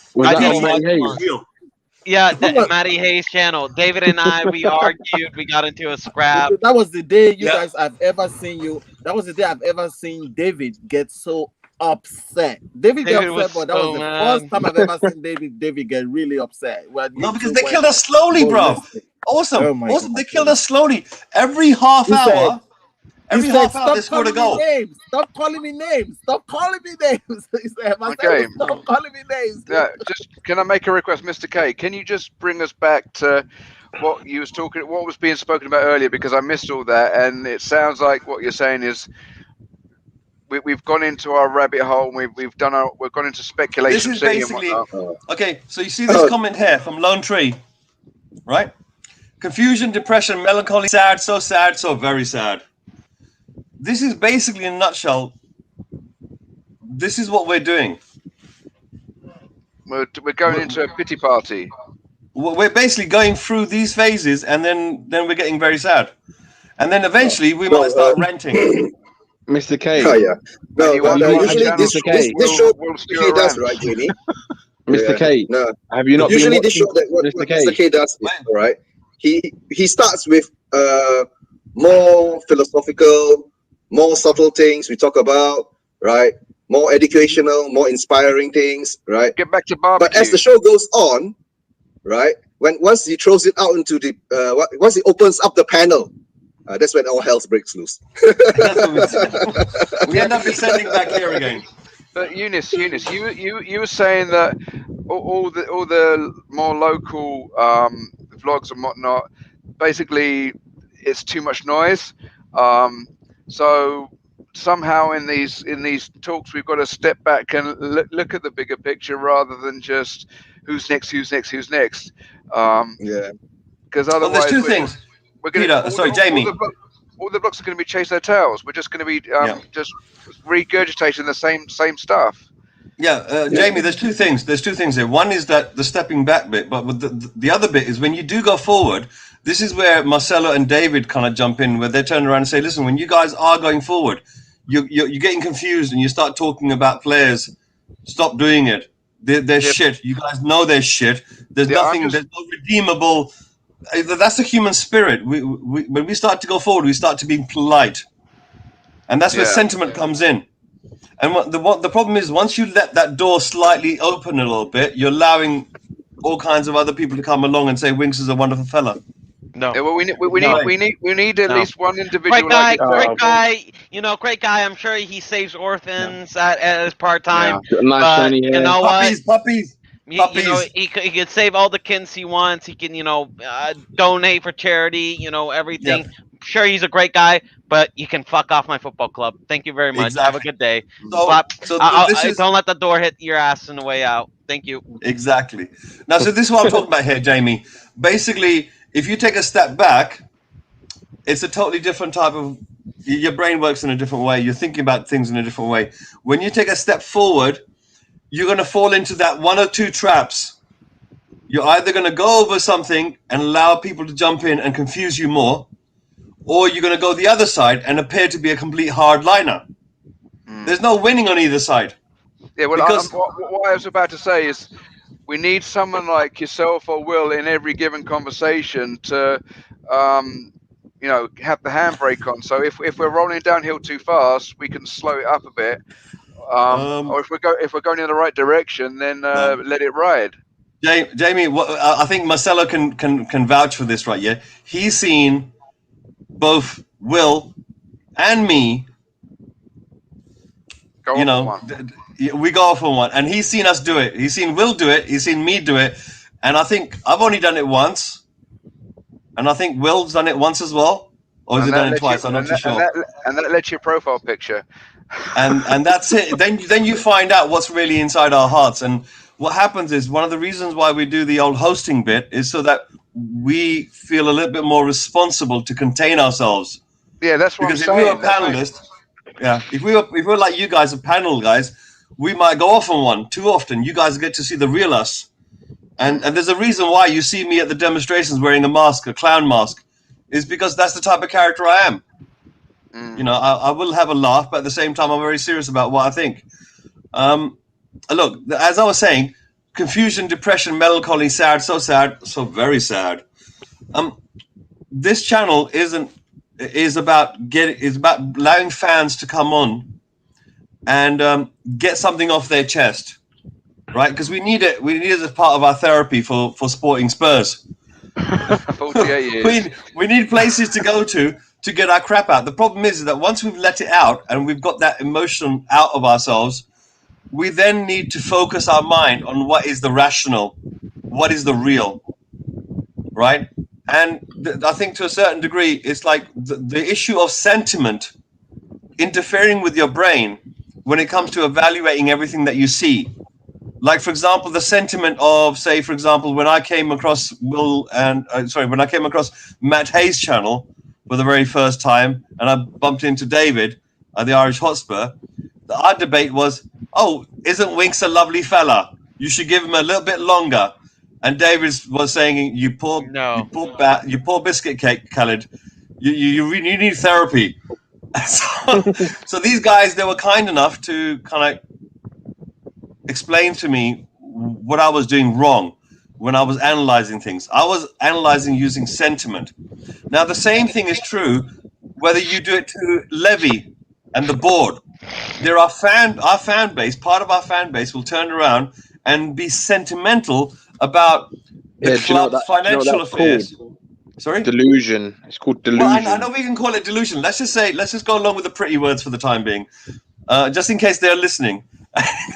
Yeah, Matty Hayes' channel. David and I, we argued. We got into a scrap. That was the day guys I've ever seen you. That was the day I've ever seen David get so upset. David get upset, but that was the first time I've ever seen David get really upset. No, because they killed us slowly, bro. Awesome. They killed us slowly. Every half hour, they scored a goal. Stop calling me names. Stop calling me names. He said, stop calling me names. Yeah, can I make a request, Mr. K? Can you just bring us back to what was being spoken about earlier, because I missed all that, and it sounds like what you're saying is we've gone into our rabbit hole. We've gone into speculation. This is basically okay. So you see this comment here from Lone Tree, right? Confusion, depression, melancholy, sad, so very sad. This is basically, in a nutshell, this is what we're doing. We're going into a pity party. We're basically going through these phases, and then we're getting very sad. And then eventually we might start ranting. Mr. K. Oh, yeah. No, usually this show really does, right, Jamie? Mr. K, no. have you not Usually been this show that what Mr. Mr. K does, all right? He starts with more philosophical, more subtle things we talk about, right? More educational, more inspiring things, right? Get back to barbecue. But as the show goes on, right? Once he throws it out into the once he opens up the panel, that's when all hell breaks loose. We end up descending back here again. But Eunice, you were saying that all the more local vlogs and whatnot, basically it's too much noise. So somehow in these talks we've got to step back and look at the bigger picture rather than just who's next. Yeah. Because otherwise, there's two things. We're gonna, Jamie. All the blocks are going to be chasing their tails. We're just going to be just regurgitating the same stuff. Yeah, Jamie, there's two things. There's two things here. One is that the stepping back bit, but the other bit is when you do go forward, this is where Marcelo and David kind of jump in, where they turn around and say, listen, when you guys are going forward, you're getting confused and you start talking about players. Stop doing it. They're shit. You guys know they're shit. There's nothing, there's no redeemable. That's the human spirit. When we start to go forward, we start to be polite. And that's where sentiment comes in. And what the problem is, once you let that door slightly open a little bit, you're allowing all kinds of other people to come along and say Winks is a wonderful fella. No. Yeah, well, we need at least one individual. Great guy. Great guy. I'm sure he saves orphans at his part time. Yeah. Nice you know puppies, what? Puppies. He could save all the kids he wants. He can, donate for charity. Everything. Yeah. Sure, he's a great guy, but you can fuck off my football club. Thank you very much. Exactly. Have a good day. So don't let the door hit your ass on the way out. Thank you. Exactly. Now, so this is what I'm talking about here, Jamie. Basically, if you take a step back, it's a totally different type of. Your brain works in a different way. You're thinking about things in a different way. When you take a step forward, you're going to fall into that one or two traps. You're either going to go over something and allow people to jump in and confuse you more, or you're going to go the other side and appear to be a complete hardliner. There's no winning on either side. Yeah, well, what I was about to say is we need someone like yourself or Will in every given conversation to, have the handbrake on. So if we're rolling downhill too fast, we can slow it up a bit. Or if we're going in the right direction, then let it ride. Jamie, I think Marcelo can vouch for this, right? Yeah, he's seen both Will and me. We go off on one, and he's seen us do it. He's seen Will do it. He's seen me do it, and I think I've only done it once, and I think Will's done it once as well, or has he done it twice? I'm not too sure. And that lets your profile picture. And that's it. Then you find out what's really inside our hearts. And what happens is one of the reasons why we do the old hosting bit is so that we feel a little bit more responsible to contain ourselves. Yeah, that's what because I'm saying. If we were panelists, if we were like you guys, a panel guys, we might go off on one too often. You guys get to see the real us. And there's a reason why you see me at the demonstrations wearing a mask, a clown mask, is because that's the type of character I am. I will have a laugh, but at the same time, I'm very serious about what I think. Look, as I was saying, confusion, depression, melancholy, sad, so very sad. This channel is about allowing fans to come on and get something off their chest, right? Because we need it. We need it as part of our therapy for supporting Spurs. 48 years. We need places to go to get our crap out. The problem is that once we've let it out and we've got that emotion out of ourselves, we then need to focus our mind on what is the rational, what is the real, right? And I think to a certain degree, it's like the issue of sentiment interfering with your brain when it comes to evaluating everything that you see. Like, for example, the sentiment of, say, for example, when I came across when I came across Matt Hayes' channel for the very first time, and I bumped into David at the Irish Hotspur, our debate was, oh, isn't Winks a lovely fella? You should give him a little bit longer. And David was saying, you poor biscuit cake, Khaled. You really need therapy. So these guys, they were kind enough to kind of explain to me what I was doing wrong when I was analyzing things. I was analyzing using sentiment. Now, the same thing is true whether you do it to Levy and the board. There are our fan base, part of our fan base will turn around and be sentimental about the club's financial affairs. Sorry? Delusion. It's called delusion. Well, I know we can call it delusion. Let's just go along with the pretty words for the time being, just in case they're listening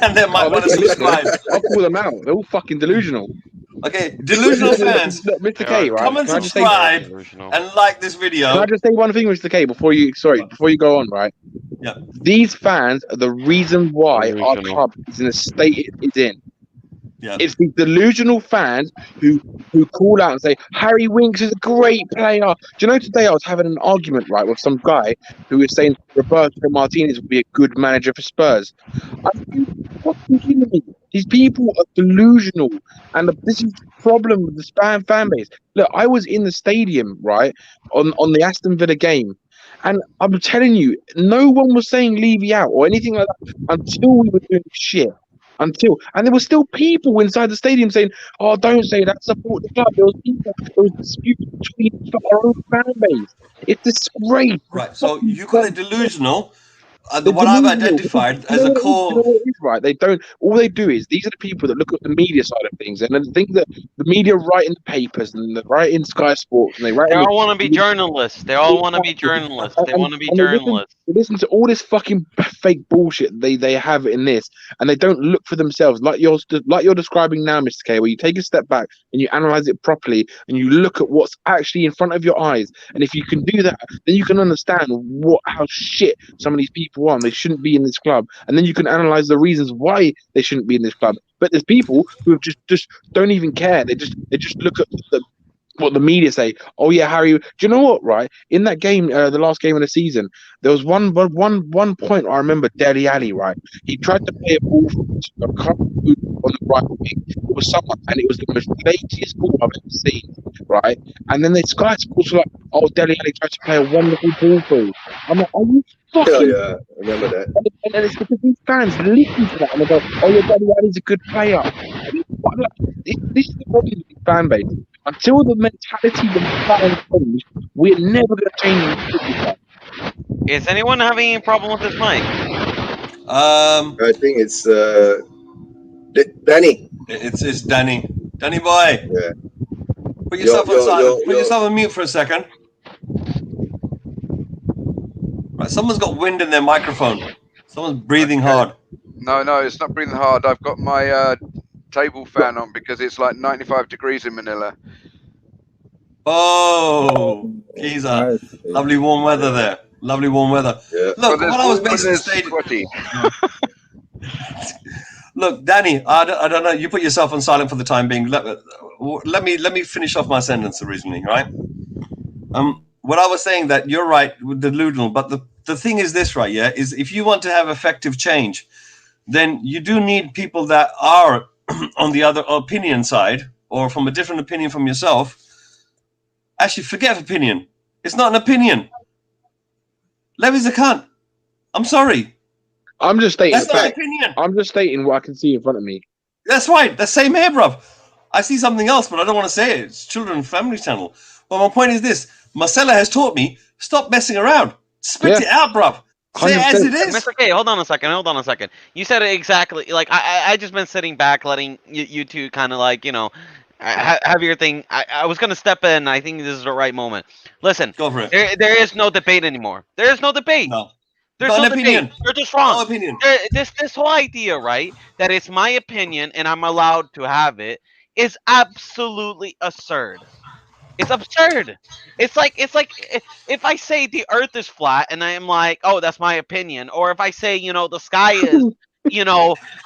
and they might want to subscribe. I'll call them out. They're all fucking delusional. Okay, delusional fans, Look, Mr. K, right? come and subscribe and like this video. Can I just say one thing, Mr. K, before you go on, right? Yeah. These fans are the reason why our club is in the state it's in. Yeah. It's the delusional fans who call out and say, Harry Winks is a great player. Do you know, today I was having an argument, right, with some guy who was saying Roberto Martinez would be a good manager for Spurs. I think, what are you kidding me? These people are delusional, and this is the problem with the fan base. Look, I was in the stadium, right, on the Aston Villa game, and I'm telling you, no one was saying Levy out or anything like that until we were doing shit. And there were still people inside the stadium saying, "Oh, don't say that. Support the club." There was disputes between our own fan base. It's disgrace. Right. So you call it delusional. What I've identified as a core. You know what it is, right? They don't. All they do is these are the people that look at the media side of things, and then think that the media write in the papers and they write in Sky Sports, and they write. They all want to be journalists. They all want to be journalists. They want to be journalists. They listen to all this fucking fake bullshit they have in this, and they don't look for themselves like you're describing now, Mr. K, where you take a step back and you analyze it properly and you look at what's actually in front of your eyes. And if you can do that, then you can understand how shit some of these people are. They shouldn't be in this club, and then you can analyze the reasons why they shouldn't be in this club. But there's people who just don't even care. They just look at what the media say. Oh yeah, Harry. Do you know what? Right, in that game, the last game of the season, there was one point I remember. Dele Alli, right? He tried to play a ball from a couple on the right wing. It was someone, and it was the most laziest ball I've ever seen. Right, and then the Sky Sports were like, "Oh, Dele Alli tried to play a wonderful ball through." I'm like, "Are you fucking?" Yeah, I remember that. And it's because these fans listen to that and they go, "Oh, your Dele Alli's a good player." This is the problem with the fan base. Until the mentality of the fans change, we're never going to change. Is anyone having any problem with this mic? I think it's Danny. It's Danny. Danny boy. Yeah. Put yourself on silent. Put yourself on mute for a second. Right, someone's got wind in their microphone. Someone's breathing hard. No, it's not breathing hard. I've got my table fan on because it's like 95 degrees in Manila. Oh, geezer. Lovely warm weather there. Lovely warm weather. Yeah. Look, what I was basically stating. Look, Danny, I don't know. You put yourself on silent for the time being. Let me finish off my sentence originally, right? What I was saying that you're right with delusional, but the thing is this, right? Yeah, is if you want to have effective change, then you do need people that are on the other opinion side or from a different opinion from yourself. Actually, forget opinion. It's not an opinion. Levy's a cunt. I'm sorry. I'm just stating. That's not an opinion. I'm just stating what I can see in front of me. That's right. The same here, bruv. I see something else, but I don't want to say it. It's Children and Family Channel. But my point is this. Marcella has taught me, stop messing around. Spit it out, bruv. Say it as it is. Mr. K, hold on a second. You said it exactly. Like, I just been sitting back, letting you two kind of like, have your thing. I was going to step in. I think this is the right moment. Listen, go for it. There is no debate anymore. There is no debate. No. There's no opinion. Debate. You're just wrong. No opinion. This whole idea, right, that it's my opinion and I'm allowed to have it, is absolutely absurd. It's absurd. It's like if I say the Earth is flat and I am like, oh, that's my opinion, or if I say, the sky is,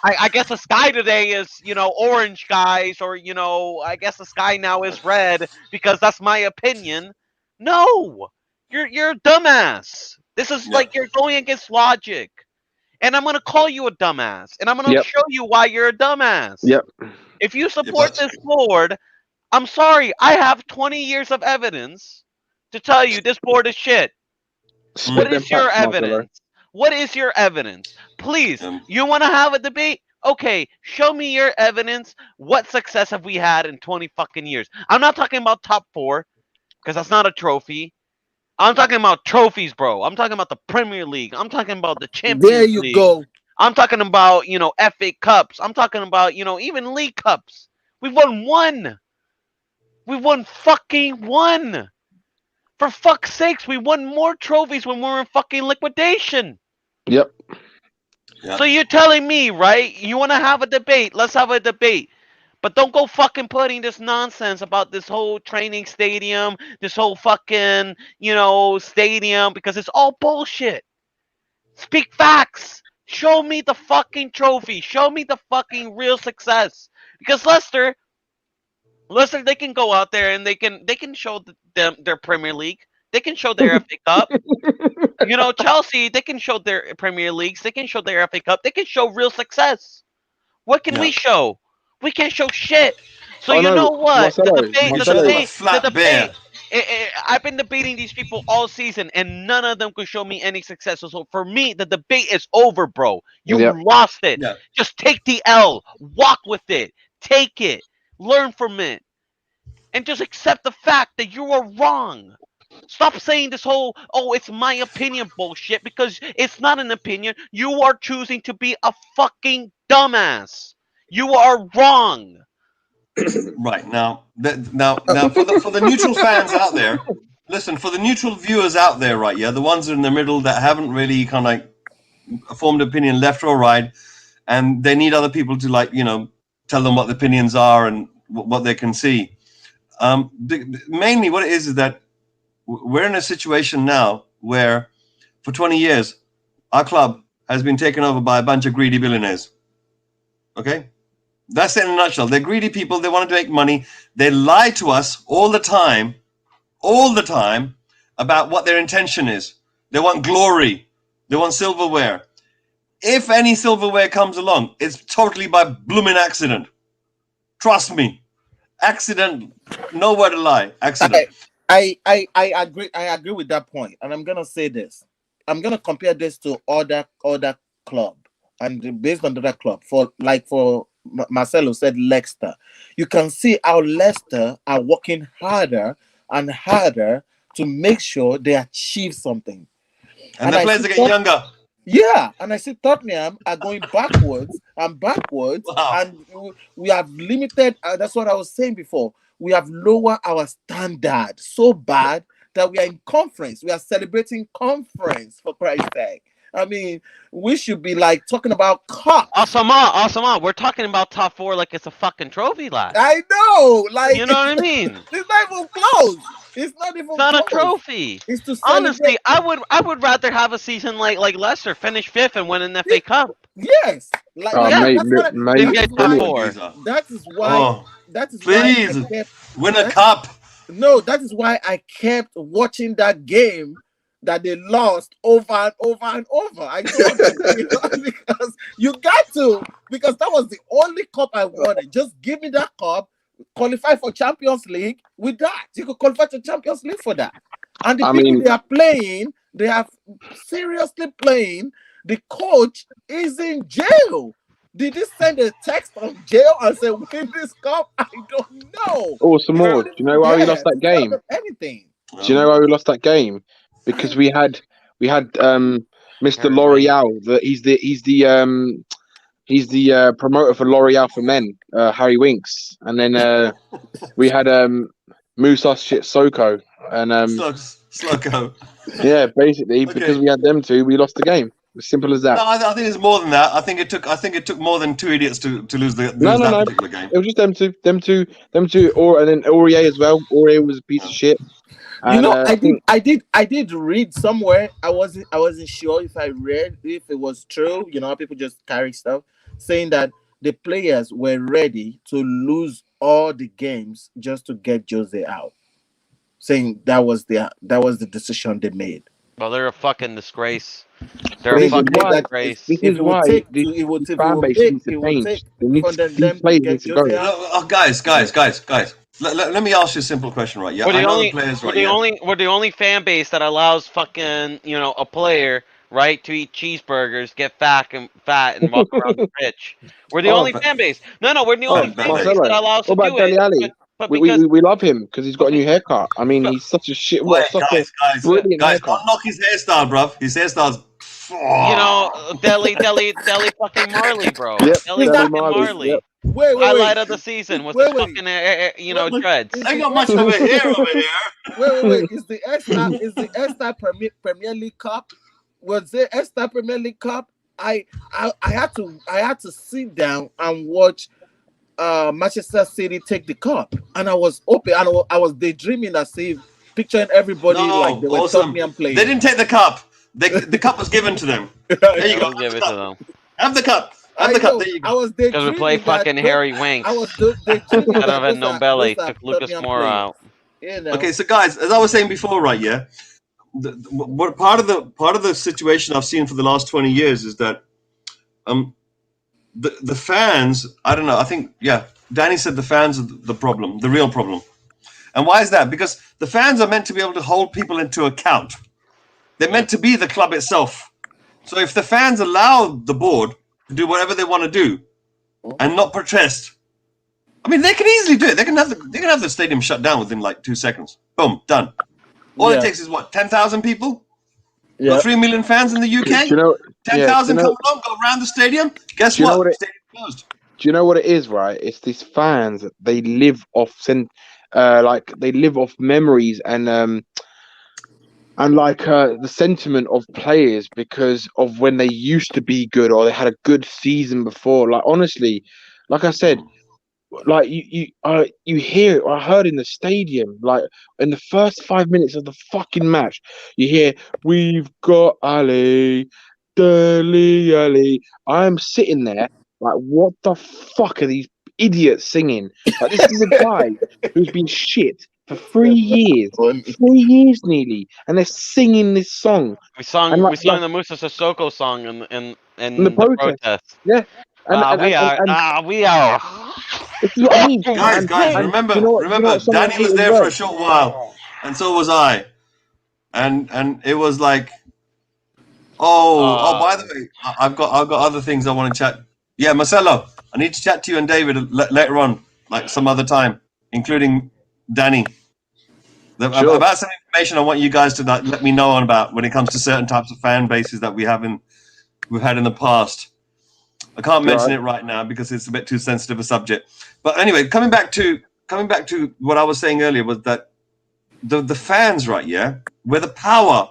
I guess the sky today is, orange, guys, or I guess the sky now is red because that's my opinion. No, you're a dumbass. This is like you're going against logic, and I'm gonna call you a dumbass, and I'm gonna show you why you're a dumbass. Yep. If you support this board, I'm sorry, I have 20 years of evidence to tell you this board is shit. What is your evidence? What is your evidence? Please, you want to have a debate? Okay, show me your evidence. What success have we had in 20 fucking years? I'm not talking about top 4, because that's not a trophy. I'm talking about trophies, bro. I'm talking about the Premier League. I'm talking about the Champions There you League. go. I'm talking about, FA Cups. I'm talking about, even League Cups. We've won 1. We've won fucking 1. For fuck's sakes, we won more trophies when we were in fucking liquidation. Yep. Yeah. So you're telling me, right? You want to have a debate? Let's have a debate. But don't go fucking putting this nonsense about this whole training stadium, this whole fucking, stadium, because it's all bullshit. Speak facts. Show me the fucking trophy. Show me the fucking real success. Because Leicester, they can go out there and they can show their Premier League. They can show their FA Cup. Chelsea, they can show their Premier Leagues. They can show their FA Cup. They can show real success. What can we show? We can't show shit. So you know what? The debate. I've been debating these people all season, and none of them could show me any success. So for me, the debate is over, bro. You lost it. Yeah. Just take the L. Walk with it. Take it. Learn from it. And just accept the fact that you are wrong. Stop saying this whole, it's my opinion bullshit, because it's not an opinion. You are choosing to be a fucking dumbass. You are wrong. Right now for the neutral fans out there, listen, for the neutral viewers out there, right? Yeah, the ones in the middle that haven't really kind of like formed opinion left or right, and they need other people to tell them what the opinions are and what they can see. Mainly, what it is that we're in a situation now where, for 20 years, our club has been taken over by a bunch of greedy billionaires. Okay. That's it in a nutshell. They're greedy people. They want to make money. They lie to us all the time about what their intention is. They want glory. They want silverware. If any silverware comes along, it's totally by blooming accident. Trust me. Accident. No word to lie. Accident. I agree. I agree with that point. And I'm gonna say this. I'm gonna compare this to other club, and based on that club, for Marcelo said Leicester. You can see how Leicester are working harder and harder to make sure they achieve something. And the players are getting younger. Yeah, and I see Tottenham are going backwards and backwards, and we have limited. That's what I was saying before. We have lowered our standard so bad that we are in conference. We are celebrating conference, for Christ's sake. I mean, we should be talking about cup. Awesome. We're talking about top 4 like it's a fucking trophy, lad. I know, you know what I mean. It's not even close. It's not even. It's not a trophy. It's to honestly, I would rather have a season like Leicester, finish 5th and win an FA Cup. Yes, that is why. That is please why win a cup. No, that is why I kept watching that game that they lost over and over and over. I told you, because you got to, because that was the only cup I wanted. Just give me that cup, qualify for Champions League with that. You could qualify to Champions League for that. And the people they are playing, they are seriously playing. The coach is in jail. Did he send a text from jail and say, win this cup? I don't know. Oh, some more. Do you know why we lost that game? Anything. Do you know why we lost that game? Because we had Mr. L'Oreal. He's the promoter for L'Oreal for men, Harry Winks, and then we had Musa Sissoko and Sloko. Yeah, basically because we had them two, we lost the game. As simple as that. No, I think it's more than that. I think it took more than 2 idiots to lose that particular game. It was just them two, and then Aurier as well. Aurier was a piece of shit. And, I did read somewhere. I wasn't sure if it was true. You know, people just carry stuff saying that the players were ready to lose all the games just to get Jose out. Saying that was the decision they made. Well, they're a fucking disgrace. They're a fucking disgrace. This is why the fan base needs to change. These players need to go. Guys. Let me ask you a simple question, right? Yeah, we're the only fan base that allows fucking a player right? To eat cheeseburgers, get fat, and walk around rich. We're the only fan base. No, we're the only fan base that allows to do it. But because we love him because he's got a new haircut. I mean, he's such a shit. Wait, Such guys, a brilliant don't haircut. knock his hairstyle, bruv. His hairstyle's. you know, Deli fucking Marley, bro. Yep, Deli Deli fucking Marley, Marley. yep. Wait. Highlight of the season was the fucking dreads. I ain't got much over here. Wait. Is the Esther Premier League Cup? Was it Esther Premier League Cup? I had to sit down and watch Manchester City take the cup, and I was open. I was daydreaming as if picturing everybody like they were Tottenham players. They didn't take the cup. The cup was given to them. There you go. Give it to them. Have the cup. Have the cup. There you go. I was Because we played fucking Harry Winks. I was daydreaming. Instead of Ndombele, took Lucas Moura out. You know. Okay, so guys, as I was saying before, right? Yeah, what part of the situation I've seen for the last 20 years is that the fans. I don't know. I think Danny said the fans are the problem, the real problem. And why is that? Because the fans are meant to be able to hold people into account. They're meant to be the club itself. So if the fans allow the board to do whatever they want to do and not protest, I mean, they can easily do it. They can have the stadium shut down within like 2 seconds. Boom, done. All it takes is what, 10,000 people? Yeah. Got 3 million fans in the UK. Do you know, 10,000 come along, go around the stadium. Guess what? Stadium closed. Do you know what it is, right? It's these fans. They live off memories and the sentiment of players because of when they used to be good or they had a good season before. Like honestly, like I said, like you hear it. I heard in the stadium, like in the first 5 minutes of the fucking match, you hear "We've got Ali, Deli Ali." I'm sitting there like, what the fuck are these idiots singing? Like this is a guy who's been shit for 3 years, 3 years nearly, and they're singing this song. We sang the Musa Sissoko song in the protest. Yeah. We are. This is what I mean. Guys, remember, Danny was there for a short while, and so was I, and it was like, by the way, I've got other things I want to chat. Yeah, Marcelo, I need to chat to you and David later on, like some other time, including Danny. About some information I want you guys to let me know about when it comes to certain types of fan bases that we've had in the past. I can't mention it right now because it's a bit too sensitive a subject. But anyway, coming back to what I was saying earlier was that the fans, right? Yeah, we're the power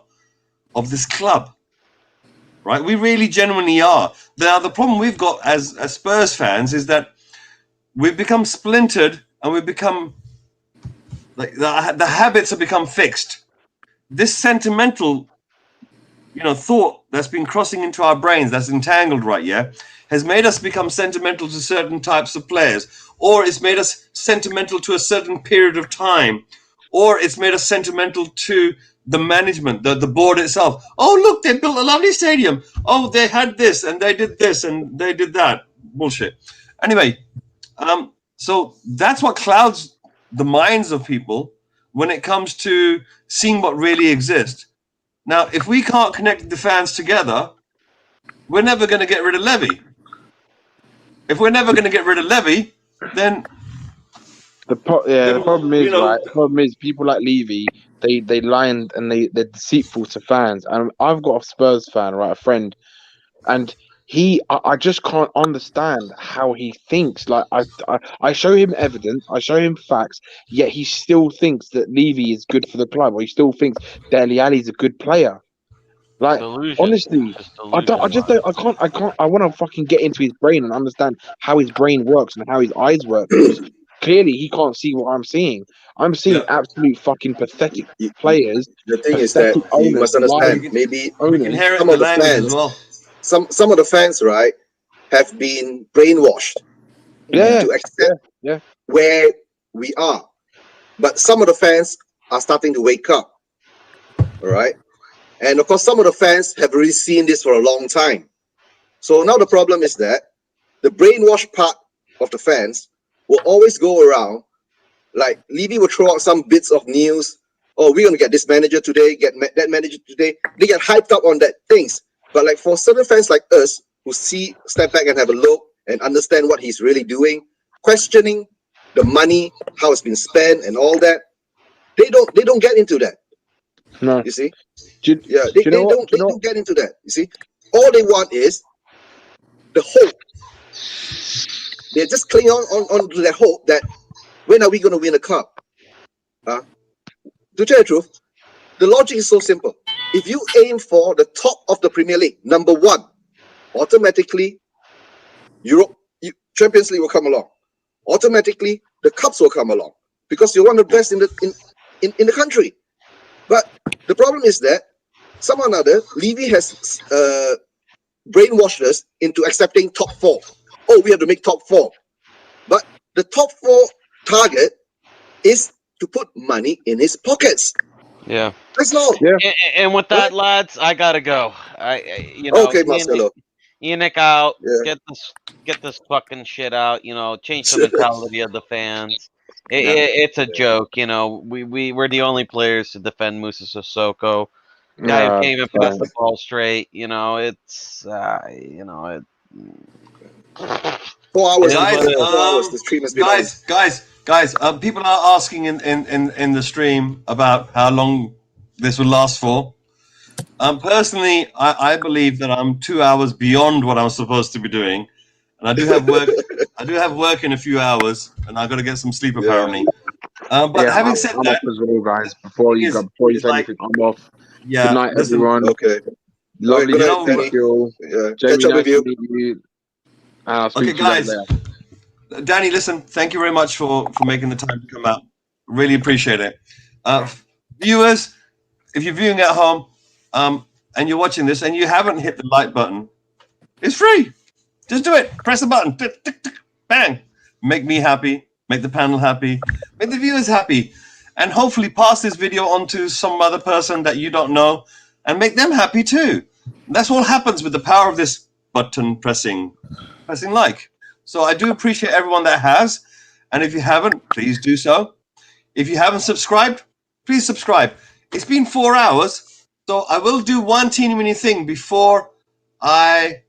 of this club, right? We really genuinely are. Now the problem we've got as Spurs fans is that we've become splintered and we've become like the habits have become fixed. This sentimental, thought that's been crossing into our brains, that's entangled, right? Yeah, has made us become sentimental to certain types of players, or it's made us sentimental to a certain period of time, or it's made us sentimental to the management, the board itself. Oh, look, they built a lovely stadium. Oh, they had this and they did this and they did that. Bullshit. Anyway, so that's what clouds the minds of people when it comes to seeing what really exists. Now, if we can't connect the fans together, we're never going to get rid of Levy. If we're never going to get rid of Levy, then the problem is, right? The problem is people like Levy, they lie and they're deceitful to fans. And I've got a Spurs fan, right, a friend, and I just can't understand how he thinks. Like I show him evidence, I show him facts, yet he still thinks that Levy is good for the club, or he still thinks Dele Alli's a good player. Like honestly, I want to fucking get into his brain and understand how his brain works and how his eyes work. Because clearly he can't see what I'm seeing. I'm seeing absolute fucking pathetic players. The thing is that you must understand. Maybe some of the fans, some of the fans, right, have been brainwashed to accept where we are. But some of the fans are starting to wake up. All right. And of course, some of the fans have already seen this for a long time. So now the problem is that the brainwashed part of the fans will always go around. Like Levy will throw out some bits of news. Oh, we're going to get this manager today, get that manager today. They get hyped up on that things. But like for certain fans like us who step back and have a look and understand what he's really doing, questioning the money, how it's been spent, and all that, they don't get into that. No. You see? They don't get into that. You see? All they want is the hope. They're just clinging on to that hope that when are we going to win a cup? To tell the truth, the logic is so simple. If you aim for the top of the Premier League, number one, automatically Champions League will come along. Automatically, the cups will come along because you're one of the best in the country. But the problem is that somehow or another, Levy has brainwashed us into accepting top four. Oh, we have to make top four. But the top four target is to put money in his pockets. Yeah. That's all. Yeah. And with that, lads, I gotta go. Okay, Marcelo. Nick out. Yeah. Get this fucking shit out. Change the mentality of the fans. It's a joke. We're the only players to defend Musa Sissoko. Guy who can't even pass the ball straight. It's 4 hours. 4 hours. The stream has been guys. People are asking in the stream about how long this will last for. Personally, I believe that I'm 2 hours beyond what I'm supposed to be doing, and I do have work. I do have work in a few hours, and I've got to get some sleep apparently. But having said I'm that, off as well, guys. Before you say anything, I'm off. Yeah, good night, listen, everyone. Okay. Lovely Good to night, meet you. Yeah. Jamie, Catch up nice with you. to meet you. I'll speak Okay, to you guys. later. Danny, listen, thank you very much for making the time to come out. Really appreciate it. Viewers, if you're viewing at home and you're watching this and you haven't hit the like button, it's free. Just do it. Press the button. Tick, tick, tick, bang. Make me happy. Make the panel happy. Make the viewers happy. And hopefully pass this video on to some other person that you don't know and make them happy too. That's what happens with the power of this button pressing like. So I do appreciate everyone that has. And if you haven't, please do so. If you haven't subscribed, please subscribe. It's been 4 hours, so I will do one teeny thing before I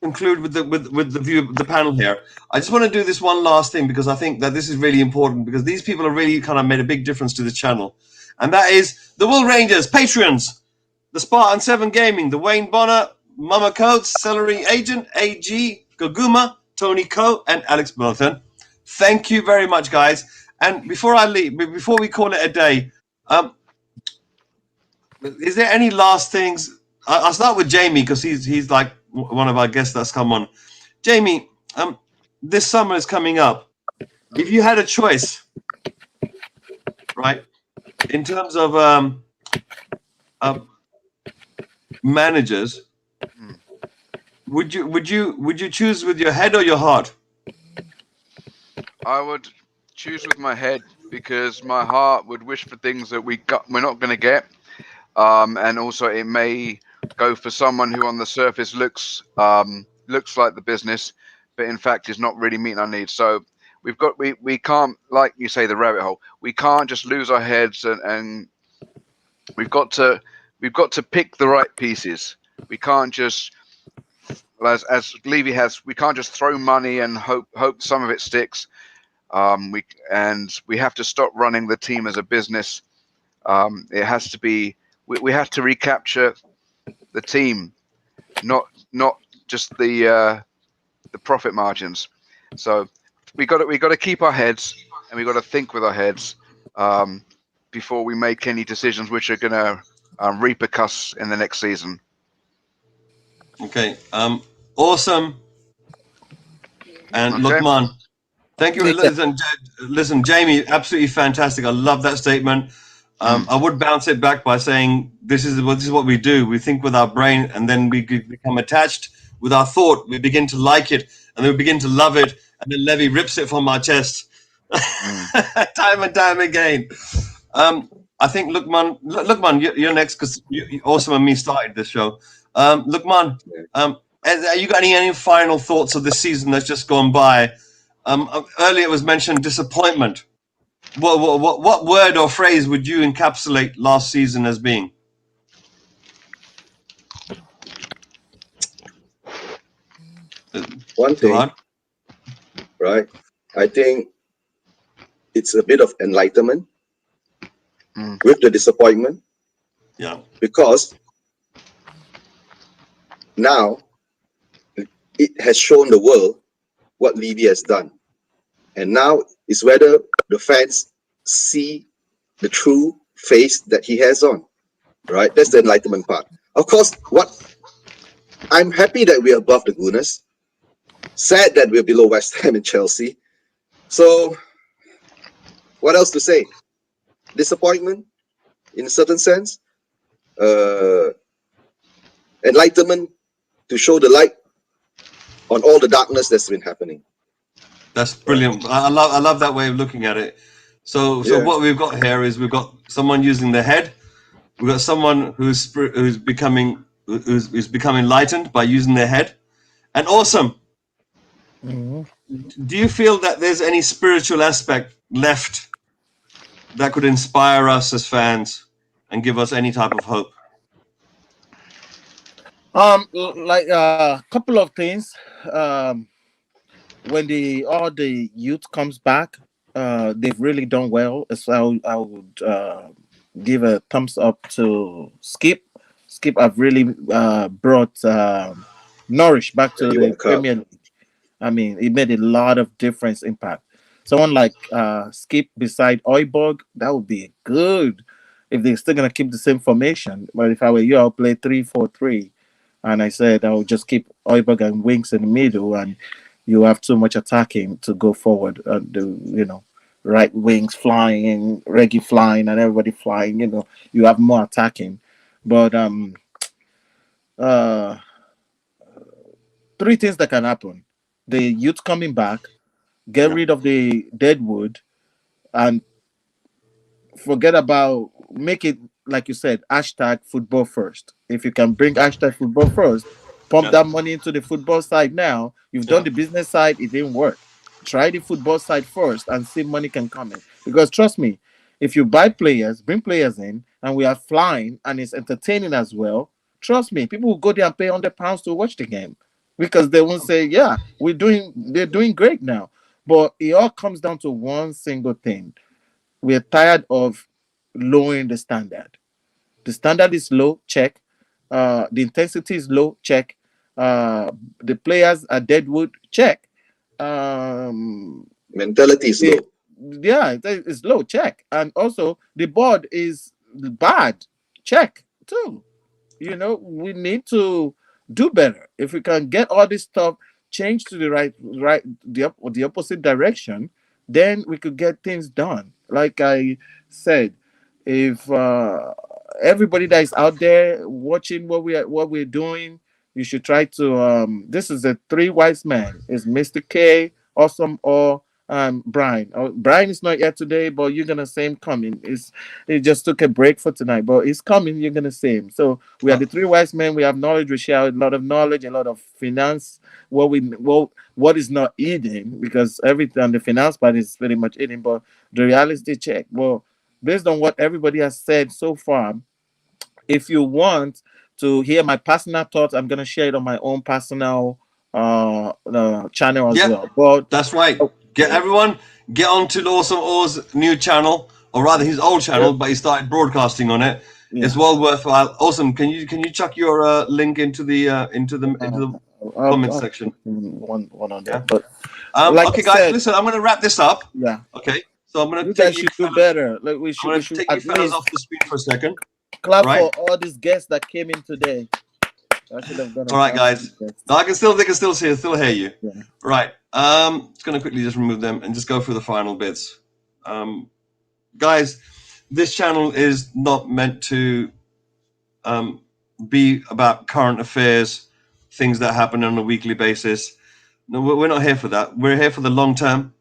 conclude with the panel here. I just want to do this one last thing because I think that this is really important because these people have really kind of made a big difference to the channel. And that is the Will Rangers, Patreons, the Spartan 7 Gaming, the Wayne Bonner, Mama Coates, Celery Agent, AG, Gaguma, Tony Coe, and Alex Burton. Thank you very much, guys. And before I leave, before we call it a day, is there any last things? I'll start with Jamie because he's like one of our guests that's come on. Jamie, this summer is coming up. If you had a choice, right, in terms of managers, would you choose with your head or your heart? I would choose with my head because my heart would wish for things that we're not going to get, and also it may go for someone who on the surface looks like the business, but in fact is not really meeting our needs. So we can't, like you say, the rabbit hole. We can't just lose our heads, and we've got to pick the right pieces. We can't just, as Levy has, we can't just throw money and hope some of it sticks. We have to stop running the team as a business. It has to be. We have to recapture the team, not just the profit margins. So we got to keep our heads, and we got to think with our heads before we make any decisions which are going to repercuss in the next season. Okay. Awesome. And Okay. Lukman, thank you. Listen, Jamie, absolutely fantastic. I love that statement. I would bounce it back by saying this is what we do. We think with our brain, and then we become attached with our thought. We begin to like it, and then we begin to love it, and then Levy rips it from our chest time and time again. I think Lukman, you're next because Awesome and me started this show. Lukman, have you got any final thoughts of this season that's just gone by? Earlier it was mentioned disappointment. What word or phrase would you encapsulate last season as being? One thing, right? I think it's a bit of enlightenment with the disappointment. Yeah. Because now it has shown the world what Levy has done. And now it's whether the fans see the true face that he has on. Right? That's the enlightenment part. Of course, I'm happy that we're above the Gunners. Sad that we're below West Ham and Chelsea. So, what else to say? Disappointment, in a certain sense. Enlightenment to show the light on all the darkness that's been happening. That's brilliant. I love that way of looking at it. So what we've got here is we've got someone using the head. We've got someone who's becoming enlightened by using their head. And awesome. Do you feel that there's any spiritual aspect left that could inspire us as fans and give us any type of hope? Like a couple of things. When all the youth comes back, they've really done well. So I would give a thumbs up to Skip. Skip have really brought Norwich back to the Premier League. I mean, it made a lot of difference impact. Someone like Skip beside Oiborg, that would be good if they're still gonna keep the same formation. But if I were you, I'll play 3-4-3. And I said I would just keep Oiborg and Winks in the middle, and you have too much attacking to go forward. Right wings flying, Reggie flying, and everybody flying. You have more attacking. But three things that can happen: the youth coming back, get rid of the deadwood, and forget about make it. Like you said, hashtag football first. If you can bring hashtag football first, pump that money into the football side now. You've done the business side, it didn't work. Try the football side first and see money can come in. Because trust me, if you buy players, bring players in, and we are flying and it's entertaining as well, trust me, people will go there and pay £100 to watch the game. Because they won't say, yeah, they're doing great now. But it all comes down to one single thing. We're tired of lowering the standard. The standard is low, check. The intensity is low, check. The players are deadwood, check. Mentality is low. Yeah, it's low, check. And also the board is bad, check too. We need to do better. If we can get all this stuff changed to the opposite direction, then we could get things done. Like I said, if everybody that is out there watching what we're doing, you should try to this is the three wise men. It's Mr. K, Awesome, or Brian. Brian is not here today, but you're gonna see him coming. He just took a break for tonight, but he's coming. You're gonna see him. So we are the three wise men. We have knowledge. We share a lot of knowledge, a lot of finance. What is not eating, because everything the finance part is pretty much eating, but the reality check. Well, based on what everybody has said so far, if you want to hear my personal thoughts, I'm gonna share it on my own personal channel as well. But that's right. Get onto Awesome O's new channel, or rather his old channel, but he started broadcasting on it. It's well worthwhile. Awesome. Can you chuck your link into the comment section? One on there. But okay, guys, listen. I'm gonna wrap this up. Yeah. Okay. So I'm gonna take you do better. Like we should take you fellas off the screen for a second. Clap for all these guests that came in today. I should have done. All right, guys. No, they can still hear you. Yeah. Right. Just gonna quickly just remove them and just go through the final bits. Guys, this channel is not meant to be about current affairs, things that happen on a weekly basis. No, we're not here for that. We're here for the long term.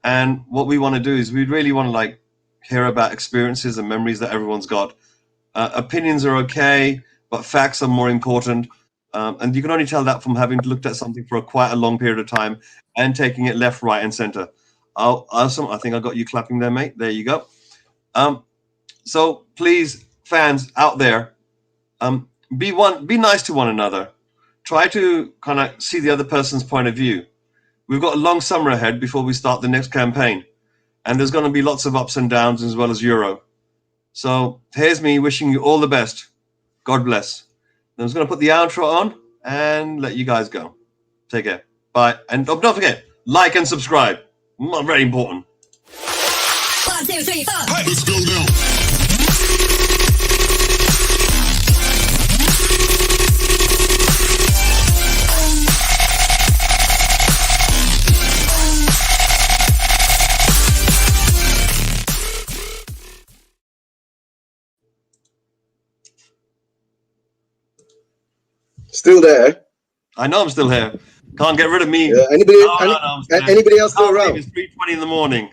And what we want to do is we really want to hear about experiences and memories that everyone's got. Opinions are okay, but facts are more important. And you can only tell that from having looked at something for quite a long period of time and taking it left, right, and center. Awesome. I think I got you clapping there, mate. There you go. So please, fans out there, be nice to one another. try to kind of see the other person's point of view. We've got a long summer ahead before we start the next campaign. And there's going to be lots of ups and downs as well as Euro. So here's me wishing you all the best. God bless. I'm just going to put the outro on and let you guys go. Take care. Bye. And don't forget, like and subscribe. Very important. 1, 2, 3, 4. Let's go now. Still there? I know I'm still here. Can't get rid of me. Yeah, anybody, No, anybody else still around? It's 3:20 in the morning.